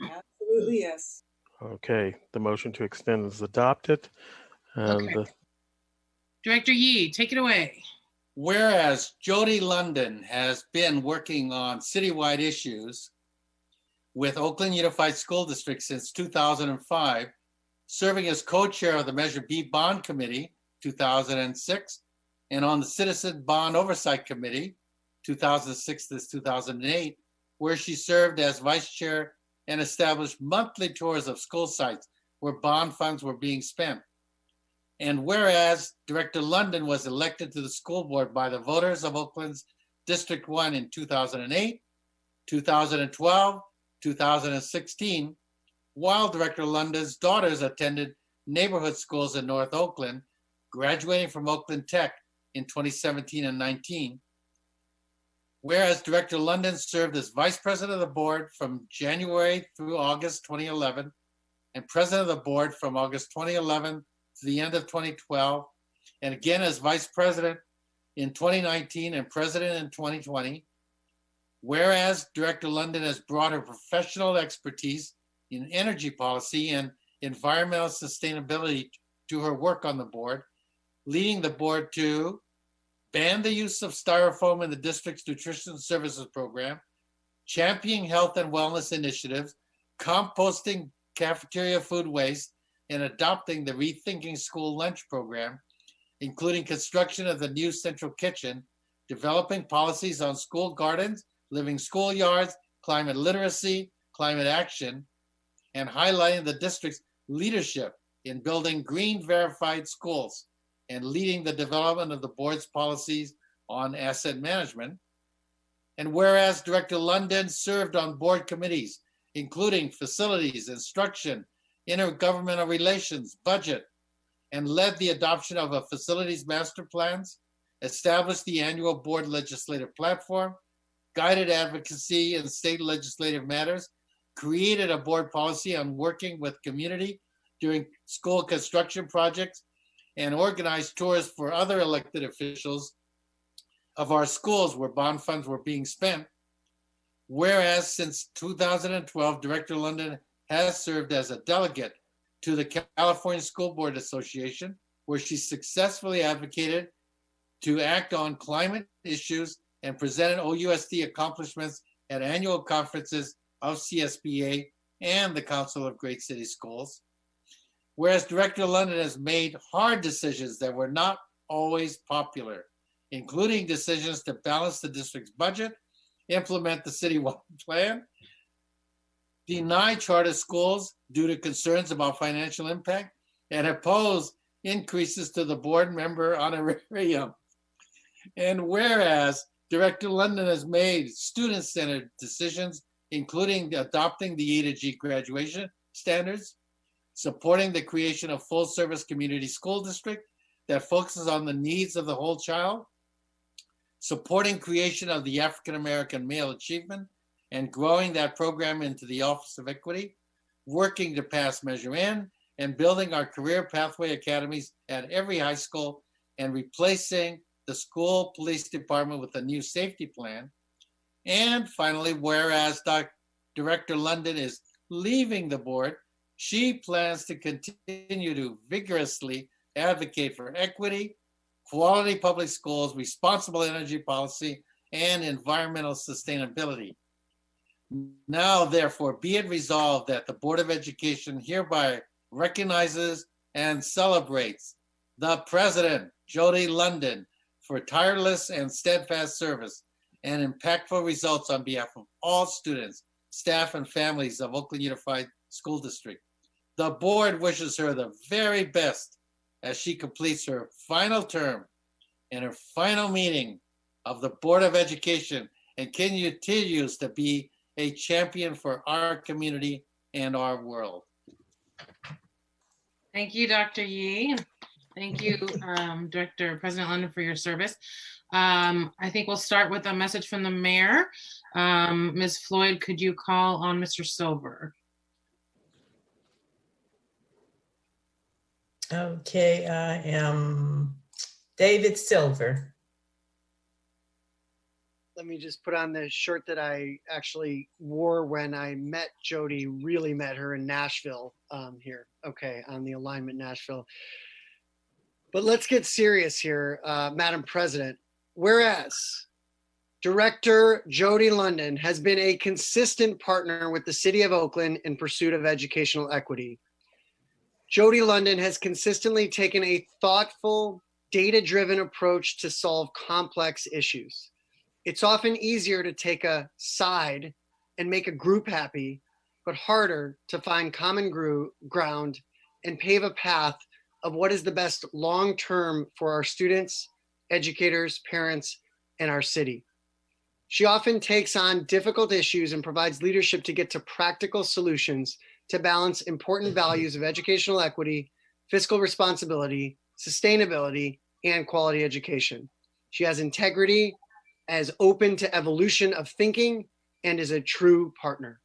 Absolutely, yes. Okay, the motion to extend is adopted. And Okay. Director Yee, take it away. Whereas Jody London has been working on citywide issues with Oakland Unified School District since 2005, serving as co-chair of the Measure B Bond Committee, 2006, and on the Citizen Bond Oversight Committee, 2006 to 2008, where she served as vice chair and established monthly tours of school sites where bond funds were being spent. And whereas Director London was elected to the school board by the voters of Oakland's District 1 in 2008, 2012, 2016, while Director London's daughters attended neighborhood schools in North Oakland, graduating from Oakland Tech in 2017 and 19. Whereas Director London served as vice president of the board from January through August 2011 and president of the board from August 2011 to the end of 2012, and again as vice president in 2019 and president in 2020. Whereas Director London has brought her professional expertise in energy policy and environmental sustainability to her work on the board, leading the board to ban the use of styrofoam in the district's nutrition services program, championing health and wellness initiatives, composting cafeteria food waste, and adopting the Rethinking School Lunch program, including construction of the new central kitchen, developing policies on school gardens, living schoolyards, climate literacy, climate action, and highlighting the district's leadership in building green verified schools and leading the development of the board's policies on asset management. And whereas Director London served on board committees, including facilities, instruction, intergovernmental relations, budget, and led the adoption of a facilities master plans, established the annual board legislative platform, guided advocacy in state legislative matters, created a board policy on working with community during school construction projects, and organized tours for other elected officials of our schools where bond funds were being spent. Whereas since 2012, Director London has served as a delegate to the California School Board Association, where she successfully advocated to act on climate issues and presented OUSD accomplishments at annual conferences of CSBA and the Council of Great City Schools. Whereas Director London has made hard decisions that were not always popular, including decisions to balance the district's budget, implement the citywide plan, deny charter schools due to concerns about financial impact, and oppose increases to the board member honorarium. And whereas Director London has made student-centered decisions, including adopting the A to G graduation standards, supporting the creation of full-service community school district that focuses on the needs of the whole child, supporting creation of the African American Male Achievement and growing that program into the Office of Equity, working to pass Measure N, and building our career pathway academies at every high school, and replacing the school police department with a new safety plan. And finally, whereas Director London is leaving the board, she plans to continue to vigorously advocate for equity, quality public schools, responsible energy policy, and environmental sustainability. Now, therefore, be it resolved that the Board of Education hereby recognizes and celebrates the President, Jody London, for tireless and steadfast service and impactful results on behalf of all students, staff, and families of Oakland Unified School District. The board wishes her the very best as she completes her final term and her final meeting of the Board of Education and continues to be a champion for our community and our world. Thank you, Dr. Yee. Thank you, Director President London, for your service. I think we'll start with a message from the mayor. Ms. Floyd, could you call on Mr. Silver? Okay, I am David Silver. Let me just put on the shirt that I actually wore when I met Jody, really met her in Nashville here. Okay, on the Alignment Nashville. But let's get serious here, Madam President. Whereas Director Jody London has been a consistent partner with the City of Oakland in pursuit of educational equity. Jody London has consistently taken a thoughtful, data-driven approach to solve complex issues. It's often easier to take a side and make a group happy, but harder to find common ground and pave a path of what is the best long-term for our students, educators, parents, and our city. She often takes on difficult issues and provides leadership to get to practical solutions to balance important values of educational equity, fiscal responsibility, sustainability, and quality education. She has integrity, is open to evolution of thinking, and is a true partner.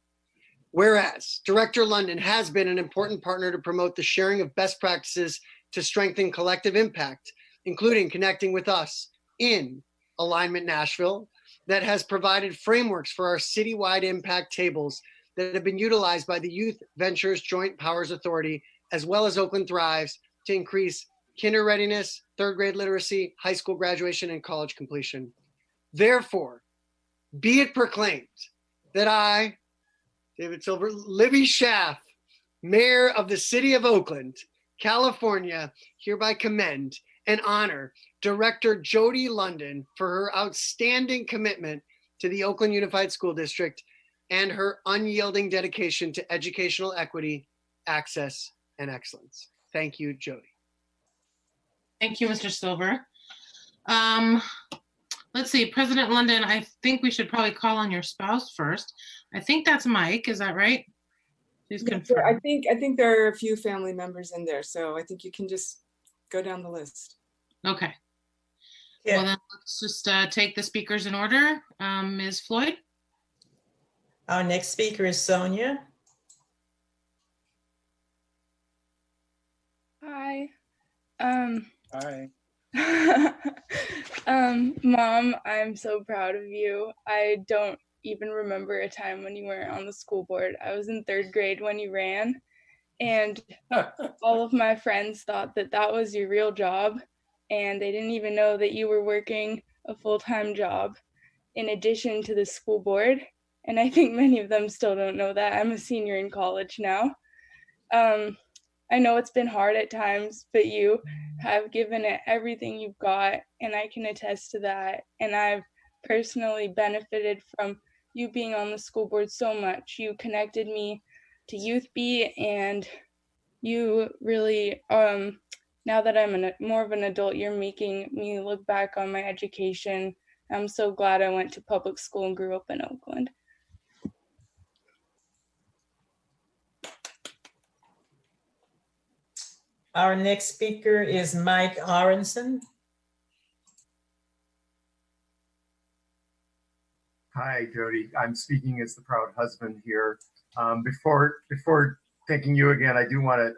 Whereas Director London has been an important partner to promote the sharing of best practices to strengthen collective impact, including connecting with us in Alignment Nashville, that has provided frameworks for our citywide impact tables that have been utilized by the Youth Ventures Joint Powers Authority, as well as Oakland Thrives, to increase kinder readiness, third grade literacy, high school graduation, and college completion. Therefore, be it proclaimed that I, David Silver, Libby Schaff, Mayor of the City of Oakland, California, hereby commend and honor Director Jody London for her outstanding commitment to the Oakland Unified School District and her unyielding dedication to educational equity, access, and excellence. Thank you, Jody. Thank you, Mr. Silver. Let's see, President London, I think we should probably call on your spouse first. I think that's Mike, is that right? Please confirm. I think there are a few family members in there, so I think you can just go down the list. Okay. Yeah. Well, then let's just take the speakers in order. Ms. Floyd? Our next speaker is Sonia. Hi. Hi. Mom, I'm so proud of you. I don't even remember a time when you weren't on the school board. I was in 3rd grade when you ran, and all of my friends thought that that was your real job, and they didn't even know that you were working a full-time job in addition to the school board. And I think many of them still don't know that. I'm a senior in college now. I know it's been hard at times, but you have given it everything you've got, and I can attest to that. And I've personally benefited from you being on the school board so much. You connected me to Youth Beat, and you really, now that I'm more of an adult, you're making me look back on my education. I'm so glad I went to public school and grew up in Oakland. Our next speaker is Mike Aronson. Hi, Jody. I'm speaking as the proud husband here. Before thanking you again, I do want to.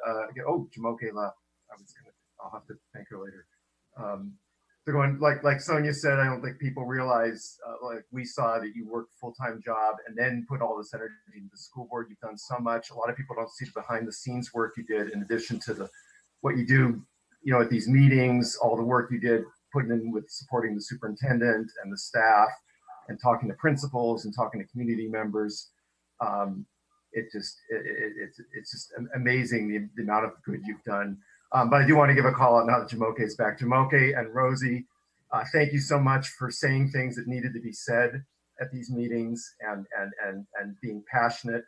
Oh, Jamoke left. I'll have to thank her later. So going like Sonia said, I don't think people realize, like we saw, that you worked a full-time job and then put all this energy into the school board. You've done so much. A lot of people don't see the behind the scenes work you did in addition to what you do, you know, at these meetings, all the work you did putting in with supporting the superintendent and the staff and talking to principals and talking to community members. It's just amazing the amount of good you've done. But I do want to give a call out now that Jamoke is back. Jamoke and Rosie, thank you so much for saying things that needed to be said at these meetings and being passionate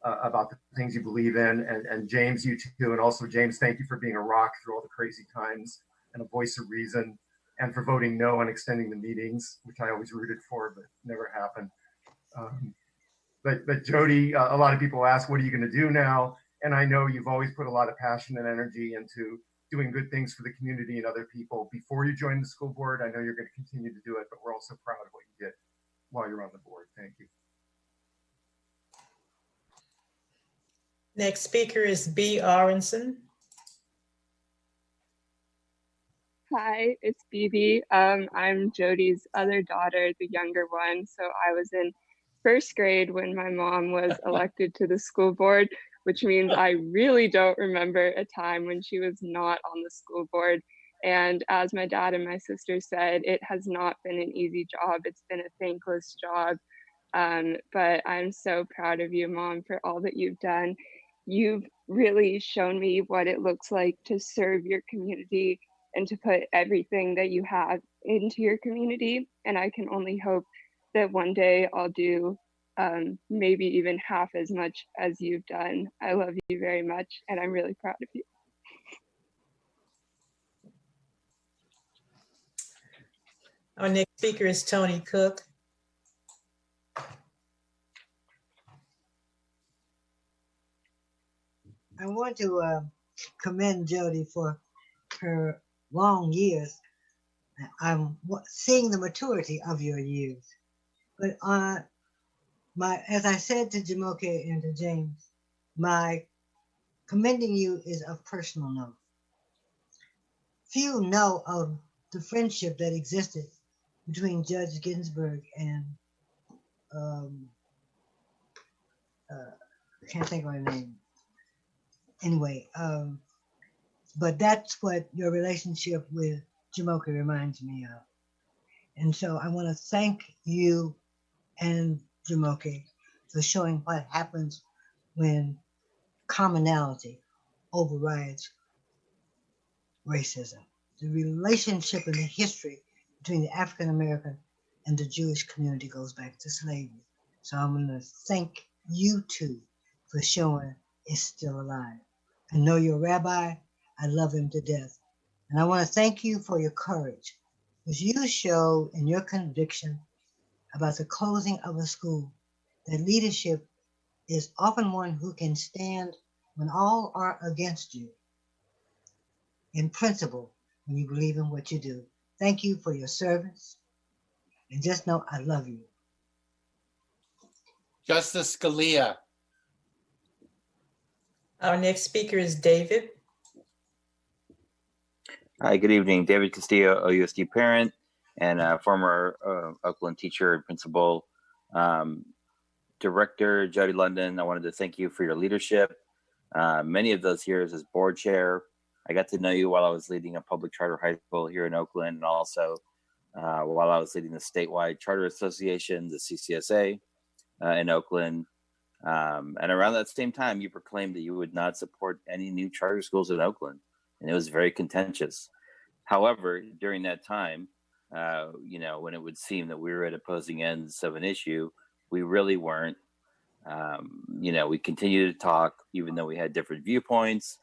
about the things you believe in. And James, you too. And also James, thank you for being a rock through all the crazy times and a voice of reason, and for voting no on extending the meetings, which I always rooted for, but never happened. But Jody, a lot of people ask, what are you going to do now? And I know you've always put a lot of passion and energy into doing good things for the community and other people before you joined the school board. I know you're going to continue to do it, but we're also proud of what you did while you're on the board. Thank you. Next speaker is B. Aronson. Hi, it's BB. I'm Jody's other daughter, the younger one. So I was in first grade when my mom was elected to the school board, which means I really don't remember a time when she was not on the school board. And as my dad and my sister said, it has not been an easy job. It's been a thankless job. But I'm so proud of you, Mom, for all that you've done. You've really shown me what it looks like to serve your community and to put everything that you have into your community. And I can only hope that one day I'll do maybe even half as much as you've done. I love you very much, and I'm really proud of you. Our next speaker is Tony Cook. I want to commend Jody for her long years. I'm seeing the maturity of your years. But as I said to Jamoke and to James, my commending you is of personal note. Few know of the friendship that existed between Judge Ginsburg and I can't think of her name. Anyway, but that's what your relationship with Jamoke reminds me of. And so I want to thank you and Jamoke for showing what happens when commonality overrides racism. The relationship and the history between the African American and the Jewish community goes back to slavery. So I'm going to thank you two for showing it's still alive. I know your rabbi. I love him to death. And I want to thank you for your courage, because you showed in your conviction about the closing of a school that leadership is often one who can stand when all are against you. In principle, when you believe in what you do. Thank you for your service. And just know I love you. Justice Scalia. Our next speaker is David. Hi, good evening. David Castillo, OUSD parent and former Oakland teacher and principal. Director Jody London, I wanted to thank you for your leadership. Many of those years as board chair. I got to know you while I was leading a public charter high school here in Oakland, and also while I was leading the statewide charter association, the CCSA in Oakland. And around that same time, you proclaimed that you would not support any new charter schools in Oakland, and it was very contentious. However, during that time, when it would seem that we were at opposing ends of an issue, we really weren't. We continued to talk, even though we had different viewpoints.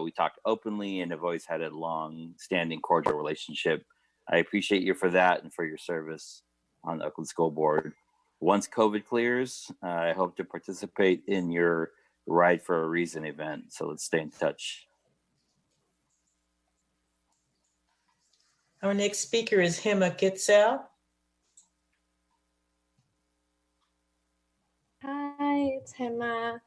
We talked openly and have always had a long-standing cordial relationship. I appreciate you for that and for your service on the Oakland School Board. Once COVID clears, I hope to participate in your Ride for a Reason event. So let's stay in touch. Our next speaker is Hema Gitzel. Hi, it's Hema.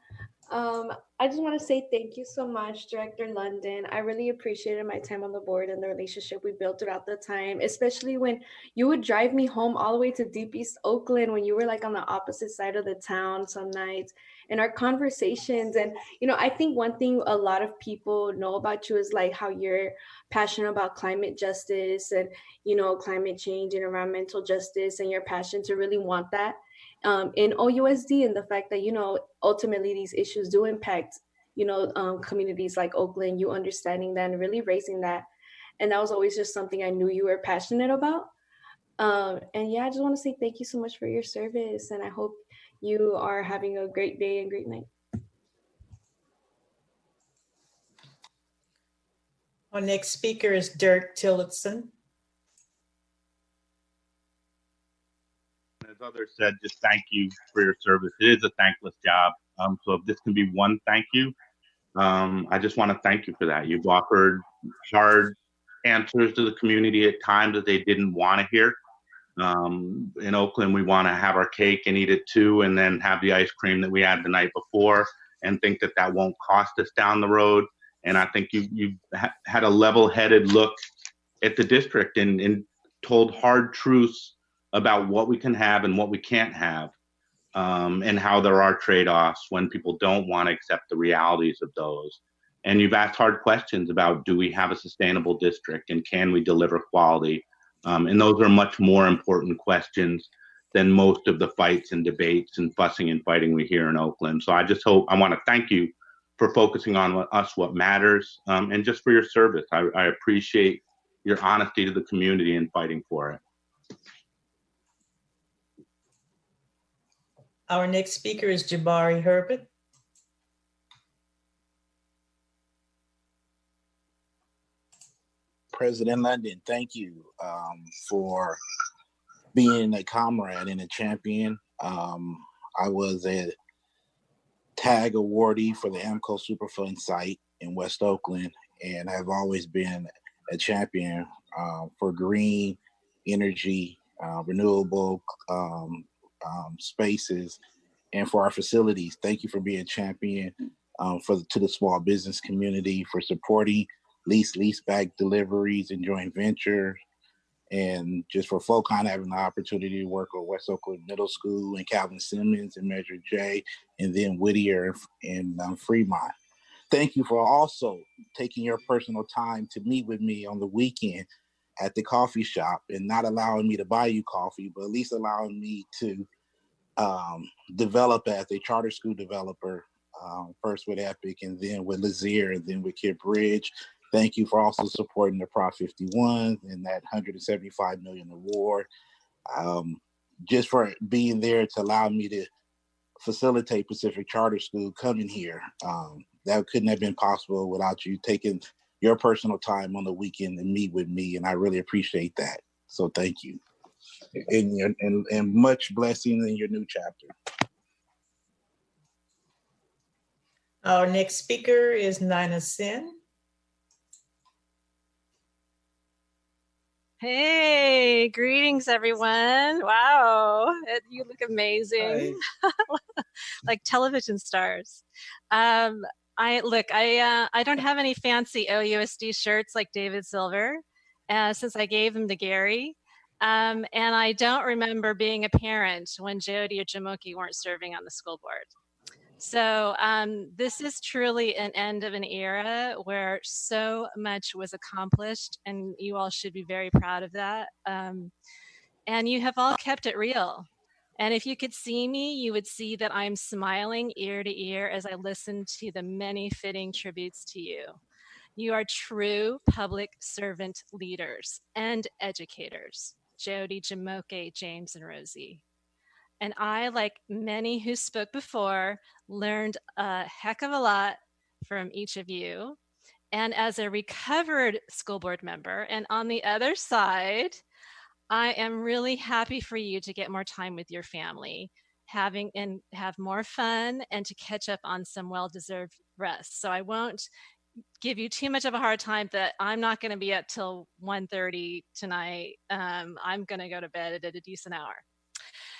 I just want to say thank you so much, Director London. I really appreciated my time on the board and the relationship we built throughout the time, especially when you would drive me home all the way to Deep East Oakland when you were like on the opposite side of the town some nights, and our conversations. And, you know, I think one thing a lot of people know about you is like how you're passionate about climate justice and, you know, climate change and environmental justice, and your passion to really want that in OUSD, and the fact that, you know, ultimately these issues do impact, you know, communities like Oakland, you understanding that and really raising that. And that was always just something I knew you were passionate about. And yeah, I just want to say thank you so much for your service. And I hope you are having a great day and great night. Our next speaker is Dirk Tillotson. As others said, just thank you for your service. It is a thankless job. So if this can be one thank you, I just want to thank you for that. You've offered hard answers to the community at times that they didn't want to hear. In Oakland, we want to have our cake and eat it too, and then have the ice cream that we had the night before and think that that won't cost us down the road. And I think you've had a level-headed look at the district and told hard truths about what we can have and what we can't have, and how there are trade-offs when people don't want to accept the realities of those. And you've asked hard questions about, do we have a sustainable district and can we deliver quality? And those are much more important questions than most of the fights and debates and fussing and fighting we hear in Oakland. So I want to thank you for focusing on what matters, and just for your service. I appreciate your honesty to the community and fighting for it. Our next speaker is Jabari Herbert. President London, thank you for being a comrade and a champion. I was a tag awardee for the AMCO Superfund site in West Oakland, and I've always been a champion for green energy, renewable spaces, and for our facilities. Thank you for being a champion to the small business community, for supporting lease-back deliveries and joint ventures, and just for FOCON having the opportunity to work with West Oakland Middle School and Calvin Simmons and Measure J, and then Whittier and Fremont. Thank you for also taking your personal time to meet with me on the weekend at the coffee shop, and not allowing me to buy you coffee, but at least allowing me to develop as a charter school developer, first with Epic and then with Lazier and then with Kid Bridge. Thank you for also supporting the Prop 51 and that $175 million award. Just for being there to allow me to facilitate Pacific Charter School coming here. That couldn't have been possible without you taking your personal time on the weekend to meet with me, and I really appreciate that. So thank you. And much blessing in your new chapter. Our next speaker is Nina Sin. Hey, greetings, everyone. Wow, you look amazing. Like television stars. I don't have any fancy OUSD shirts like David Silver, since I gave them to Gary. And I don't remember being a parent when Jody or Jamoki weren't serving on the school board. So this is truly an end of an era where so much was accomplished, and you all should be very proud of that. And you have all kept it real. And if you could see me, you would see that I'm smiling ear to ear as I listen to the many fitting tributes to you. You are true public servant leaders and educators, Jody, Jamoke, James, and Rosie. And I, like many who spoke before, learned a heck of a lot from each of you. And as a recovered school board member, and on the other side, I am really happy for you to get more time with your family, have more fun, and to catch up on some well-deserved rest. So I won't give you too much of a hard time that I'm not going to be up till 1:30 tonight. I'm going to go to bed at a decent hour.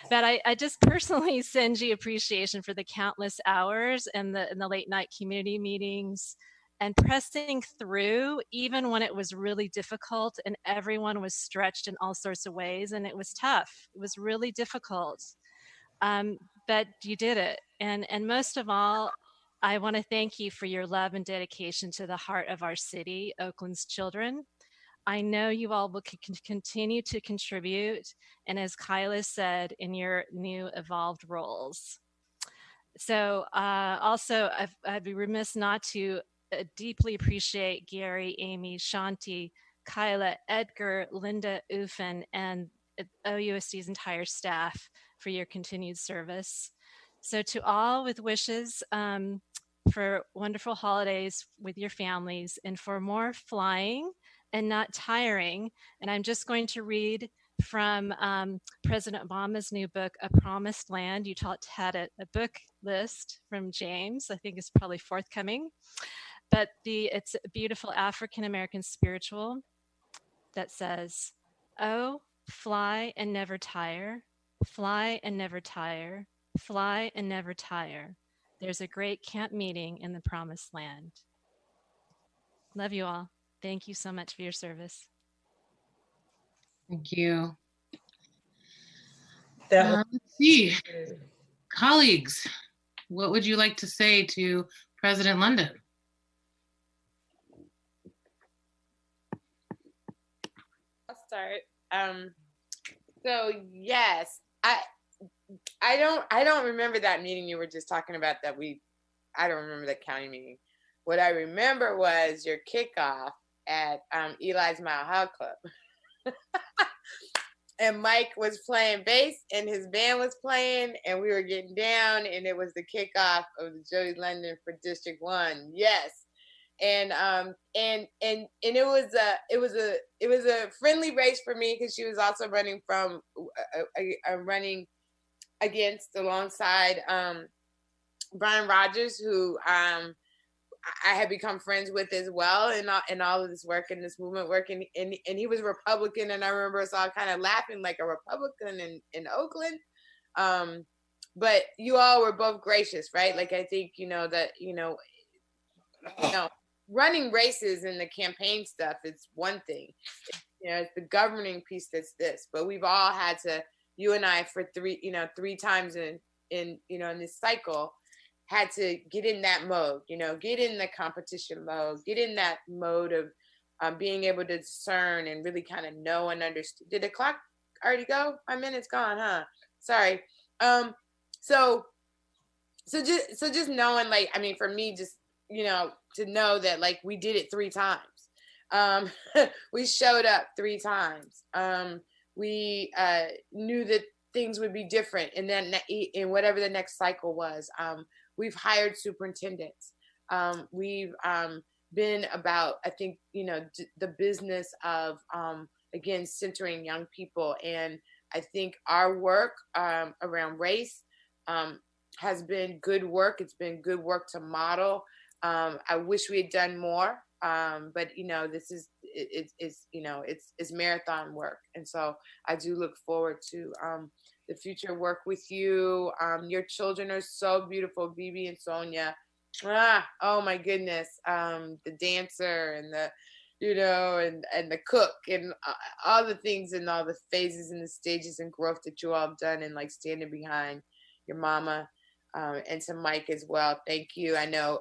But I just personally send you appreciation for the countless hours and the late night community meetings and pressing through even when it was really difficult and everyone was stretched in all sorts of ways and it was tough. It was really difficult. But you did it. And most of all, I want to thank you for your love and dedication to the heart of our city, Oakland's children. I know you all will continue to contribute, and as Kyla said, in your new evolved roles. So also, I'd be remiss not to deeply appreciate Gary, Amy, Shanti, Kyla, Edgar, Linda, Ufen, and OUSD's entire staff for your continued service. So to all with wishes for wonderful holidays with your families and for more flying and not tiring. And I'm just going to read from President Obama's new book, A Promised Land. You had a book list from James, I think is probably forthcoming. But it's a beautiful African-American spiritual that says, oh, fly and never tire, fly and never tire, fly and never tire. There's a great camp meeting in the promised land. Love you all. Thank you so much for your service. Thank you. Let's see. Colleagues, what would you like to say to President London? I'll start. So yes, I don't remember that meeting you were just talking about I don't remember the county meeting. What I remember was your kickoff at Eli's Mile High Club. And Mike was playing bass and his band was playing and we were getting down and it was the kickoff of the Jody London for District 1. Yes. And it was a friendly race for me because she was also running from running alongside Brian Rogers, who I had become friends with as well in all of this work and this movement work. And he was a Republican. And I remember us all kind of laughing like a Republican in Oakland. But you all were both gracious, right? Like, I think, running races and the campaign stuff is one thing. It's the governing piece that's this. But we've all had to, you and I for three times in this cycle, had to get in that mode, get in the competition mode, get in that mode of being able to discern and really kind of know and understand. Did the clock already go? My minute's gone, huh? Sorry. So just knowing, like, I mean, for me, just, to know that, like, we did it 3 times. We showed up 3 times. We knew that things would be different. And then in whatever the next cycle was, we've hired superintendents. We've been about, I think, the business of, again, centering young people. And I think our work around race has been good work. It's been good work to model. I wish we had done more, but this is it's marathon work, and so I do look forward to the future work with you. Your children are so beautiful, Bibi and Sonia. Oh my goodness, the dancer and the and the cook and all the things and all the phases and the stages and growth that you all have done, and like standing behind your mama. And to Mike as well. Thank you. I know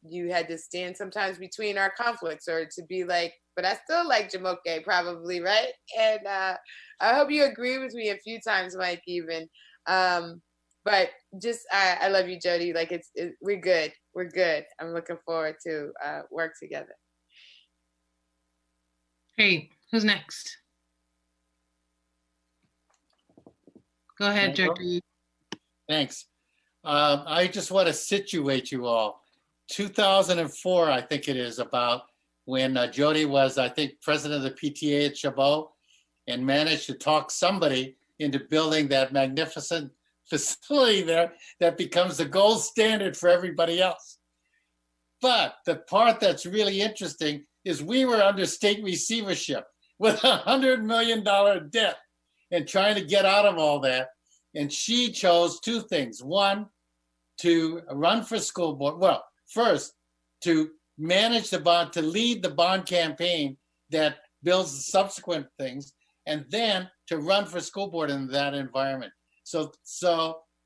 you had to stand sometimes between our conflicts, or to be like, but I still like Jamoke, probably, right? And I hope you agree with me a few times, Mike, even. But just, I love you, Jody. Like, we're good. We're good. I'm looking forward to work together. Great. Who's next? Go ahead, Director. Thanks. I just want to situate you all. 2004, I think it is, about when Jody was, I think, president of the PTA at Chabot, and managed to talk somebody into building that magnificent facility there that becomes the gold standard for everybody else. But the part that's really interesting is we were under state receivership with $100 million debt and trying to get out of all that. And she chose two things. One, to run for school board. Well, first, to manage the bond, to lead the bond campaign that builds the subsequent things, and then to run for school board in that environment. So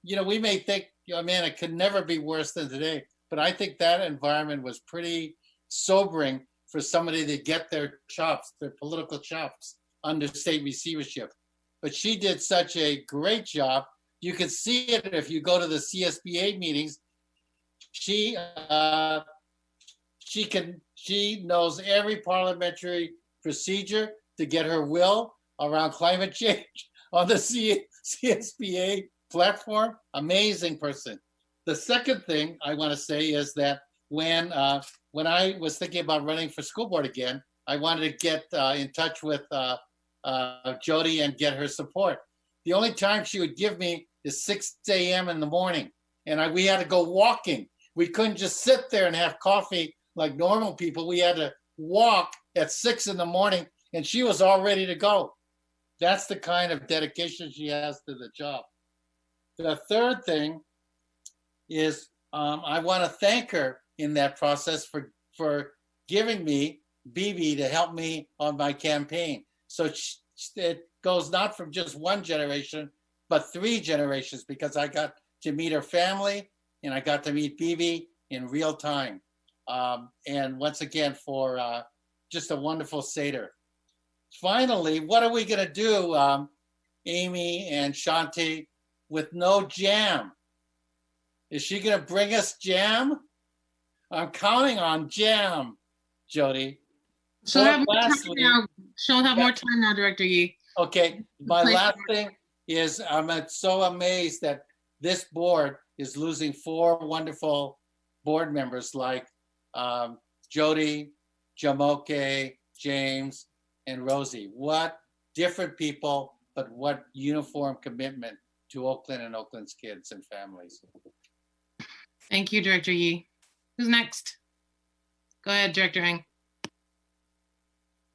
we may think, man, it could never be worse than today. But I think that environment was pretty sobering for somebody to get their chops, their political chops, under state receivership. But she did such a great job. You can see it if you go to the CSBA meetings. She knows every parliamentary procedure to get her will around climate change on the CSBA platform. Amazing person. The second thing I want to say is that when I was thinking about running for school board again, I wanted to get in touch with Jody and get her support. The only time she would give me is 6 a.m. in the morning, and we had to go walking. We couldn't just sit there and have coffee like normal people. We had to walk at 6 in the morning, and she was all ready to go. That's the kind of dedication she has to the job. The third thing is I want to thank her in that process for giving me BB to help me on my campaign. So it goes not from just one generation, but 3 generations, because I got to meet her family and I got to meet BB in real time. And once again, for just a wonderful Seder. Finally, what are we going to do, Amy and Shanti, with no jam? Is she going to bring us jam? I'm counting on jam, Jody. She'll have more time now. She'll have more time now, Director Yee. Okay, my last thing is I'm so amazed that this board is losing 4 wonderful board members like Jody, Jamoke, James, and Rosie. What different people, but what uniform commitment to Oakland and Oakland's kids and families. Thank you, Director Yee. Who's next? Go ahead, Director Heng.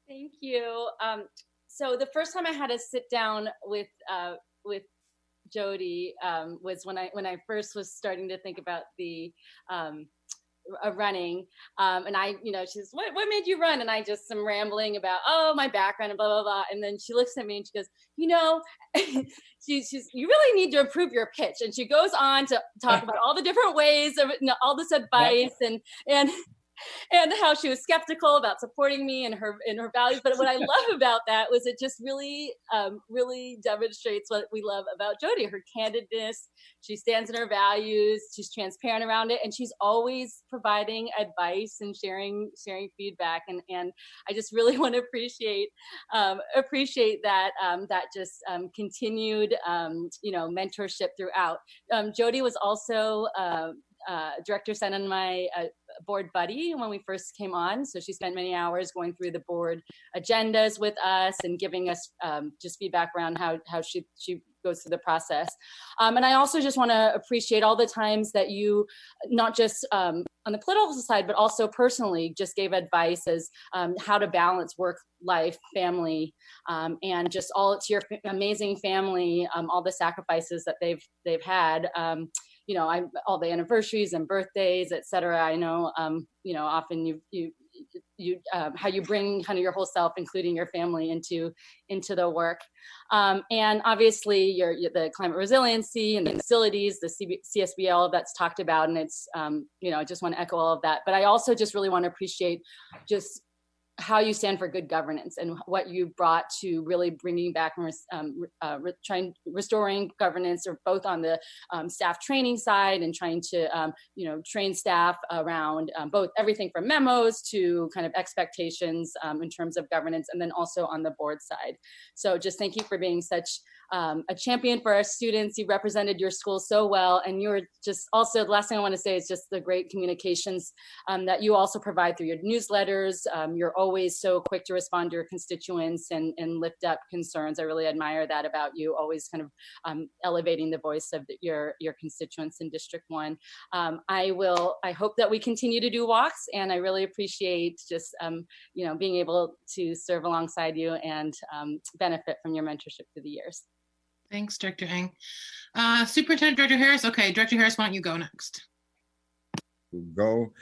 Thank you. So the first time I had to sit down with Jody was when I first was starting to think about the running, and she's what made you run? And I just am rambling about my background and blah blah blah, and then she looks at me and she goes, she's you really need to improve your pitch, and she goes on to talk about all the different ways of all this advice and how she was skeptical about supporting me and her values. But what I love about that was it just really demonstrates what we love about Jody, her candidness. She stands in her values, she's transparent around it, and she's always providing advice and sharing feedback. And I just really want to appreciate that just continued mentorship throughout. Jody was also Director Sen and my board buddy when we first came on. So she spent many hours going through the board agendas with us and giving us just feedback around how she goes through the process. And I also just want to appreciate all the times that you, not just on the political side, but also personally just gave advice as how to balance work, life, family, and just all to your amazing family, all the sacrifices that they've had. All the anniversaries and birthdays, et cetera. I know, often you how you bring kind of your whole self, including your family, into the work. And obviously the climate resiliency and the facilities, the CSBA, all of that's talked about. And it's, I just want to echo all of that. But I also just really want to appreciate just how you stand for good governance and what you brought to really bringing back and restoring governance, or both on the staff training side and trying to train staff around both everything from memos to kind of expectations in terms of governance, and then also on the board side. So just thank you for being such a champion for our students. You represented your school so well, and you're just also, the last thing I want to say is just the great communications that you also provide through your newsletters. You're always so quick to respond to your constituents and lift up concerns. I really admire that about you, always kind of elevating the voice of your constituents in District 1. I hope that we continue to do walks, and I really appreciate just being able to serve alongside you and benefit from your mentorship through the years. Thanks, Director Eng. Superintendent Director Harris. Okay, Director Harris, why don't you go next? Go.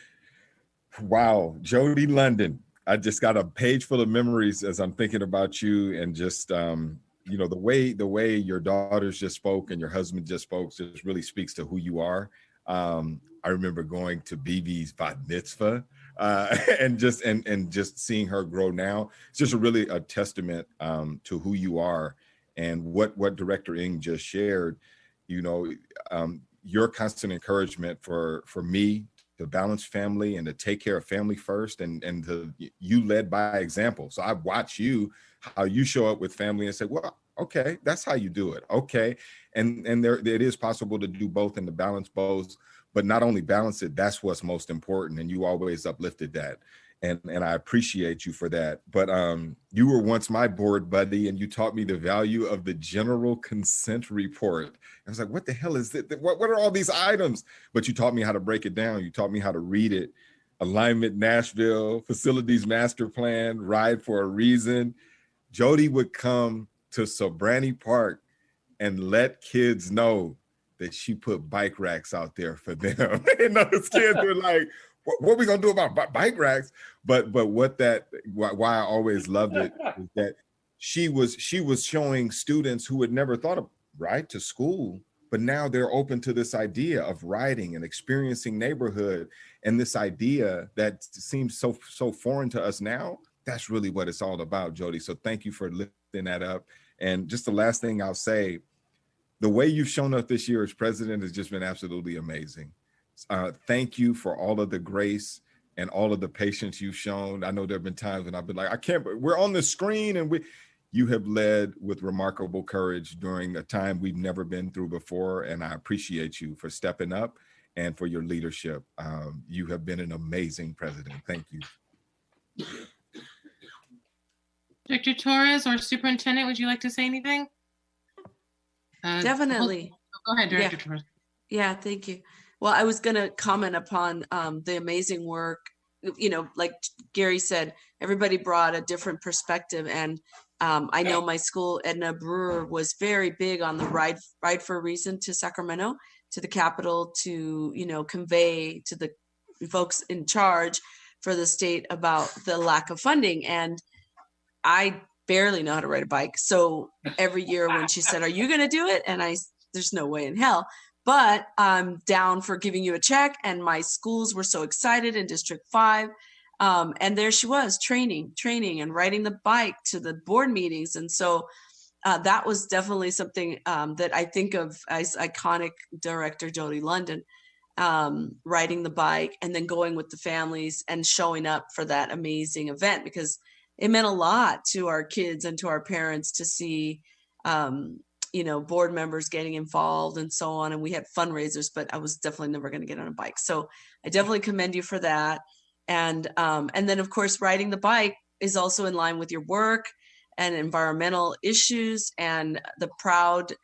Wow, Jody London. I just got a page full of memories as I'm thinking about you, and just you know, the way your daughters just spoke and your husband just spoke just really speaks to who you are. I remember going to BB's bat mitzvah and just seeing her grow now. It's just really a testament to who you are and what Director Ing just shared. You know, your constant encouragement for me to balance family and to take care of family first, and you led by example. So I watch you, how you show up with family and say, well, okay, that's how you do it. Okay. And there it is possible to do both and to balance both, but not only balance it, that's what's most important. And you always uplifted that. And I appreciate you for that. But you were once my board buddy, and you taught me the value of the general consent report. I was like, what the hell is it? What are all these items? But you taught me how to break it down. You taught me how to read it. Alignment Nashville, facilities master plan, ride for a reason. Jody would come to Sobrani Park and let kids know that she put bike racks out there for them. And those kids were like, what are we gonna do about bike racks? But why I always loved it is that she was showing students who had never thought of ride to school, but now they're open to this idea of riding and experiencing neighborhood, and this idea that seems so foreign to us now. That's really what it's all about, Jody. So thank you for lifting that up. And just the last thing I'll say, the way you've shown up this year as president has just been absolutely amazing. Thank you for all of the grace and all of the patience you've shown. I know there have been times when I've been like, I can't, we're on the screen, and you have led with remarkable courage during a time we've never been through before. And I appreciate you for stepping up and for your leadership. You have been an amazing president. Thank you. Director Torres or Superintendent, would you like to say anything? Definitely. Go ahead, Director Torres. Yeah, thank you. Well, I was going to comment upon the amazing work. You know, like Gary said, everybody brought a different perspective. And I know my school, Edna Brewer, was very big on the ride for a reason to Sacramento, to the Capitol, to, you know, convey to the folks in charge for the state about the lack of funding. And I barely know how to ride a bike. So every year when she said, are you going to do it? And there's no way in hell. But I'm down for giving you a check. And my schools were so excited in District 5. And there she was, training and riding the bike to the board meetings. And so that was definitely something that I think of as iconic Director Jody London, riding the bike and then going with the families and showing up for that amazing event, because it meant a lot to our kids and to our parents to see you know, board members getting involved and so on. And we had fundraisers, but I was definitely never going to get on a bike. So I definitely commend you for that. And then of course, riding the bike is also in line with your work and environmental issues and the proud,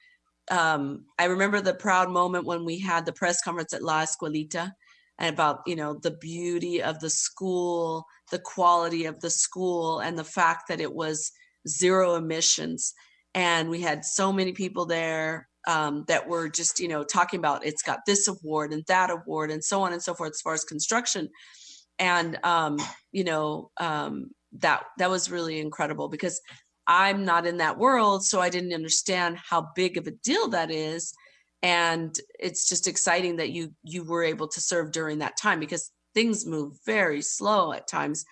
I remember the proud moment when we had the press conference at La Escuelita and about, you know, the beauty of the school, the quality of the school, and the fact that it was zero emissions. And we had so many people there that were just, you know, talking about it's got this award and that award and so on and so forth as far as construction. And, you know, that was really incredible because I'm not in that world. So I didn't understand how big of a deal that is. And it's just exciting that you were able to serve during that time, because things move very slow at times.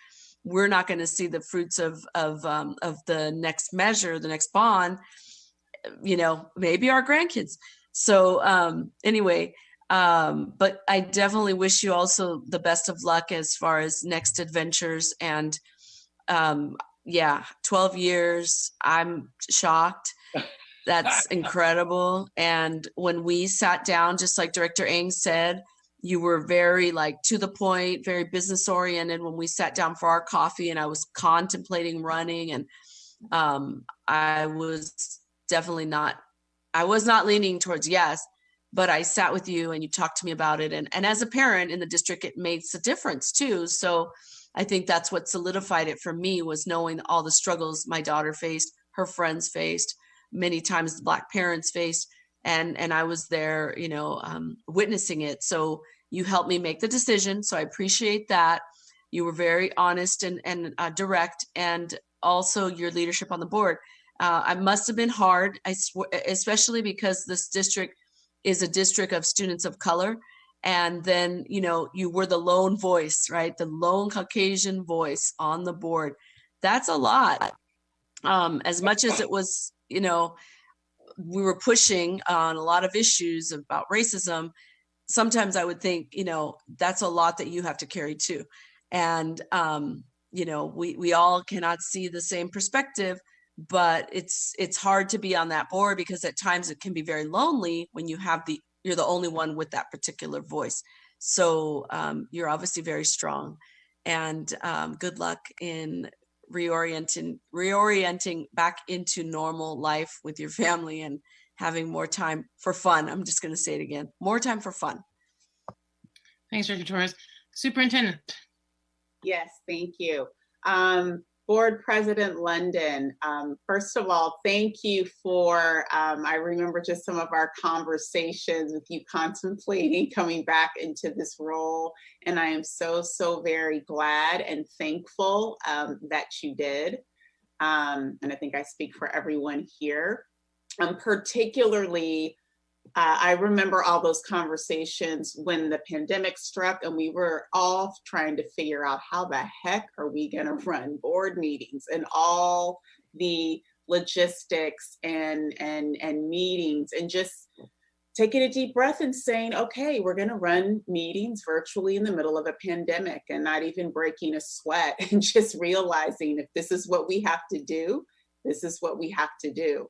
We're not going to see the fruits of the next measure, the next bond, you know, maybe our grandkids. So anyway, but I definitely wish you also the best of luck as far as next adventures. And yeah, 12 years, I'm shocked. That's incredible. And when we sat down, just like Director Eng said, you were very like to the point, very business oriented when we sat down for our coffee and I was contemplating running. And I was not leaning towards yes, but I sat with you and you talked to me about it. And as a parent in the district, it makes a difference too. So I think that's what solidified it for me, was knowing all the struggles my daughter faced, her friends faced, many times the Black parents faced, and I was there, witnessing it. So you helped me make the decision. So I appreciate that. You were very honest and direct, and also your leadership on the board. I must have been hard, especially because this district is a district of students of color. And then, you were the lone voice, right? The lone Caucasian voice on the board. That's a lot. As much as it was, we were pushing on a lot of issues about racism, sometimes I would think, that's a lot that you have to carry too. And, we all cannot see the same perspective, but it's hard to be on that board because at times it can be very lonely when you're the only one with that particular voice. So you're obviously very strong, and good luck in reorienting back into normal life with your family and having more time for fun. I'm just going to say it again, more time for fun. Thanks, Dr. Torres. Superintendent. Yes, thank you. Board President London, first of all, thank you for, I remember just some of our conversations with you contemplating coming back into this role. And I am so, so very glad and thankful that you did. And I think I speak for everyone here. Particularly, I remember all those conversations when the pandemic struck and we were all trying to figure out how the heck are we going to run board meetings and all the logistics and meetings, and just taking a deep breath and saying, okay, we're going to run meetings virtually in the middle of a pandemic, and not even breaking a sweat, and just realizing if this is what we have to do, this is what we have to do.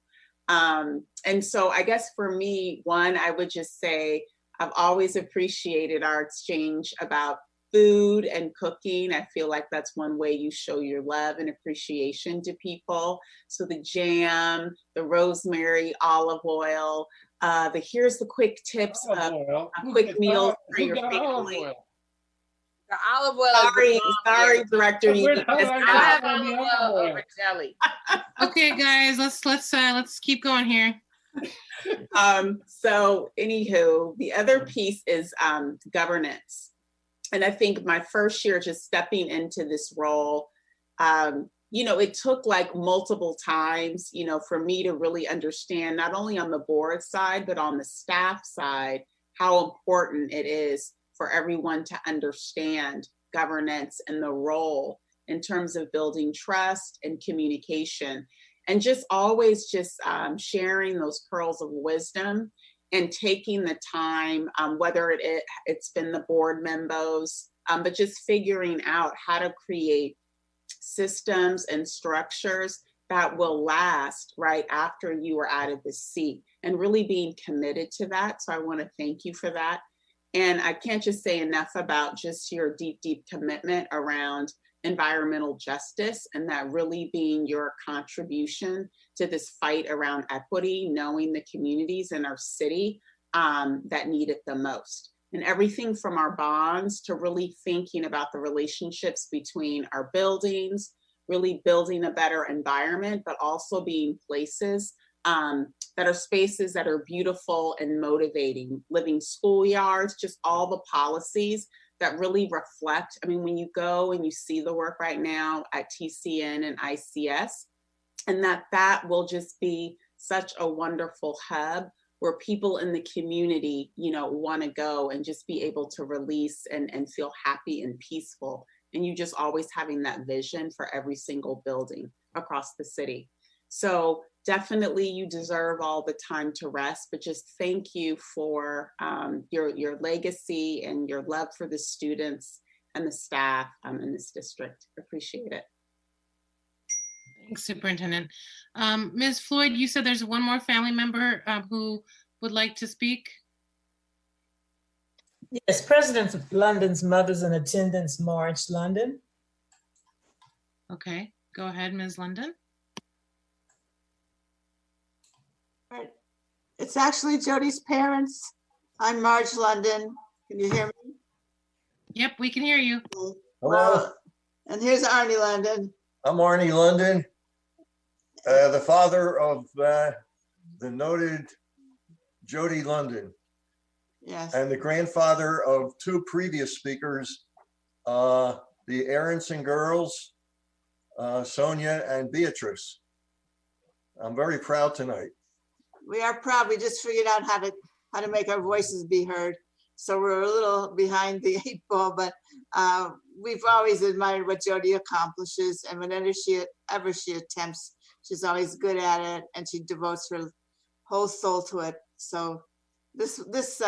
And so I guess for me, one, I would just say I've always appreciated our exchange about food and cooking. I feel like that's one way you show your love and appreciation to people. So the jam, the rosemary, olive oil, here's the quick tips of quick meals for your family. The olive oil. Sorry, Director. You I have olive oil over jelly. Okay, guys, let's keep going here. So anywho, the other piece is governance. And I think my first year just stepping into this role, it took like multiple times, for me to really understand, not only on the board side, but on the staff side, how important it is for everyone to understand governance and the role in terms of building trust and communication, and just always sharing those pearls of wisdom and taking the time, whether it's been the board memos, but just figuring out how to create systems and structures that will last right after you are out of the seat, and really being committed to that. So I want to thank you for that. And I can't just say enough about just your deep, deep commitment around environmental justice, and that really being your contribution to this fight around equity, knowing the communities in our city that need it the most. And everything from our bonds to really thinking about the relationships between our buildings, really building a better environment, but also being places that are spaces that are beautiful and motivating, living schoolyards, just all the policies that really reflect. I mean, when you go and you see the work right now at TCN and ICS, and that will just be such a wonderful hub where people in the community, want to go and just be able to release and feel happy and peaceful. And you just always having that vision for every single building across the city. So definitely you deserve all the time to rest, but just thank you for your legacy and your love for the students and the staff in this district. Appreciate it. Thanks, Superintendent. Ms. Floyd, you said there's one more family member who would like to speak. Yes, President London's mother's in attendance, Marge London. Okay, go ahead, Ms. London. It's actually Jody's parents. I'm Marge London. Can you hear me? Yep, we can hear you. Hello. And here's Arnie London. I'm Arnie London, the father of the noted Jody London, Yes. and the grandfather of two previous speakers, the Aronson girls, Sonia and Beatrice. I'm very proud tonight. We are proud. We just figured out how to make our voices be heard. So we're a little behind the 8 ball, but we've always admired what Jody accomplishes, and whenever she attempts, she's always good at it, and she devotes her whole soul to it. So this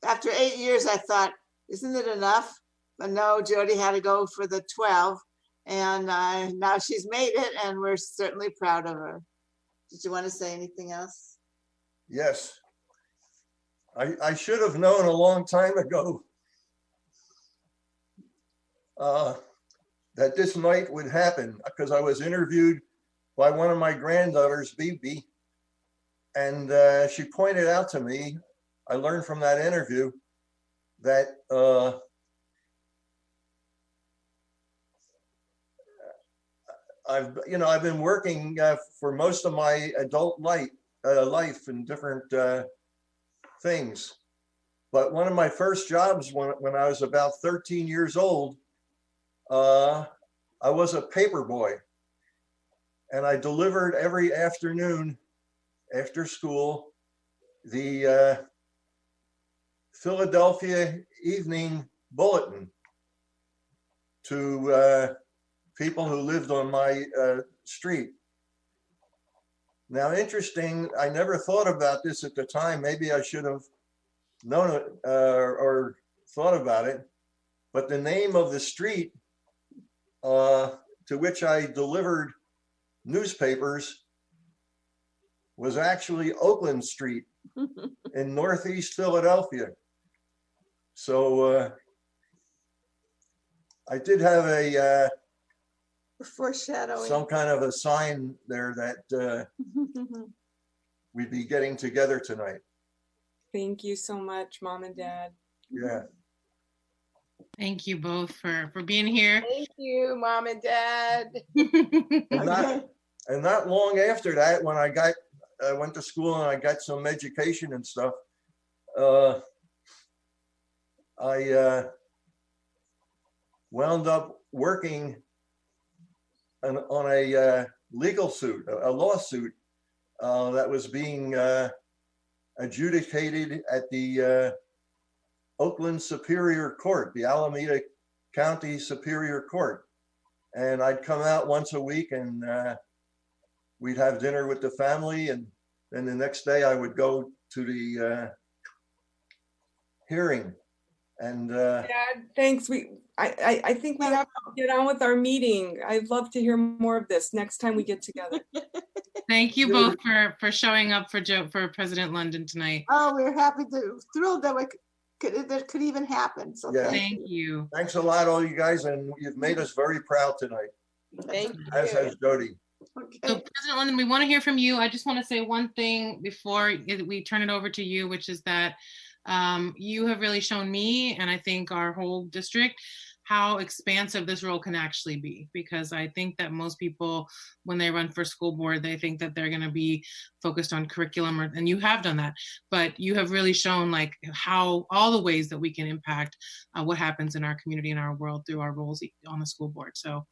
after 8 years, I thought, isn't it enough? But no, Jody had to go for the 12, and now she's made it, and we're certainly proud of her. Did you want to say anything else? Yes. I should have known a long time ago that this night would happen, because I was interviewed by one of my granddaughters, Bibi, and she pointed out to me, I learned from that interview that I've been working for most of my adult life in different things. But one of my first jobs when I was about 13 years old, I was a paper boy, and I delivered every afternoon after school the Philadelphia Evening Bulletin to people who lived on my street. Now, interesting, I never thought about this at the time. Maybe I should have known it or thought about it, but the name of the street to which I delivered newspapers was actually Oakland Street in Northeast Philadelphia. So I did have a foreshadowing, some kind of a sign there that we'd be getting together tonight. Thank you so much, Mom and Dad. Yeah. Thank you both for being here. Thank you, Mom and Dad. And not long after that, when I went to school and I got some education and stuff, I wound up working on a legal suit, a lawsuit that was being adjudicated at the Oakland Superior Court, the Alameda County Superior Court. And I'd come out once a week, and we'd have dinner with the family, and then the next day I would go to the hearing. And Dad, thanks. I think we have to get on with our meeting. I'd love to hear more of this next time we get together. Thank you both for showing up for President London tonight. Oh, we're happy thrilled that that could even happen. So yeah. Thank you. Thanks a lot, all you guys, and you've made us very proud tonight. Thank you. As has Jody. Okay. So President London, we want to hear from you. I just want to say one thing before we turn it over to you, which is that you have really shown me, and I think our whole district, how expansive this role can actually be, because I think that most people, when they run for school board, they think that they're going to be focused on curriculum, and you have done that, but you have really shown like how all the ways that we can impact what happens in our community and our world through our roles on the school board. So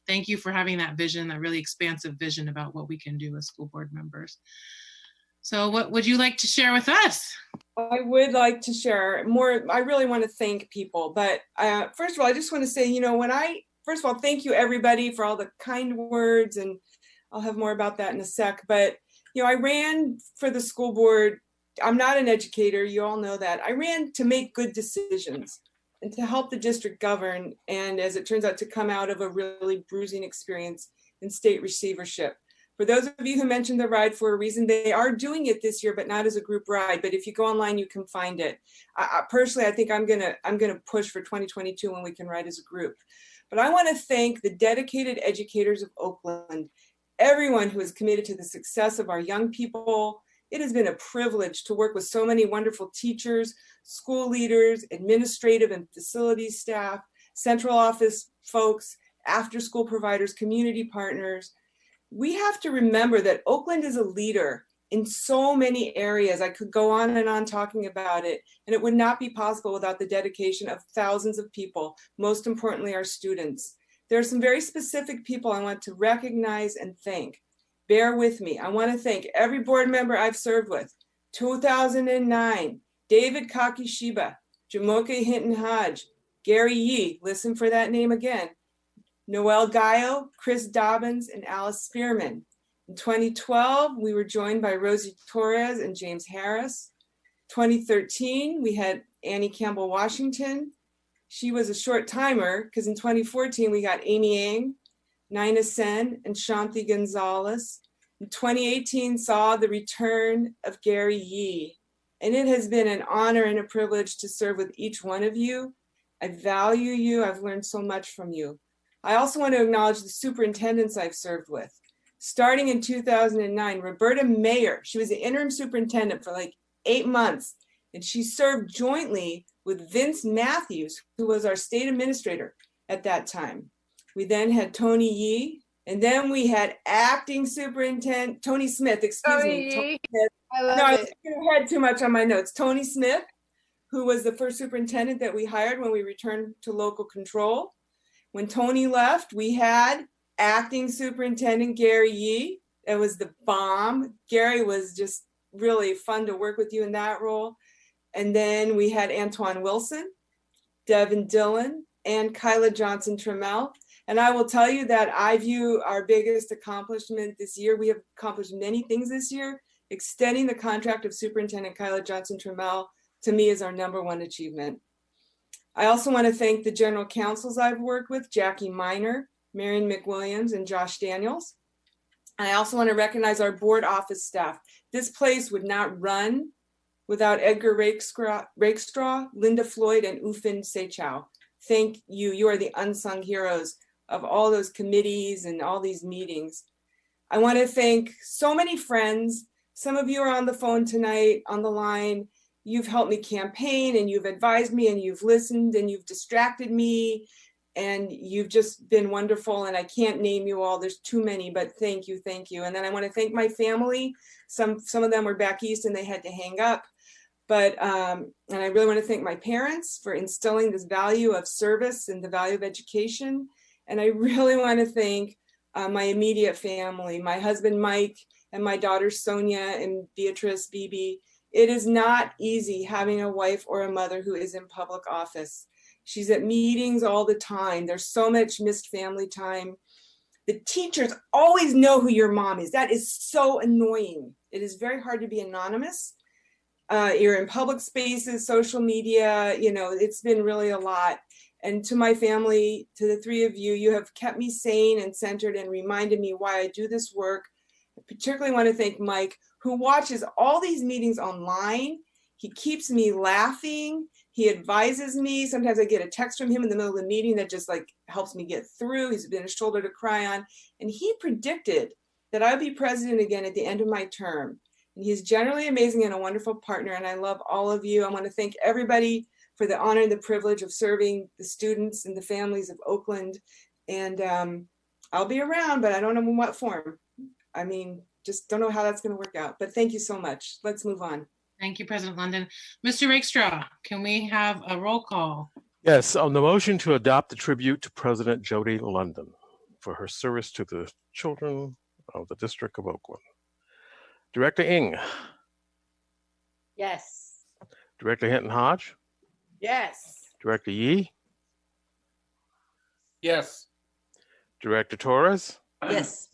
thank you for having that vision, that really expansive vision about what we can do as school board members. So what would you like to share with us? I would like to share more. I really want to thank people, but first of all, I just want to say, first of all, thank you everybody for all the kind words, and I'll have more about that in a sec. But, I ran for the school board. I'm not an educator. You all know that. I ran to make good decisions and to help the district govern. And as it turns out, to come out of a really bruising experience in state receivership. For those of you who mentioned the ride for a reason, they are doing it this year, but not as a group ride. But if you go online, you can find it. Personally, I think I'm gonna push for 2022 when we can ride as a group. But I want to thank the dedicated educators of Oakland, everyone who is committed to the success of our young people. It has been a privilege to work with so many wonderful teachers, school leaders, administrative and facilities staff, central office folks, after-school providers, community partners. We have to remember that Oakland is a leader in so many areas. I could go on and on talking about it, and it would not be possible without the dedication of thousands of people, most importantly, our students. There are some very specific people I want to recognize and thank. Bear with me. I want to thank every board member I've served with. 2009, David Kakishiba, Jamoke Hinton Hodge, Gary Yee, listen for that name again, Noel Gallo, Chris Dobbins, and Alice Spearman. In 2012, we were joined by Rosie Torres and James Harris. 2013, we had Annie Campbell Washington. She was a short timer because in 2014, we got Amy Ang, Nina Sen, and Shanti Gonzalez. In 2018 saw the return of Gary Yee. And it has been an honor and a privilege to serve with each one of you. I value you. I've learned so much from you. I also want to acknowledge the superintendents I've served with. Starting in 2009, Roberta Mayer, she was the interim superintendent for like 8 months, and she served jointly with Vince Matthews, who was our state administrator at that time. We then had Tony Yee, and then we had acting superintendent, Tony Smith, excuse me. Tony Smith. I love No, I it. was getting ahead too much on my notes. Tony Smith, who was the first superintendent that we hired when we returned to local control. When Tony left, we had acting superintendent Gary Yee. It was the bomb. Gary was just really fun to work with you in that role. And then we had Antoine Wilson, Devin Dillon, and Kyla Johnson Trammell. And I will tell you that I view our biggest accomplishment this year. We have accomplished many things this year. Extending the contract of Superintendent Kyla Johnson Trammell to me is our #1 achievement. I also want to thank the general counsels I've worked with, Jackie Miner, Marion McWilliams, and Josh Daniels. And I also want to recognize our board office staff. This place would not run without Edgar Rakestraw, Linda Floyd, and Ufin Sechow. Thank you. You are the unsung heroes of all those committees and all these meetings. I want to thank so many friends. Some of you are on the phone tonight, on the line. You've helped me campaign, and you've advised me, and you've listened, and you've distracted me, and you've just been wonderful. And I can't name you all, there's too many, but thank you, thank you. And then I want to thank my family. Some of them were back east and they had to hang up. But, and I really want to thank my parents for instilling this value of service and the value of education. And I really want to thank my immediate family, my husband, Mike, and my daughters, Sonia and Beatrice, Bibi. It is not easy having a wife or a mother who is in public office. She's at meetings all the time. There's so much missed family time. The teachers always know who your mom is. That is so annoying. It is very hard to be anonymous. You're in public spaces, social media, you know, it's been really a lot. And to my family, to the three of you, you have kept me sane and centered and reminded me why I do this work. I particularly want to thank Mike, who watches all these meetings online. He keeps me laughing. He advises me. Sometimes I get a text from him in the middle of the meeting that just like helps me get through. He's been a shoulder to cry on. And he predicted that I would be president again at the end of my term. And he's generally amazing and a wonderful partner. And I love all of you. I want to thank everybody for the honor and the privilege of serving the students and the families of Oakland. And I'll be around, but I don't know in what form. I mean, just don't know how that's going to work out. But thank you so much. Let's move on. Thank you, President London. Mr. Rakestraw, can we have a roll call? Yes, on the motion to adopt the tribute to President Jody London for her service to the children of the District of Oakland. Director Ng. Yes. Director Hinton Hodge. Yes. Director Yee. Yes. Director Torres. Yes.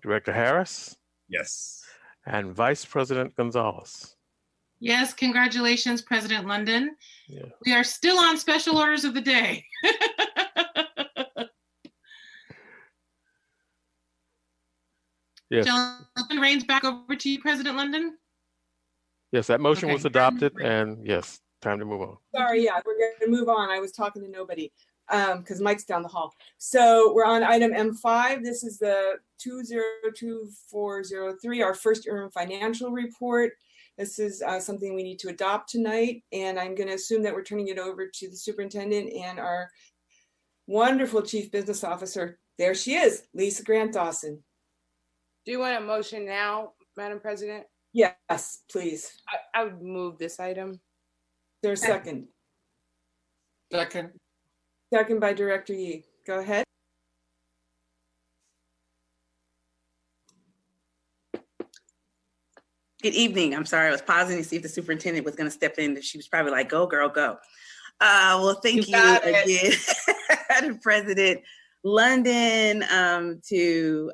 Director Harris. Yes. And Vice President Gonzalez. Yes, congratulations, President London. Yeah. We are still on special orders of the day. Yes. Gentlemen, reins back over to you, President London. Yes, that motion Okay. was adopted, and yes, time to move on. Sorry, yeah, we're going to move on. I was talking to nobody because Mike's down the hall. So we're on item M5. This is the 202403, our first interim financial report. This is something we need to adopt tonight, and I'm going to assume that we're turning it over to the superintendent and our wonderful chief business officer. There she is, Lisa Grant Dawson. Do you want a motion now, Madam President? Yes, please. I would move this item. There's a second. Second. Second by Director Yee. Go ahead. Good evening. I'm sorry, I was pausing to see if the superintendent was going to step in. She was probably like, "Go, girl, go." Well, thank you again to President London, to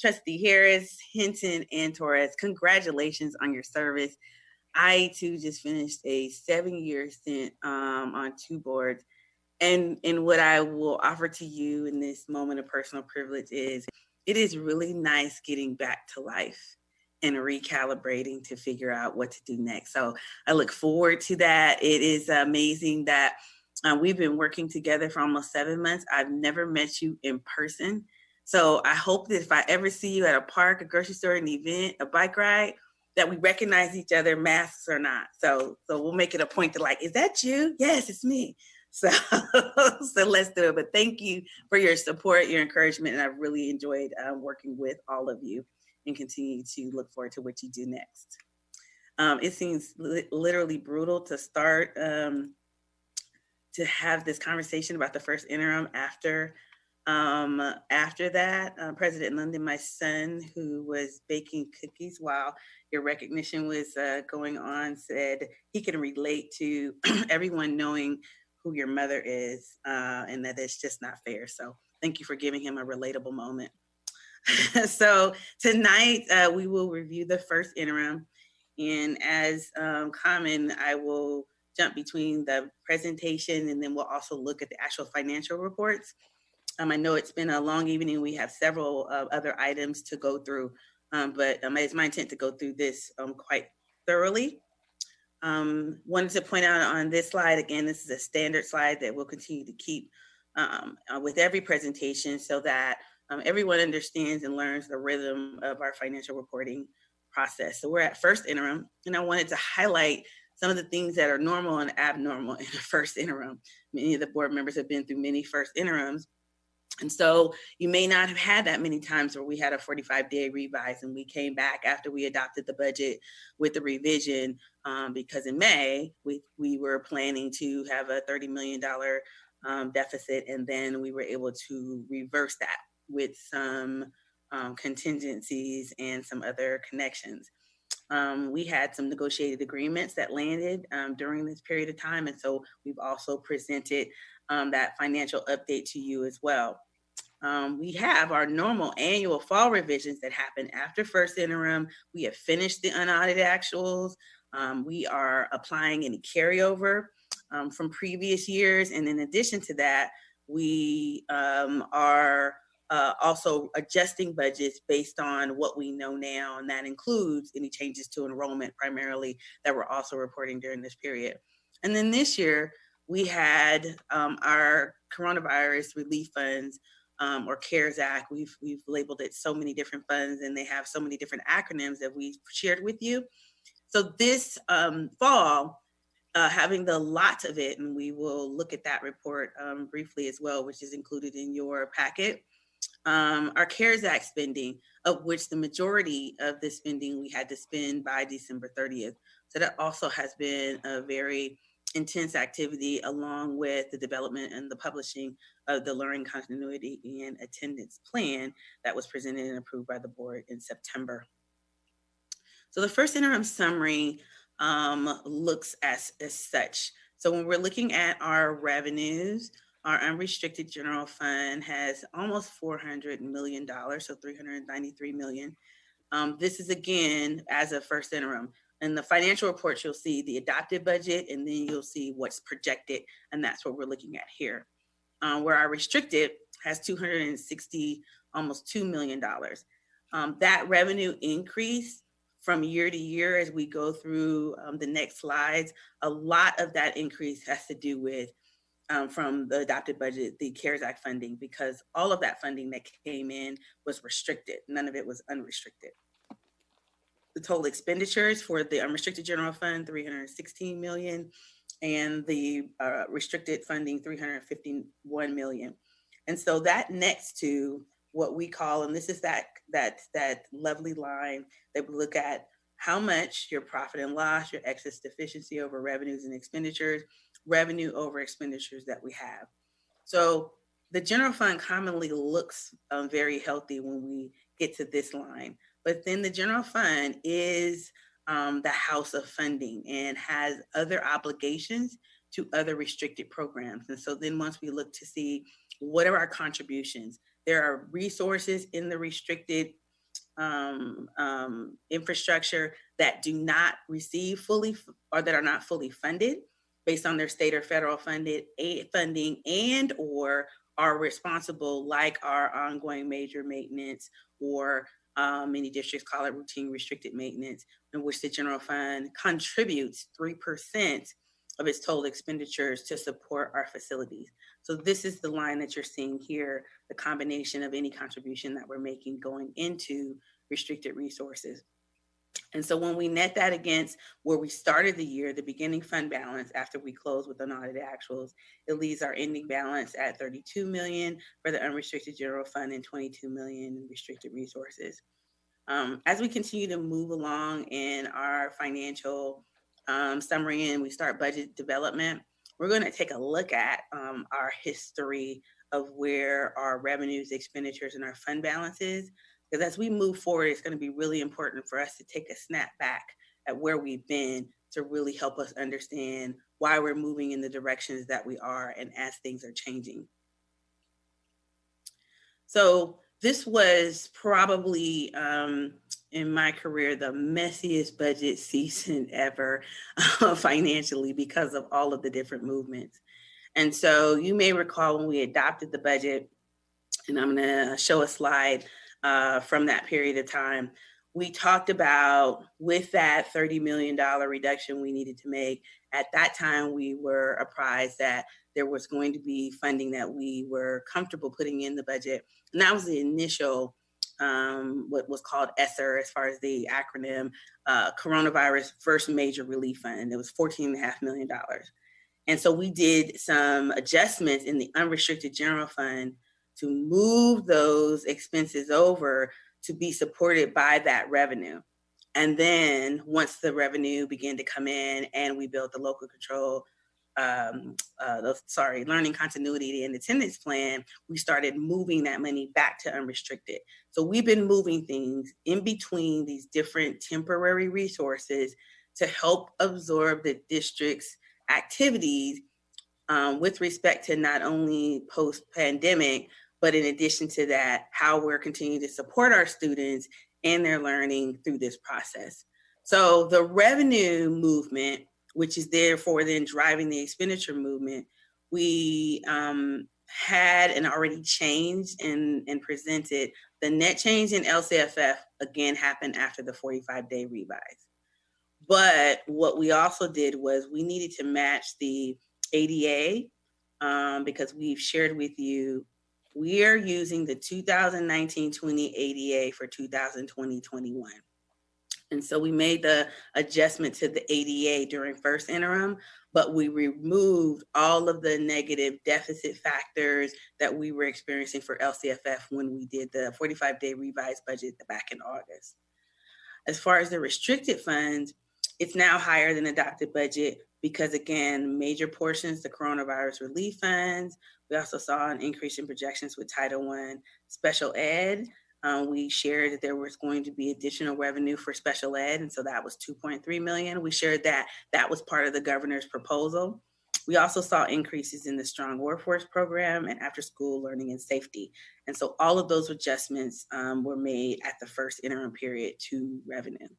Trustee Harris, Hinton, and Torres. Congratulations on your service. I too just finished a 7-year stint on 2 boards. And what I will offer to you in this moment of personal privilege is it is really nice getting back to life and recalibrating to figure out what to do next. So I look forward to that. It is amazing that we've been working together for almost 7 months. I've never met you in person. So I hope that if I ever see you at a park, a grocery store, an event, a bike ride, that we recognize each other, masks or not. So we'll make it a point to like, is that you? Yes, it's me. So let's do it. But thank you for your support, your encouragement, and I've really enjoyed working with all of you and continue to look forward to what you do next. It seems literally brutal to start to have this conversation about the first interim after that. President London, my son, who was baking cookies while your recognition was going on, said he can relate to everyone knowing who your mother is, and that it's just not fair. So thank you for giving him a relatable moment. So tonight we will review the first interim, and as common, I will jump between the presentation and then we'll also look at the actual financial reports. I know it's been a long evening. We have several other items to go through, but it's my intent to go through this quite thoroughly. Wanted to point out on this slide, again, this is a standard slide that we'll continue to keep with every presentation so that everyone understands and learns the rhythm of our financial reporting process. So we're at first interim, and I wanted to highlight some of the things that are normal and abnormal in the first interim. Many of the board members have been through many first interims. And so you may not have had that many times where we had a 45-day revise and we came back after we adopted the budget with the revision because in May, we were planning to have a $30 million deficit, and then we were able to reverse that with some contingencies and some other connections. We had some negotiated agreements that landed during this period of time. And so we've also presented that financial update to you as well. We have our normal annual fall revisions that happen after first interim. We have finished the unaudited actuals. We are applying any carryover from previous years. And in addition to that, we are also adjusting budgets based on what we know now, and that includes any changes to enrollment primarily that we're also reporting during this period. And then this year, we had our coronavirus relief funds or CARES Act. We've labeled it so many different funds, and they have so many different acronyms that we've shared with you. So this fall, having the lot of it, and we will look at that report briefly as well, which is included in your packet. Our CARES Act spending, of which the majority of the spending we had to spend by December 30th. So that also has been a very intense activity, along with the development and the publishing of the learning continuity and attendance plan that was presented and approved by the board in September. So the first interim summary looks as such. So when we're looking at our revenues, our unrestricted general fund has almost $400 million, so $393 million. This is again as a first interim. In the financial reports, you'll see the adopted budget, and then you'll see what's projected, and that's what we're looking at here. Where our restricted has $260, almost $2 million. That revenue increase from year to year as we go through the next slides, a lot of that increase has to do with from the adopted budget, the CARES Act funding, because all of that funding that came in was restricted. None of it was unrestricted. The total expenditures for the unrestricted general fund, $316 million, and the restricted funding, $351 million. And so that next to what we call, and this is that lovely line that we look at how much your profit and loss, your excess deficiency over revenues and expenditures, revenue over expenditures that we have. So the general fund commonly looks very healthy when we get to this line, but then the general fund is the house of funding and has other obligations to other restricted programs. And so then once we look to see what are our contributions, there are resources in the restricted infrastructure that do not receive fully or that are not fully funded based on their state or federal funded funding, and or are responsible, like our ongoing major maintenance, or many districts call it routine restricted maintenance, in which the general fund contributes 3% of its total expenditures to support our facilities. So this is the line that you're seeing here, the combination of any contribution that we're making going into restricted resources. And so when we net that against where we started the year, the beginning fund balance after we close with unaudited actuals, it leaves our ending balance at 32 million for the unrestricted general fund and 22 million in restricted resources. As we continue to move along in our financial summary and we start budget development, we're going to take a look at our history of where our revenues, expenditures, and our fund balances. Because as we move forward, it's going to be really important for us to take a snap back at where we've been to really help us understand why we're moving in the directions that we are and as things are changing. So this was probably in my career the messiest budget season ever financially because of all of the different movements. And so you may recall when we adopted the budget, and I'm going to show a slide from that period of time, we talked about with that $30 million reduction we needed to make. At that time, we were apprised that there was going to be funding that we were comfortable putting in the budget. And that was the initial, what was called ESSER, as far as the acronym, Coronavirus First Major Relief Fund. It was $14.5 million. And so we did some adjustments in the unrestricted general fund to move those expenses over to be supported by that revenue. And then once the revenue began to come in and we built the local control, learning continuity and attendance plan, we started moving that money back to unrestricted. So we've been moving things in between these different temporary resources to help absorb the district's activities with respect to not only post-pandemic, but in addition to that, how we're continuing to support our students and their learning through this process. So the revenue movement, which is therefore then driving the expenditure movement, we had and already changed and presented. The net change in LCFF again happened after the 45-day revise. But what we also did was we needed to match the ADA because we've shared with you, we are using the 2019-20 ADA for 2020-21. And so we made the adjustment to the ADA during first interim, but we removed all of the negative deficit factors that we were experiencing for LCFF when we did the 45-day revised budget back in August. As far as the restricted funds, it's now higher than adopted budget because, again, major portions, the coronavirus relief funds. We also saw an increase in projections with Title I special ed. We shared that there was going to be additional revenue for special ed, and so that was $2.3 million. We shared that that was part of the governor's proposal. We also saw increases in the Strong Workforce Program and after school learning and safety. And so all of those adjustments were made at the first interim period to revenue.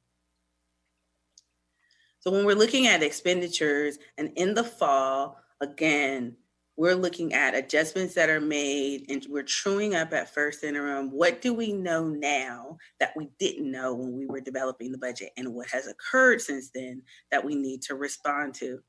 So when we're looking at expenditures and in the fall, again, we're looking at adjustments that are made and we're truing up at first interim. What do we know now that we didn't know when we were developing the budget, and what has occurred since then that we need to respond to?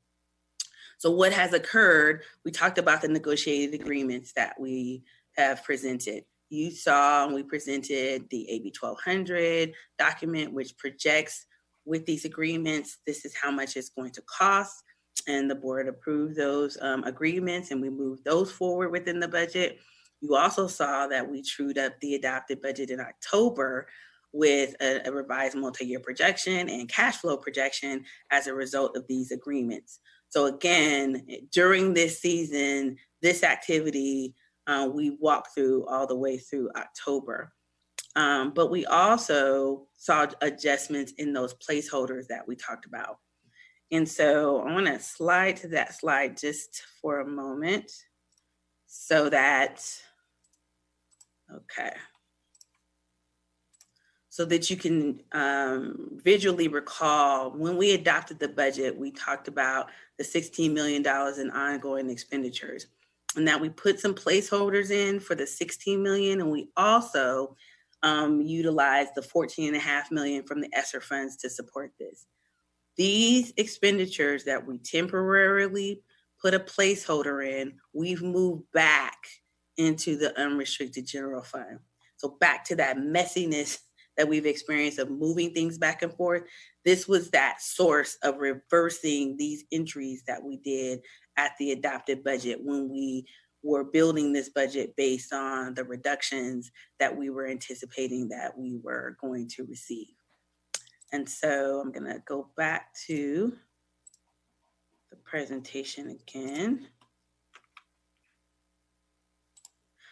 So what has occurred, we talked about the negotiated agreements that we have presented. You saw, and we presented the AB 1200 document, which projects with these agreements, this is how much it's going to cost. And the board approved those agreements and we moved those forward within the budget. You also saw that we trued up the adopted budget in October with a revised multi-year projection and cash flow projection as a result of these agreements. So again, during this season, this activity, we walked through all the way through October. But we also saw adjustments in those placeholders that we talked about. And so I want to slide to that slide just for a moment so that, okay. So that you can visually recall when we adopted the budget, we talked about the $16 million in ongoing expenditures and that we put some placeholders in for the $16 million. And we also utilized the $14.5 million from the ESSER funds to support this. These expenditures that we temporarily put a placeholder in, we've moved back into the unrestricted general fund. So back to that messiness that we've experienced of moving things back and forth. This was that source of reversing these entries that we did at the adopted budget when we were building this budget based on the reductions that we were anticipating that we were going to receive. And so I'm gonna go back to the presentation again.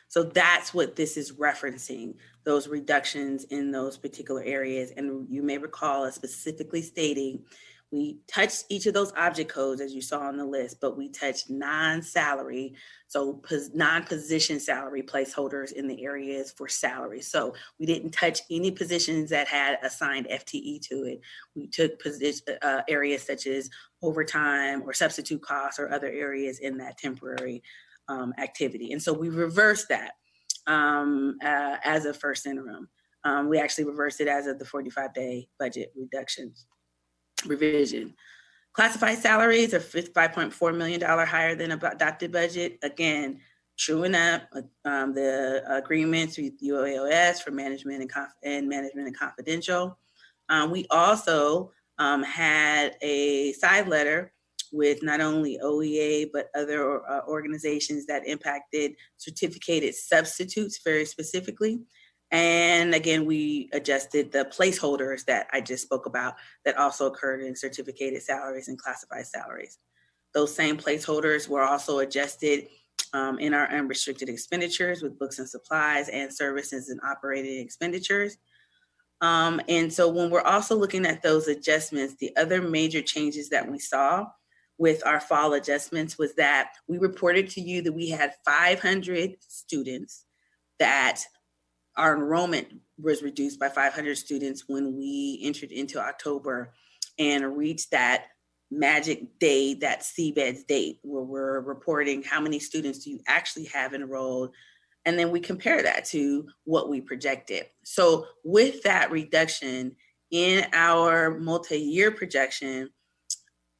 So that's what this is referencing, those reductions in those particular areas. And you may recall us specifically stating, we touched each of those object codes as you saw on the list, but we touched non-salary, so non-position salary placeholders in the areas for salary. So we didn't touch any positions that had assigned FTE to it. We took areas such as overtime or substitute costs or other areas in that temporary activity. And so we reversed that as a first interim. We actually reversed it as of the 45-day budget revision. Classified salaries are $5.4 million higher than adopted budget. Again, truing up the agreements with UAOS for management and management and confidential. We also had a side letter with not only OEA, but other organizations that impacted certificated substitutes very specifically. And again, we adjusted the placeholders that I just spoke about that also occurred in certificated salaries and classified salaries. Those same placeholders were also adjusted in our unrestricted expenditures with books and supplies and services and operating expenditures. And so when we're also looking at those adjustments, the other major changes that we saw with our fall adjustments was that we reported to you that we had 500 students that our enrollment was reduced by 500 students when we entered into October and reached that magic day, that CBEDS date, where we're reporting how many students do you actually have enrolled. And then we compare that to what we projected. So with that reduction in our multi-year projection,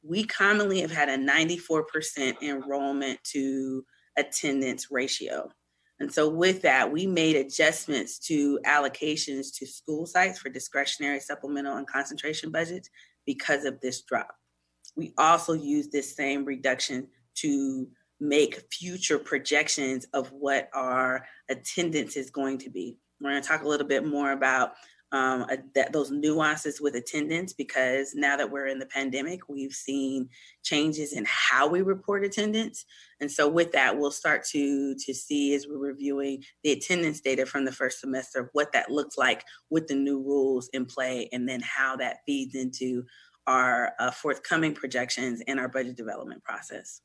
we commonly have had a 94% enrollment to attendance ratio. And so with that, we made adjustments to allocations to school sites for discretionary, supplemental, and concentration budgets because of this drop. We also used this same reduction to make future projections of what our attendance is going to be. We're going to talk a little bit more about those nuances with attendance, because now that we're in the pandemic, we've seen changes in how we report attendance. And so with that, we'll start to see as we're reviewing the attendance data from the first semester, what that looks like with the new rules in play, and then how that feeds into our forthcoming projections and our budget development process.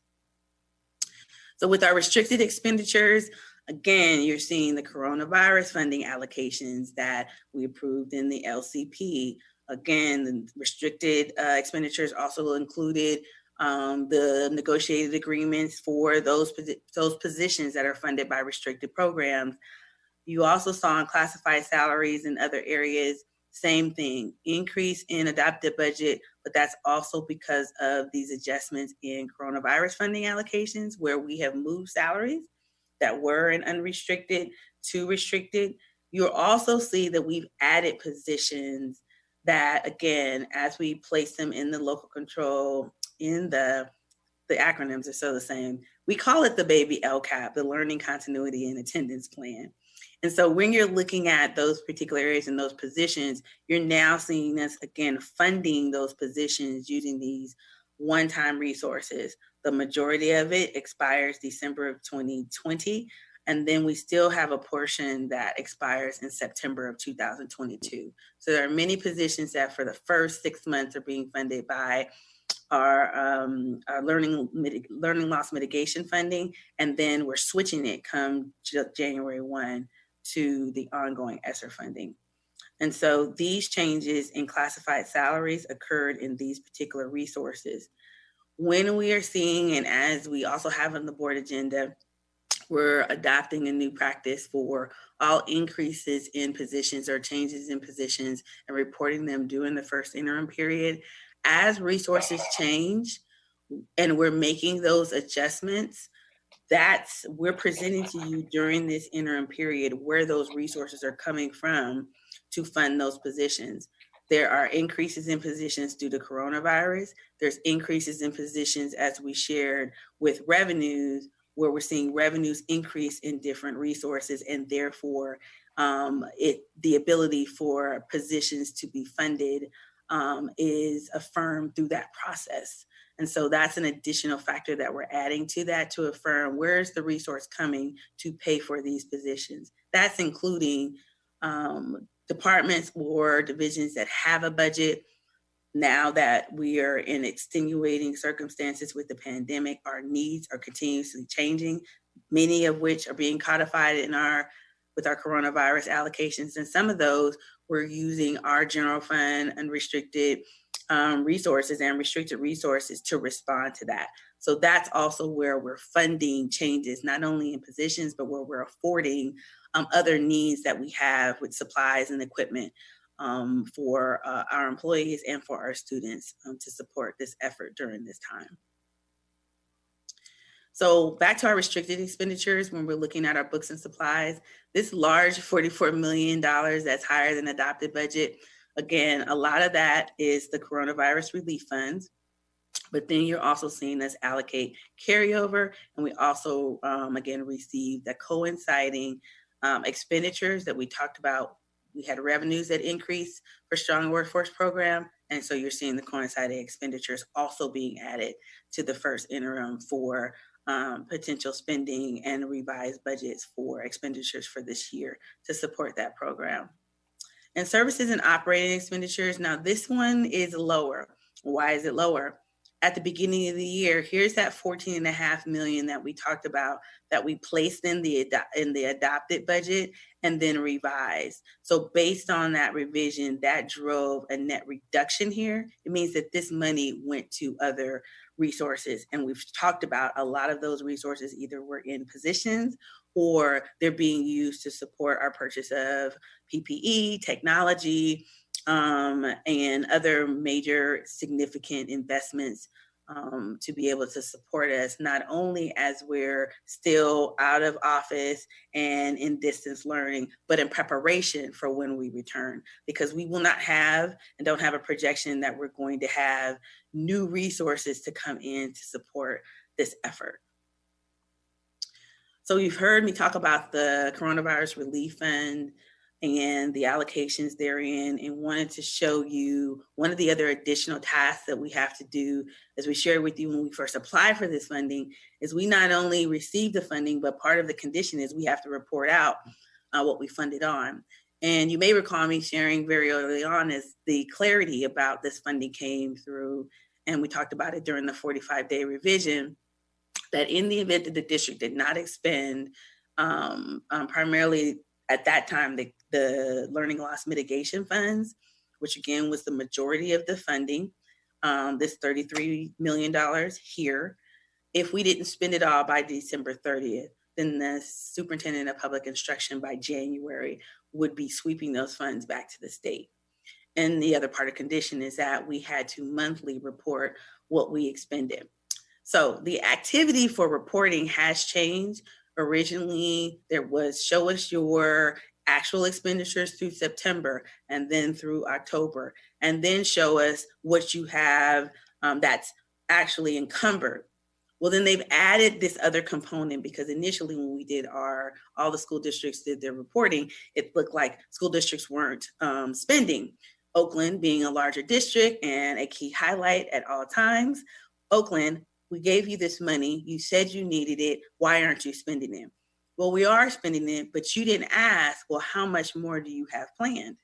So with our restricted expenditures, again, you're seeing the coronavirus funding allocations that we approved in the LCP. Again, the restricted expenditures also included the negotiated agreements for those positions that are funded by restricted programs. You also saw in classified salaries and other areas, same thing, increase in adopted budget, but that's also because of these adjustments in coronavirus funding allocations where we have moved salaries that were in unrestricted to restricted. You'll also see that we've added positions that, again, as we place them in the local control, in the acronyms are still the same. We call it the baby LCAP, the Learning Continuity and Attendance Plan. And so when you're looking at those particular areas and those positions, you're now seeing us again funding those positions using these one-time resources. The majority of it expires December of 2020. And then we still have a portion that expires in September of 2022. So there are many positions that for the first 6 months are being funded by our learning loss mitigation funding. And then we're switching it come January 1 to the ongoing ESSER funding. And so these changes in classified salaries occurred in these particular resources. When we are seeing, and as we also have on the board agenda, we're adopting a new practice for all increases in positions or changes in positions and reporting them during the first interim period. As resources change and we're making those adjustments, we're presenting to you during this interim period where those resources are coming from to fund those positions. There are increases in positions due to coronavirus. There's increases in positions as we shared with revenues, where we're seeing revenues increase in different resources, and therefore the ability for positions to be funded is affirmed through that process. And so that's an additional factor that we're adding to that to affirm where's the resource coming to pay for these positions. That's including departments or divisions that have a budget. Now that we are in extenuating circumstances with the pandemic, our needs are continuously changing, many of which are being codified with our coronavirus allocations. And some of those we're using our general fund unrestricted resources and restricted resources to respond to that. So that's also where we're funding changes, not only in positions, but where we're affording other needs that we have with supplies and equipment for our employees and for our students to support this effort during this time. So back to our restricted expenditures, when we're looking at our books and supplies, this large $44 million that's higher than adopted budget, again, a lot of that is the coronavirus relief funds, but then you're also seeing us allocate carryover, and we also, again, received the coinciding expenditures that we talked about. We had revenues that increased for Strong Workforce Program, and so you're seeing the coinciding expenditures also being added to the first interim for potential spending and revised budgets for expenditures for this year to support that program. And services and operating expenditures, now this one is lower. Why is it lower? At the beginning of the year, here's that $14.5 million that we talked about that we placed in the adopted budget and then revised. So based on that revision, that drove a net reduction here. It means that this money went to other resources. And we've talked about a lot of those resources either were in positions or they're being used to support our purchase of PPE, technology, and other major significant investments to be able to support us, not only as we're still out of office and in distance learning, but in preparation for when we return, because we will not have and don't have a projection that we're going to have new resources to come in to support this effort. So you've heard me talk about the Coronavirus Relief Fund and the allocations therein, and wanted to show you one of the other additional tasks that we have to do, as we shared with you when we first applied for this funding, is we not only receive the funding, but part of the condition is we have to report out what we funded on. And you may recall me sharing very early on as the clarity about this funding came through, and we talked about it during the 45-day revision, that in the event that the district did not expend primarily at that time, the learning loss mitigation funds, which again was the majority of the funding, this $33 million here. If we didn't spend it all by December 30th, then the superintendent of public instruction by January would be sweeping those funds back to the state. And the other part of condition is that we had to monthly report what we expended. So the activity for reporting has changed. Originally, there was show us your actual expenditures through September and then through October, and then show us what you have that's actually encumbered. Well, then they've added this other component, because initially when we did all the school districts did their reporting, it looked like school districts weren't spending. Oakland being a larger district and a key highlight at all times. Oakland, we gave you this money. You said you needed it. Why aren't you spending it? Well, we are spending it, but you didn't ask, well, how much more do you have planned?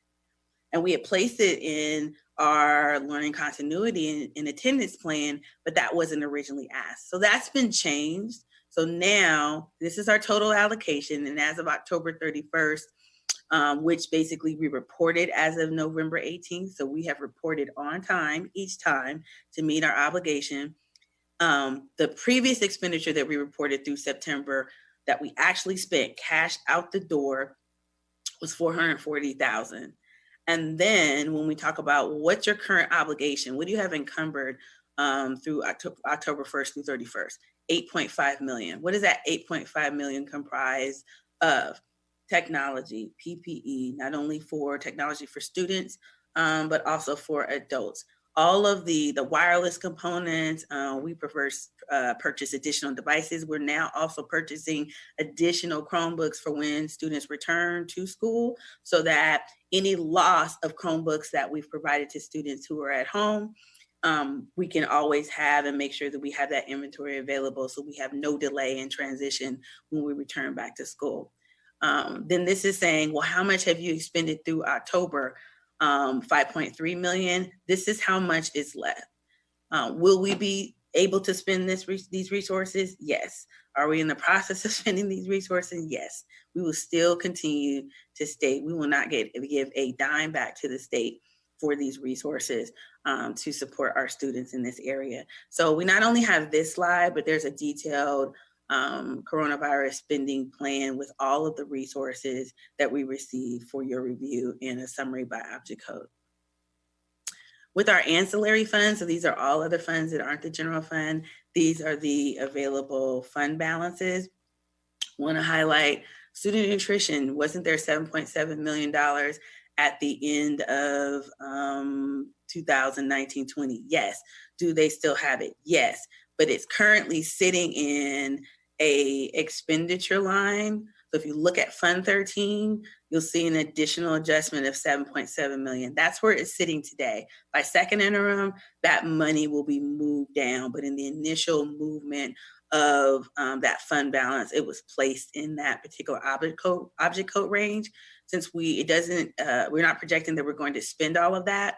And we had placed it in our learning continuity and attendance plan, but that wasn't originally asked. So that's been changed. So now this is our total allocation. And as of October 31st, which basically we reported as of November 18th. So we have reported on time each time to meet our obligation. The previous expenditure that we reported through September that we actually spent cash out the door was $440,000. And then when we talk about what's your current obligation, what do you have encumbered through October 1st through 31st? 8.5 million. What does that 8.5 million comprise of? Technology, PPE, not only for technology for students, but also for adults. All of the wireless components, we purchase additional devices. We're now also purchasing additional Chromebooks for when students return to school, so that any loss of Chromebooks that we've provided to students who are at home, we can always have and make sure that we have that inventory available, so we have no delay in transition when we return back to school. Then this is saying, well, how much have you expended through October? 5.3 million. This is how much is left. Will we be able to spend these resources? Yes. Are we in the process of spending these resources? Yes. We will still continue to state, we will not give a dime back to the state for these resources to support our students in this area. So we not only have this slide, but there's a detailed coronavirus spending plan with all of the resources that we receive for your review in a summary by object code. With our ancillary funds, so these are all other funds that aren't the general fund, these are the available fund balances. Want to highlight student nutrition. Wasn't there $7.7 million at the end of 2019-20? Yes. Do they still have it? Yes. But it's currently sitting in a expenditure line. So if you look at Fund 13, you'll see an additional adjustment of $7.7 million. That's where it's sitting today. By second interim, that money will be moved down. But in the initial movement of that fund balance, it was placed in that particular object code range. Since we're not projecting that we're going to spend all of that.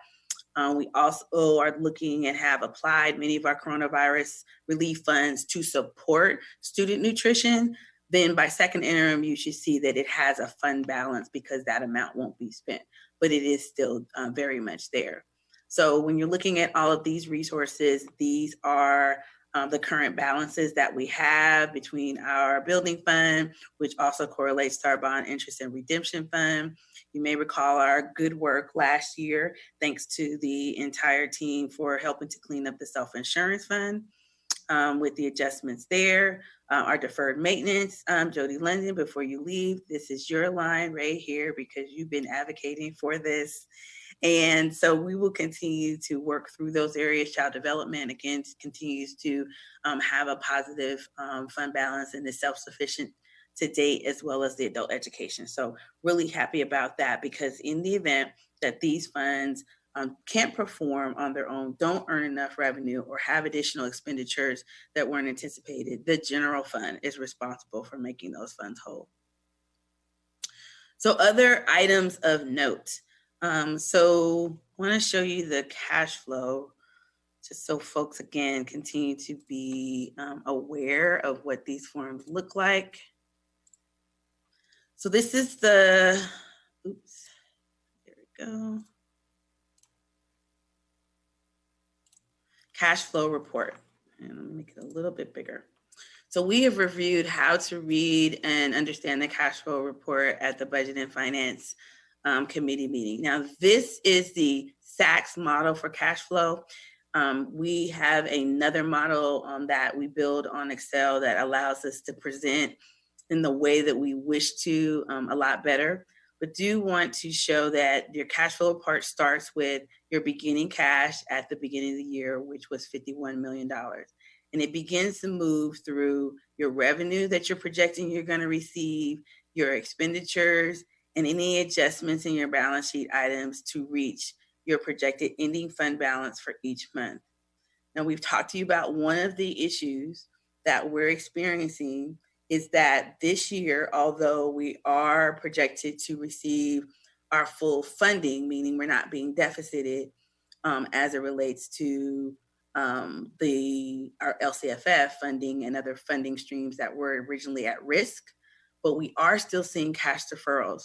We also are looking and have applied many of our coronavirus relief funds to support student nutrition. Then by second interim, you should see that it has a fund balance because that amount won't be spent, but it is still very much there. So when you're looking at all of these resources, these are the current balances that we have between our building fund, which also correlates to our bond interest and redemption fund. You may recall our good work last year, thanks to the entire team for helping to clean up the self-insurance fund with the adjustments there. Our deferred maintenance, Jody London, before you leave, this is your line right here because you've been advocating for this. And so we will continue to work through those areas. Child development, again, continues to have a positive fund balance and is self-sufficient to date, as well as the adult education. So really happy about that, because in the event that these funds can't perform on their own, don't earn enough revenue, or have additional expenditures that weren't anticipated, the general fund is responsible for making those funds whole. So other items of note. So I want to show you the cash flow, just so folks, again, continue to be aware of what these forms look like. So this is the, oops, there we go. Cash flow report. And let me make it a little bit bigger. So we have reviewed how to read and understand the cash flow report at the Budget and Finance Committee meeting. Now, this is the SACS model for cash flow. We have another model that we build on Excel that allows us to present in the way that we wish to a lot better, but do want to show that your cash flow part starts with your beginning cash at the beginning of the year, which was $51 million. And it begins to move through your revenue that you're projecting you're going to receive, your expenditures, and any adjustments in your balance sheet items to reach your projected ending fund balance for each month. Now, we've talked to you about one of the issues that we're experiencing is that this year, although we are projected to receive our full funding, meaning we're not being deficited as it relates to our LCFF funding and other funding streams that were originally at risk, but we are still seeing cash deferrals.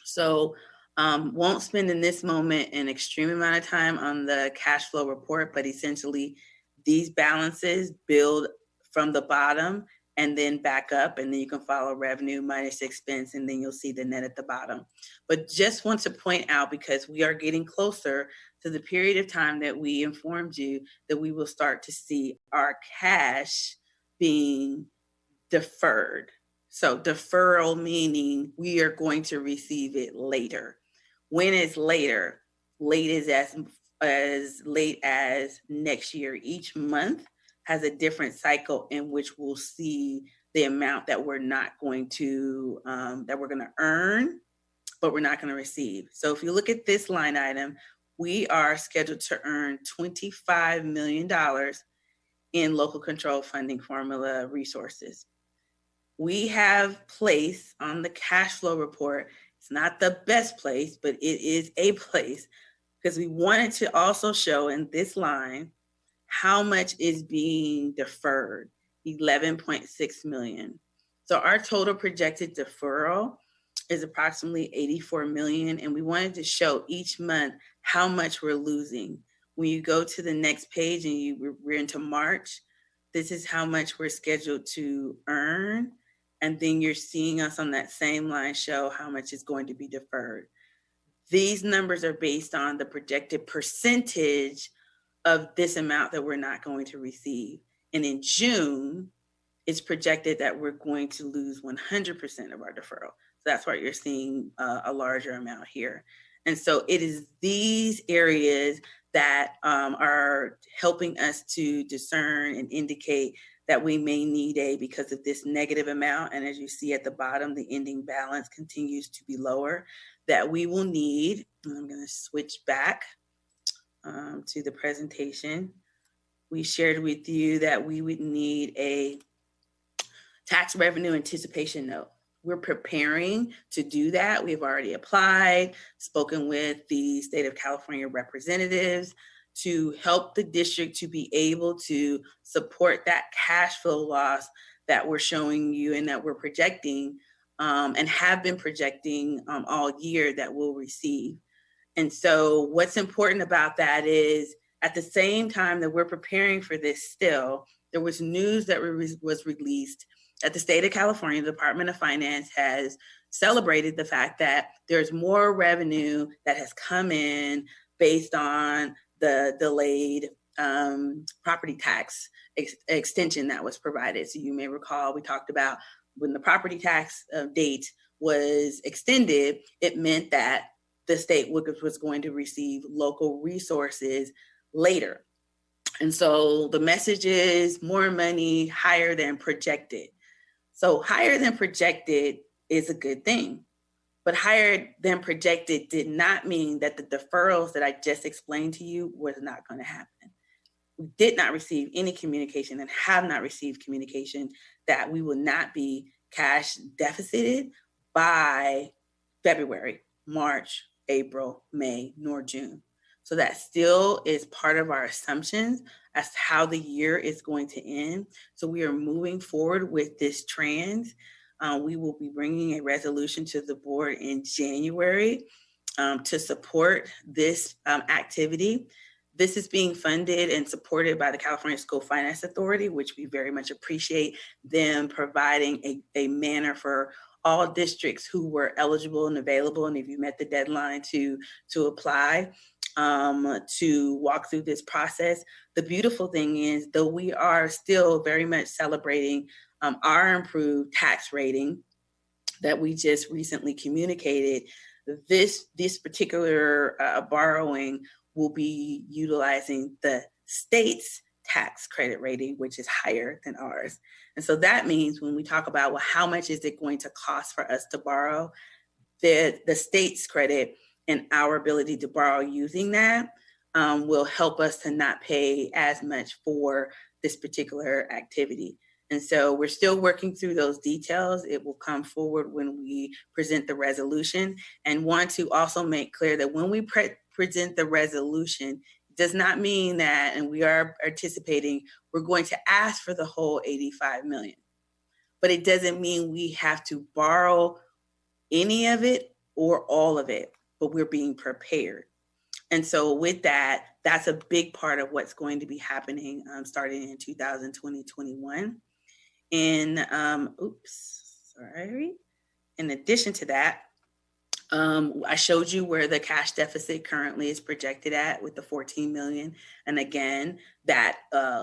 So won't spend in this moment an extreme amount of time on the cash flow report, but essentially these balances build from the bottom and then back up, and then you can follow revenue minus expense, and then you'll see the net at the bottom. But just want to point out, because we are getting closer to the period of time that we informed you that we will start to see our cash being deferred. So deferral meaning we are going to receive it later. When is later? Late is as late as next year. Each month has a different cycle in which we'll see the amount that we're not going to, that we're going to earn, but we're not going to receive. So if you look at this line item, we are scheduled to earn $25 million in local control funding formula resources. We have placed on the cash flow report, it's not the best place, but it is a place, because we wanted to also show in this line how much is being deferred, 11.6 million. So our total projected deferral is approximately 84 million. And we wanted to show each month how much we're losing. When you go to the next page and we're into March, this is how much we're scheduled to earn. And then you're seeing us on that same line show how much is going to be deferred. These numbers are based on the projected percentage of this amount that we're not going to receive. And in June, it's projected that we're going to lose 100% of our deferral. So that's why you're seeing a larger amount here. And so it is these areas that are helping us to discern and indicate that we may need because of this negative amount. And as you see at the bottom, the ending balance continues to be lower, that we will need, and I'm gonna switch back to the presentation. We shared with you that we would need a tax revenue anticipation note. We're preparing to do that. We've already applied, spoken with the state of California representatives to help the district to be able to support that cash flow loss that we're showing you and that we're projecting and have been projecting all year that we'll receive. And so what's important about that is at the same time that we're preparing for this still, there was news that was released at the state of California. The Department of Finance has celebrated the fact that there's more revenue that has come in based on the delayed property tax extension that was provided. So you may recall we talked about when the property tax date was extended, it meant that the state was going to receive local resources later. And so the message is more money, higher than projected. So higher than projected is a good thing, but higher than projected did not mean that the deferrals that I just explained to you was not going to happen. We did not receive any communication and have not received communication that we will not be cash deficited by February, March, April, May, nor June. So that still is part of our assumptions as to how the year is going to end. So we are moving forward with this trend. We will be bringing a resolution to the board in January to support this activity. This is being funded and supported by the California School Finance Authority, which we very much appreciate them providing a manner for all districts who were eligible and available, and if you met the deadline to apply, to walk through this process. The beautiful thing is, though we are still very much celebrating our improved tax rating that we just recently communicated, this particular borrowing will be utilizing the state's tax credit rating, which is higher than ours. And so that means when we talk about, well, how much is it going to cost for us to borrow, the state's credit and our ability to borrow using that will help us to not pay as much for this particular activity. And so we're still working through those details. It will come forward when we present the resolution, and want to also make clear that when we present the resolution, it does not mean that, and we are anticipating, we're going to ask for the whole 85 million. But it doesn't mean we have to borrow any of it or all of it, but we're being prepared. And so with that, that's a big part of what's going to be happening starting in 2020-21. In addition to that, I showed you where the cash deficit currently is projected at with the 14 million. And again, that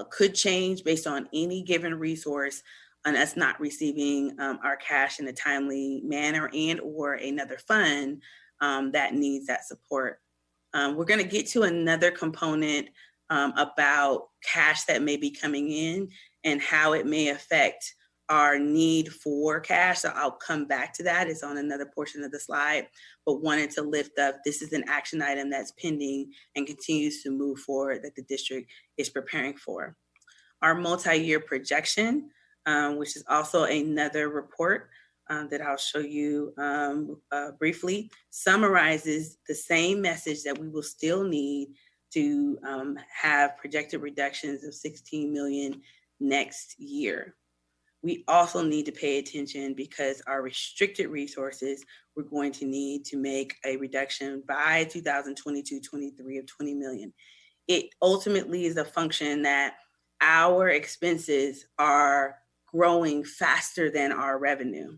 could change based on any given resource and us not receiving our cash in a timely manner and or another fund that needs that support. We're going to get to another component about cash that may be coming in and how it may affect our need for cash. So I'll come back to that. It's on another portion of the slide, but wanted to lift up, this is an action item that's pending and continues to move forward that the district is preparing for. Our multi-year projection, which is also another report that I'll show you briefly, summarizes the same message that we will still need to have projected reductions of 16 million next year. We also need to pay attention because our restricted resources, we're going to need to make a reduction by 2022-23 of 20 million. It ultimately is a function that our expenses are growing faster than our revenue.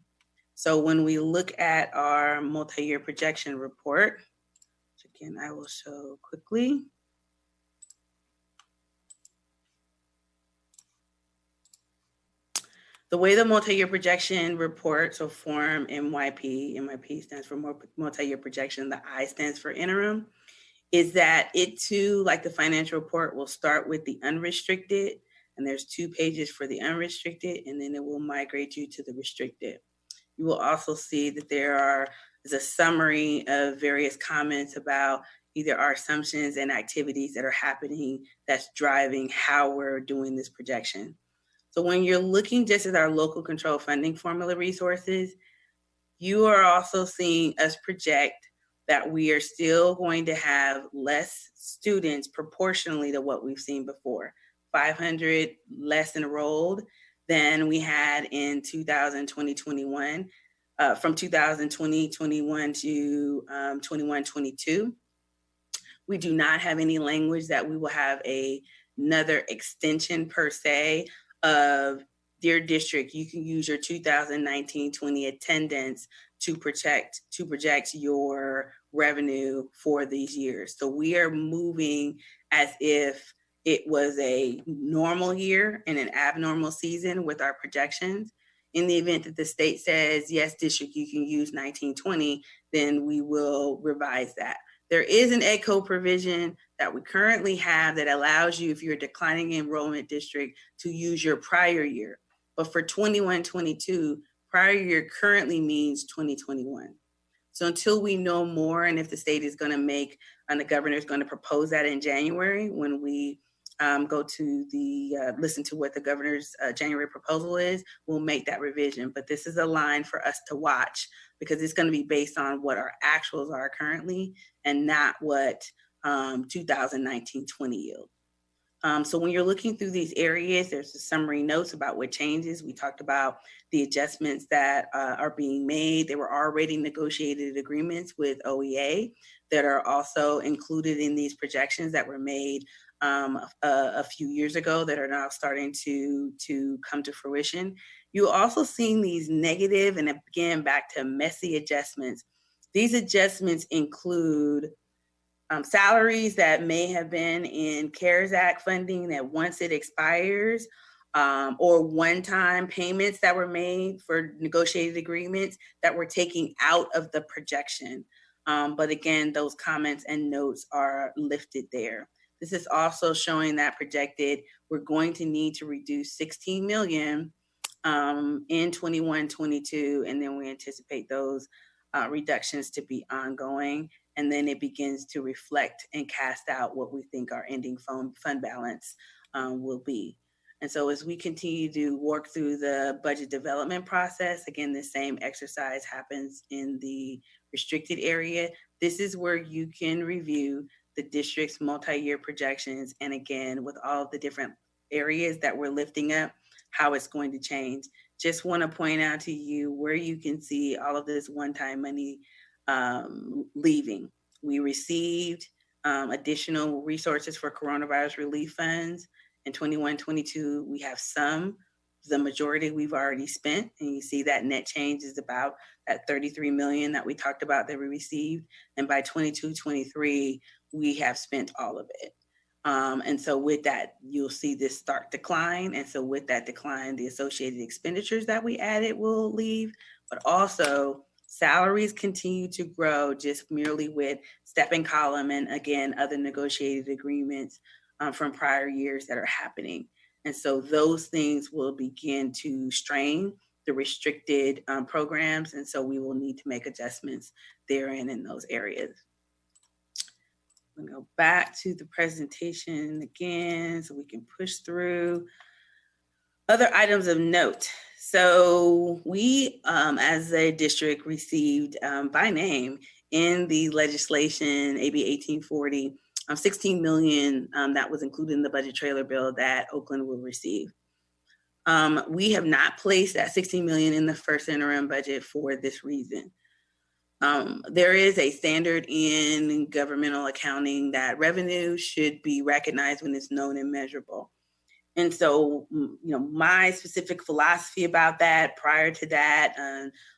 So when we look at our multi-year projection report, which again, I will show quickly. The way the multi-year projection report, so form MYP, MYP stands for multi-year projection, the I stands for interim, is that it too, like the financial report, will start with the unrestricted, and there's 2 pages for the unrestricted, and then it will migrate you to the restricted. You will also see that is a summary of various comments about either our assumptions and activities that are happening that's driving how we're doing this projection. So when you're looking just at our local control funding formula resources, you are also seeing us project that we are still going to have less students proportionally to what we've seen before. 500 less enrolled than we had in 2020-21, from 2020-21 to 21-22. We do not have any language that we will have another extension per se of, dear district, you can use your 2019-20 attendance to project your revenue for these years. So we are moving as if it was a normal year and an abnormal season with our projections. In the event that the state says, yes, district, you can use 19-20, then we will revise that. There is an EDCO provision that we currently have that allows you, if you're a declining enrollment district, to use your prior year. But for 21-22, prior year currently means 2021. So until we know more, and if the state is going to make, and the governor is going to propose that in January, when we go to the, listen to what the governor's January proposal is, we'll make that revision. But this is a line for us to watch because it's going to be based on what our actuals are currently and not what 2019-20 yield. So when you're looking through these areas, there's a summary notes about what changes. We talked about the adjustments that are being made. There were already negotiated agreements with OEA that are also included in these projections that were made a few years ago that are now starting to come to fruition. You also seen these negative, and again, back to messy adjustments. These adjustments include salaries that may have been in CARES Act funding that once it expires, or one-time payments that were made for negotiated agreements that we're taking out of the projection. But again, those comments and notes are lifted there. This is also showing that projected we're going to need to reduce 16 million in 21-22, and then we anticipate those reductions to be ongoing, and then it begins to reflect and cast out what we think our ending fund balance will be. And so as we continue to work through the budget development process, again, the same exercise happens in the restricted area. This is where you can review the district's multi-year projections, and again, with all of the different areas that we're lifting up, how it's going to change. Just want to point out to you where you can see all of this one-time money leaving. We received additional resources for coronavirus relief funds. In 21-22, we have some, the majority we've already spent, and you see that net change is about that 33 million that we talked about that we received. And by 22-23, we have spent all of it. And so with that, you'll see this start decline. And so with that decline, the associated expenditures that we added will leave, but also salaries continue to grow just merely with stepping column and again, other negotiated agreements from prior years that are happening. And so those things will begin to strain the restricted programs. And so we will need to make adjustments therein in those areas. I'm gonna go back to the presentation again so we can push through. Other items of note. So we, as a district, received by name in the legislation, AB 1840, 16 million that was included in the budget trailer bill that Oakland will receive. We have not placed that 16 million in the first interim budget for this reason. There is a standard in governmental accounting that revenue should be recognized when it's known and measurable. And so, you know, my specific philosophy about that prior to that,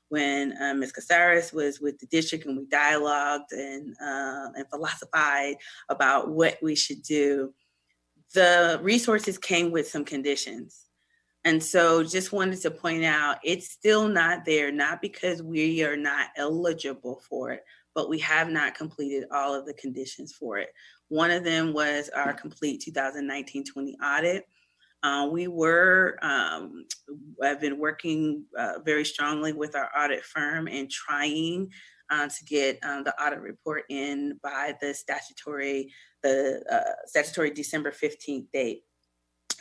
when Ms. Casares was with the district and we dialogued and philosophized about what we should do, the resources came with some conditions. And so just wanted to point out, it's still not there, not because we are not eligible for it, but we have not completed all of the conditions for it. One of them was our complete 2019-20 audit. I've been working very strongly with our audit firm and trying to get the audit report in by the statutory December 15th date.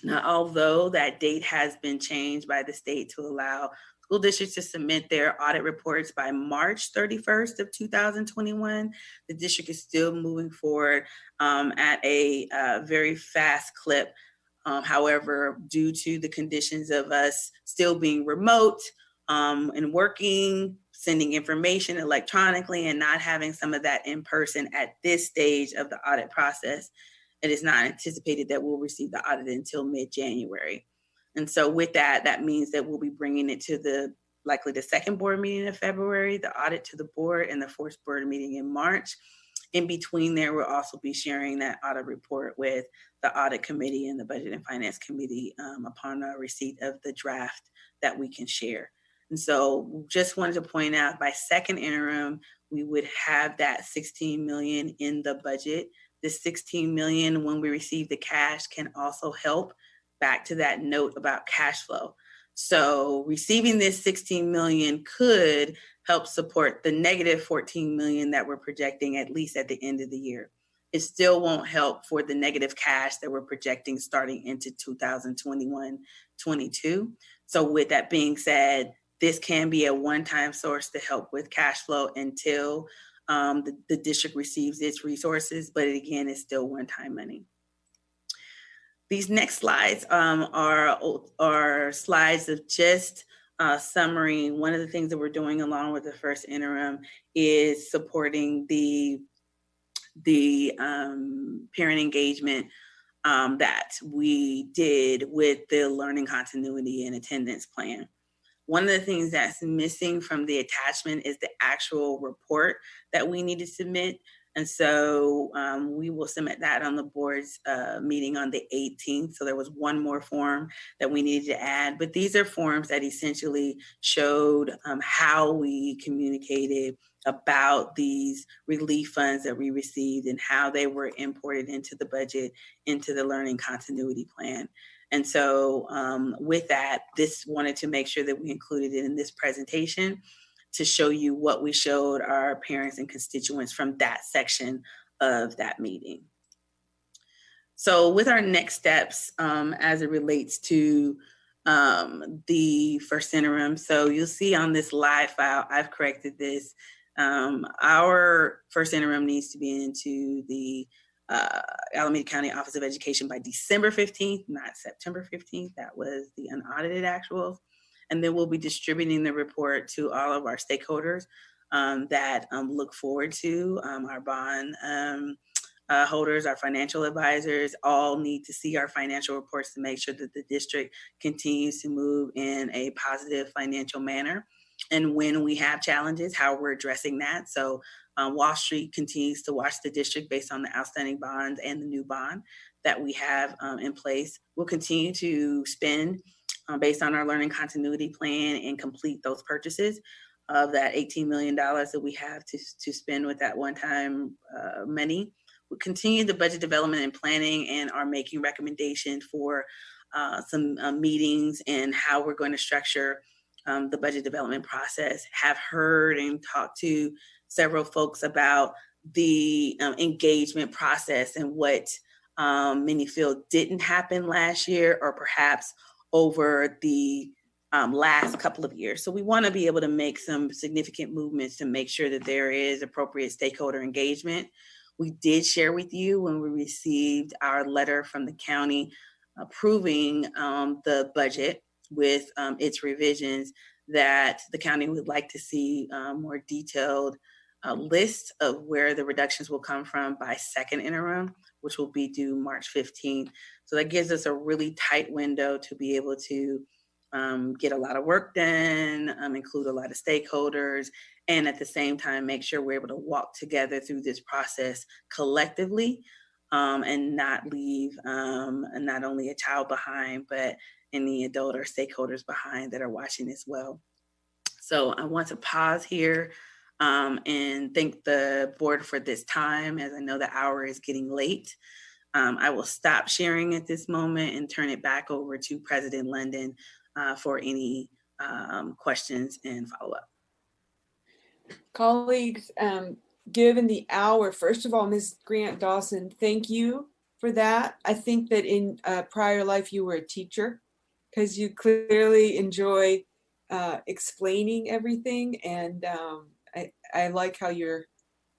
Now, although that date has been changed by the state to allow school districts to submit their audit reports by March 31st of 2021, the district is still moving forward at a very fast clip. However, due to the conditions of us still being remote and working, sending information electronically and not having some of that in person at this stage of the audit process, it is not anticipated that we'll receive the audit until mid-January. And so with that, that means that we'll be bringing it to likely the second board meeting of February, the audit to the board, and the fourth board meeting in March. In between there, we'll also be sharing that audit report with the audit committee and the budget and finance committee upon our receipt of the draft that we can share. And so just wanted to point out, by second interim, we would have that 16 million in the budget. The 16 million, when we receive the cash, can also help back to that note about cash flow. So receiving this 16 million could help support the negative 14 million that we're projecting at least at the end of the year. It still won't help for the negative cash that we're projecting starting into 2021-22. So with that being said, this can be a one-time source to help with cash flow until the district receives its resources, but again, it's still one-time money. These next slides are slides of just summary. One of the things that we're doing along with the first interim is supporting the parent engagement that we did with the learning continuity and attendance plan. One of the things that's missing from the attachment is the actual report that we need to submit. And so we will submit that on the board's meeting on the 18th. So there was one more form that we needed to add, but these are forms that essentially showed how we communicated about these relief funds that we received and how they were imported into the budget, into the learning continuity plan. And so with that, this wanted to make sure that we included it in this presentation to show you what we showed our parents and constituents from that section of that meeting. So with our next steps as it relates to the first interim, so you'll see on this live file, I've corrected this. Our first interim needs to be into the Alameda County Office of Education by December 15th, not September 15th. That was the unaudited actuals. And then we'll be distributing the report to all of our stakeholders that look forward to our bond holders, our financial advisors, all need to see our financial reports to make sure that the district continues to move in a positive financial manner. And when we have challenges, how we're addressing that. So Wall Street continues to watch the district based on the outstanding bonds and the new bond that we have in place. We'll continue to spend based on our learning continuity plan and complete those purchases of that $18 million that we have to spend with that one-time money. We'll continue the budget development and planning and are making recommendations for some meetings and how we're going to structure the budget development process. Have heard and talked to several folks about the engagement process and what many feel didn't happen last year or perhaps over the last couple of years. So we want to be able to make some significant movements to make sure that there is appropriate stakeholder engagement. We did share with you when we received our letter from the county approving the budget with its revisions that the county would like to see more detailed list of where the reductions will come from by second interim, which will be due March 15th. So that gives us a really tight window to be able to get a lot of work done, include a lot of stakeholders, and at the same time, make sure we're able to walk together through this process collectively and not leave not only a child behind, but any adult or stakeholders behind that are watching as well. So I want to pause here and thank the board for this time, as I know the hour is getting late. I will stop sharing at this moment and turn it back over to President London for any questions and follow-up. Colleagues, given the hour, first of all, Ms. Grant Dawson, thank you for that. I think that in a prior life you were a teacher because you clearly enjoy explaining everything, and I like how you're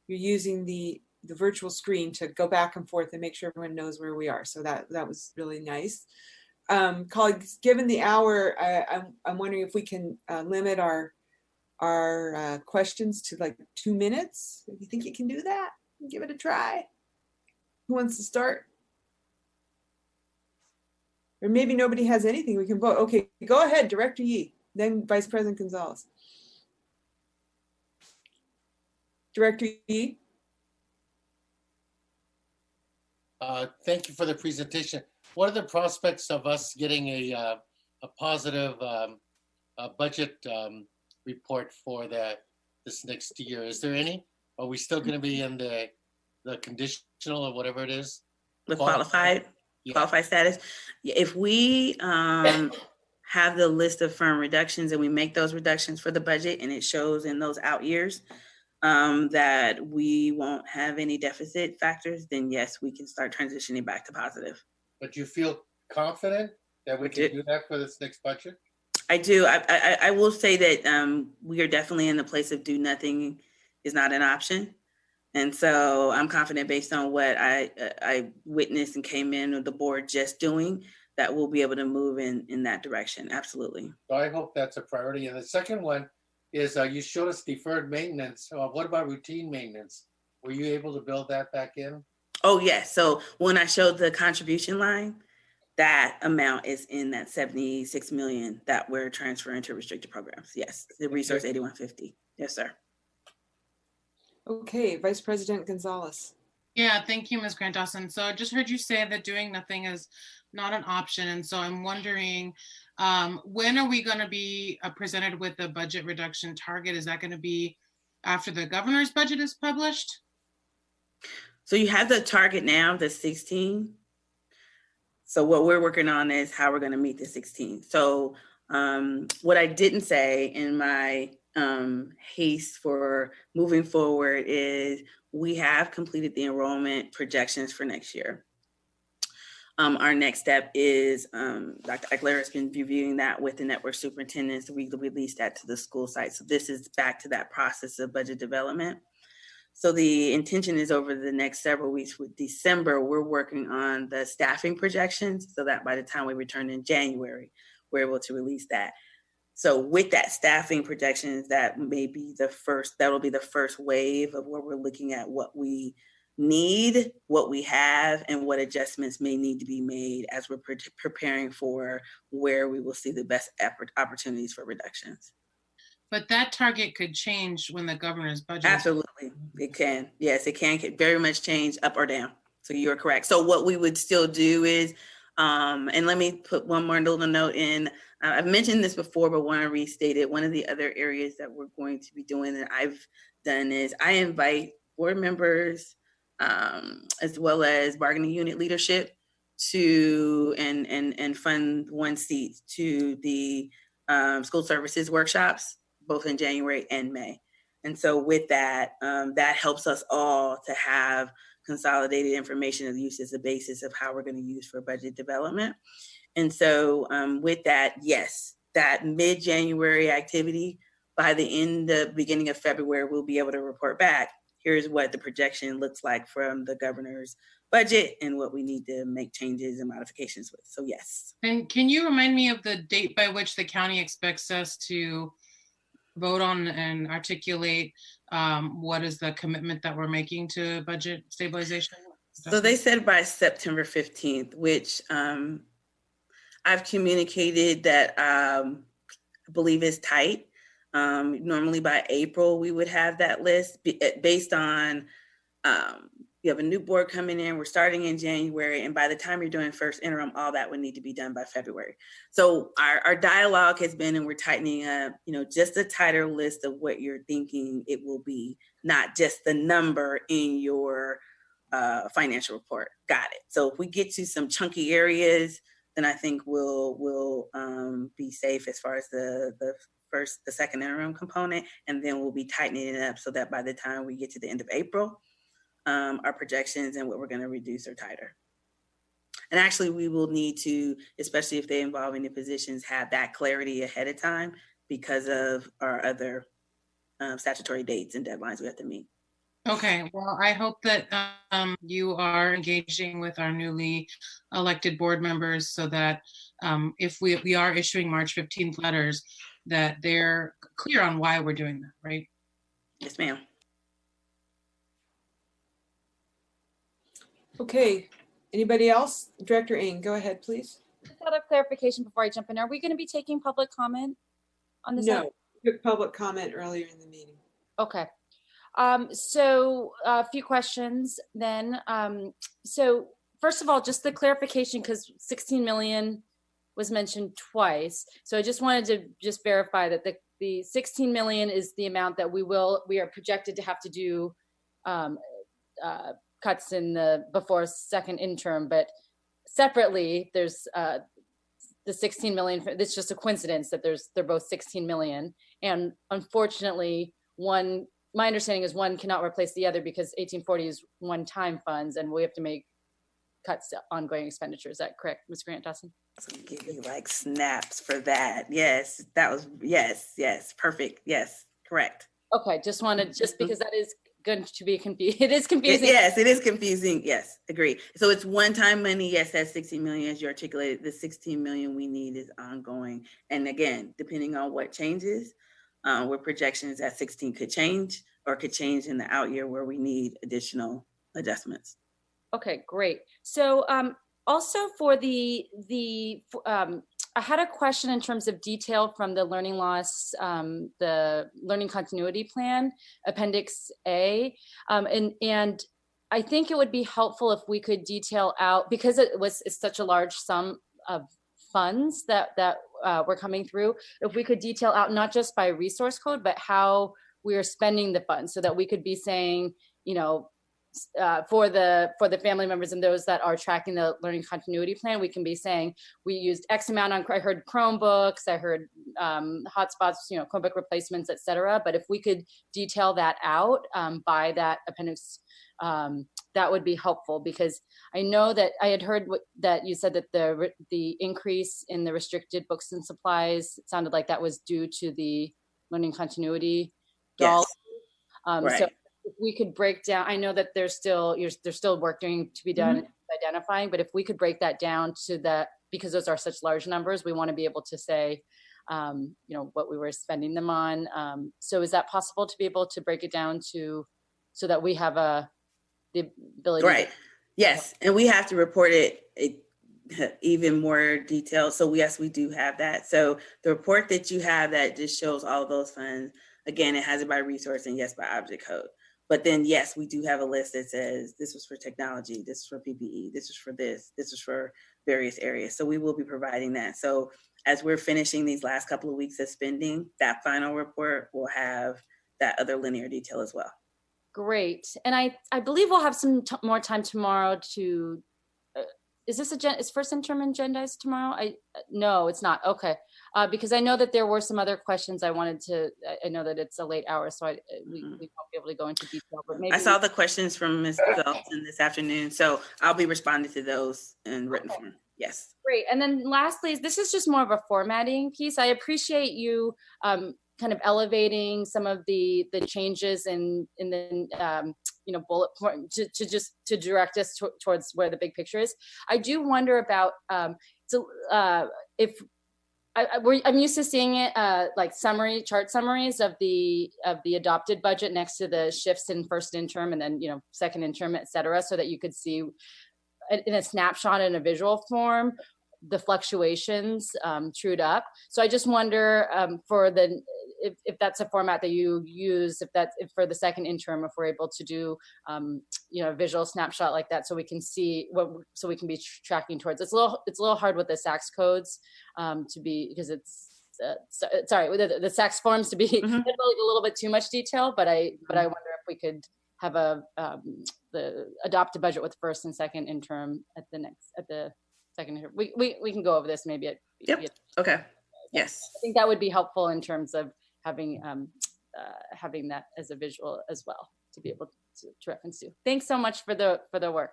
using the virtual screen to go back and forth and make sure everyone knows where we are. So that was really nice. Colleagues, given the hour, I'm wondering if we can limit our questions to like 2 minutes. If you think you can do that, give it a try. Who wants to start? Or maybe nobody has anything, we can vote. Okay, go ahead, Director Yee, then Vice President Gonzalez. Director Yee. Thank you for the presentation. What are the prospects of us getting a positive budget report for this next year? Is there any? Are we still going to be in the conditional or whatever it is? The qualified status. If we have the list of firm reductions and we make those reductions for the budget and it shows in those out years that we won't have any deficit factors, then yes, we can start transitioning back to positive. But you feel confident that we can do that for this next budget? I do. I will say that we are definitely in the place of do nothing is not an option. And so I'm confident based on what I witnessed and came in with the board just doing, that we'll be able to move in that direction. Absolutely. So I hope that's a priority. And the second one is you showed us deferred maintenance. What about routine maintenance? Were you able to build that back in? Oh, yes. So when I showed the contribution line, that amount is in that 76 million that we're transferring to restricted programs. Yes, the resource 8150. Yes, sir. Okay, Vice President Gonzalez. Yeah, thank you, Ms. Grant Dawson. So I just heard you say that doing nothing is not an option. And so I'm wondering, when are we going to be presented with the budget reduction target? Is that going to be after the governor's budget is published? So you have the target now, the 16. So what we're working on is how we're going to meet the 16. So what I didn't say in my haste for moving forward is we have completed the enrollment projections for next year. Our next step is Dr. Eckler has been reviewing that with the network superintendents. We released that to the school site. So this is back to that process of budget development. So the intention is over the next several weeks. With December, we're working on the staffing projections so that by the time we return in January, we're able to release that. So with that staffing projections, that may be the first, that'll be the first wave of where we're looking at what we need, what we have, and what adjustments may need to be made as we're preparing for where we will see the best opportunities for reductions. But that target could change when the governor's budget. Absolutely, it can. Yes, it can very much change up or down. So you're correct. So what we would still do is, and let me put one more little note in. I've mentioned this before, but want to restate it. One of the other areas that we're going to be doing that I've done is I invite board members as well as bargaining unit leadership to and fund one seat to the school services workshops, both in January and May. And so with that, that helps us all to have consolidated information of use as a basis of how we're going to use for budget development. And so with that, yes, that mid-January activity, by the beginning of February, we'll be able to report back. Here's what the projection looks like from the governor's budget and what we need to make changes and modifications with. So yes. And can you remind me of the date by which the county expects us to vote on and articulate what is the commitment that we're making to budget stabilization? So they said by September 15th, which I've communicated that I believe is tight. Normally by April, we would have that list based on, you have a new board coming in, we're starting in January, and by the time you're doing first interim, all that would need to be done by February. So our dialogue has been, and we're tightening up, just a tighter list of what you're thinking it will be, not just the number in your financial report. Got it. So if we get to some chunky areas, then I think we'll be safe as far as the second interim component, and then we'll be tightening it up so that by the time we get to the end of April, our projections and what we're going to reduce are tighter. And actually, we will need to, especially if they involve any positions, have that clarity ahead of time because of our other statutory dates and deadlines we have to meet. Okay, well, I hope that you are engaging with our newly elected board members so that if we are issuing March 15th letters, that they're clear on why we're doing that, right? Yes, ma'am. Okay, anybody else? Director Ng, go ahead, please. Just out of clarification before I jump in, are we going to be taking public comment on this? No, we took public comment earlier in the meeting. Okay. So a few questions then. So first of all, just the clarification, because 16 million was mentioned twice. So I just wanted to just verify that the 16 million is the amount that we are projected to have to do cuts in the before second interim, but separately there's the 16 million. It's just a coincidence that they're both 16 million. And unfortunately, my understanding is one cannot replace the other because 1840 is one-time funds and we have to make cuts to ongoing expenditures. Is that correct, Ms. Grant Dawson? So give you like snaps for that. Yes, that was, yes, perfect. Yes, correct. Okay, just because that is going to be confusing. It is confusing. Yes, it is confusing. Yes, agree. So it's one-time money. Yes, that's 16 million as you articulated. The 16 million we need is ongoing. And again, depending on what changes, with projections that 16 could change or could change in the out year where we need additional adjustments. Okay, great. So also for the I had a question in terms of detail from the learning loss, the learning continuity plan, Appendix A, and I think it would be helpful if we could detail out, because it's such a large sum of funds that were coming through, if we could detail out not just by resource code, but how we are spending the funds, so that we could be saying, for the family members and those that are tracking the learning continuity plan, we can be saying we used X amount on, I heard Chromebooks, I heard hotspots, Chromebook replacements, et cetera. But if we could detail that out by that appendix, that would be helpful, because I know that I had heard that you said that the increase in the restricted books and supplies, it sounded like that was due to the learning continuity dollars. Right. So if we could break down, I know that there's still working to be done identifying, but if we could break that down to that, because those are such large numbers, we want to be able to say, what we were spending them on. So is that possible to be able to break it down so that we have the ability? Right. Yes. And we have to report it even more detailed. So yes, we do have that. So the report that you have that just shows all of those funds, again, it has it by resource and yes, by object code. But then, yes, we do have a list that says this was for technology, this is for PPE, this is for this is for various areas. So we will be providing that. So as we're finishing these last couple of weeks of spending, that final report will have that other linear detail as well. Great. And I believe we'll have some more time tomorrow to, is first interim agendized tomorrow? No, it's not. Okay. Because I know that there were some other questions I wanted to, I know that it's a late hour, so we won't be able to go into detail, but maybe. I saw the questions from Ms. Felton this afternoon, so I'll be responding to those in written form. Yes. Great. And then lastly, this is just more of a formatting piece. I appreciate you kind of elevating some of the changes in the bullet point to direct us towards where the big picture is. I do wonder about if I'm used to seeing it like chart summaries of the adopted budget next to the shifts in first interim and then second interim, et cetera, so that you could see in a snapshot in a visual form the fluctuations trued up. So I just wonder if that's a format that you use, if for the second interim, if we're able to do a visual snapshot like that, so we can see so we can be tracking towards. It's a little hard with the SACS codes to be, because it's the SACS forms to be a little bit too much detail. But I wonder if we could have the adopted budget with first and second interim at the second interim. We can go over this maybe at. Yep. Okay. Yes. I think that would be helpful in terms of having that as a visual as well to be able to reference to. Thanks so much for the work.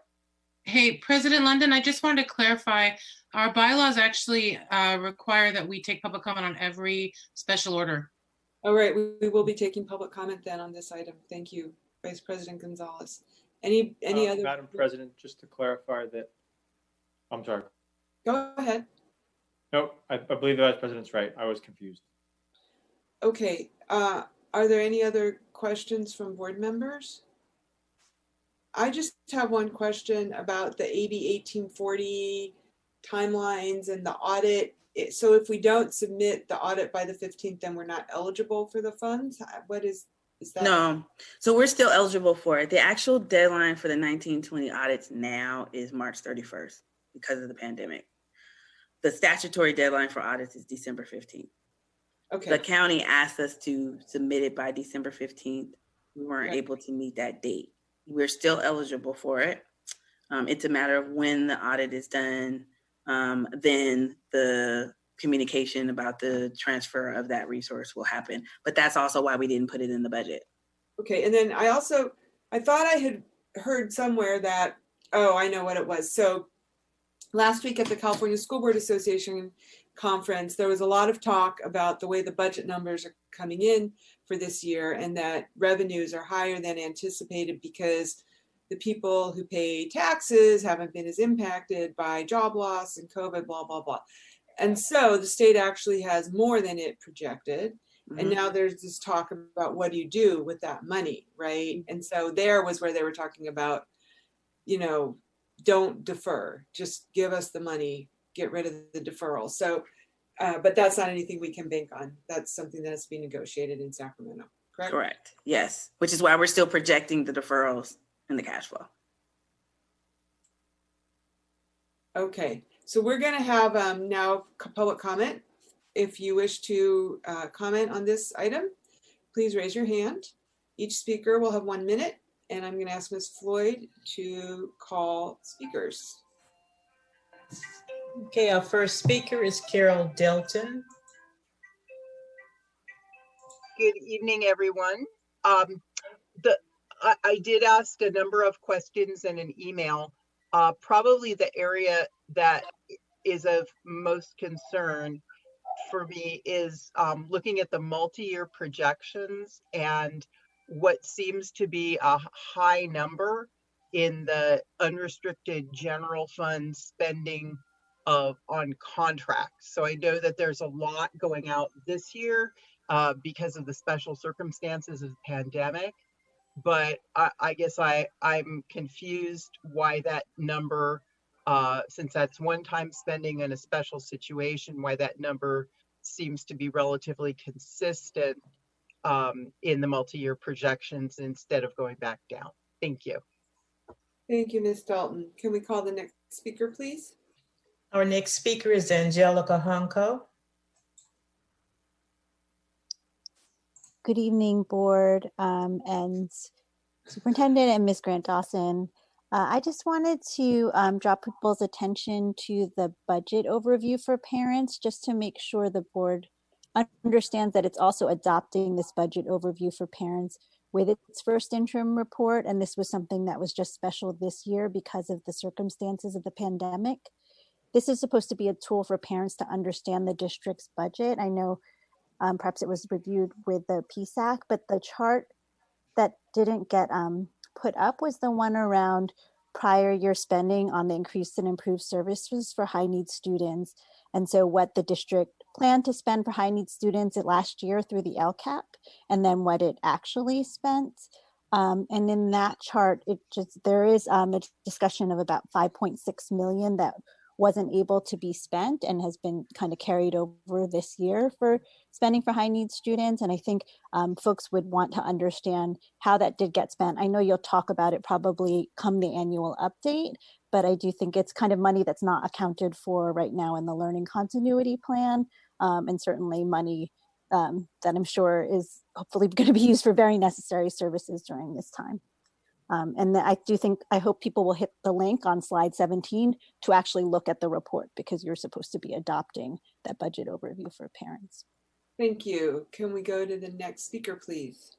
Hey, President London, I just wanted to clarify, our bylaws actually require that we take public comment on every special order. All right, we will be taking public comment then on this item. Thank you, Vice President Gonzalez. Any other? Madam President, just to clarify that, I'm sorry. Go ahead. No, I believe the Vice President's right. I was confused. Okay, are there any other questions from board members? I just have one question about the AB 1840 timelines and the audit. So if we don't submit the audit by the 15th, then we're not eligible for the funds? What is that? No, so we're still eligible for it. The actual deadline for the 1920 audits now is March 31st because of the pandemic. The statutory deadline for audits is December 15th. Okay. The county asked us to submit it by December 15th. We weren't able to meet that date. We're still eligible for it. It's a matter of when the audit is done, then the communication about the transfer of that resource will happen. But that's also why we didn't put it in the budget. Okay, and then I thought I had heard somewhere that, oh, I know what it was. So last week at the California School Board Association conference, there was a lot of talk about the way the budget numbers are coming in for this year and that revenues are higher than anticipated because the people who pay taxes haven't been as impacted by job loss and COVID, blah, blah, blah. And so the state actually has more than it projected. And now there's this talk about what do you do with that money, right? And so there was where they were talking about, don't defer, just give us the money, get rid of the deferral. So But that's not anything we can bank on. That's something that's being negotiated in Sacramento, correct? Correct. Yes, which is why we're still projecting the deferrals in the cash flow. Okay, so we're going to have now public comment. If you wish to comment on this item, please raise your hand. Each speaker will have 1 minute, and I'm going to ask Ms. Floyd to call speakers. Okay, our first speaker is Carol Delton. Good evening, everyone. I did ask a number of questions in an email. Probably the area that is of most concern for me is looking at the multi-year projections and what seems to be a high number in the unrestricted general fund spending on contracts. So I know that there's a lot going out this year because of the special circumstances of the pandemic. But I guess I'm confused why that number, since that's one-time spending in a special situation, why that number seems to be relatively consistent in the multi-year projections instead of going back down. Thank you. Thank you, Ms. Dalton. Can we call the next speaker, please? Our next speaker is Angelica Hunko. Good evening, board and superintendent and Ms. Grant Dawson. I just wanted to draw people's attention to the budget overview for parents, just to make sure the board understands that it's also adopting this budget overview for parents with its first interim report. And this was something that was just special this year because of the circumstances of the pandemic. This is supposed to be a tool for parents to understand the district's budget. I know perhaps it was reviewed with the PSAC, but the chart that didn't get put up was the one around prior year spending on the increased and improved services for high need students. And so what the district planned to spend for high need students last year through the LCAP, and then what it actually spent. And in that chart, there is a discussion of about 5.6 million that wasn't able to be spent and has been kind of carried over this year for spending for high needs students. And I think folks would want to understand how that did get spent. I know you'll talk about it probably come the annual update, but I do think it's kind of money that's not accounted for right now in the learning continuity plan, and certainly money that I'm sure is hopefully going to be used for very necessary services during this time. And I hope people will hit the link on slide 17 to actually look at the report, because you're supposed to be adopting that budget overview for parents. Thank you. Can we go to the next speaker, please?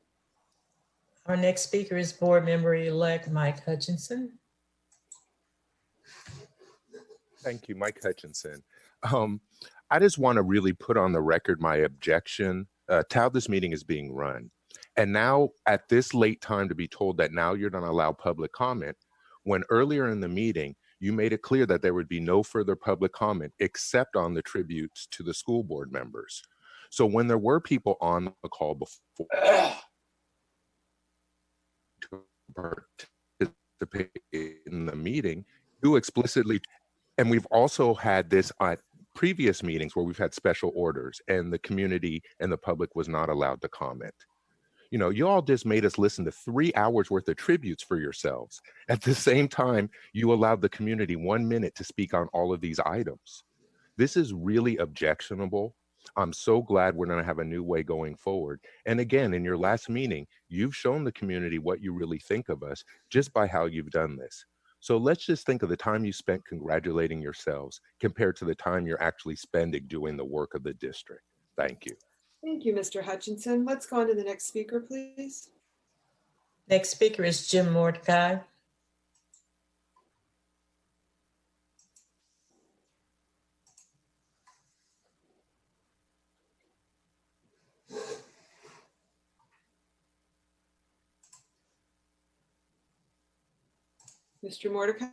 Our next speaker is board member-elect Mike Hutchinson. Thank you, Mike Hutchinson. I just want to really put on the record my objection to how this meeting is being run. And now at this late time to be told that now you're going to allow public comment, when earlier in the meeting, you made it clear that there would be no further public comment except on the tributes to the school board members. So when there were people on the call before to participate in the meeting, you explicitly, and we've also had this at previous meetings where we've had special orders and the community and the public was not allowed to comment. You know, you all just made us listen to 3 hours worth of tributes for yourselves. At the same time, you allowed the community 1 minute to speak on all of these items. This is really objectionable. I'm so glad we're going to have a new way going forward. And again, in your last meeting, you've shown the community what you really think of us just by how you've done this. So let's just think of the time you spent congratulating yourselves compared to the time you're actually spending doing the work of the district. Thank you. Thank you, Mr. Hutchinson. Let's go on to the next speaker, please. Next speaker is Jim Mordecai. Mr. Mordecai?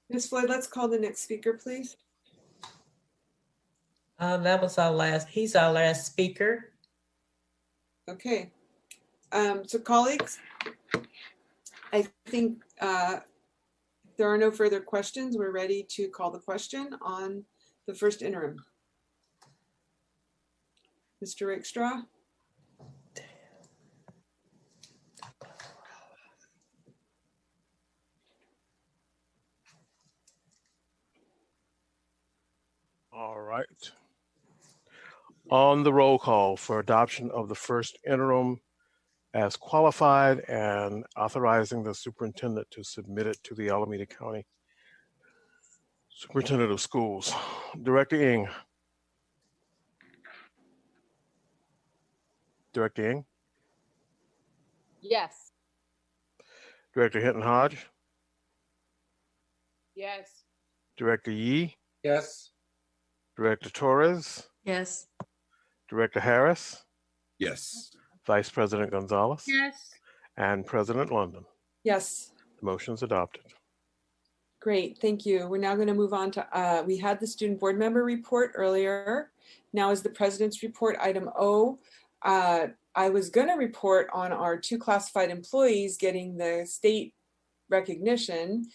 Ms. Floyd, let's call the next speaker, please. That was he's our last speaker. Okay. So colleagues, I think if there are no further questions, we're ready to call the question on the first interim. Mr. Rakestraw? All right. On the roll call for adoption of the first interim as qualified and authorizing the superintendent to submit it to the Alameda County Superintendent of Schools. Director Ng. Director Ng. Yes. Director Hinton Hodge. Yes. Director Yee. Yes. Director Torres. Yes. Director Harris. Yes. Vice President Gonzalez. Yes. And President London. Yes. The motion's adopted. Great, thank you. We're now going to move on to, we had the student board member report earlier. Now is the president's report, item O. I was going to report on our 2 classified employees getting the state recognition.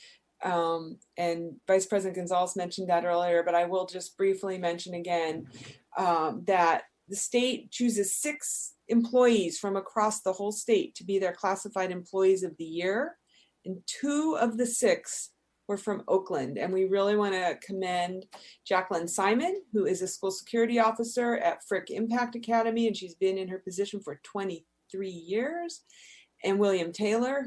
And Vice President Gonzalez mentioned that earlier, but I will just briefly mention again that the state chooses 6 employees from across the whole state to be their classified employees of the year. And 2 of the 6 were from Oakland. And we really want to commend Jacqueline Simon, who is a school security officer at Frick Impact Academy, and she's been in her position for 23 years. And William Taylor,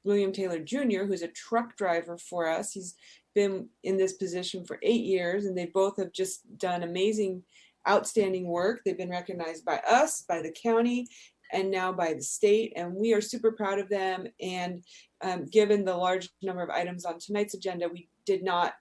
William Taylor Jr., who's a truck driver for us. He's been in this position for 8 years, and they both have just done amazing, outstanding work. They've been recognized by us, by the county, and now by the state, and we are super proud of them. And given the large number of items on tonight's agenda, we did not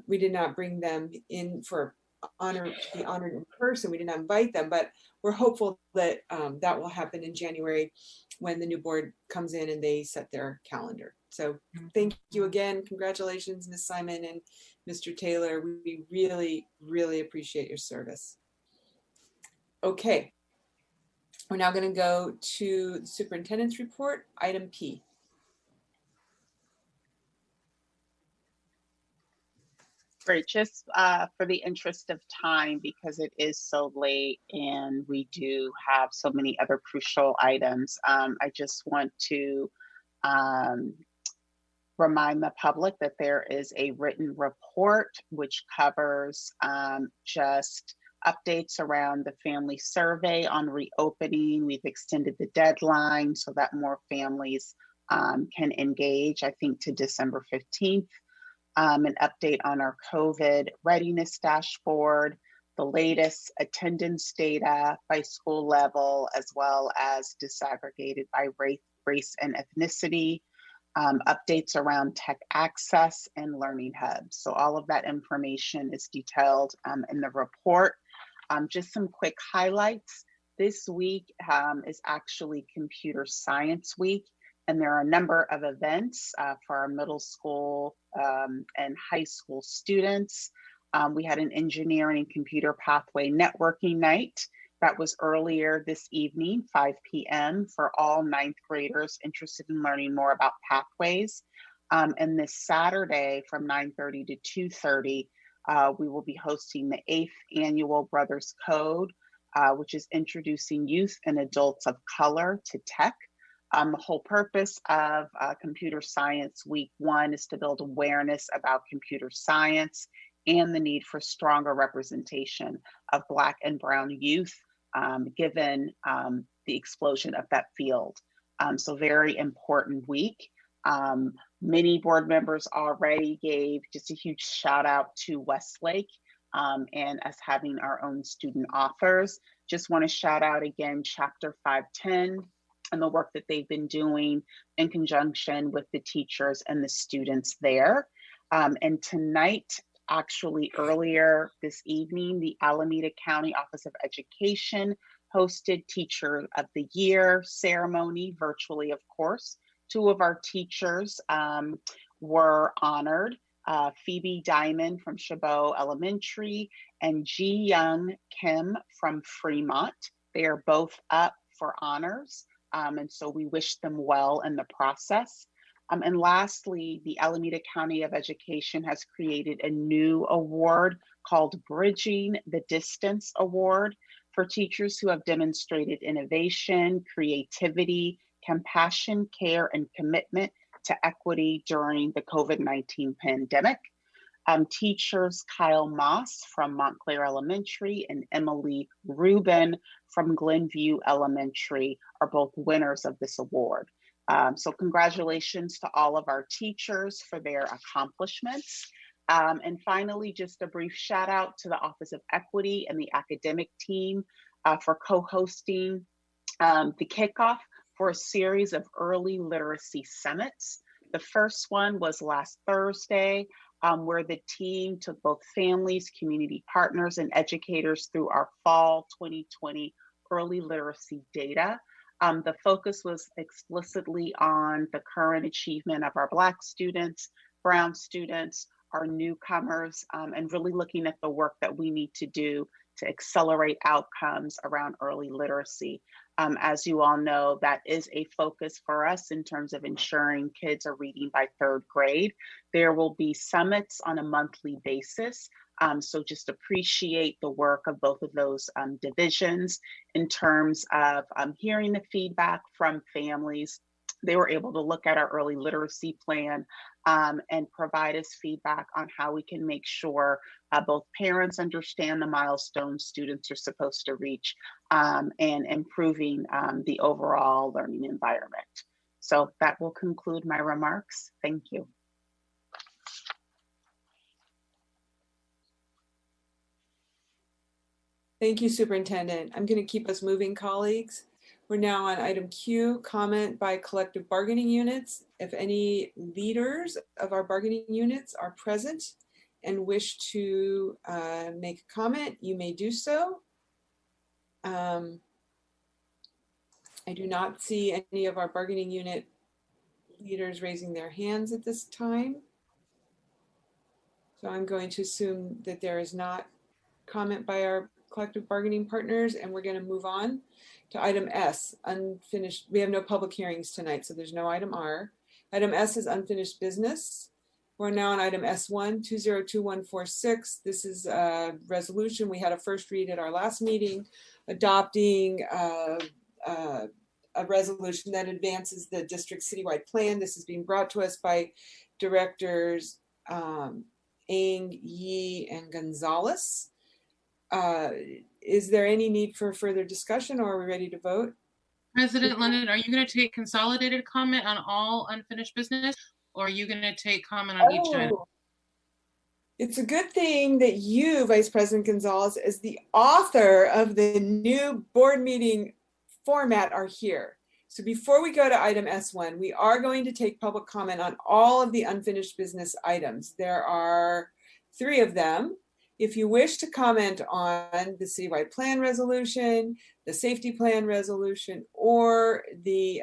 bring them in for to be honored in person. We did not invite them, but we're hopeful that that will happen in January when the new board comes in and they set their calendar. So thank you again. Congratulations, Ms. Simon and Mr. Taylor. We really, really appreciate your service. Okay. We're now going to go to the superintendent's report, item P. Great, just for the interest of time, because it is so late and we do have so many other crucial items, I just want to remind the public that there is a written report which covers just updates around the family survey on reopening. We've extended the deadline so that more families can engage, I think, to December 15th. An update on our COVID readiness dashboard, the latest attendance data by school level, as well as disaggregated by race and ethnicity, updates around tech access and learning hubs. So all of that information is detailed in the report. Just some quick highlights. This week is actually Computer Science Week, and there are a number of events for our middle school and high school students. We had an engineering and computer pathway networking night that was earlier this evening, 5 p.m. for all 9th graders interested in learning more about pathways. And this Saturday from 9:30 to 2:30, we will be hosting the 8th annual Brothers Code, which is introducing youth and adults of color to tech. The whole purpose of Computer Science Week 1 is to build awareness about computer science and the need for stronger representation of Black and Brown youth, given the explosion of that field. So very important week. Many board members already gave just a huge shout out to Westlake and us having our own student authors. Just want to shout out again Chapter 510 and the work that they've been doing in conjunction with the teachers and the students there. And tonight, actually earlier this evening, the Alameda County Office of Education hosted Teacher of the Year ceremony, virtually of course. 2 of our teachers were honored, Phoebe Diamond from Chabot Elementary and Ji Young Kim from Fremont. They are both up for honors. And so we wish them well in the process. And lastly, the Alameda County of Education has created a new award called Bridging the Distance Award for teachers who have demonstrated innovation, creativity, compassion, care, and commitment to equity during the COVID-19 pandemic. Teachers Kyle Moss from Montclair Elementary and Emily Rubin from Glenview Elementary are both winners of this award. So congratulations to all of our teachers for their accomplishments. And finally, just a brief shout out to the Office of Equity and the academic team for co-hosting the kickoff for a series of early literacy summits. The first one was last Thursday, where the team took both families, community partners, and educators through our fall 2020 early literacy data. The focus was explicitly on the current achievement of our Black students, Brown students, our newcomers, and really looking at the work that we need to do to accelerate outcomes around early literacy. As you all know, that is a focus for us in terms of ensuring kids are reading by 3rd grade. There will be summits on a monthly basis. So just appreciate the work of both of those divisions in terms of hearing the feedback from families. They were able to look at our early literacy plan and provide us feedback on how we can make sure both parents understand the milestones students are supposed to reach and improving the overall learning environment. So that will conclude my remarks. Thank you. Thank you, Superintendent. I'm going to keep us moving, colleagues. We're now on item Q, comment by collective bargaining units. If any leaders of our bargaining units are present and wish to make a comment, you may do so. I do not see any of our bargaining unit leaders raising their hands at this time. So I'm going to assume that there is not comment by our collective bargaining partners, and we're going to move on to item S, unfinished. We have no public hearings tonight, so there's no item R. Item S is unfinished business. We're now on item S1, 202146. This is a resolution. We had a first read at our last meeting, adopting a resolution that advances the district citywide plan. This is being brought to us by directors Ng, Yi, and Gonzalez. Is there any need for further discussion, or are we ready to vote? President London, are you going to take consolidated comment on all unfinished business, or are you going to take comment on each item? It's a good thing that you, Vice President Gonzalez, as the author of the new board meeting format, are here. So before we go to item S1, we are going to take public comment on all of the unfinished business items. There are 3 of them. If you wish to comment on the citywide plan resolution, the safety plan resolution, or the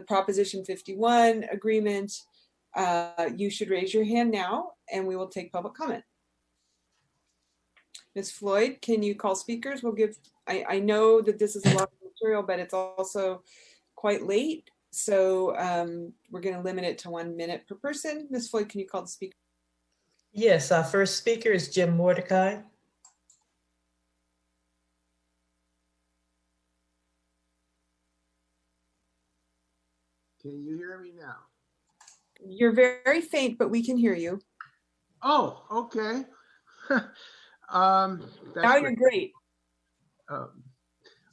Proposition 51 agreement, you should raise your hand now and we will take public comment. Ms. Floyd, can you call speakers? We'll give, I know that this is a lot of material, but it's also quite late. So we're going to limit it to 1 minute per person. Ms. Floyd, can you call the speaker? Yes, our first speaker is Jim Mordecai. Can you hear me now? You're very faint, but we can hear you. Oh, okay. Now you're great.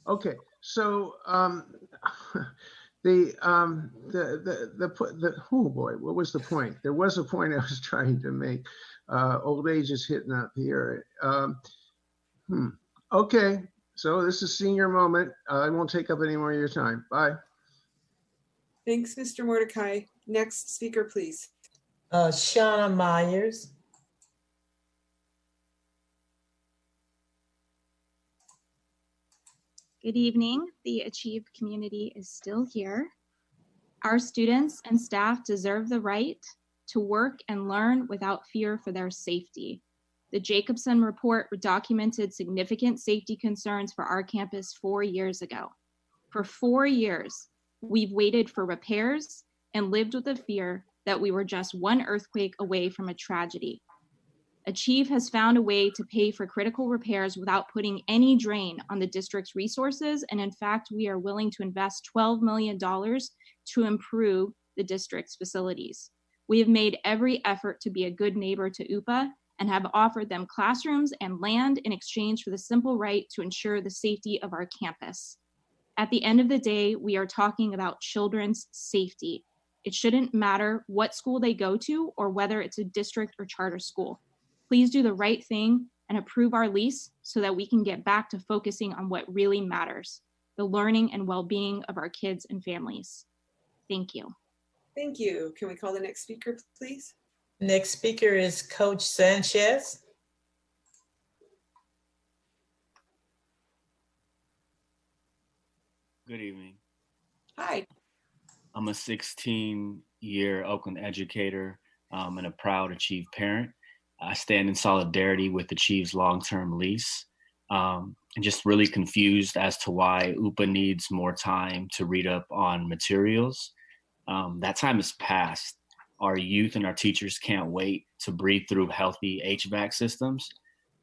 Okay, so oh boy, what was the point? There was a point I was trying to make. Old age is hitting up here. Okay, so this is senior moment. I won't take up any more of your time. Bye. Thanks, Mr. Mordecai. Next speaker, please. Shauna Myers. Good evening. The Achieve community is still here. Our students and staff deserve the right to work and learn without fear for their safety. The Jacobson report documented significant safety concerns for our campus 4 years ago. For 4 years, we've waited for repairs and lived with the fear that we were just one earthquake away from a tragedy. Achieve has found a way to pay for critical repairs without putting any drain on the district's resources. And in fact, we are willing to invest $12 million to improve the district's facilities. We have made every effort to be a good neighbor to UPA and have offered them classrooms and land in exchange for the simple right to ensure the safety of our campus. At the end of the day, we are talking about children's safety. It shouldn't matter what school they go to or whether it's a district or charter school. Please do the right thing and approve our lease so that we can get back to focusing on what really matters, the learning and well-being of our kids and families. Thank you. Thank you. Can we call the next speaker, please? Next speaker is Coach Sanchez. Good evening. Hi. I'm a 16-year Oakland educator and a proud Achieve parent. I stand in solidarity with Achieve's long-term lease and just really confused as to why UPA needs more time to read up on materials. That time is past. Our youth and our teachers can't wait to breathe through healthy HVAC systems,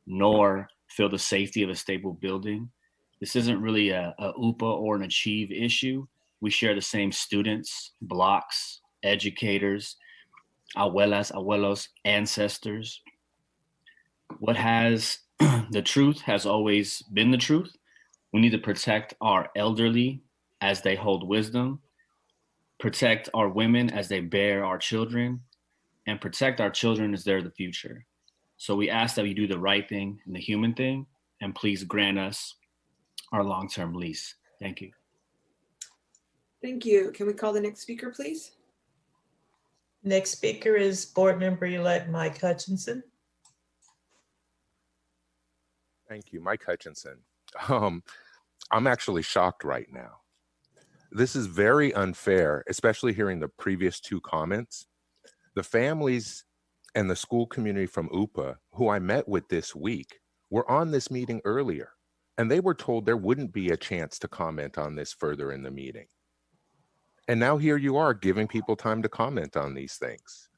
nor feel the safety of a stable building. This isn't really a UPA or an Achieve issue. We share the same students, blocks, educators, abuelas, abuelos, ancestors. What has the truth has always been the truth. We need to protect our elderly as they hold wisdom, protect our women as they bear our children, and protect our children as they're the future. So we ask that we do the right thing and the human thing, and please grant us our long-term lease. Thank you. Thank you. Can we call the next speaker, please? Next speaker is Board Member-elect Mike Hutchinson. Thank you, Mike Hutchinson. I'm actually shocked right now. This is very unfair, especially hearing the previous two comments. The families and the school community from UPA, who I met with this week, were on this meeting earlier, and they were told there wouldn't be a chance to comment on this further in the meeting. And now here you are giving people time to comment on these things.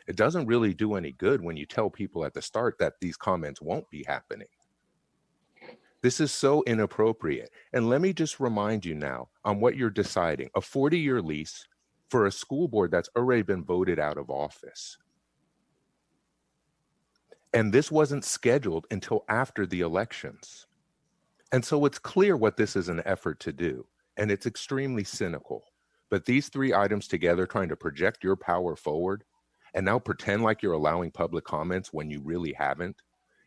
It doesn't really do any good when you tell people at the start that these comments won't be happening. This is so inappropriate. And let me just remind you now on what you're deciding, a 40-year lease for a school board that's already been voted out of office. And this wasn't scheduled until after the elections. And so it's clear what this is an effort to do, and it's extremely cynical. But these three items together, trying to project your power forward and now pretend like you're allowing public comments when you really haven't,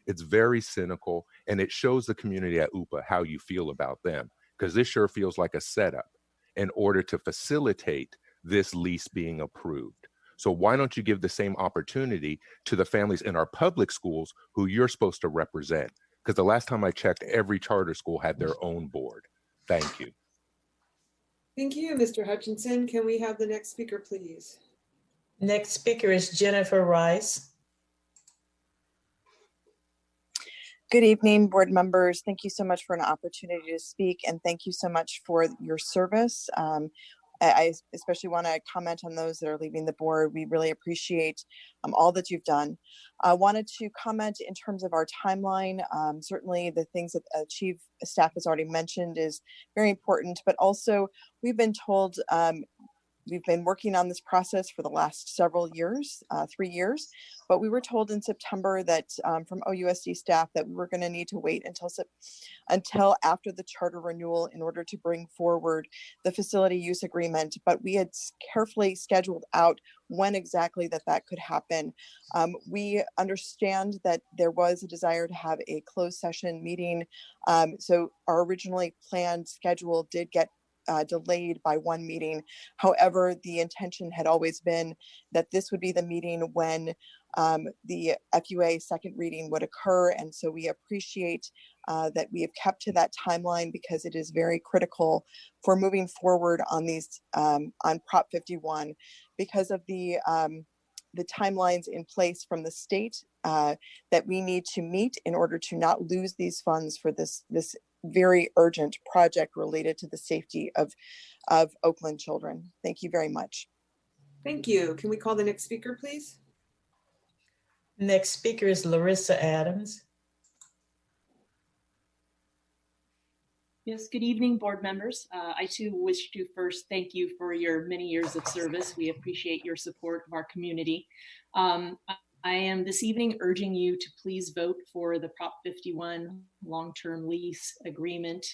it's very cynical, and it shows the community at UPA how you feel about them, because this sure feels like a setup in order to facilitate this lease being approved. So why don't you give the same opportunity to the families in our public schools who you're supposed to represent? Because the last time I checked, every charter school had their own board. Thank you. Thank you, Mr. Hutchinson. Can we have the next speaker, please? Next speaker is Jennifer Rice. Good evening, board members. Thank you so much for an opportunity to speak, and thank you so much for your service. I especially want to comment on those that are leaving the board. We really appreciate all that you've done. I wanted to comment in terms of our timeline. Certainly the things that Chief staff has already mentioned is very important, but also we've been told we've been working on this process for the last several years, 3 years, but we were told in September that from OUSD staff that we were going to need to wait until after the charter renewal in order to bring forward the facility use agreement. But we had carefully scheduled out when exactly that could happen. We understand that there was a desire to have a closed session meeting. So our originally planned schedule did get delayed by one meeting. However, the intention had always been that this would be the meeting when the FUA second reading would occur. And so we appreciate that we have kept to that timeline, because it is very critical for moving forward on these on Prop 51, because of the timelines in place from the state that we need to meet in order to not lose these funds for this very urgent project related to the safety of Oakland children. Thank you very much. Thank you. Can we call the next speaker, please? Next speaker is Larissa Adams. Yes, good evening, board members. I too wish to first thank you for your many years of service. We appreciate your support of our community. I am this evening urging you to please vote for the Prop 51 long-term lease agreement.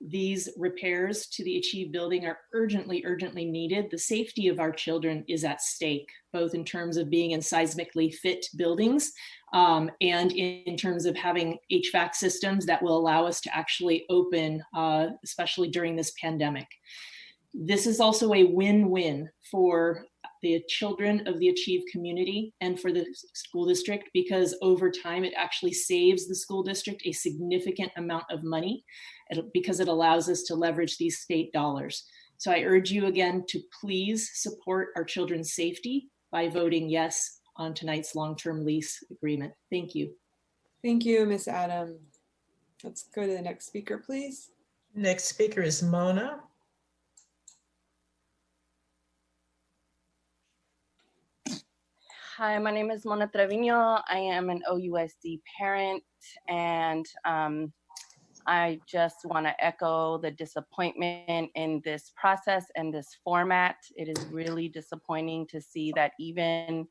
These repairs to the Achieve building are urgently needed. The safety of our children is at stake, both in terms of being in seismically fit buildings and in terms of having HVAC systems that will allow us to actually open, especially during this pandemic. This is also a win-win for the children of the Achieve community and for the school district, because over time it actually saves the school district a significant amount of money because it allows us to leverage these state dollars. So I urge you again to please support our children's safety by voting yes on tonight's long-term lease agreement. Thank you. Thank you, Ms. Adam. Let's go to the next speaker, please. Next speaker is Mona. Hi, my name is Mona Trevino. I am an OUSD parent, and I just want to echo the disappointment in this process and this format. It is really disappointing to see that even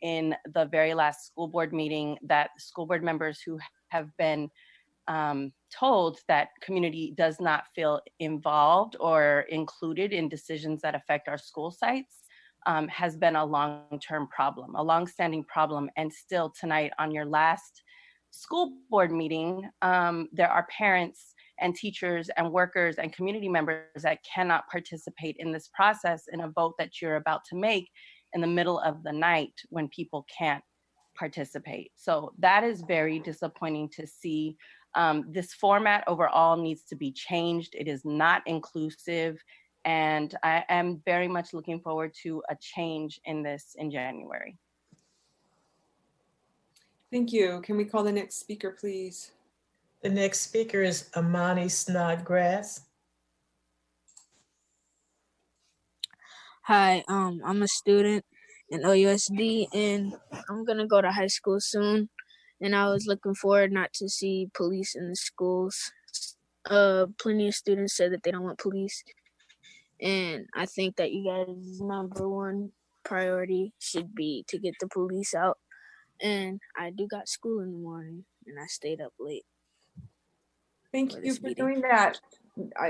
in the very last school board meeting, that school board members who have been told that community does not feel involved or included in decisions that affect our school sites has been a long-term problem, a long-standing problem. And still tonight on your last school board meeting, there are parents and teachers and workers and community members that cannot participate in this process in a vote that you're about to make in the middle of the night when people can't participate. So that is very disappointing to see. This format overall needs to be changed. It is not inclusive. And I am very much looking forward to a change in this in January. Thank you. Can we call the next speaker, please? The next speaker is Amani Snodgrass. Hi, I'm a student in OUSD and I'm gonna go to high school soon. And I was looking forward not to see police in the schools. Plenty of students said that they don't want police. And I think that you guys' #1 priority should be to get the police out. And I do got school in the morning and I stayed up late. Thank you for doing that,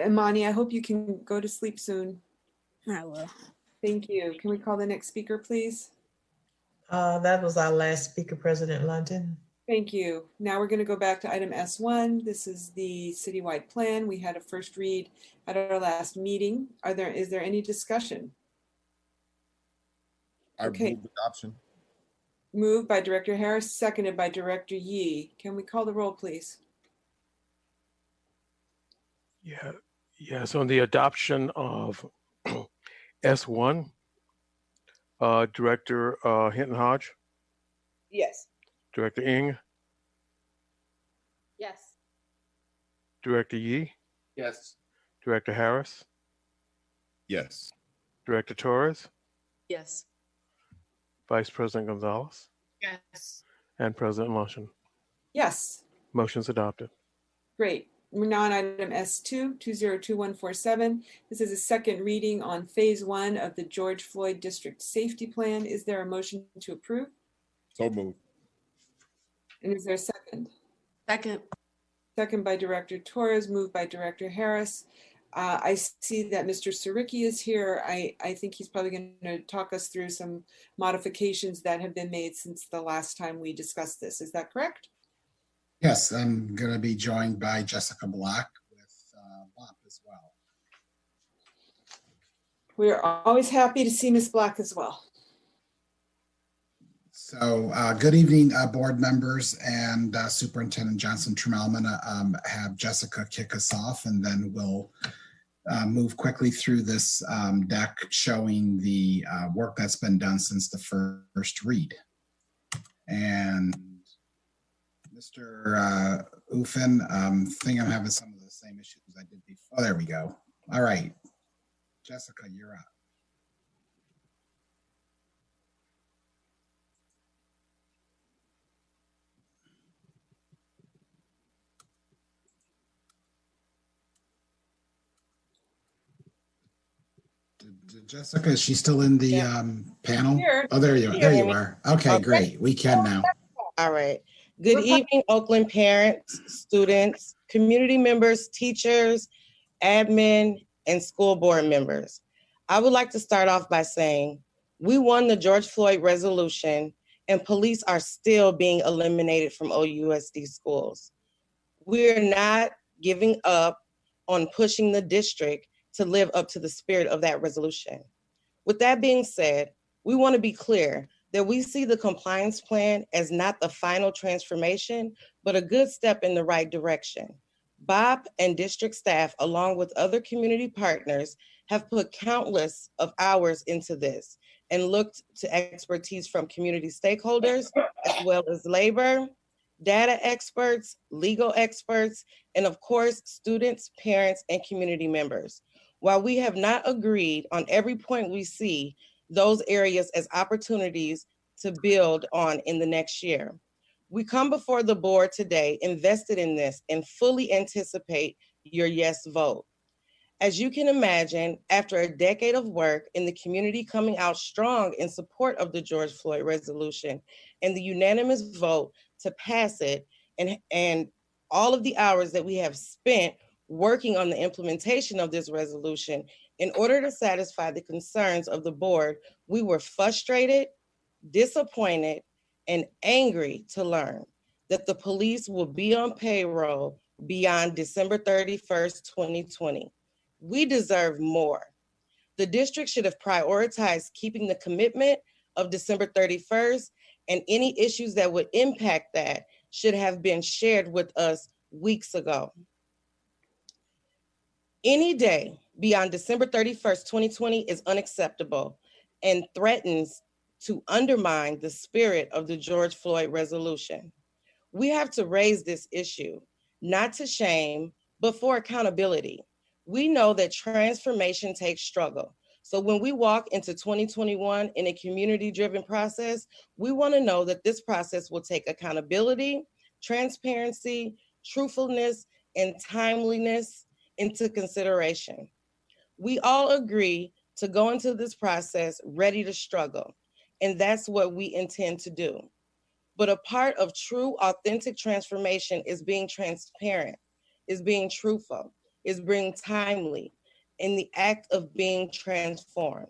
Imani. I hope you can go to sleep soon. I will. Thank you. Can we call the next speaker, please? That was our last speaker, President London. Thank you. Now we're going to go back to item S1. This is the citywide plan. We had a first read at our last meeting. Is there any discussion? Okay. Move adoption. Moved by Director Harris, seconded by Director Yee. Can we call the roll, please? So on the adoption of S1, Director Hinton Hodge, Yes. Director Ng, Yes. Director Yee, Yes. Director Harris, Yes. Director Torres, Yes. Vice President Gonzalez, Yes. and President Luncheon. Yes. Motion's adopted. Great. We're now on item S2, 202147. This is a second reading on phase 1 of the George Floyd District Safety Plan. Is there a motion to approve? So moved. And is there a second? Second. Second by Director Torres, moved by Director Harris. I see that Mr. Siricki is here. I think he's probably going to talk us through some modifications that have been made since the last time we discussed this. Is that correct? Yes, I'm going to be joined by Jessica Black with Bob as well. We're always happy to see Ms. Black as well. So good evening, board members and Superintendent Johnson Trammell. I'm going to have Jessica kick us off, and then we'll move quickly through this deck showing the work that's been done since the first read. And Mr. oofing. Think I'm having some of the same issues I did before. Oh, there we go. All right. Jessica, you're up. Jessica, is she still in the panel? Here. Oh, there you are. There you are. Okay, great. We can now. All right. Good evening, Oakland parents, students, community members, teachers, admin, and school board members. I would like to start off by saying we won the George Floyd resolution and police are still being eliminated from OUSD schools. We're not giving up on pushing the district to live up to the spirit of that resolution. With that being said, we want to be clear that we see the compliance plan as not the final transformation, but a good step in the right direction. BOP and district staff, along with other community partners, have put countless of hours into this and looked to expertise from community stakeholders, as well as labor, data experts, legal experts, and of course, students, parents, and community members. While we have not agreed on every point, we see those areas as opportunities to build on in the next year. We come before the board today invested in this and fully anticipate your yes vote. As you can imagine, after a decade of work in the community coming out strong in support of the George Floyd resolution and the unanimous vote to pass it, and all of the hours that we have spent working on the implementation of this resolution, in order to satisfy the concerns of the board, we were frustrated, disappointed, and angry to learn that the police will be on payroll beyond December 31st, 2020. We deserve more. The district should have prioritized keeping the commitment of December 31st, and any issues that would impact that should have been shared with us weeks ago. Any day beyond December 31st, 2020 is unacceptable and threatens to undermine the spirit of the George Floyd resolution. We have to raise this issue, not to shame, but for accountability. We know that transformation takes struggle. So when we walk into 2021 in a community-driven process, we want to know that this process will take accountability, transparency, truthfulness, and timeliness into consideration. We all agree to go into this process ready to struggle, and that's what we intend to do. But a part of true, authentic transformation is being transparent, is being truthful, is being timely, in the act of being transformed.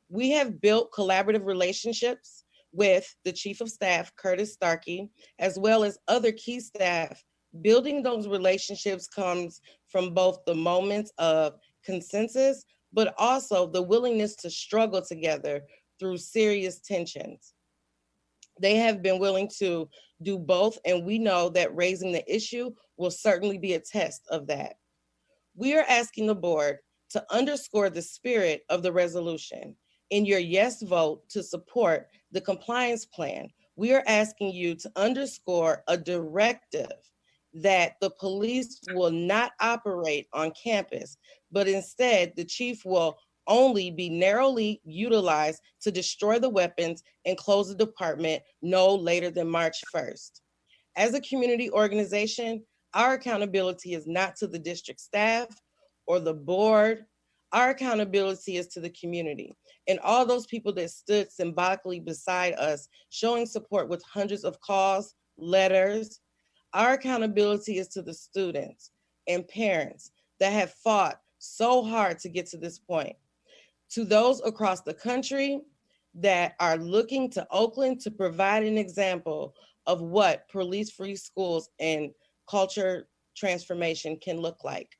We have built collaborative relationships with the Chief of Staff, Curtis Starkey, as well as other key staff. Building those relationships comes from both the moments of consensus, but also the willingness to struggle together through serious tensions. They have been willing to do both, and we know that raising the issue will certainly be a test of that. We are asking the board to underscore the spirit of the resolution. In your yes vote to support the compliance plan, we are asking you to underscore a directive that the police will not operate on campus, but instead the chief will only be narrowly utilized to destroy the weapons and close the department no later than March 1st. As a community organization, our accountability is not to the district staff or the board. Our accountability is to the community and all those people that stood symbolically beside us, showing support with hundreds of calls, letters. Our accountability is to the students and parents that have fought so hard to get to this point. To those across the country that are looking to Oakland to provide an example of what police-free schools and culture transformation can look like.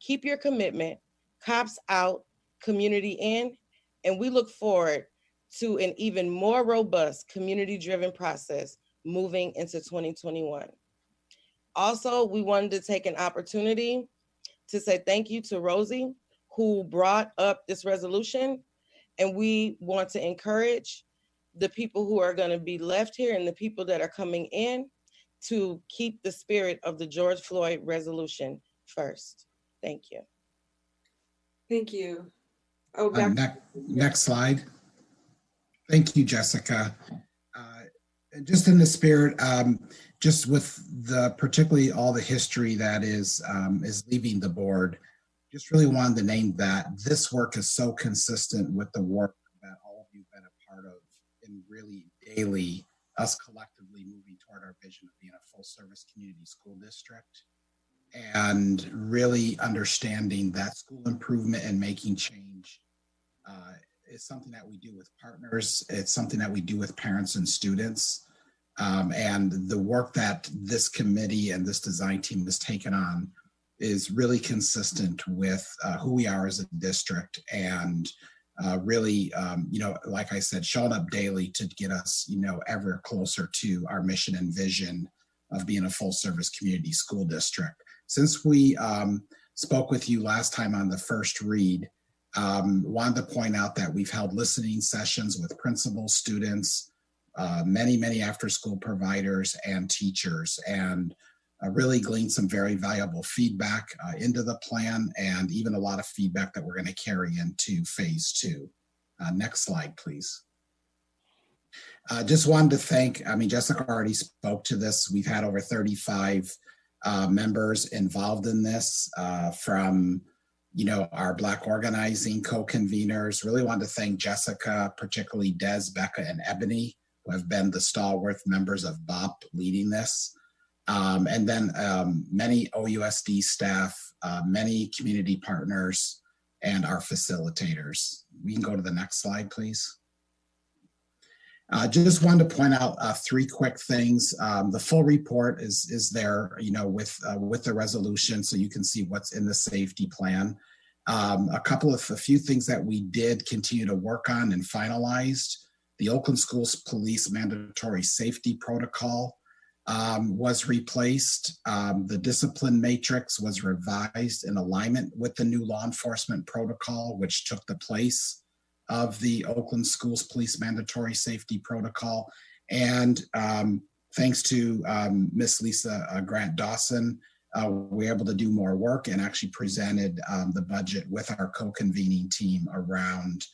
Keep your commitment, cops out, community in, and we look forward to an even more robust community-driven process moving into 2021. Also, we wanted to take an opportunity to say thank you to Rosie, who brought up this resolution, and we want to encourage the people who are going to be left here and the people that are coming in to keep the spirit of the George Floyd resolution first. Thank you. Thank you. Oh, Next slide. Thank you, Jessica. Just in the spirit, just with the particularly all the history that is leaving the board, just really wanted to name that this work is so consistent with the work that all of you have been a part of in really daily, us collectively moving toward our vision of being a full service community school district, and really understanding that school improvement and making change is something that we do with partners. It's something that we do with parents and students. And the work that this committee and this design team has taken on is really consistent with who we are as a district, and really, like I said, showing up daily to get us, ever closer to our mission and vision of being a full service community school district. Since we spoke with you last time on the first read, wanted to point out that we've held listening sessions with principals, students, many after school providers and teachers, and really gleaned some very valuable feedback into the plan, and even a lot of feedback that we're going to carry into phase 2. Next slide, please. Just wanted to thank, Jessica already spoke to this. We've had over 35 members involved in this from our Black organizing co-conveners. Really wanted to thank Jessica, particularly Des, Becca, and Ebony, who have been the stalwart members of BOP leading this. And then many OUSD staff, many community partners, and our facilitators. We can go to the next slide, please. Just wanted to point out 3 quick things. The full report is there, with the resolution, so you can see what's in the safety plan. A few things that we did continue to work on and finalized. The Oakland Schools Police Mandatory Safety Protocol was replaced. The discipline matrix was revised in alignment with the new law enforcement protocol, which took the place of the Oakland Schools Police Mandatory Safety Protocol. And thanks to Miss Lisa Grant Dawson, we were able to do more work and actually presented the budget with our co-convening team around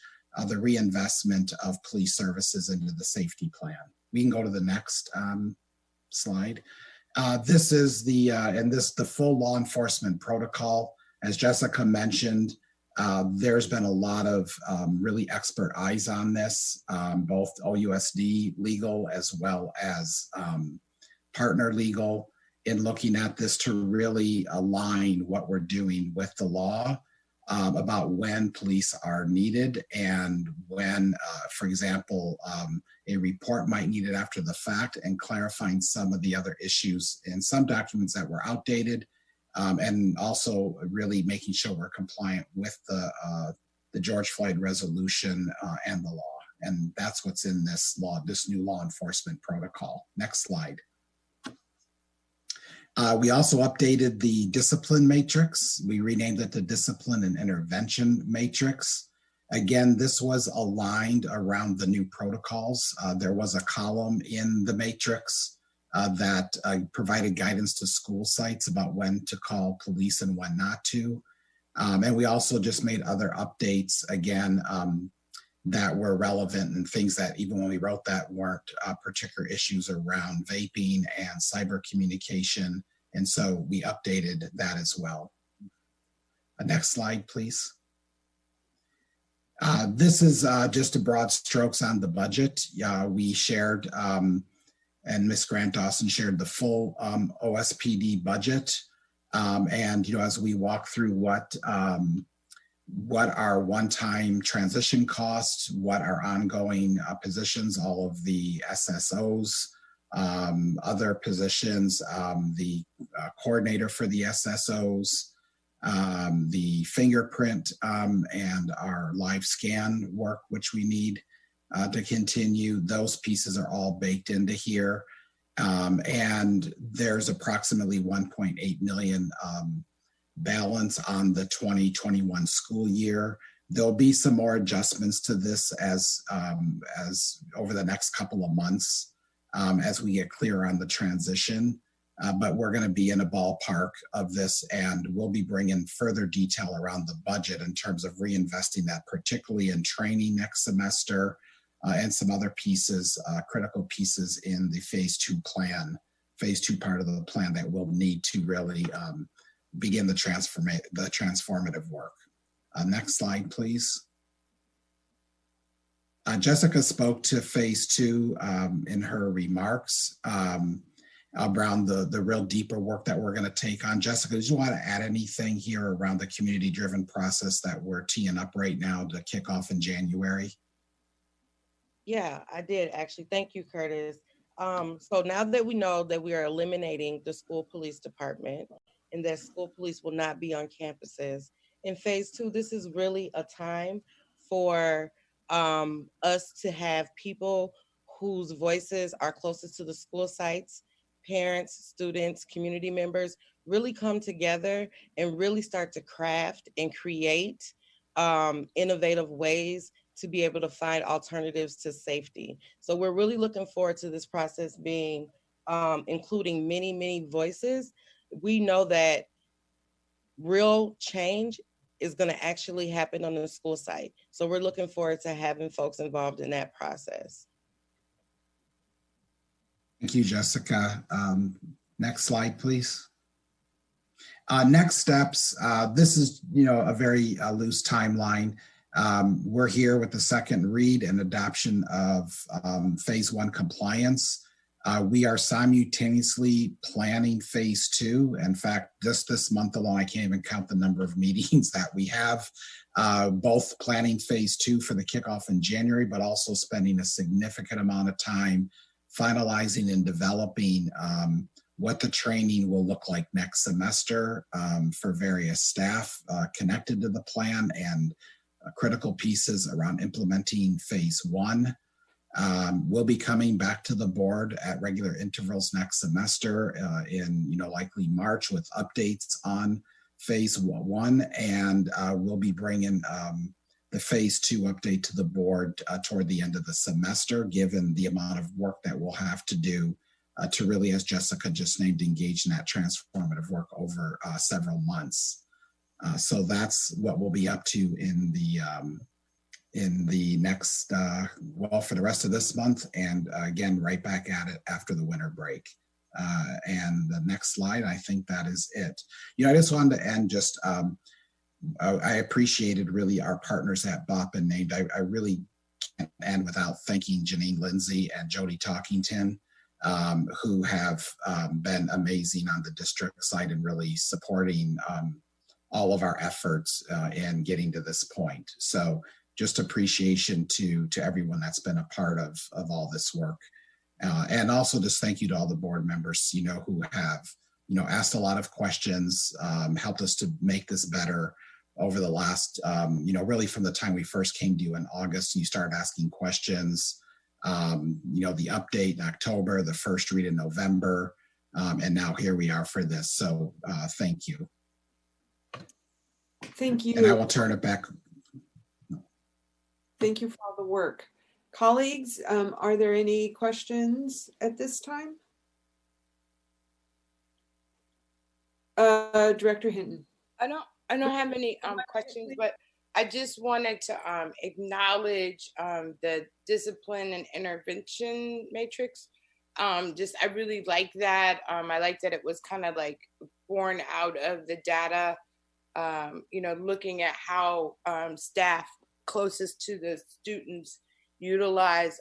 the reinvestment of police services into the safety plan. We can go to the next slide. This is the full law enforcement protocol. As Jessica mentioned, there's been a lot of really expert eyes on this, both OUSD legal as well as partner legal, in looking at this to really align what we're doing with the law about when police are needed, and when, for example, a report might need it after the fact, and clarifying some of the other issues in some documents that were outdated, and also really making sure we're compliant with the George Floyd resolution and the law. And that's what's in this new law enforcement protocol. Next slide. We also updated the discipline matrix. We renamed it the discipline and intervention matrix. Again, this was aligned around the new protocols. There was a column in the matrix that provided guidance to school sites about when to call police and when not to. And we also just made other updates, again, that were relevant, and things that even when we wrote that weren't particular issues around vaping and cyber communication. And so we updated that as well. Next slide, please. This is just a broad strokes on the budget. We shared, and Ms. Grant Dawson shared the full OSPD budget. And as we walk through what our one-time transition costs, what our ongoing positions, all of the SSOs, other positions, the coordinator for the SSOs, the fingerprint and our live scan work, which we need to continue. Those pieces are all baked into here. And there's approximately 1.8 million balance on the 2021 school year. There'll be some more adjustments to this as over the next couple of months. as we get clear on the transition. But we're going to be in a ballpark of this, and we'll be bringing further detail around the budget in terms of reinvesting that, particularly in training next semester and some other pieces, critical pieces in the phase 2 plan, phase 2 part of the plan that we'll need to really begin the transformative work. Next slide, please. Jessica spoke to phase 2 in her remarks around the real deeper work that we're going to take on. Jessica, did you want to add anything here around the community-driven process that we're teeing up right now to kick off in January? Yeah, I did actually. Thank you, Curtis. So now that we know that we are eliminating the school police department and that school police will not be on campuses, in phase 2, this is really a time for us to have people whose voices are closest to the school sites, parents, students, community members, really come together and really start to craft and create innovative ways to be able to find alternatives to safety. So we're really looking forward to this process being including many, many voices. We know that real change is going to actually happen on the school site. So we're looking forward to having folks involved in that process. Thank you, Jessica. Next slide, please. Next steps. This is, a very loose timeline. We're here with the second read and adoption of phase 1 compliance. We are simultaneously planning phase 2. In fact, just this month alone, I can't even count the number of meetings that we have, both planning phase 2 for the kickoff in January, but also spending a significant amount of time finalizing and developing what the training will look like next semester for various staff connected to the plan, and critical pieces around implementing phase 1. We'll be coming back to the board at regular intervals next semester in likely March with updates on phase 1, and we'll be bringing the phase 2 update to the board toward the end of the semester, given the amount of work that we'll have to do to really, as Jessica just named, engage in that transformative work over several months. So that's what we'll be up to in the next, for the rest of this month, and again, right back at it after the winter break. And the next slide, I think that is it. I just wanted to end just, I appreciated really our partners at BOP and Named. I really can't end without thanking Janine Lindsay and Jody Talkington, who have been amazing on the district side and really supporting all of our efforts in getting to this point. So just appreciation to everyone that's been a part of all this work. And also just thank you to all the board members, who have, asked a lot of questions, helped us to make this better over the last, really from the time we first came to you in August, and you started asking questions, the update in October, the first read in November, and now here we are for this. So thank you. Thank you. And I will turn it back. Thank you for all the work. Colleagues, are there any questions at this time? Director Hinton. I don't have any questions, but I just wanted to acknowledge the discipline and intervention matrix. I really like that. I like that it was kind of like born out of the data, looking at how staff closest to the students utilize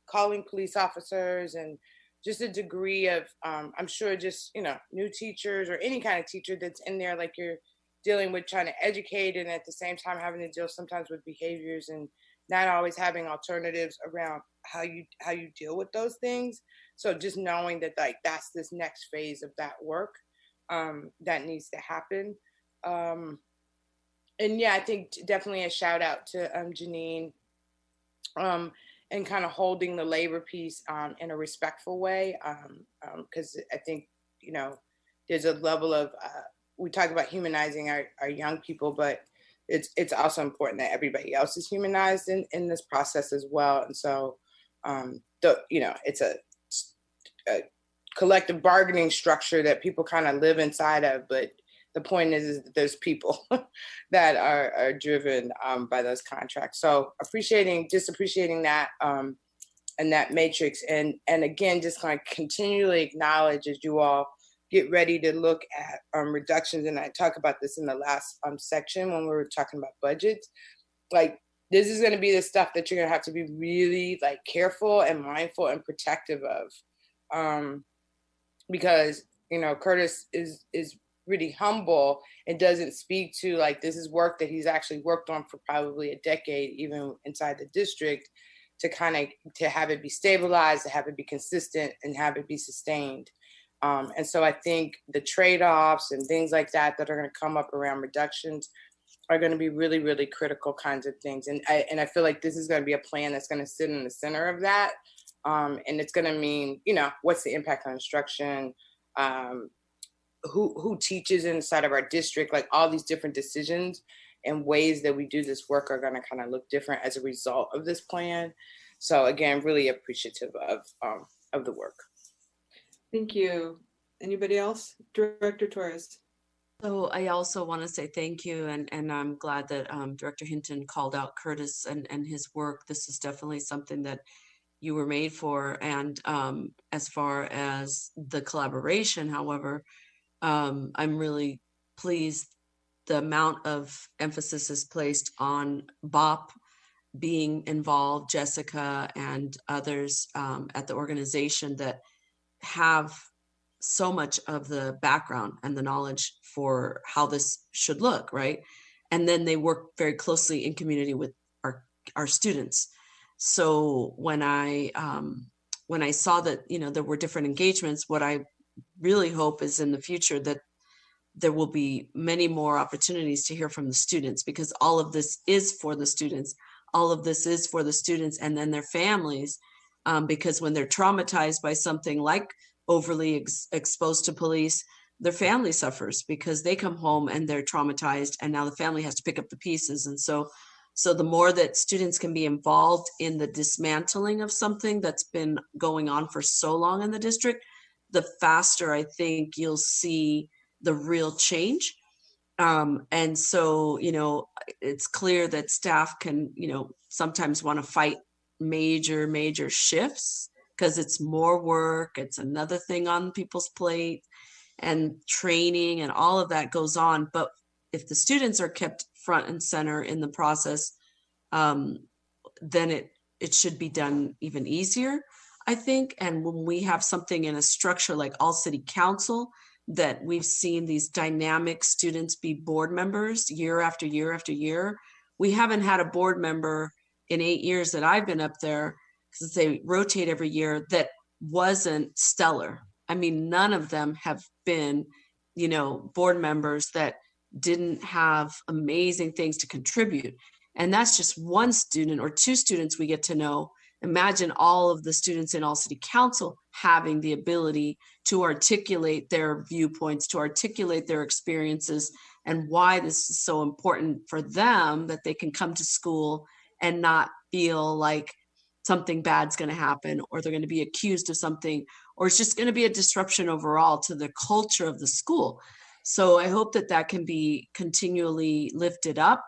calling police officers, and just a degree of, I'm sure just, new teachers or any kind of teacher that's in there, like you're dealing with trying to educate and at the same time having to deal sometimes with behaviors and not always having alternatives around how you deal with those things. So just knowing that that's this next phase of that work that needs to happen. And yeah, I think definitely a shout out to Janine and kind of holding the labor piece in a respectful way. Because I think, there's a level of, we talk about humanizing our young people, but it's also important that everybody else is humanized in this process as well. And so it's a collective bargaining structure that people kind of live inside of. But the point is that there's people that are driven by those contracts. So appreciating that and that matrix. And again, just kind of continually acknowledge as you all get ready to look at reductions. And I talk about this in the last section when we were talking about budgets. Like, this is going to be the stuff that you're going to have to be really like careful and mindful and protective of. Because, Curtis is really humble and doesn't speak to like, this is work that he's actually worked on for probably a decade, even inside the district, to have it be stabilized, to have it be consistent, and have it be sustained. And so I think the trade-offs and things like that are going to come up around reductions are going to be really, really critical kinds of things. And I feel like this is going to be a plan that's going to sit in the center of that. And it's going to mean, what's the impact on instruction, who teaches inside of our district, like all these different decisions and ways that we do this work are going to kind of look different as a result of this plan. So again, really appreciative of the work. Thank you. Anybody else? Director Torres. So I also want to say thank you, and I'm glad that Director Hinton called out Curtis and his work. This is definitely something that you were made for. And as far as the collaboration, however, I'm really pleased the amount of emphasis is placed on BOP being involved, Jessica and others at the organization that have so much of the background and the knowledge for how this should look, right? And then they work very closely in community with our students. So when I saw that, there were different engagements, what I really hope is in the future that there will be many more opportunities to hear from the students, because all of this is for the students. All of this is for the students and then their families, because when they're traumatized by something like overly exposed to police, their family suffers because they come home and they're traumatized, and now the family has to pick up the pieces. And so the more that students can be involved in the dismantling of something that's been going on for so long in the district, the faster I think you'll see the real change. And so, it's clear that staff can, sometimes want to fight major shifts because it's more work, it's another thing on people's plate, and training and all of that goes on. But if the students are kept front and center in the process, then it should be done even easier, I think. And when we have something in a structure like All City Council, that we've seen these dynamic students be board members year after year after year. We haven't had a board member in 8 years that I've been up there, because they rotate every year, that wasn't stellar. I mean, none of them have been, board members that didn't have amazing things to contribute. And that's just one student or two students we get to know. Imagine all of the students in All City Council having the ability to articulate their viewpoints, to articulate their experiences, and why this is so important for them, that they can come to school and not feel like something bad's going to happen, or they're going to be accused of something, or it's just going to be a disruption overall to the culture of the school. So I hope that can be continually lifted up,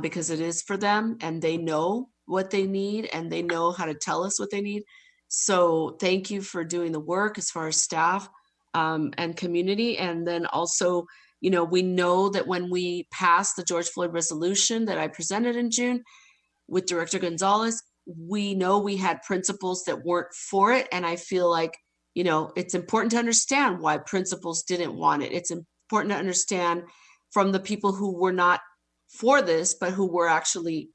because it is for them, and they know what they need, and they know how to tell us what they need. So thank you for doing the work as far as staff and community. And then also, we know that when we passed the George Floyd resolution that I presented in June with Director Gonzalez, we know we had principals that weren't for it. And I feel like, it's important to understand why principals didn't want it. It's important to understand from the people who were not for this, but who were actually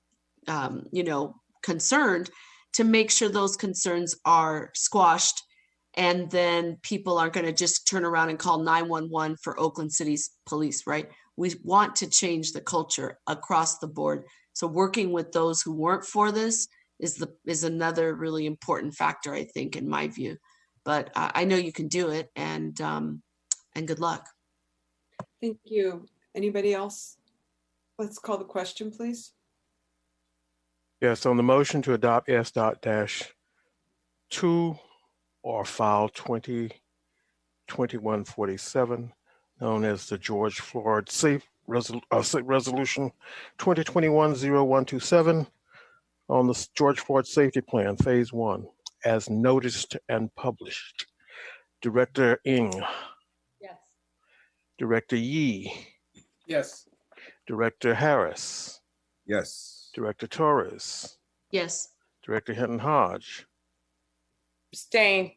concerned, to make sure those concerns are squashed, and then people aren't going to just turn around and call 911 for Oakland City's police, right? We want to change the culture across the board. So working with those who weren't for this is another really important factor, I think, in my view. But I know you can do it, and good luck. Thank you. Anybody else? Let's call the question, please. Yes, on the motion to adopt S.-, 2 or file 2021-47, known as the George Floyd Resolution 2021-0127 on the George Floyd Safety Plan, Phase 1, as noticed and published. Director Ng. Yes. Director Yee. Yes. Director Harris. Yes. Director Torres. Yes. Director Hinton Hodge. Abstain.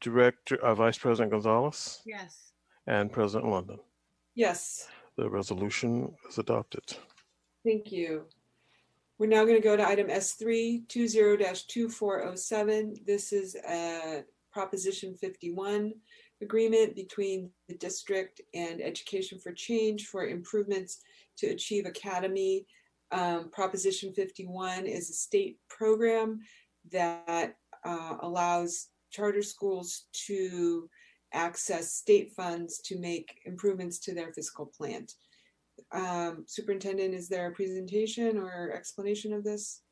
Director, Vice President Gonzalez. Yes. And President London. Yes. The resolution is adopted. Thank you. We're now going to go to item S3 20-2407. This is a Proposition 51 agreement between the district and Education for Change for improvements to Achieve Academy. Proposition 51 is a state program that allows charter schools to access state funds to make improvements to their fiscal plan. Superintendent, is there a presentation or explanation of this?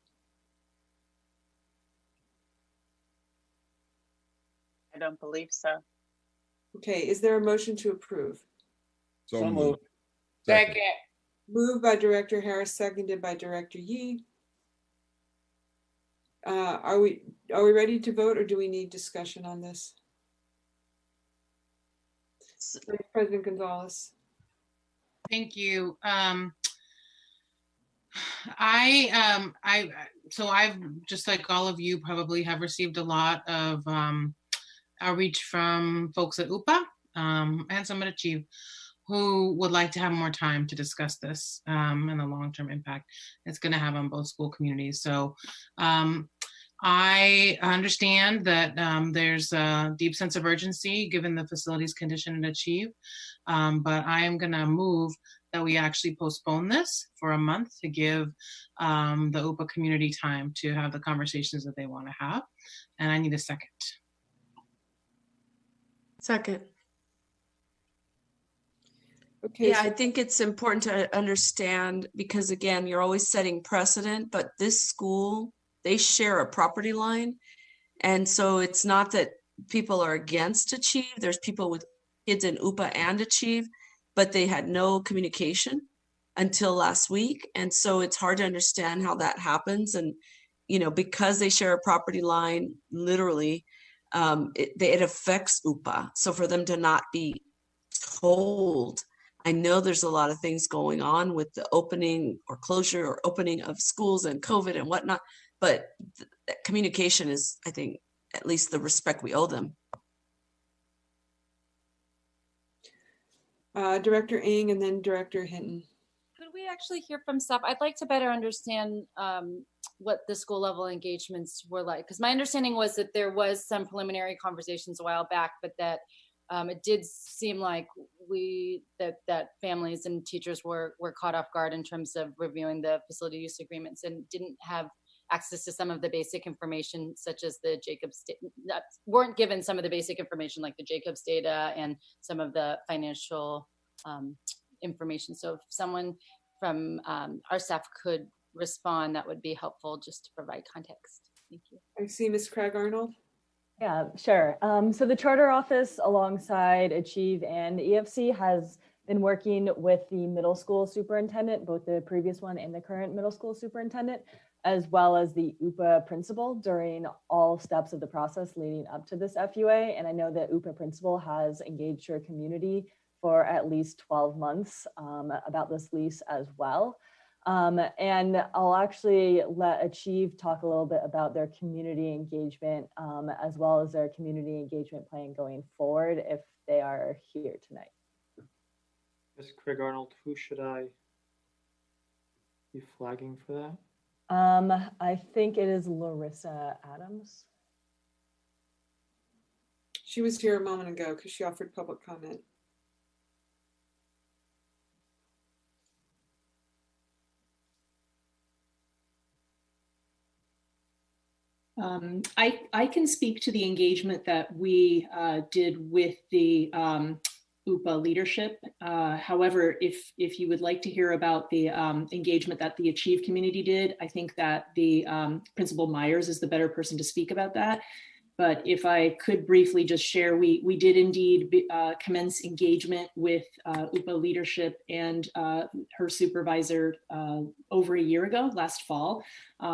I don't believe so. Okay, is there a motion to approve? So moved. Second. Moved by Director Harris, seconded by Director Yee. Are we ready to vote, or do we need discussion on this? Vice President Gonzalez. Thank you. So I've, just like all of you probably, have received a lot of outreach from folks at UPA and some at Achieve who would like to have more time to discuss this and the long-term impact it's going to have on both school communities. So I understand that there's a deep sense of urgency given the facility's condition at Achieve, but I am going to move that we actually postpone this for a month to give the UPA community time to have the conversations that they want to have. And I need a second. Second. Okay. Yeah, I think it's important to understand, because again, you're always setting precedent, but this school, they share a property line. And so it's not that people are against Achieve. There's people with kids in UPA and Achieve, but they had no communication until last week. And so it's hard to understand how that happens. And, you know, because they share a property line, literally, it affects UPA. So for them to not be told, I know there's a lot of things going on with the opening or closure or opening of schools and COVID and whatnot, but communication is, I think, at least the respect we owe them. Director Ng and then Director Hinton. Could we actually hear from staff? I'd like to better understand what the school level engagements were like, because my understanding was that there was some preliminary conversations a while back, but that it did seem like that families and teachers were caught off guard in terms of reviewing the facility use agreements and didn't have access to some of the basic information, such as the Jacobs, weren't given some of the basic information like the Jacobs data and some of the financial information. So if someone from our staff could respond, that would be helpful just to provide context. Thank you. I see Ms. Craig Arnold. Yeah, sure. So the charter office alongside Achieve and EFC has been working with the middle school superintendent, both the previous one and the current middle school superintendent, as well as the UPA principal during all steps of the process leading up to this FUA. And I know that UPA principal has engaged your community for at least 12 months about this lease as well. And I'll actually let Achieve talk a little bit about their community engagement as well as their community engagement plan going forward if they are here tonight. Ms. Craig Arnold, who should I be flagging for that? I think it is Larissa Adams. She was here a moment ago because she offered public comment. I can speak to the engagement that we did with the UPA leadership. However, if you would like to hear about the engagement that the Achieve community did, I think that the Principal Myers is the better person to speak about that. But if I could briefly just share, we did indeed commence engagement with UPA leadership and her supervisor over a year ago, last fall.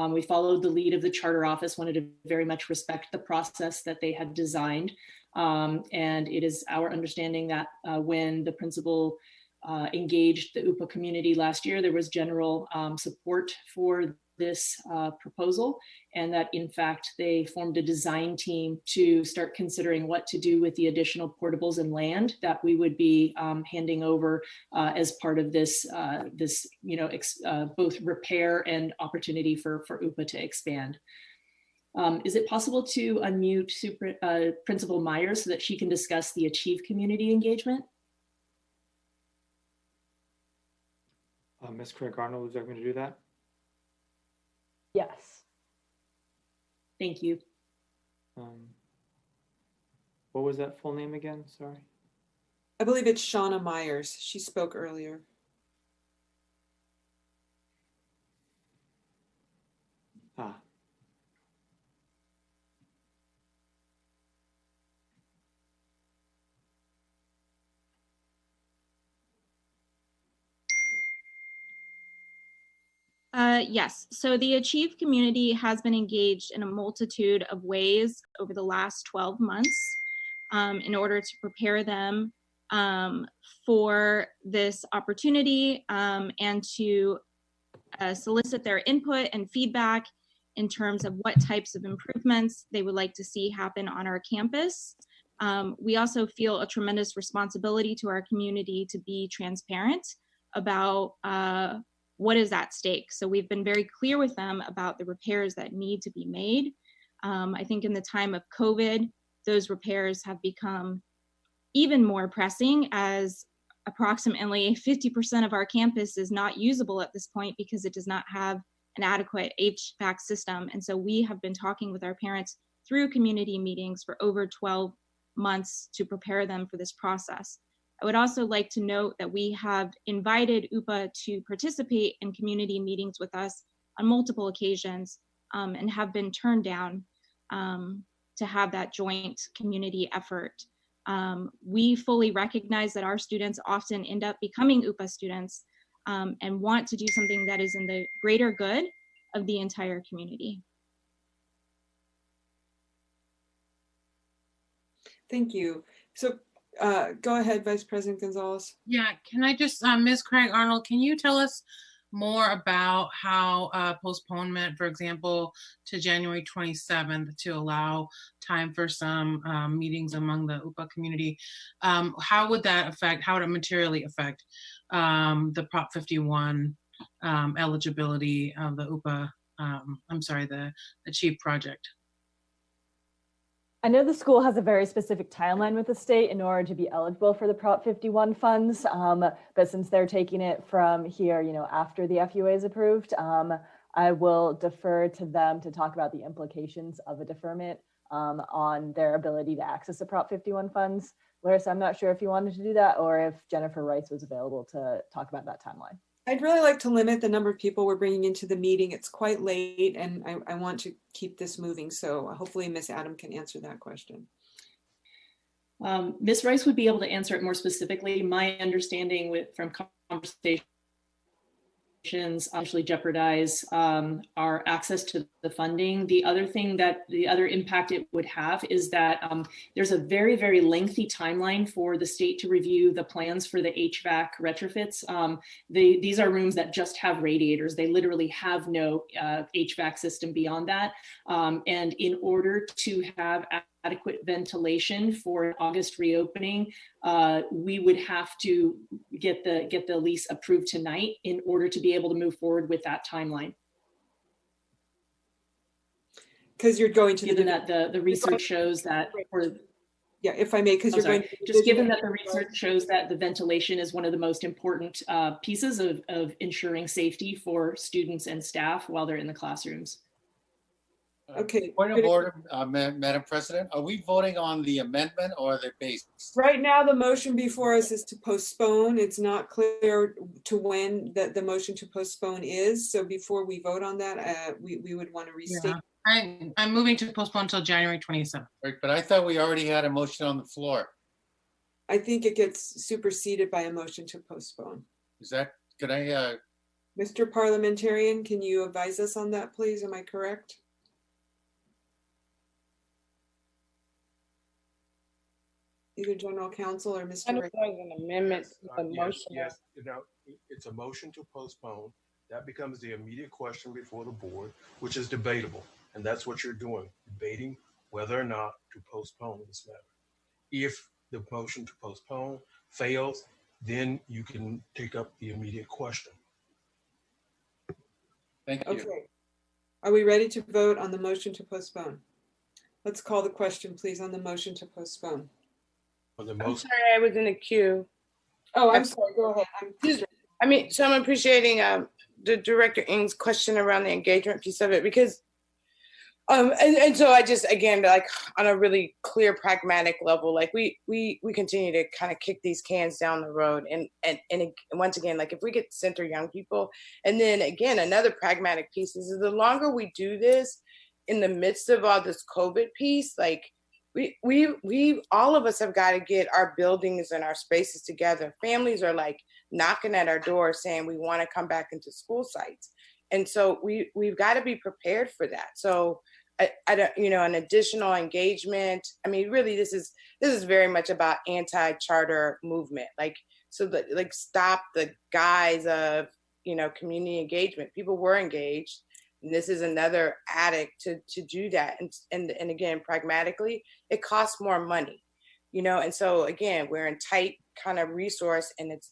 We followed the lead of the charter office, wanted to very much respect the process that they had designed. And it is our understanding that when the principal engaged the UPA community last year, there was general support for this proposal, and that in fact they formed a design team to start considering what to do with the additional portables and land that we would be handing over as part of this both repair and opportunity for UPA to expand. Is it possible to unmute Principal Myers so that she can discuss the Achieve community engagement? Ms. Craig Arnold, would you like me to do that? Yes. Thank you. What was that full name again? Sorry. I believe it's Shauna Myers. She spoke earlier. Ah. Yes, so the Achieve community has been engaged in a multitude of ways over the last 12 months in order to prepare them for this opportunity and to solicit their input and feedback in terms of what types of improvements they would like to see happen on our campus. We also feel a tremendous responsibility to our community to be transparent about what is at stake. So we've been very clear with them about the repairs that need to be made. I think in the time of COVID, those repairs have become even more pressing, as approximately 50% of our campus is not usable at this point because it does not have an adequate HVAC system. And so we have been talking with our parents through community meetings for over 12 months to prepare them for this process. I would also like to note that we have invited UPA to participate in community meetings with us on multiple occasions and have been turned down to have that joint community effort. We fully recognize that our students often end up becoming UPA students and want to do something that is in the greater good of the entire community. Thank you. So go ahead, Vice President Gonzalez. Yeah, can I just, Ms. Craig Arnold, can you tell us more about how postponement, for example, to January 27th to allow time for some meetings among the UPA community, how would that affect, how would it materially affect the Prop 51 eligibility of the UPA, the Achieve project? I know the school has a very specific timeline with the state in order to be eligible for the Prop 51 funds, but since they're taking it from here, after the FUA is approved, I will defer to them to talk about the implications of a deferment on their ability to access the Prop 51 funds. Larissa, I'm not sure if you wanted to do that or if Jennifer Rice was available to talk about that timeline. I'd really like to limit the number of people we're bringing into the meeting. It's quite late and I want to keep this moving. So hopefully Ms. Adam can answer that question. Ms. Rice would be able to answer it more specifically. My understanding from conversations actually jeopardize our access to the funding. The other impact it would have is that there's a very, very lengthy timeline for the state to review the plans for the HVAC retrofits. These are rooms that just have radiators. They literally have no HVAC system beyond that. And in order to have adequate ventilation for an August reopening, we would have to get the lease approved tonight in order to be able to move forward with that timeline. Because you're going to given that the research shows that yeah, if I may, because you're going to just given that the research shows that the ventilation is one of the most important pieces of ensuring safety for students and staff while they're in the classrooms. Okay. Point of order, Madam President, are we voting on the amendment or the base? Right now, the motion before us is to postpone. It's not clear to when the motion to postpone is. So before we vote on that, we would want to restate. Yeah. I'm moving to postpone until January 27th. Right, but I thought we already had a motion on the floor. I think it gets superseded by a motion to postpone. Is that, could I? Mr. Parliamentarian, can you advise us on that, please? Am I correct? Either General Counsel or Mr. Rick. An amendment to the motion. Yes, it's a motion to postpone. That becomes the immediate question before the board, which is debatable. And that's what you're doing, debating whether or not to postpone this matter. If the motion to postpone fails, then you can take up the immediate question. Thank you. Okay. Are we ready to vote on the motion to postpone? Let's call the question, please, on the motion to postpone. I'm sorry, I was in the queue. Oh, I'm sorry. Go ahead. So I'm appreciating the Director Ng's question around the engagement piece of it, because and so I just, again, like on a really clear pragmatic level, like we continue to kind of kick these cans down the road, and once again, like if we get center young people, and then again another pragmatic piece is the longer we do this in the midst of all this COVID piece, like we all of us have got to get our buildings and our spaces together. Families are like knocking at our door saying we want to come back into school sites, and so we've got to be prepared for that. So I don't, an additional engagement. I mean, really, this is very much about anti-charter movement. Like stop the guise of community engagement. People were engaged. And this is another addict to do that. And again, pragmatically, it costs more money, and so again, we're in tight kind of resource, and it's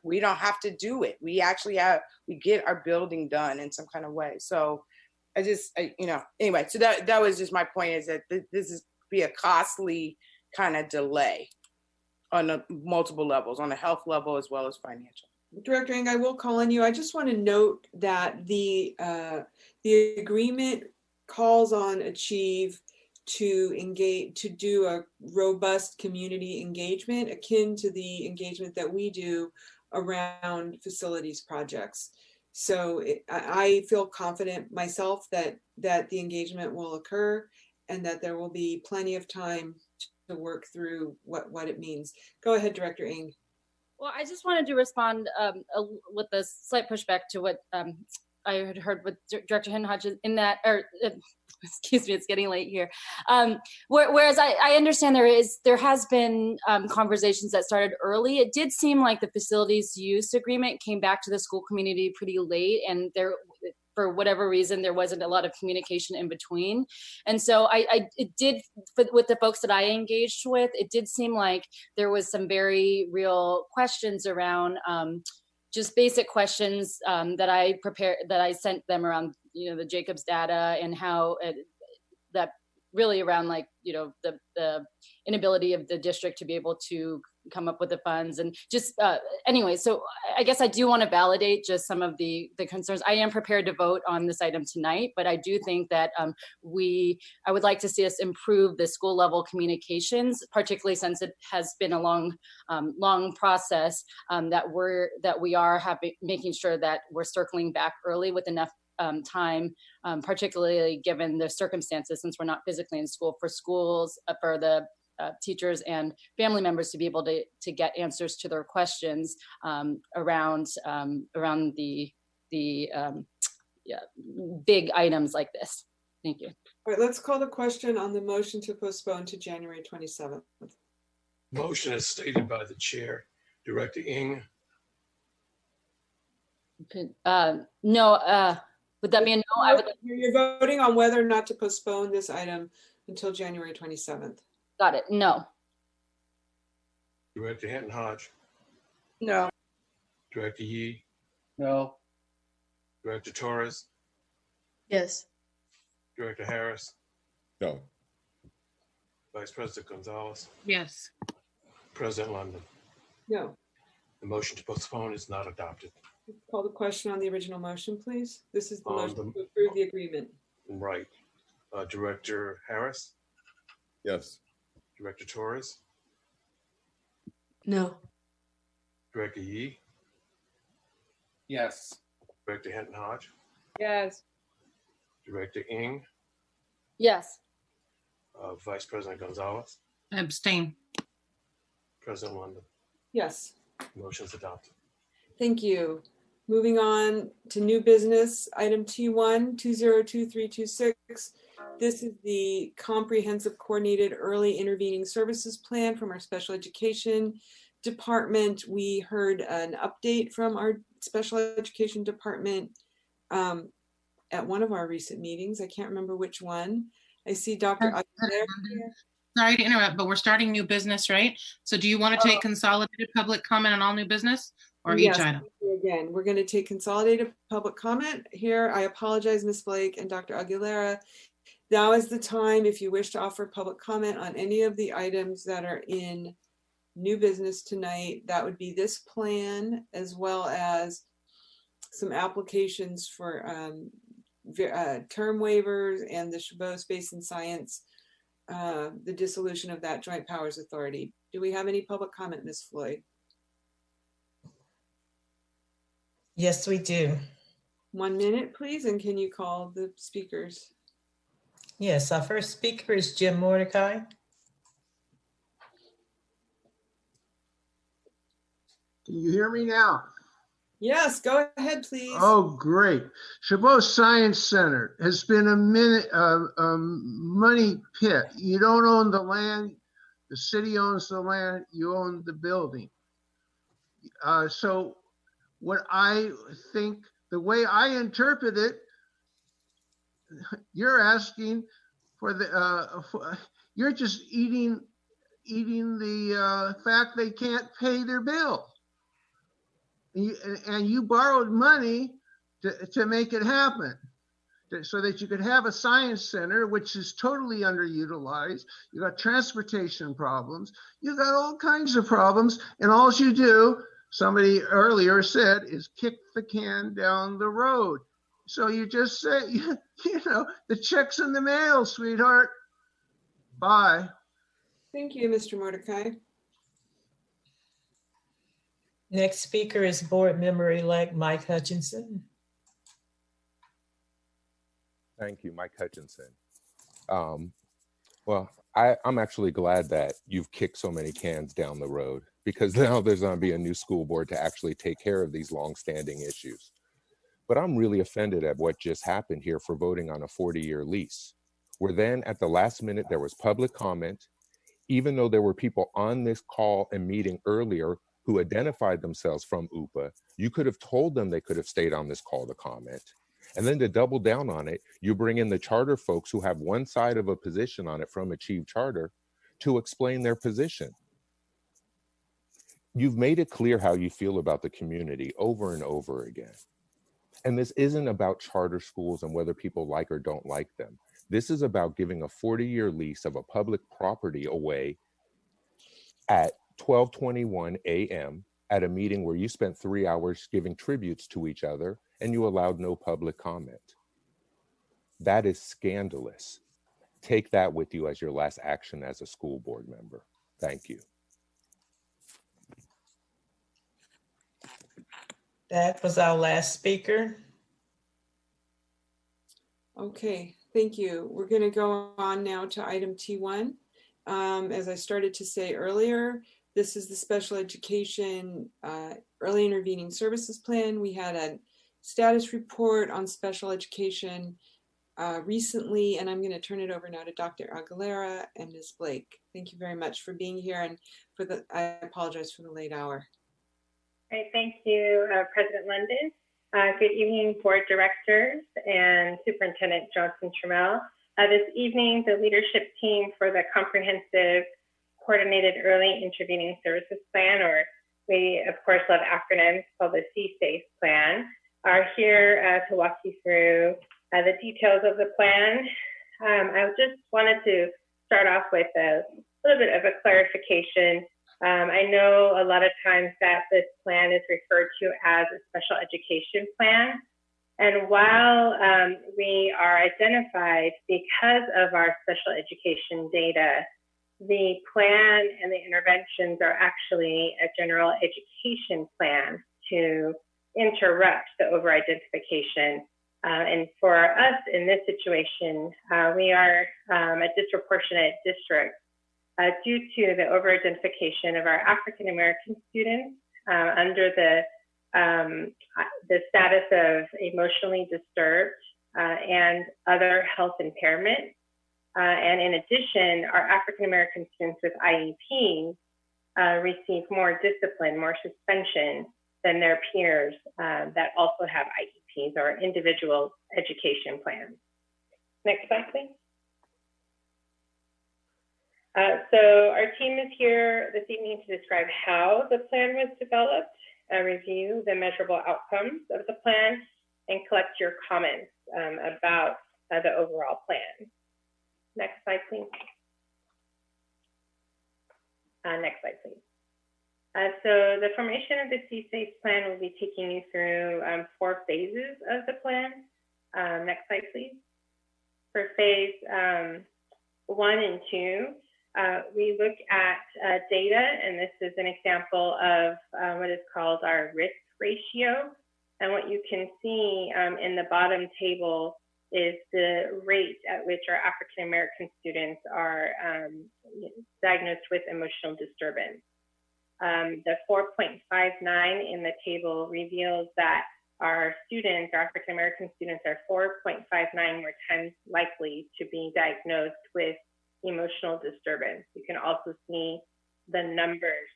we don't have to do it. We actually we get our building done in some kind of way. So anyway, so that was just my point, is that this is be a costly kind of delay on multiple levels, on the health level as well as financial. Director Ng, I will call on you. I just want to note that the agreement calls on Achieve to engage, to do a robust community engagement akin to the engagement that we do around facilities projects. So I feel confident myself that the engagement will occur and that there will be plenty of time to work through what it means. Go ahead, Director Ng. Well, I just wanted to respond with a slight pushback to what I had heard with Director Hinton in that, excuse me, it's getting late here. Whereas I understand there has been conversations that started early. It did seem like the facilities use agreement came back to the school community pretty late, and for whatever reason, there wasn't a lot of communication in between. And so it did, with the folks that I engaged with, it did seem like there was some very real questions around just basic questions that I sent them around, the Jacobs data and how that really around the inability of the district to be able to come up with the funds and just anyway. So I guess I do want to validate just some of the concerns. I am prepared to vote on this item tonight, but I do think that I would like to see us improve the school level communications, particularly since it has been a long process that we are making sure that we're circling back early with enough time, particularly given the circumstances, since we're not physically in school, for schools, for the teachers and family members to be able to get answers to their questions around the big items like this. Thank you. All right, let's call the question on the motion to postpone to January 27th. Motion is stated by the chair. Director Ng. No, would that be a no? You're voting on whether or not to postpone this item until January 27th. Got it. No. Director Hinton Hodge. No. Director Yee. No. Director Torres. Yes. Director Harris. No. Vice President Gonzalez. Yes. President London. No. The motion to postpone is not adopted. Call the question on the original motion, please. This is the motion to approve the agreement. Right. Director Harris, Yes. Director Torres, No. Director Yee, Yes. Director Hinton Hodge, Yes. Director Ng, Yes. Vice President Gonzalez, Abstain. President London. Yes. Motion's adopted. Thank you. Moving on to new business, item T1 202326. This is the comprehensive coordinated early intervening services plan from our special education department. We heard an update from our special education department at one of our recent meetings. I can't remember which one. I see Dr. Aguilera here. Sorry to interrupt, but we're starting new business, right? So do you want to take consolidated public comment on all new business or each Yes, item? thank you again, we're going to take consolidated public comment here. I apologize, Ms. Blake and Dr. Aguilera. Now is the time if you wish to offer public comment on any of the items that are in new business tonight. That would be this plan as well as some applications for term waivers and the Chabot Space and Science, the dissolution of that Joint Powers Authority. Do we have any public comment, Ms. Floyd? Yes, we do. 1 minute, please, and can you call the speakers? Yes, our first speaker is Jim Mordecai. Can you hear me now? Yes, go ahead, please. Oh, great. Chabot Science Center has been a money pit. You don't own the land. The city owns the land. You own the building. So what I think, the way I interpret it, you're asking for the, you're just eating the fact they can't pay their bill. And you borrowed money to make it happen, so that you could have a science center, which is totally underutilized. You got transportation problems. You got all kinds of problems. And all you do, somebody earlier said, is kick the can down the road. So you just say, you know, the check's in the mail, sweetheart. Bye. Thank you, Mr. Mordecai. Next speaker is Board Member-elect Mike Hutchinson. Thank you, Mike Hutchinson. Well, I'm actually glad that you've kicked so many cans down the road, because now there's going to be a new school board to actually take care of these longstanding issues. But I'm really offended at what just happened here for voting on a 40-year lease, where then at the last minute there was public comment, even though there were people on this call and meeting earlier who identified themselves from UPA. You could have told them they could have stayed on this call to comment. And then to double down on it, you bring in the charter folks who have one side of a position on it from Achieve Charter to explain their position. You've made it clear how you feel about the community over and over again. And this isn't about charter schools and whether people like or don't like them. This is about giving a 40-year lease of a public property away at 12:21 a.m. at a meeting where you spent 3 hours giving tributes to each other and you allowed no public comment. That is scandalous. Take that with you as your last action as a school board member. Thank you. That was our last speaker. Okay, thank you. We're going to go on now to item T1. As I started to say earlier, this is the special education early intervening services plan. We had a status report on special education recently, and I'm going to turn it over now to Dr. Aguilera and Ms. Blake. Thank you very much for being here, and I apologize for the late hour. Great, thank you, President London. Good evening, board directors and Superintendent Johnson Trammell. This evening, the leadership team for the Comprehensive Coordinated Early Intervening Services Plan, or we of course love acronyms, called the CSAFE plan, are here to walk you through the details of the plan. I just wanted to start off with a little bit of a clarification. I know a lot of times that this plan is referred to as a special education plan. And while we are identified because of our special education data, the plan and the interventions are actually a general education plan to interrupt the over-identification. And for us in this situation, we are a disproportionate district due to the over-identification of our African-American students under the status of emotionally disturbed and other health impairment. And in addition, our African-American students with IEPs receive more discipline, more suspension than their peers that also have IEPs or individual education plans. Next slide, please. So our team is here this evening to describe how the plan was developed, review the measurable outcomes of the plan, and collect your comments about the overall plan. Next slide, please. Next slide, please. So the formation of the C-SAFE plan will be taking you through 4 phases of the plan. Next slide, please. For phase 1 and 2, we look at data, and this is an example of what is called our risk ratio. And what you can see in the bottom table is the rate at which our African-American students are diagnosed with emotional disturbance. The 4.59 in the table reveals that our students, our African-American students, are 4.59 more times likely to be diagnosed with emotional disturbance. You can also see the numbers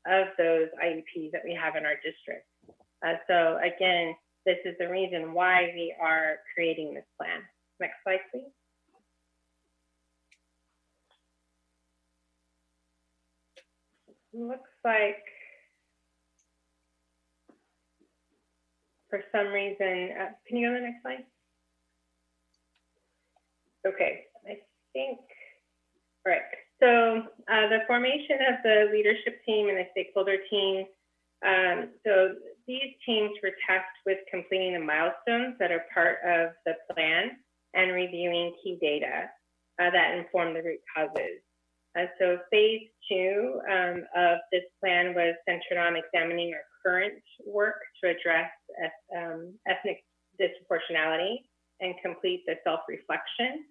of those IEPs that we have in our district. So again, this is the reason why we are creating this plan. Next slide, please. Looks like for some reason, can you go to the next slide? Okay, I think, all right. So the formation of the leadership team and the stakeholder team. So these teams were tasked with completing the milestones that are part of the plan and reviewing key data that inform the root causes. So phase 2 of this plan was centered on examining our current work to address ethnic disproportionality and complete the self-reflection.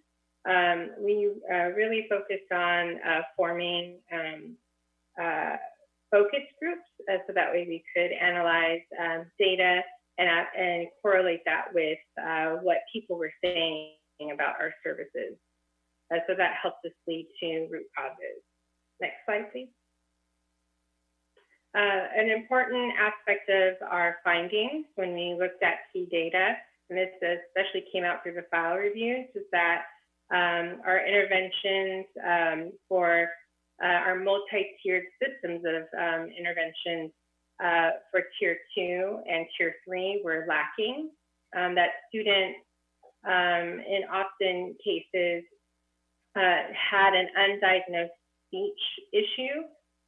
We really focused on forming focus groups so that way we could analyze data and correlate that with what people were saying about our services. So that helps us lead to root causes. Next slide, please. An important aspect of our findings when we looked at key data, and this especially came out through the file reviews, is that our interventions for our multi-tiered systems of interventions for tier 2 and tier 3 were lacking. That students in often cases had an undiagnosed speech issue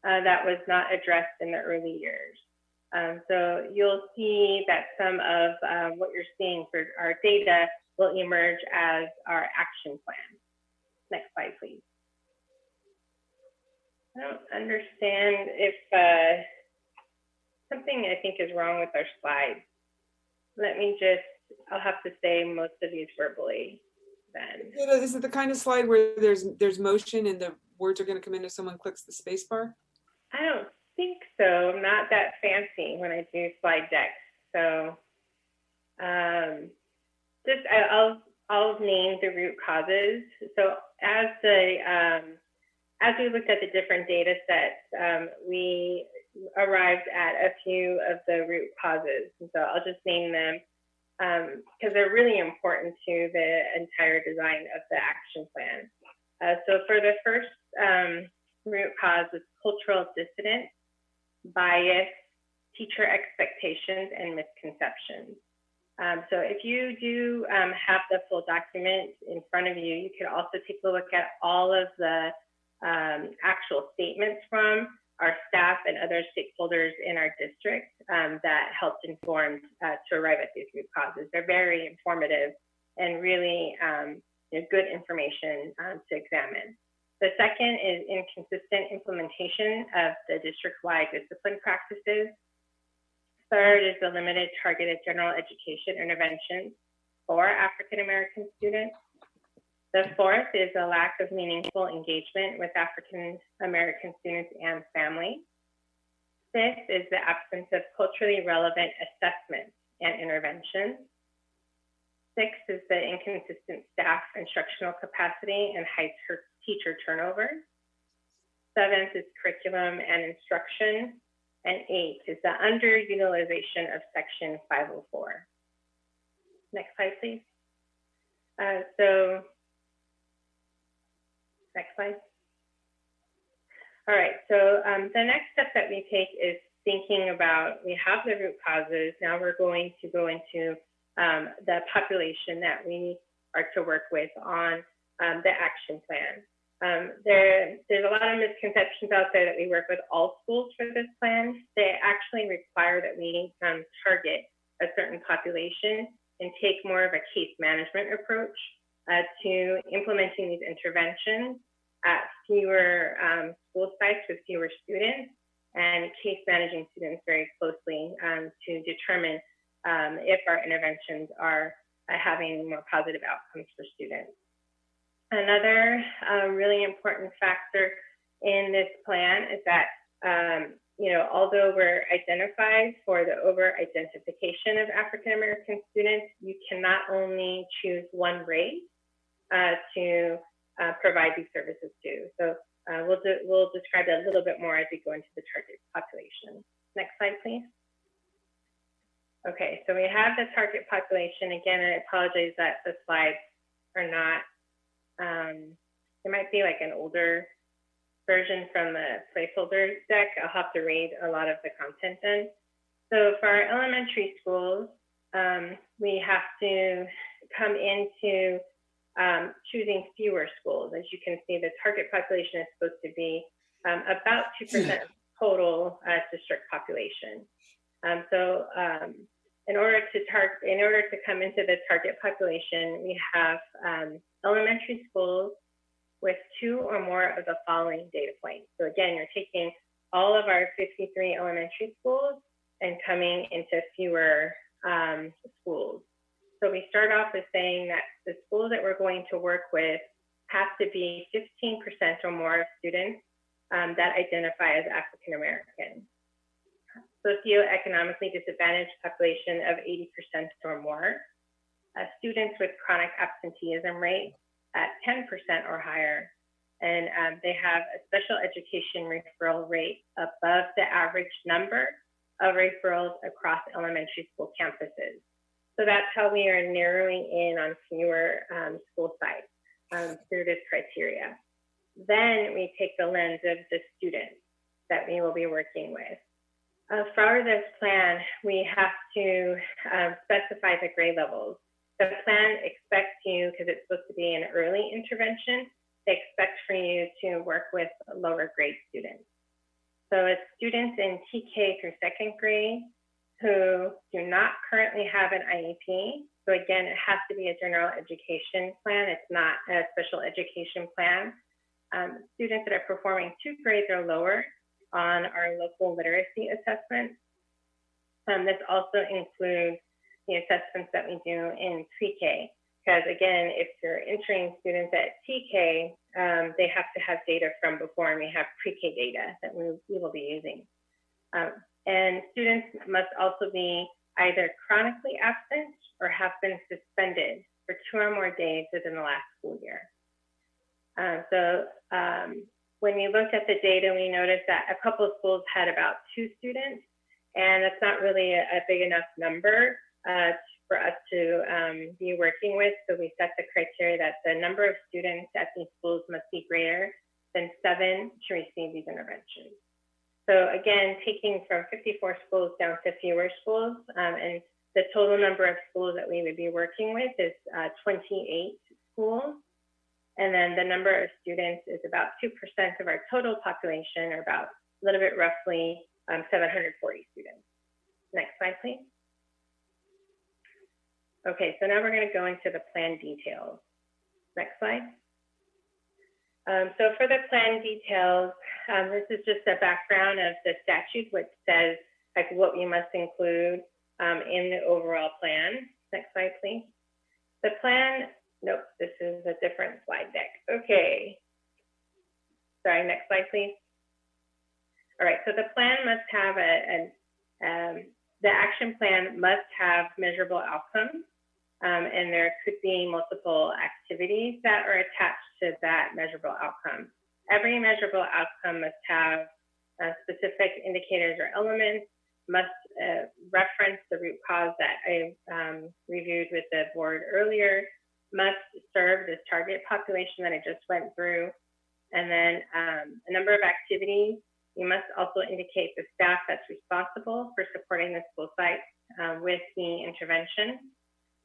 that was not addressed in the early years. So you'll see that some of what you're seeing for our data will emerge as our action plan. Next slide, please. I don't understand if something I think is wrong with our slides. Let me just, I'll have to say most of these verbally then. Is it the kind of slide where there's motion and the words are going to come in if someone clicks the space bar? I don't think so. I'm not that fancy when I do slide decks. So just I'll name the root causes. So as we looked at the different data sets, we arrived at a few of the root causes. And so I'll just name them because they're really important to the entire design of the action plan. So for the first root cause was cultural dissidence, bias, teacher expectations, and misconceptions. So if you do have the full document in front of you, you could also take a look at all of the actual statements from our staff and other stakeholders in our district that helped inform to arrive at these root causes. They're very informative and really good information to examine. The second is inconsistent implementation of the district-wide discipline practices. Third is the limited targeted general education interventions for African American students. The fourth is a lack of meaningful engagement with African American students and families. Fifth is the absence of culturally relevant assessments and interventions. Sixth is the inconsistent staff instructional capacity and high teacher turnover. Seventh is curriculum and instruction. And eighth is the underutilization of Section 504. Next slide, please. Next slide. All right, so the next step that we take is thinking about, we have the root causes, now we're going to go into the population that we are to work with on the action plan. There's a lot of misconceptions out there that we work with all schools for this plan. They actually require that we target a certain population and take more of a case management approach to implementing these interventions at fewer school sites with fewer students, and case managing students very closely to determine if our interventions are having more positive outcomes for students. Another really important factor in this plan is that, although we're identified for the over-identification of African American students, you cannot only choose one race to provide these services to. So we'll describe that a little bit more as we go into the target population. Next slide, please. Okay, so we have the target population. Again, I apologize that the slides are not, it might be like an older version from the placeholder deck. I'll have to read a lot of the content then. So for our elementary schools, we have to come into choosing fewer schools. As you can see, the target population is supposed to be about 2% of total district population. In order to come into the target population, we have elementary schools with 2 or more of the following data points. So again, you're taking all of our 53 elementary schools and coming into fewer schools. So we start off with saying that the schools that we're going to work with have to be 15% or more of students that identify as African American. Socioeconomically disadvantaged population of 80% or more. Students with chronic absenteeism rate at 10% or higher. And they have a special education referral rate above the average number of referrals across elementary school campuses. So that's how we are narrowing in on fewer school sites through this criteria. Then we take the lens of the students that we will be working with. For this plan, we have to specify the grade levels. The plan expects you, because it's supposed to be an early intervention, they expect for you to work with lower grade students. So it's students in TK through 2nd grade who do not currently have an IEP. So again, it has to be a general education plan. It's not a special education plan. Students that are performing 2 grades or lower on our local literacy assessments. This also includes the assessments that we do in pre-K, because again, if you're entering students at TK, they have to have data from before, and we have pre-K data that we will be using. And students must also be either chronically absent or have been suspended for 2 or more days within the last school year. When we looked at the data, we noticed that a couple of schools had about 2 students, and that's not really a big enough number for us to be working with. So we set the criteria that the number of students at these schools must be greater than 7 to receive these interventions. So again, taking from 54 schools down to fewer schools, and the total number of schools that we would be working with is 28 schools. And then the number of students is about 2% of our total population, or about little bit roughly 740 students. Next slide, please. Okay, so now we're going to go into the plan details. Next slide. So for the plan details, this is just a background of the statute, which says like what we must include in the overall plan. Next slide, please. The plan, nope, this is a different slide deck. Okay. Sorry, next slide, please. All right, so the plan must have the action plan must have measurable outcomes, and there could be multiple activities that are attached to that measurable outcome. Every measurable outcome must have specific indicators or elements, must reference the root cause that I reviewed with the board earlier, must serve this target population that I just went through, and then a number of activities. You must also indicate the staff that's responsible for supporting the school site with the intervention,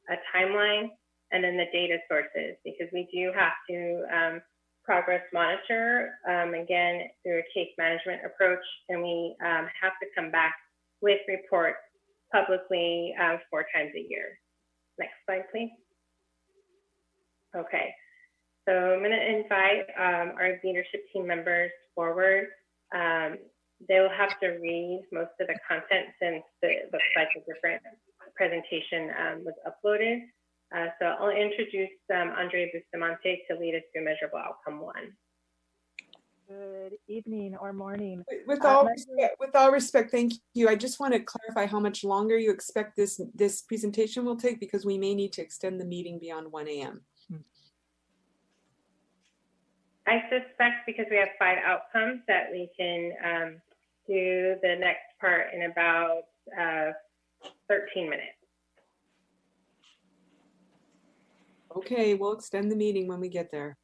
a timeline, and then the data sources, because we do have to progress monitor, again, through a case management approach, and we have to come back with reports publicly 4 times a year. Next slide, please. Okay, so I'm gonna invite our leadership team members forward. They will have to read most of the content since it looks like a different presentation was uploaded. So I'll introduce Andre Bustamante to lead us through measurable outcome 1. Good evening or morning. With all respect, thank you. I just want to clarify how much longer you expect this presentation will take, because we may need to extend the meeting beyond 1 a.m. I suspect because we have 5 outcomes that we can do the next part in about 13 minutes. Okay, we'll extend the meeting when we get there.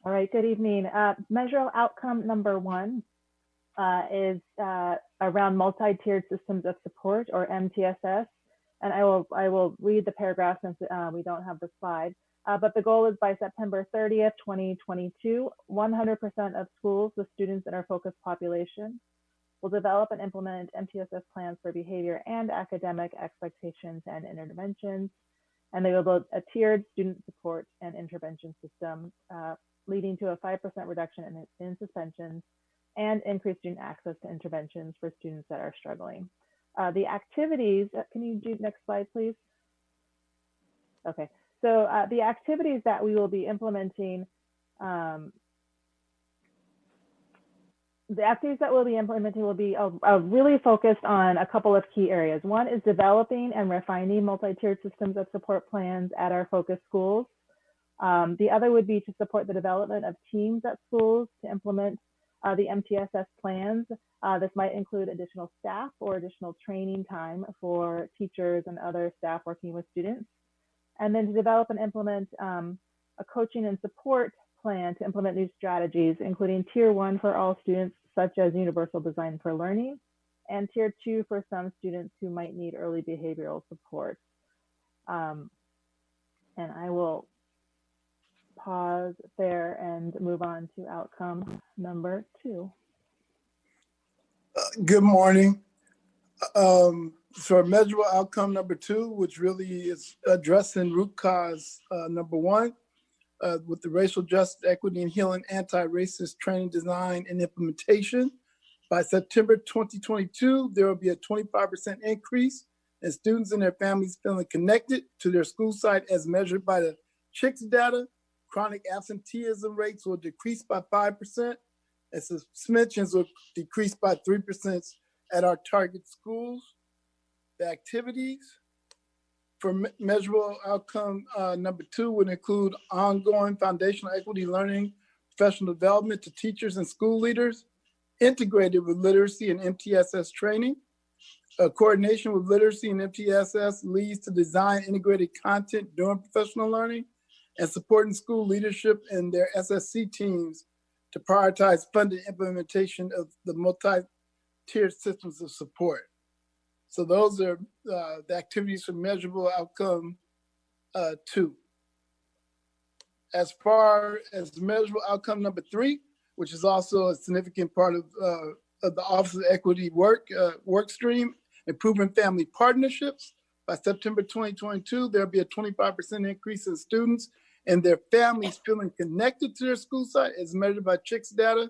All right, good evening. Measurable outcome number 1 is around multi-tiered systems of support, or MTSS. And I will read the paragraph since we don't have the slide. But the goal is by September 30th, 2022, 100% of schools with students in our focus population will develop and implement MTSS plans for behavior and academic expectations and interventions. And they will build a tiered student support and intervention system, leading to a 5% reduction in suspensions and increased student access to interventions for students that are struggling. The activities, can you do next slide, please? Okay. So the activities that we will be implementing, will be really focused on a couple of key areas. One is developing and refining multi-tiered systems of support plans at our focus schools. The other would be to support the development of teams at schools to implement the MTSS plans. This might include additional staff or additional training time for teachers and other staff working with students. And then to develop and implement a coaching and support plan to implement new strategies, including Tier 1 for all students, such as Universal Design for Learning, and Tier 2 for some students who might need early behavioral support. And I will pause there and move on to outcome number 2. Good morning. So measurable outcome number 2, which really is addressing root cause number 1, with the racial justice, equity, and healing anti-racist training design and implementation. By September 2022, there will be a 25% increase in students and their families feeling connected to their school site as measured by the CHICS data. Chronic absenteeism rates will decrease by 5%, and suspensions will decrease by 3% at our target schools. The activities for measurable outcome number 2 would include ongoing foundational equity learning, professional development to teachers and school leaders, integrated with literacy and MTSS training. Coordination with literacy and MTSS leads to design integrated content during professional learning, and supporting school leadership and their SSC teams to prioritize funded implementation of the multi-tiered systems of support. So those are the activities for measurable outcome 2. As far as measurable outcome number 3, which is also a significant part of the Office of Equity work stream, improving family partnerships. By September 2022, there'll be a 25% increase in students and their families feeling connected to their school site as measured by CHICS data.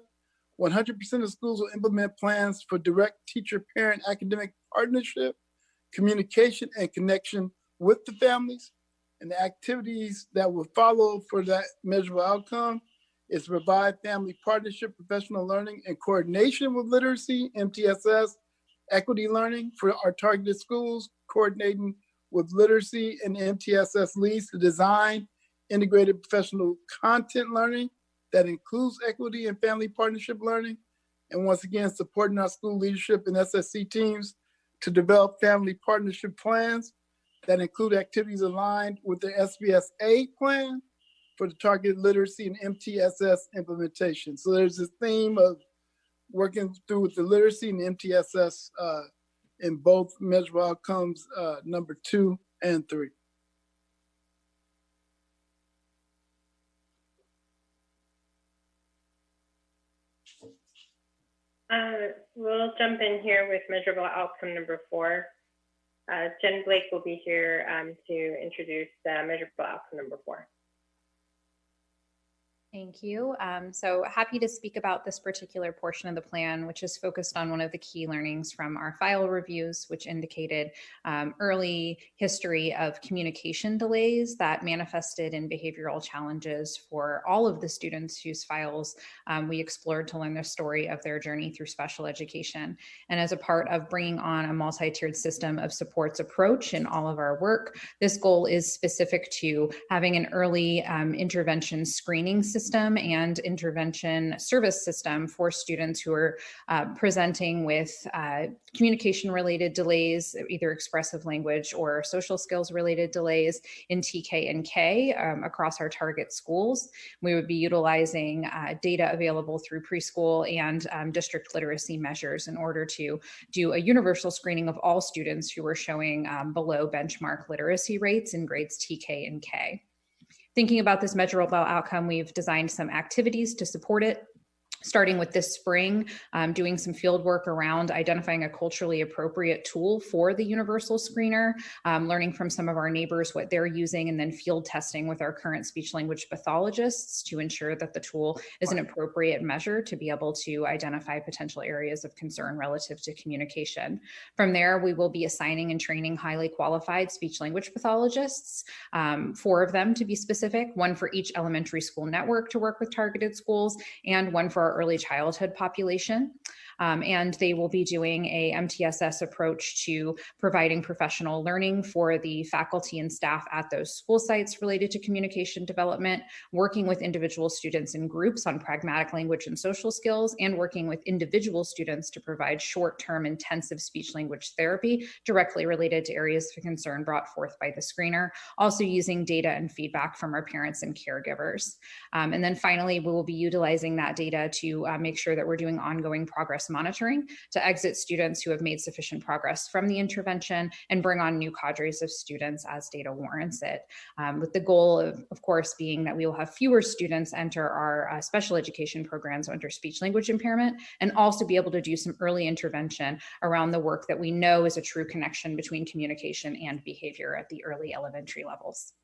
100% of schools will implement plans for direct teacher-parent academic partnership, communication, and connection with the families. And the activities that will follow for that measurable outcome is to provide family partnership, professional learning, and coordination with literacy, MTSS, equity learning for our targeted schools, coordinating with literacy and MTSS leads to design integrated professional content learning that includes equity and family partnership learning. And once again, supporting our school leadership and SSC teams to develop family partnership plans that include activities aligned with the SBSA plan for the targeted literacy and MTSS implementation. So there's this theme of working through with the literacy and MTSS in both measurable outcomes, number 2 and 3. We'll jump in here with measurable outcome number 4. Jen Blake will be here to introduce measurable outcome number 4. Thank you. So happy to speak about this particular portion of the plan, which is focused on one of the key learnings from our file reviews, which indicated early history of communication delays that manifested in behavioral challenges for all of the students whose files we explored to learn the story of their journey through special education. And as a part of bringing on a multi-tiered system of supports approach in all of our work, this goal is specific to having an early intervention screening system and intervention service system for students who are presenting with communication related delays, either expressive language or social skills related delays in TK and K across our target schools. We would be utilizing data available through preschool and district literacy measures in order to do a universal screening of all students who are showing below benchmark literacy rates in grades TK and K. Thinking about this measurable outcome, we've designed some activities to support it, starting with this spring, doing some field work around identifying a culturally appropriate tool for the universal screener, learning from some of our neighbors what they're using, and then field testing with our current speech language pathologists to ensure that the tool is an appropriate measure to be able to identify potential areas of concern relative to communication. From there, we will be assigning and training highly qualified speech language pathologists, 4 of them to be specific, 1 for each elementary school network to work with targeted schools, and 1 for our early childhood population. And they will be doing a MTSS approach to providing professional learning for the faculty and staff at those school sites related to communication development, working with individual students in groups on pragmatic language and social skills, and working with individual students to provide short-term intensive speech language therapy directly related to areas of concern brought forth by the screener, also using data and feedback from our parents and caregivers. And then finally, we will be utilizing that data to make sure that we're doing ongoing progress monitoring to exit students who have made sufficient progress from the intervention and bring on new cadres of students as data warrants it. With the goal of course, being that we will have fewer students enter our special education programs under speech language impairment, and also be able to do some early intervention around the work that we know is a true connection between communication and behavior at the early elementary levels.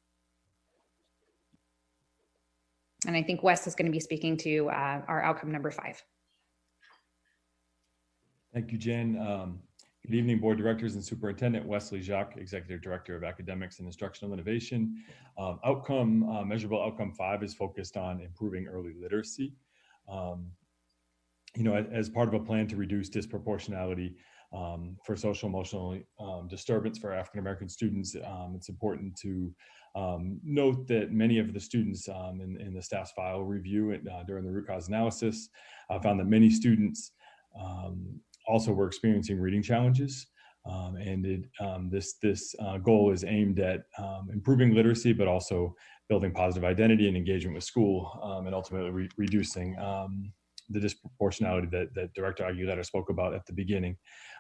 And I think Wes is going to be speaking to our outcome number 5. Thank you, Jen. Good evening, board directors and superintendent. Wesley Jacques, executive director of academics and instructional innovation. Measurable outcome 5 is focused on improving early literacy. As part of a plan to reduce disproportionality for social emotional disturbance for African-American students, it's important to note that many of the students in the staff's file review during the root cause analysis found that many students also were experiencing reading challenges. This goal is aimed at improving literacy, but also building positive identity and engagement with school, and ultimately reducing the disproportionality that Director Aguilera spoke about at the beginning.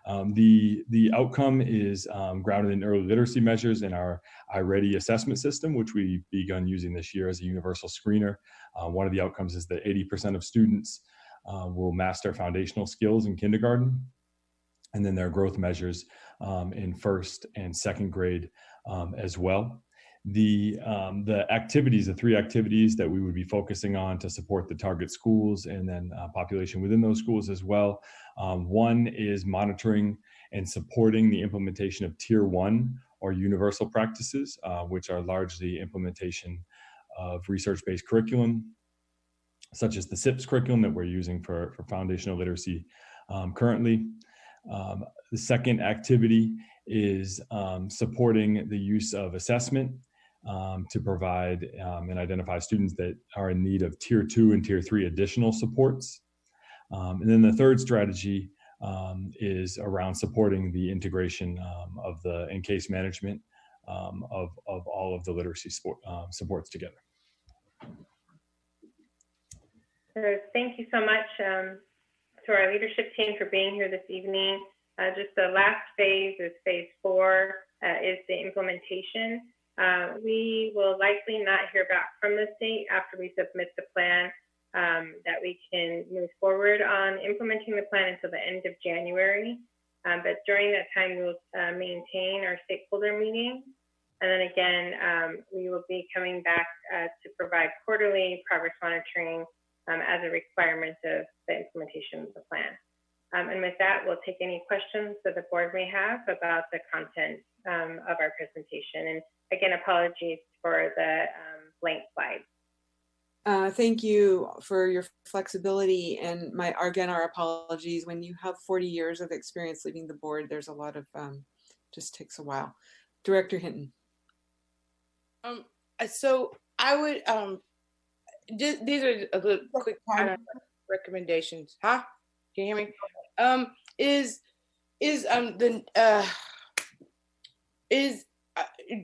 The outcome is grounded in early literacy measures in our iReady assessment system, which we've begun using this year as a universal screener. One of the outcomes is that 80% of students will master foundational skills in kindergarten. And then there are growth measures in first and second grade as well. The activities, the 3 activities that we would be focusing on to support the target schools and then population within those schools as well. One is monitoring and supporting the implementation of Tier 1 or universal practices, which are largely implementation of research-based curriculum, such as the SIPS curriculum that we're using for foundational literacy currently. The second activity is supporting the use of assessment to provide and identify students that are in need of Tier 2 and Tier 3 additional supports. And then the third strategy is around supporting the integration of the in-case management of all of the literacy supports together. So thank you so much to our leadership team for being here this evening. Just the last phase is phase 4, is the implementation. We will likely not hear back from the state after we submit the plan that we can move forward on implementing the plan until the end of January. But during that time, we'll maintain our stakeholder meetings. And then again, we will be coming back to provide quarterly progress monitoring as a requirement of the implementation of the plan. And with that, we'll take any questions that the board may have about the content of our presentation. And again, apologies for the blank slide. Thank you for your flexibility, and again, our apologies. When you have 40 years of experience leading the board, there's a lot of, just takes a while. Director Hinton. So I would, these are a little quick recommendations. Huh? Can you hear me?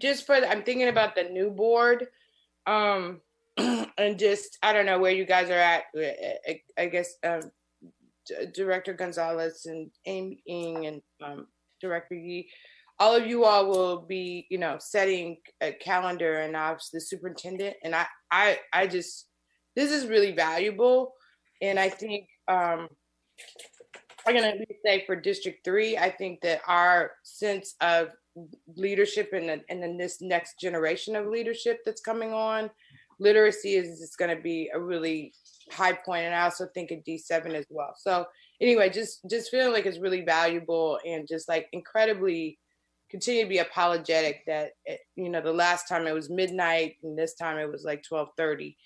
Just for I'm thinking about the new board, and just I don't know where you guys are at. I guess Director Gonzalez and Amy Ng and Director Yee, all of you all will be, setting a calendar, and obviously the superintendent. And I just, this is really valuable, and I think I'm gonna say for District 3, I think that our sense of leadership and then this next generation of leadership that's coming on, literacy is going to be a really high point, and I also think in D7 as well. So anyway, just feeling like it's really valuable, and just like incredibly continue to be apologetic that the last time it was midnight and this time it was like 12:30,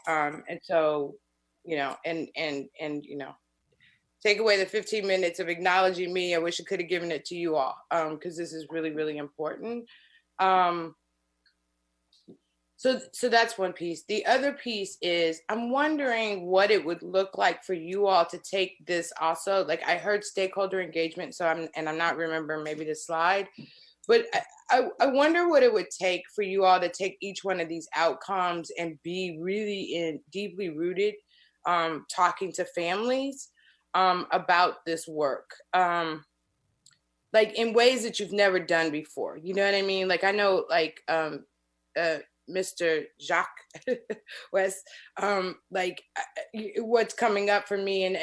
and so take away the 15 minutes of acknowledging me. I wish I could have given it to you all, because this is really, really important. So that's one piece. The other piece is I'm wondering what it would look like for you all to take this also. Like I heard stakeholder engagement, so I'm not remembering maybe the slide, but I wonder what it would take for you all to take each one of these outcomes and be really deeply rooted, talking to families about this work, like in ways that you've never done before. You know what I mean? Like I know, like Mr. Jacques West, like what's coming up for me, and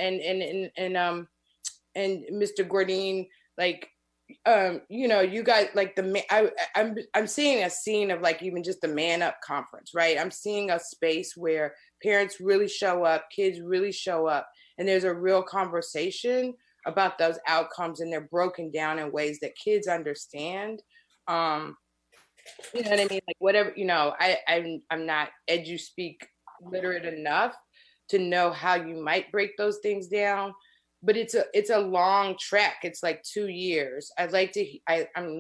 Mr. Gordine, like you guys, like I'm seeing a scene of like even just the Man Up conference, right? I'm seeing a space where parents really show up, kids really show up, and there's a real conversation about those outcomes, and they're broken down in ways that kids understand. You know what I mean? Like whatever, I'm not edu-speak literate enough to know how you might break those things down, but it's a long trek. It's like 2 years. I'm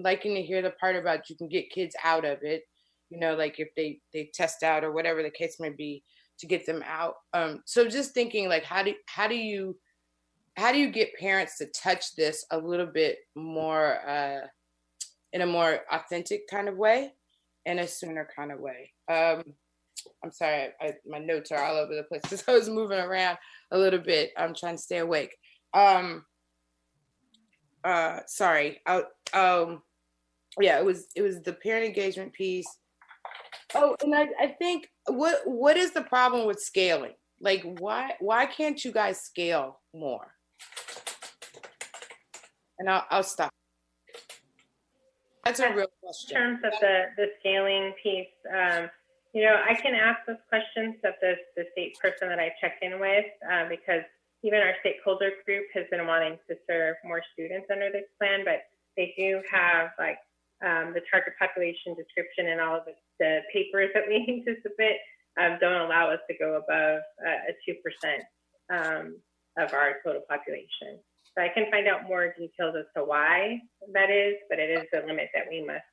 liking to hear the part about you can get kids out of it, like if they test out or whatever the case may be, to get them out. So just thinking like, how do you get parents to touch this a little bit more, in a more authentic kind of way, in a sooner kind of way. I'm sorry, my notes are all over the place because I was moving around a little bit. I'm trying to stay awake. Sorry. Yeah, it was the parent engagement piece. Oh, and I think what is the problem with scaling? Like, why can't you guys scale more? And I'll stop. That's a real question. In terms of the scaling piece, I can ask those questions of the state person that I checked in with, because even our stakeholder group has been wanting to serve more students under this plan, but they do have the target population description and all of the papers that we need to submit don't allow us to go above a 2% of our total population. So I can find out more details as to why that is, but it is the limit that we must.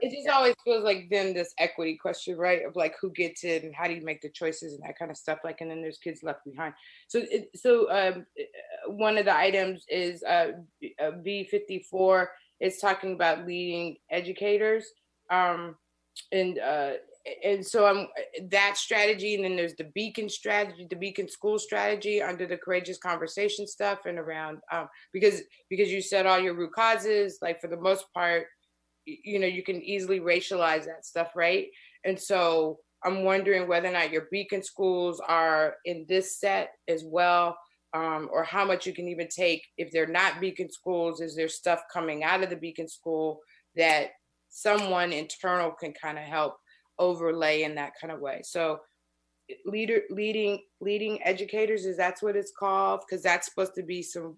It just always feels like then this equity question, right? Of like who gets it and how do you make the choices and that kind of stuff. Like, and then there's kids left behind. So one of the items is B54. It's talking about leading educators, and so that strategy, and then there's the Beacon strategy, the Beacon school strategy under the courageous conversation stuff, and around because you said all your root causes, like for the most part, you can easily racialize that stuff, right? And so I'm wondering whether or not your Beacon schools are in this set as well, or how much you can even take if they're not Beacon schools. Is there stuff coming out of the Beacon school that someone internal can kind of help overlay in that kind of way? So leading educators, is that's what it's called? Because that's supposed to be some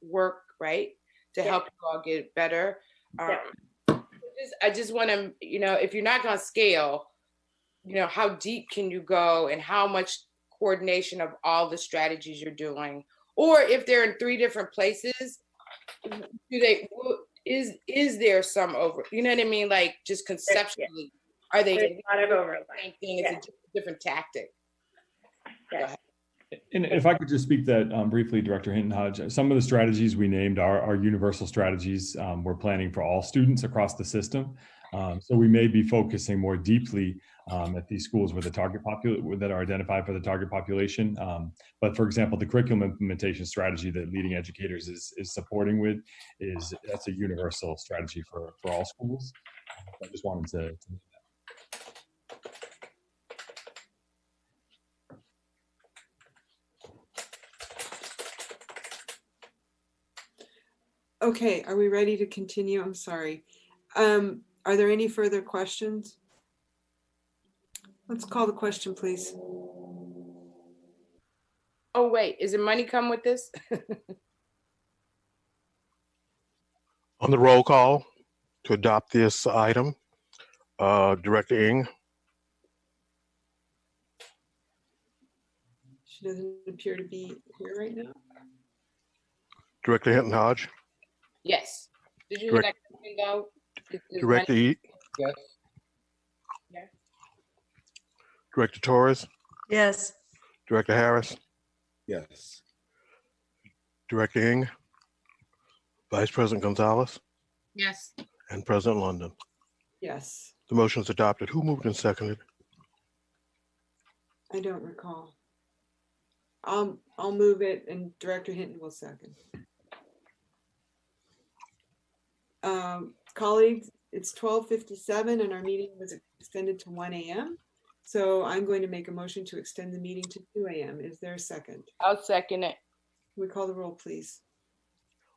work, right, to help you all get better. I just want to, if you're not going to scale, how deep can you go and how much coordination of all the strategies you're doing? Or if they're in 3 different places, is there some over, you know what I mean? Like just conceptually, are they a lot of overlap? Same thing, it's a different tactic. Yes. And if I could just speak that briefly, Director Hinton Hodge, some of the strategies we named are universal strategies we're planning for all students across the system. So we may be focusing more deeply at these schools where the target that are identified for the target population. But for example, the curriculum implementation strategy that Leading Educators is supporting with that's a universal strategy for all schools. I just wanted to mention that. Okay, are we ready to continue? I'm sorry. Are there any further questions? Let's call the question, please. Oh, wait, is it money come with this? On the roll call to adopt this item, Director Ng. She doesn't appear to be here right now. Director Hinton Hodge. Yes. Did you hear that question go? Director Eat. Yes. Yeah. Director Torres. Yes. Director Harris. Yes. Director Ng. Vice President Gonzalez. Yes. And President London. Yes. The motion is adopted. Who moved and seconded? I don't recall. I'll move it and Director Hinton will second. Colleagues, it's 12:57 and our meeting was extended to 1 a.m. So I'm going to make a motion to extend the meeting to 2 a.m. Is there a second? I'll second it. Can we call the roll, please?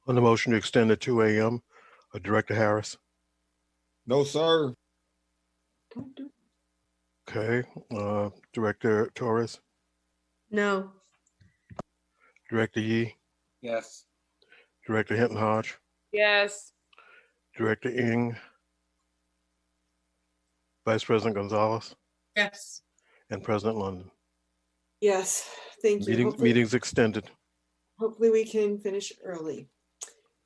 On the motion to extend at 2 a.m., Director Harris. No, sir. Don't do it. Okay. Director Torres. No. Director Yee. Yes. Director Hinton Hodge. Yes. Director Ng. Vice President Gonzalez. Yes. And President London. Yes, thank you. Meeting's extended. Hopefully we can finish early.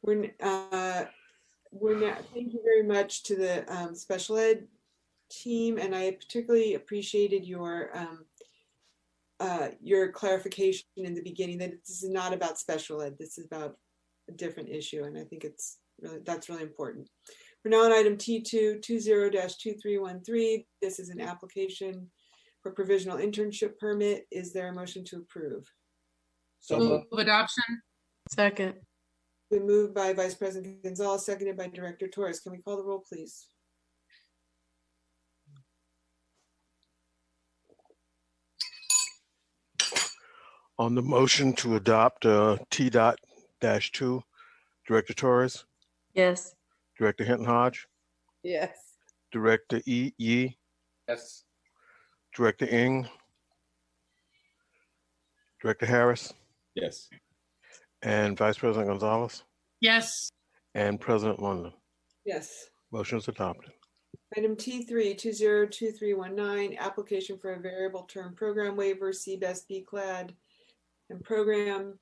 We're now, thank you very much to the special ed team, and I particularly appreciated your clarification in the beginning that this is not about special ed. This is about a different issue, and I think that's really important. We're now on item T2 20-2313. This is an application for provisional internship permit. Is there a motion to approve? So Move moved. adoption. Second. Been moved by Vice President Gonzalez, seconded by Director Torres. Can we call the roll, please? On the motion to adopt T.-2, Director Torres, Yes. Director Hinton Hodge, Yes. Director Yee, Yes. Director Ng, Director Harris, Yes. and Vice President Gonzalez, Yes. and President London. Yes. Motion is adopted. Item T3, 202319, application for a variable term program waiver, CBEST BCLAD and program.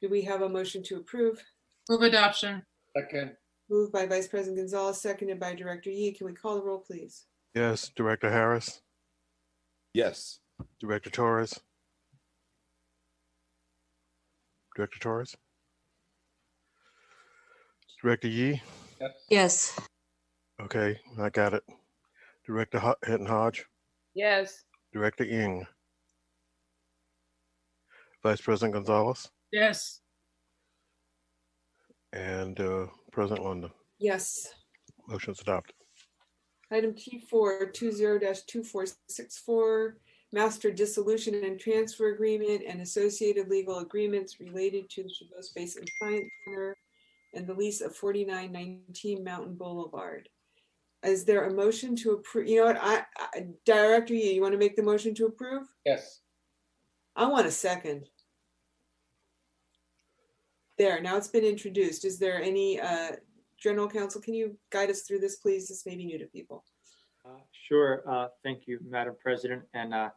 Do we have a motion to approve? Move adoption. Second. Moved by Vice President Gonzalez, seconded by Director Yee. Can we call the roll, please? Yes, Director Harris, Yes. Director Torres, Director Torres, Director Yee. Yes. Okay, I got it. Director Hinton Hodge, Yes. Director Ng, Vice President Gonzalez, Yes. and President London. Yes. Motion is adopted. Item T4, 20-2464, master dissolution and transfer agreement and associated legal agreements related to the Chabot Space and Science Center and the lease of 4919 Mountain Boulevard. Is there a motion to approve? You know what, Director Yee, you want to make the motion to approve? Yes. I want a second. There, now it's been introduced. Is there any, General Counsel, can you guide us through this, please? This may be new to people. Sure. Thank you, Madam President. And I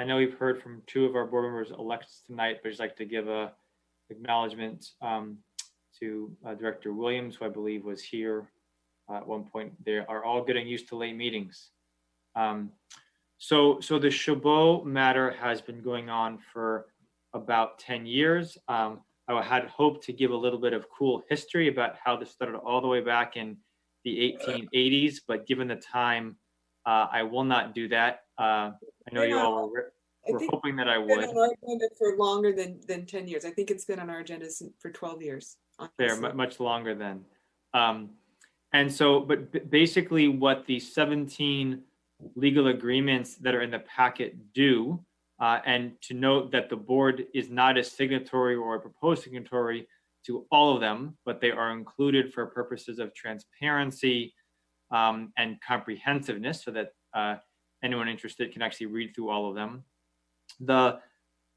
know we've heard from two of our board members elected tonight, but I'd just like to give a acknowledgement to Director Williams, who I believe was here at one point. They are all getting used to late meetings. So the Chabot matter has been going on for about 10 years. I had hoped to give a little bit of cool history about how this started all the way back in the 1880s, but given the time, I will not do that. I know you all were hoping that I would. It's been on our agenda for longer than 10 years. I think it's been on our agenda for 12 years. Fair, much longer than. And so, but basically what the 17 legal agreements that are in the packet do, and to note that the board is not a signatory or a proposed signatory to all of them, but they are included for purposes of transparency and comprehensiveness so that anyone interested can actually read through all of them. The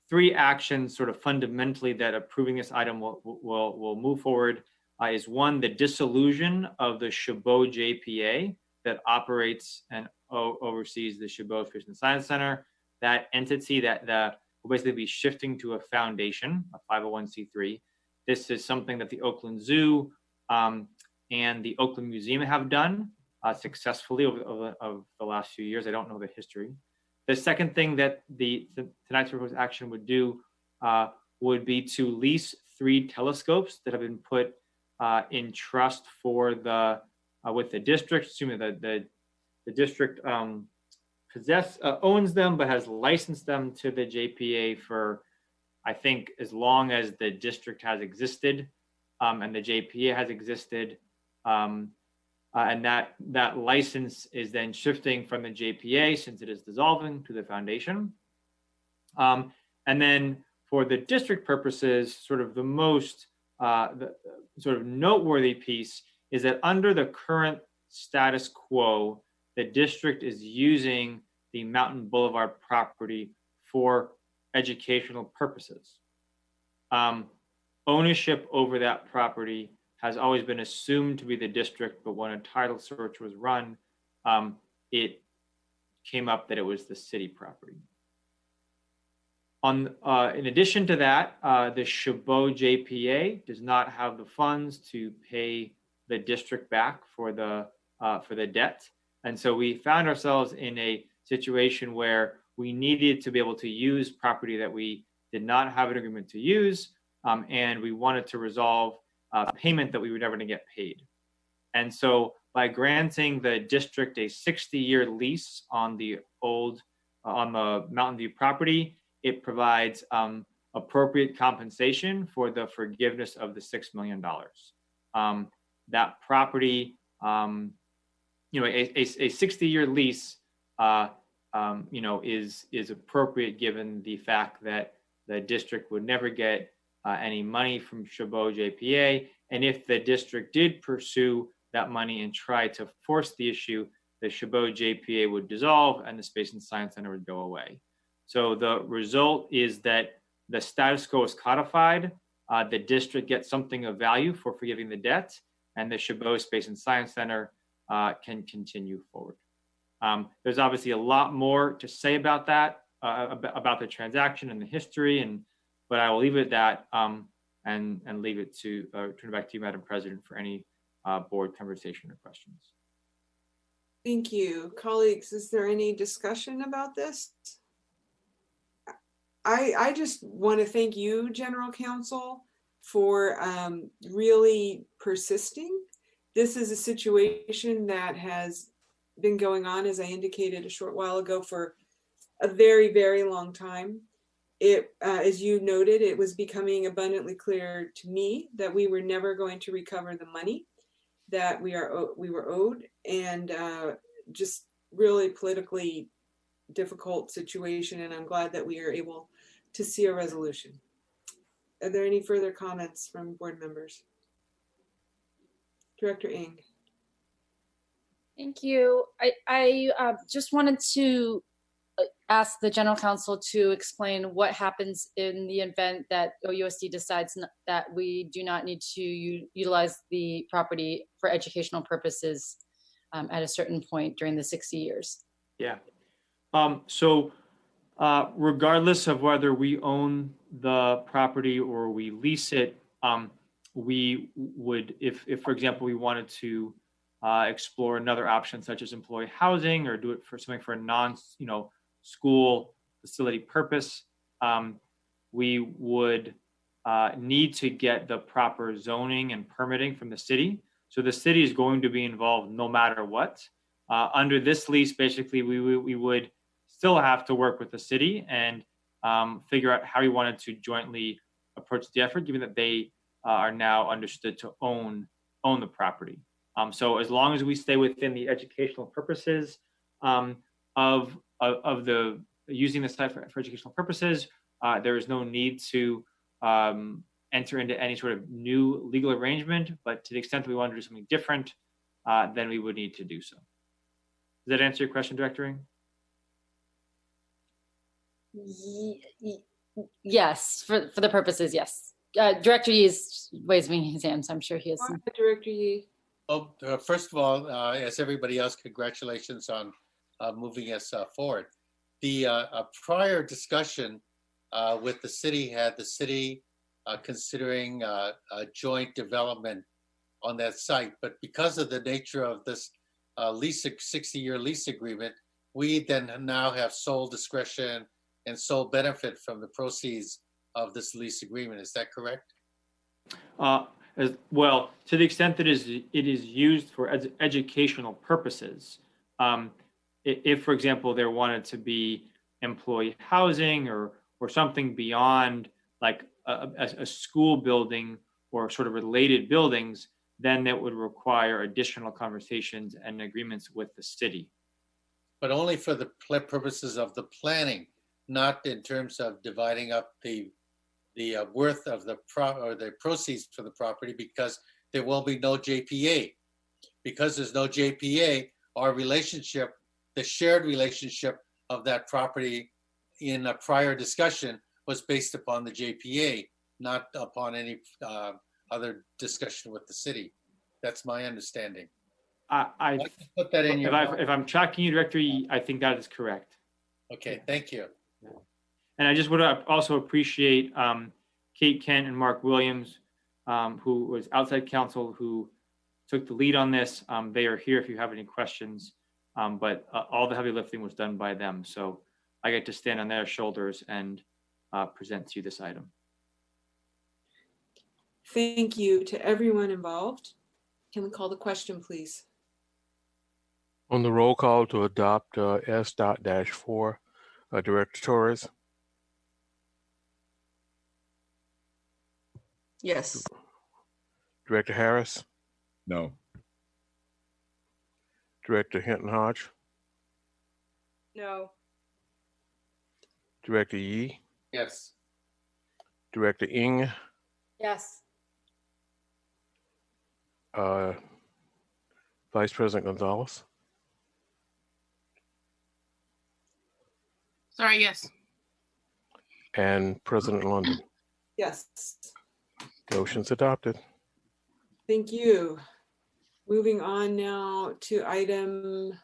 three actions sort of fundamentally that approving this item will move forward is one, the dissolution of the Chabot JPA that operates and oversees the Chabot Fish and Science Center. That entity that will basically be shifting to a foundation, a 501c3. This is something that the Oakland Zoo and the Oakland Museum have done successfully over the last few years. I don't know the history. The second thing that tonight's proposed action would do would be to lease 3 telescopes that have been put in trust for with the district, assuming that the district owns them, but has licensed them to the JPA for, I think, as long as the district has existed and the JPA has existed. And that license is then shifting from the JPA, since it is dissolving, to the foundation. And then for the district purposes, sort of the most sort of noteworthy piece is that under the current status quo, the district is using the Mountain Boulevard property for educational purposes. Ownership over that property has always been assumed to be the district, but when a title search was run, it came up that it was the city property. In addition to that, the Chabot JPA does not have the funds to pay the district back for the debt. And so we found ourselves in a situation where we needed to be able to use property that we did not have an agreement to use, and we wanted to resolve payment that we were never going to get paid. And so by granting the district a 60-year lease on the old on the Mountain View property, it provides appropriate compensation for the forgiveness of the $6 million. That property, a 60-year lease, is appropriate given the fact that the district would never get any money from Chabot JPA. And if the district did pursue that money and try to force the issue, the Chabot JPA would dissolve and the Space and Science Center would go away. So the result is that the status quo is codified. The district gets something of value for forgiving the debt, and the Chabot Space and Science Center can continue forward. There's obviously a lot more to say about that, about the transaction and the history, but I will leave it at that and leave it to turn it back to you, Madam President, for any board conversation or questions. Thank you. Colleagues, is there any discussion about this? I just want to thank you, General Counsel, for really persisting. This is a situation that has been going on, as I indicated a short while ago, for a very, very long time. As you noted, it was becoming abundantly clear to me that we were never going to recover the money that we were owed, and just really politically difficult situation. And I'm glad that we are able to see a resolution. Are there any further comments from board members? Director Ng. Thank you. I just wanted to ask the General Counsel to explain what happens in the event that OUSD decides that we do not need to utilize the property for educational purposes at a certain point during the 60 years. Yeah. Regardless of whether we own the property or we lease it, we would, if for example, we wanted to explore another option such as employee housing or do it for something for a school facility purpose, we would need to get the proper zoning and permitting from the city. So the city is going to be involved no matter what. Under this lease, basically, we would still have to work with the city and figure out how we wanted to jointly approach the effort, given that they are now understood to own the property. So as long as we stay within the educational purposes of the using the site for educational purposes, there is no need to enter into any sort of new legal arrangement. But to the extent that we want to do something different, then we would need to do so. Does that answer your question, Director Ng? Yes, for the purposes, yes. Director Yi is raising his hand, so I'm sure he is. Director Yi. Oh, first of all, as everybody else, congratulations on moving us forward. The prior discussion with the city had the city considering a joint development on that site, but because of the nature of this 60-year lease agreement, we then now have sole discretion and sole benefit from the proceeds of this lease agreement. Is that correct? As well, to the extent that it is used for educational purposes, if, for example, there wanted to be employee housing or something beyond like a school building or sort of related buildings, then that would require additional conversations and agreements with the city. But only for the purposes of the planning, not in terms of dividing up the worth of the proceeds for the property, because there will be no JPA. Because there's no JPA, our relationship, the shared relationship of that property in a prior discussion was based upon the JPA, not upon any other discussion with the city. That's my understanding. I put that in if I'm tracking you, Director Yi, I think that is correct. Okay, thank you. And I just would also appreciate Kate Kent and Mark Williams, who was outside counsel, who took the lead on this. They are here if you have any questions, but all the heavy lifting was done by them. So I get to stand on their shoulders and present to you this item. Thank you to everyone involved. Can we call the question, please? On the roll call to adopt S.-4, Director Torres, Yes. Director Harris, No. Director Hinton Hodge, No. Director Yee, Yes. Director Ng, Yes. Vice President Gonzalez, Sorry, yes. and President London. Yes. Motion's adopted. Thank you. Moving on now to item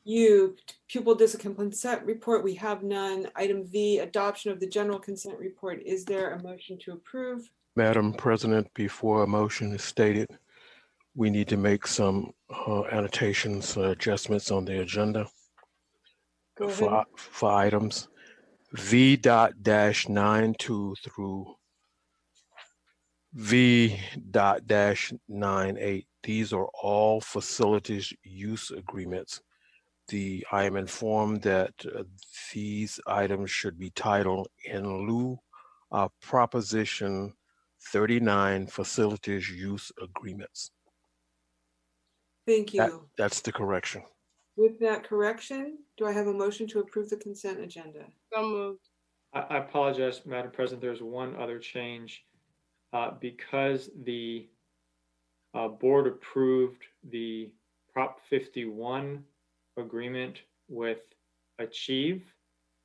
U, pupil discipline consent report. We have none. Item V, adoption of the general consent report. Is there a motion to approve? Madam President, before a motion is stated, we need to make some annotations, adjustments on the agenda Go ahead. for items V.-92 through V.-98. These are all facilities use agreements. I am informed that these items should be titled in lieu of Proposition 39 facilities use agreements. Thank you. That's the correction. With that correction, do I have a motion to approve the consent agenda? So moved. I apologize, Madam President. There's one other change. Because the board approved the Prop 51 agreement with Achieve,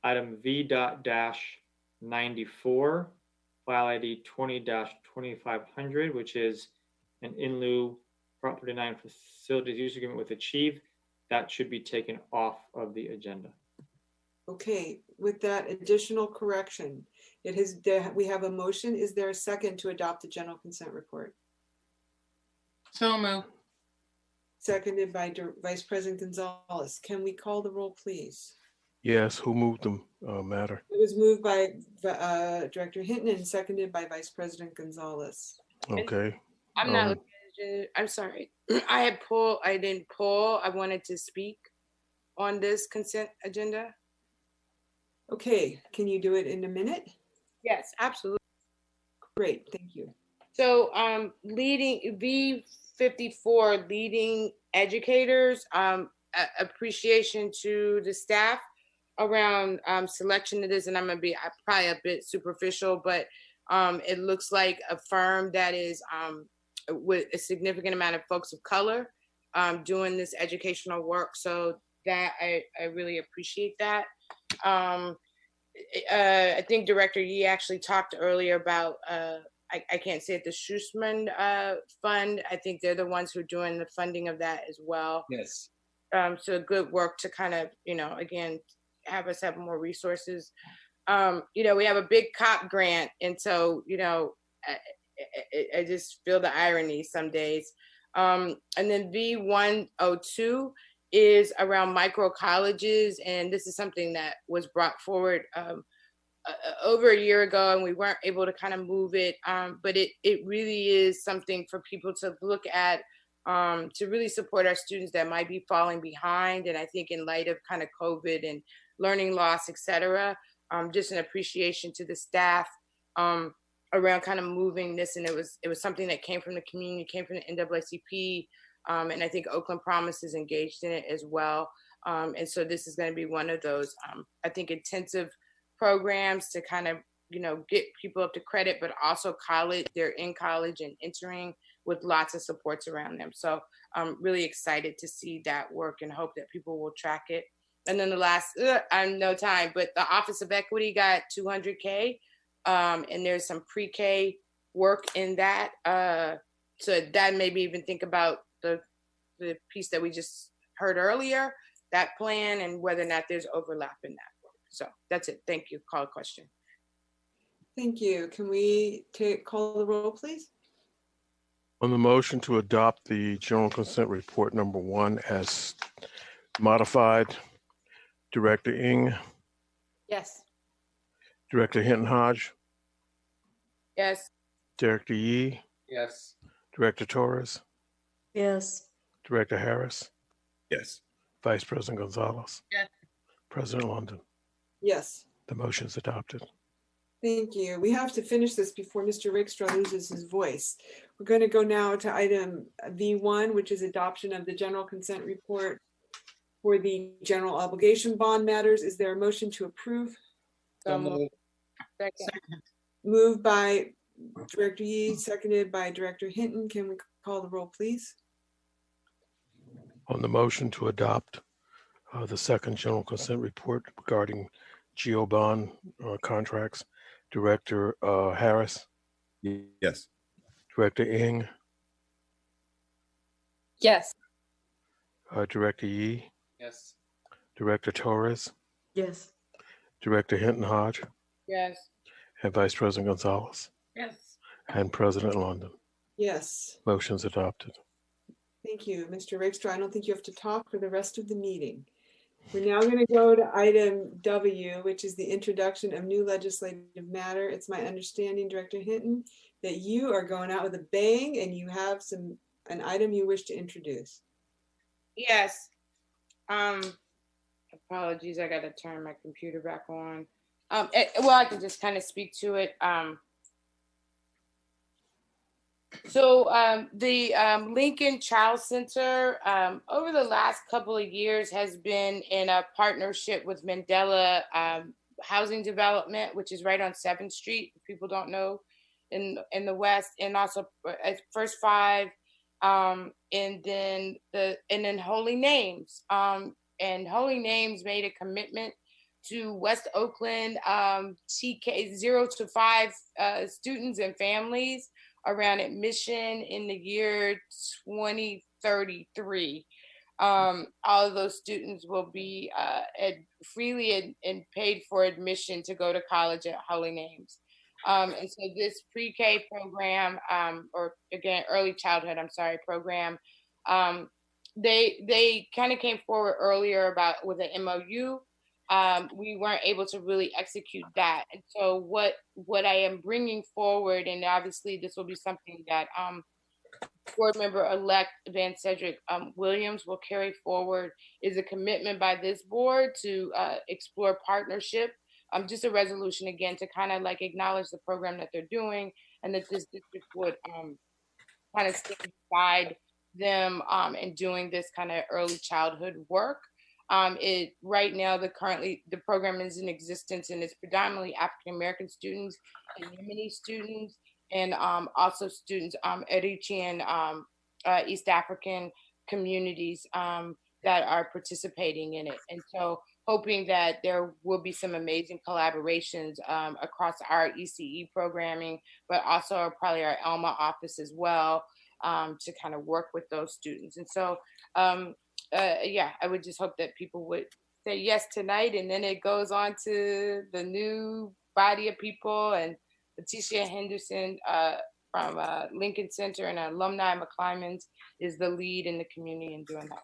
item V.-94, file ID 20-2500, which is an in lieu Prop 39 facilities use agreement with Achieve, that should be taken off of the agenda. Okay, with that additional correction, we have a motion. Is there a second to adopt the general consent report? So moved. Seconded by Vice President Gonzalez. Can we call the roll, please? Yes, who moved the matter? It was moved by Director Hinton and seconded by Vice President Gonzalez. Okay. I'm not looking at it. I'm sorry. I didn't pull. I wanted to speak on this consent agenda. Okay, can you do it in a minute? Yes, absolutely. Great, thank you. So leading V54, leading educators, appreciation to the staff around selection of this, and I'm gonna be probably a bit superficial, but it looks like a firm that is with a significant amount of folks of color doing this educational work. So that I really appreciate that. I think Director Yee actually talked earlier about, I can't say it, the Schussman Fund. I think they're the ones who are doing the funding of that as well. Yes. So good work to kind of, again, have us have more resources. We have a big COP grant. And so, I just feel the irony some days. And then V102 is around micro colleges. And this is something that was brought forward over a year ago, and we weren't able to kind of move it. But it really is something for people to look at, to really support our students that might be falling behind. And I think in light of kind of COVID and learning loss, et cetera, just an appreciation to the staff around kind of moving this. And it was something that came from the community, came from the NAACP. And I think Oakland Promise is engaged in it as well. And so this is going to be one of those, I think, intensive programs to kind of, get people up to credit, but also college, they're in college and entering with lots of supports around them. So I'm really excited to see that work and hope that people will track it. And then the last, I'm no time, but the Office of Equity got $200K, and there's some pre-K work in that. So that maybe even think about the piece that we just heard earlier, that plan, and whether or not there's overlap in that work. So that's it. Thank you. Call a question. Thank you. Can we call the roll, please? On the motion to adopt the general consent report number 1 as modified, Director Ng, Yes. Director Hinton Hodge, Yes. Director Yee, Yes. Director Torres, Yes. Director Harris, Yes. Vice President Gonzalez, Yes. President London, Yes. the motion is adopted. Thank you. We have to finish this before Mr. Rakestraw loses his voice. We're going to go now to item V1, which is adoption of the general consent report for the general obligation bond matters. Is there a motion to approve? So moved. Second. Moved by Director Yee, seconded by Director Hinton. Can we call the roll, please? On the motion to adopt the second general consent report regarding GEO bond contracts, Director Harris, Yes. Director Ng, Yes. Director Yee, Yes. Director Torres, Yes. Director Hinton Hodge, Yes. and Vice President Gonzalez, Yes. and President London. Yes. Motion's adopted. Thank you, Mr. Rakestraw. I don't think you have to talk for the rest of the meeting. We're now going to go to item W, which is the introduction of new legislative matter. It's my understanding, Director Hinton, that you are going out with a bang and you have an item you wish to introduce. Yes. Apologies, I gotta turn my computer back on. Well, I can just kind of speak to it. The Lincoln Child Center over the last couple of years has been in a partnership with Mandela Housing Development, which is right on 7th Street. If people don't know, in the West, and also First Five, and then Holy Names. And Holy Names made a commitment to West Oakland TK 0 to 5 students and families around admission in the year 2033. All of those students will be freely and paid for admission to go to college at Holy Names. And so this pre-K program, or again, early childhood, program, they kind of came forward earlier with an MOU. We weren't able to really execute that. And so what I am bringing forward, and obviously this will be something that Board Member-elect Van Cedric Williams will carry forward, is a commitment by this board to explore partnership. Just a resolution, again, to kind of like acknowledge the program that they're doing, and that this district would kind of stand beside them in doing this kind of early childhood work. Right now, the program is in existence, and it's predominantly African American students and Yemeni students, and also students Eritrean, East African communities that are participating in it. And so hoping that there will be some amazing collaborations across our ECE programming, but also probably our ELMA office as well, to kind of work with those students. And so, I would just hope that people would say yes tonight, and then it goes on to the new body of people. And Leticia Henderson from Lincoln Center and alumni McClymonds is the lead in the community in doing that.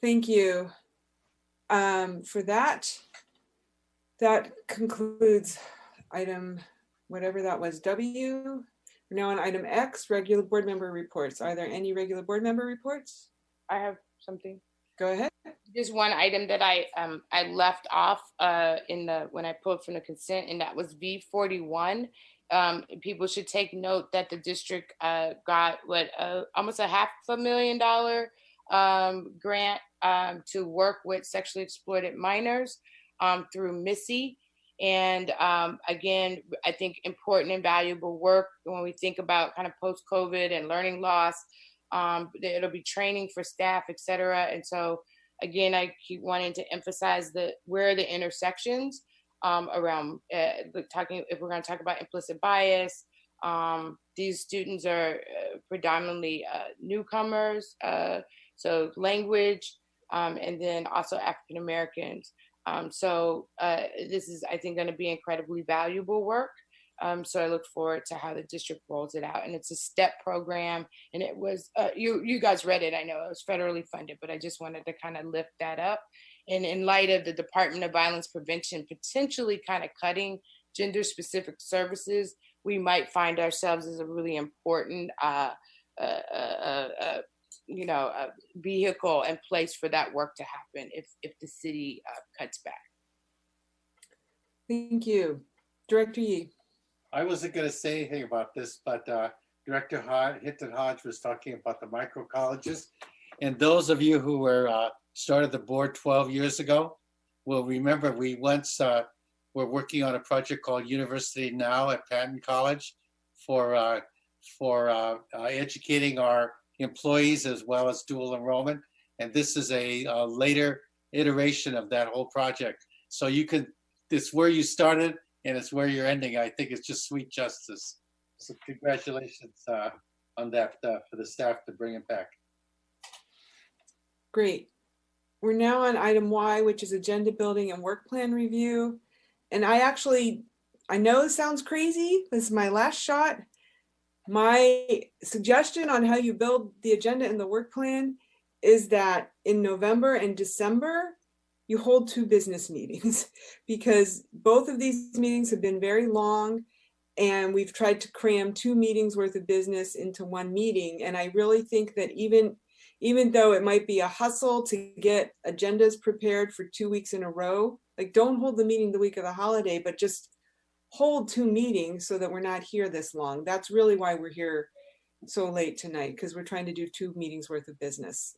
Thank you for that. That concludes item, whatever that was, W. We're now on item X, regular board member reports. Are there any regular board member reports? I have something. Go ahead. Just one item that I left off when I pulled from the consent, and that was V41. People should take note that the district got almost a $500,000 grant to work with sexually exploited minors through Missy. And again, I think important and valuable work when we think about kind of post-COVID and learning loss. It'll be training for staff, et cetera. And so again, I keep wanting to emphasize where are the intersections around if we're going to talk about implicit bias. These students are predominantly newcomers, so language, and then also African Americans. So this is, I think, going to be incredibly valuable work. So I look forward to how the district rolls it out. And it's a STEP program, and it was, you guys read it, I know it was federally funded, but I just wanted to kind of lift that up. And in light of the Department of Violence Prevention potentially kind of cutting gender-specific services, we might find ourselves as a really important a vehicle and place for that work to happen if the city cuts back. Thank you. Director Yee. I wasn't going to say anything about this, but Director Hinton Hodge was talking about the micro colleges. And those of you who were started the board 12 years ago will remember we once were working on a project called University Now at Patton College for educating our employees as well as dual enrollment. And this is a later iteration of that whole project. So it's where you started and it's where you're ending. I think it's just sweet justice. So congratulations on that for the staff to bring it back. Great. We're now on item Y, which is agenda building and work plan review. And I know it sounds crazy. This is my last shot. My suggestion on how you build the agenda and the work plan is that in November and December, you hold 2 business meetings because both of these meetings have been very long and we've tried to cram 2 meetings worth of business into 1 meeting. And I really think that even though it might be a hustle to get agendas prepared for 2 weeks in a row, like don't hold the meeting the week of the holiday, but just hold 2 meetings so that we're not here this long. That's really why we're here so late tonight, because we're trying to do 2 meetings worth of business.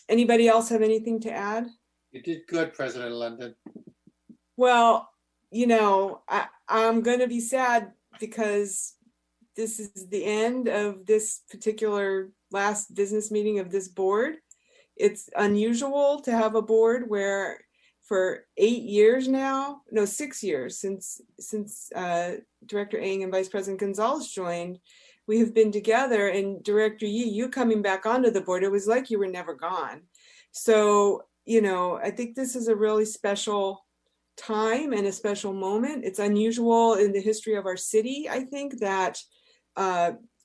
Anybody else have anything to add? You did good, President London. Well, I'm going to be sad because this is the end of this particular last business meeting of this board. It's unusual to have a board where for 8 years now, no, 6 years since Director Ng and Vice President Gonzalez joined, we have been together. And Director Yee, you coming back onto the board, it was like you were never gone. So, I think this is a really special time and a special moment. It's unusual in the history of our city, I think, that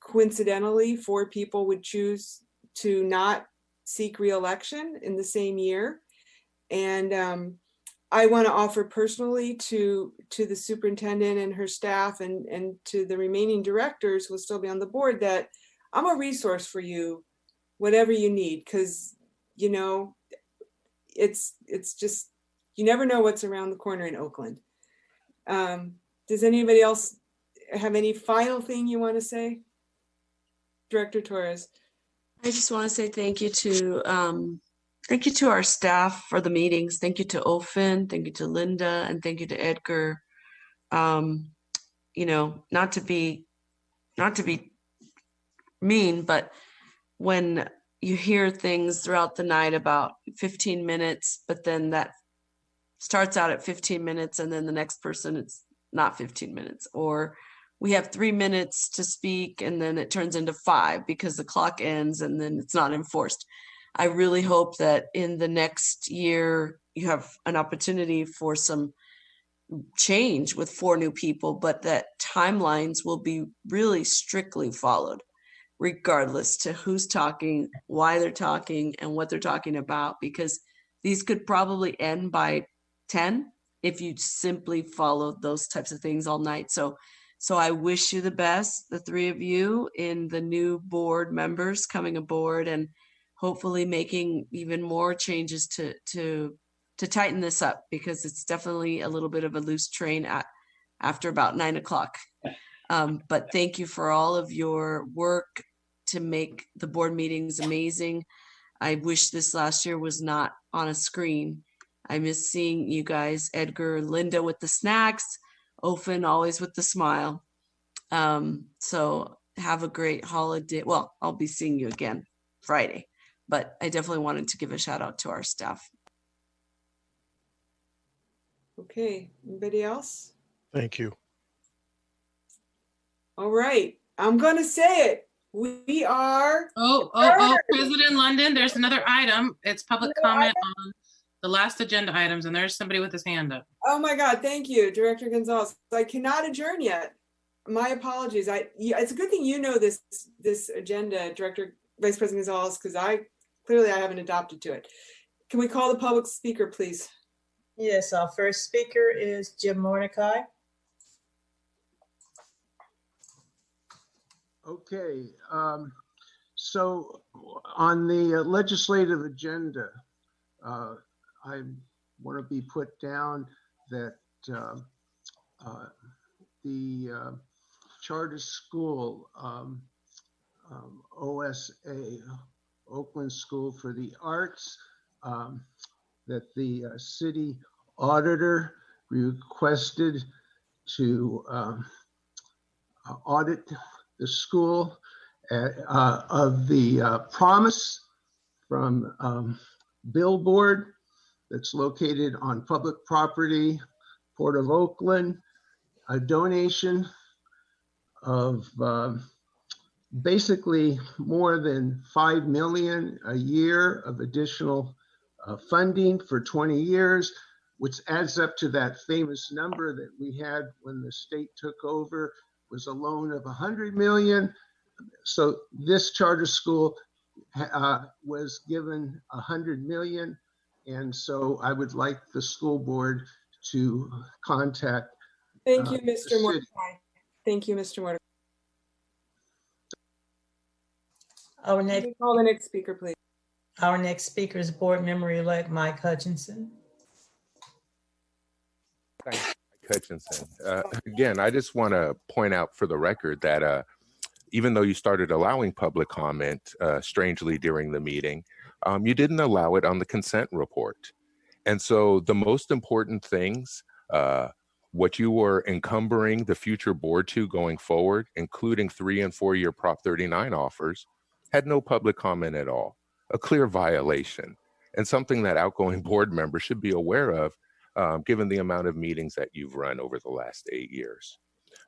coincidentally 4 people would choose to not seek re-election in the same year. And I want to offer personally to the superintendent and her staff and to the remaining directors who will still be on the board that I'm a resource for you, whatever you need, because it's just, you never know what's around the corner in Oakland. Does anybody else have any final thing you want to say? Director Torres. I just want to say thank you to our staff for the meetings. Thank you to Ofen, thank you to Linda, and thank you to Edgar. Not to be mean, but when you hear things throughout the night about 15 minutes, but then that starts out at 15 minutes and then the next person it's not 15 minutes, or we have 3 minutes to speak and then it turns into 5 because the clock ends and then it's not enforced. I really hope that in the next year you have an opportunity for some change with 4 new people, but that timelines will be really strictly followed, regardless to who's talking, why they're talking, and what they're talking about, because these could probably end by 10 if you simply followed those types of things all night. So I wish you the best, the 3 of you, in the new board members coming aboard and hopefully making even more changes to tighten this up, because it's definitely a little bit of a loose train after about 9 o'clock. But thank you for all of your work to make the board meetings amazing. I wish this last year was not on a screen. I miss seeing you guys, Edgar, Linda with the snacks, Ofen always with the smile. So have a great holiday. Well, I'll be seeing you again Friday, but I definitely wanted to give a shout out to our staff. Okay, anybody else? Thank you. All right, I'm gonna say it. We are. President London, there's another item. It's public comment on the last agenda items, and there's somebody with his hand up. Oh my God, thank you, Director Gonzalez. I cannot adjourn yet. My apologies. It's a good thing you know this agenda, Director Vice President Gonzalez, because I haven't adopted to it. Can we call the public speaker, please? Yes, our first speaker is Jim Mordecai. Okay, So on the legislative agenda, I want to be put down that the charter school, OSA, Oakland School for the Arts, that the city auditor requested to audit the school of the promise from billboard that's located on public property, Port of Oakland, a donation of basically more than 5 million a year of additional funding for 20 years, which adds up to that famous number that we had when the state took over, was a loan of 100 million. So this charter school was given 100 million. And so I would like the school board to contact. Thank you, Mr. Mordecai. Thank you, Mr. Mordecai. Our next, call the next speaker, please. Our next speaker is Board Member-elect Mike Hutchinson. Thanks, Mike Hutchinson. Again, I just want to point out for the record that even though you started allowing public comment strangely during the meeting, you didn't allow it on the consent report. And so the most important things, what you were encumbering the future board to going forward, including 3- and 4-year Prop 39 offers, had no public comment at all, a clear violation, and something that outgoing board members should be aware of, given the amount of meetings that you've run over the last 8 years.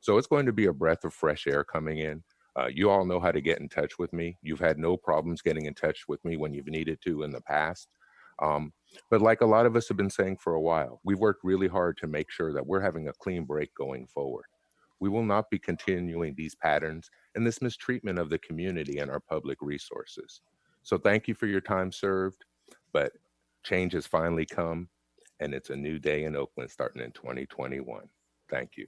So it's going to be a breath of fresh air coming in. You all know how to get in touch with me. You've had no problems getting in touch with me when you've needed to in the past. But like a lot of us have been saying for a while, we've worked really hard to make sure that we're having a clean break going forward. We will not be continuing these patterns and this mistreatment of the community and our public resources. So thank you for your time served, but change has finally come, and it's a new day in Oakland starting in 2021. Thank you.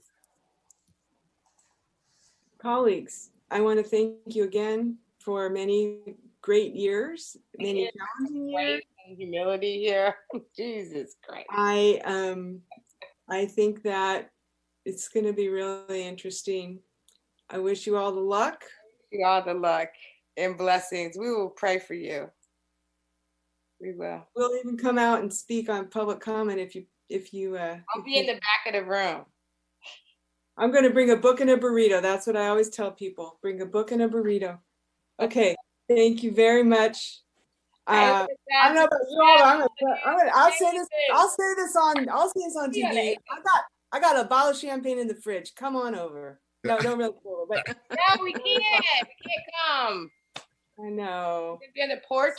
Colleagues, I want to thank you again for many great years, many challenging years. Humility here. Jesus Christ. I think that it's going to be really interesting. I wish you all the luck. You all the luck and blessings. We will pray for you. We will. We'll even come out and speak on public comment if you. I'll be in the back of the room. I'm going to bring a book and a burrito. That's what I always tell people. Bring a book and a burrito. Okay. Thank you very much. I don't know about you all. I'll say this on TV. I got a bottle of champagne in the fridge. Come on over. No, don't really come over. But no, we can't. We can't come. I know. Be on the porch.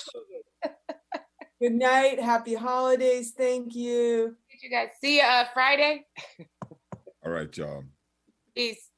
Good night. Happy holidays. Thank you. You guys see you Friday. All right, y'all. Peace.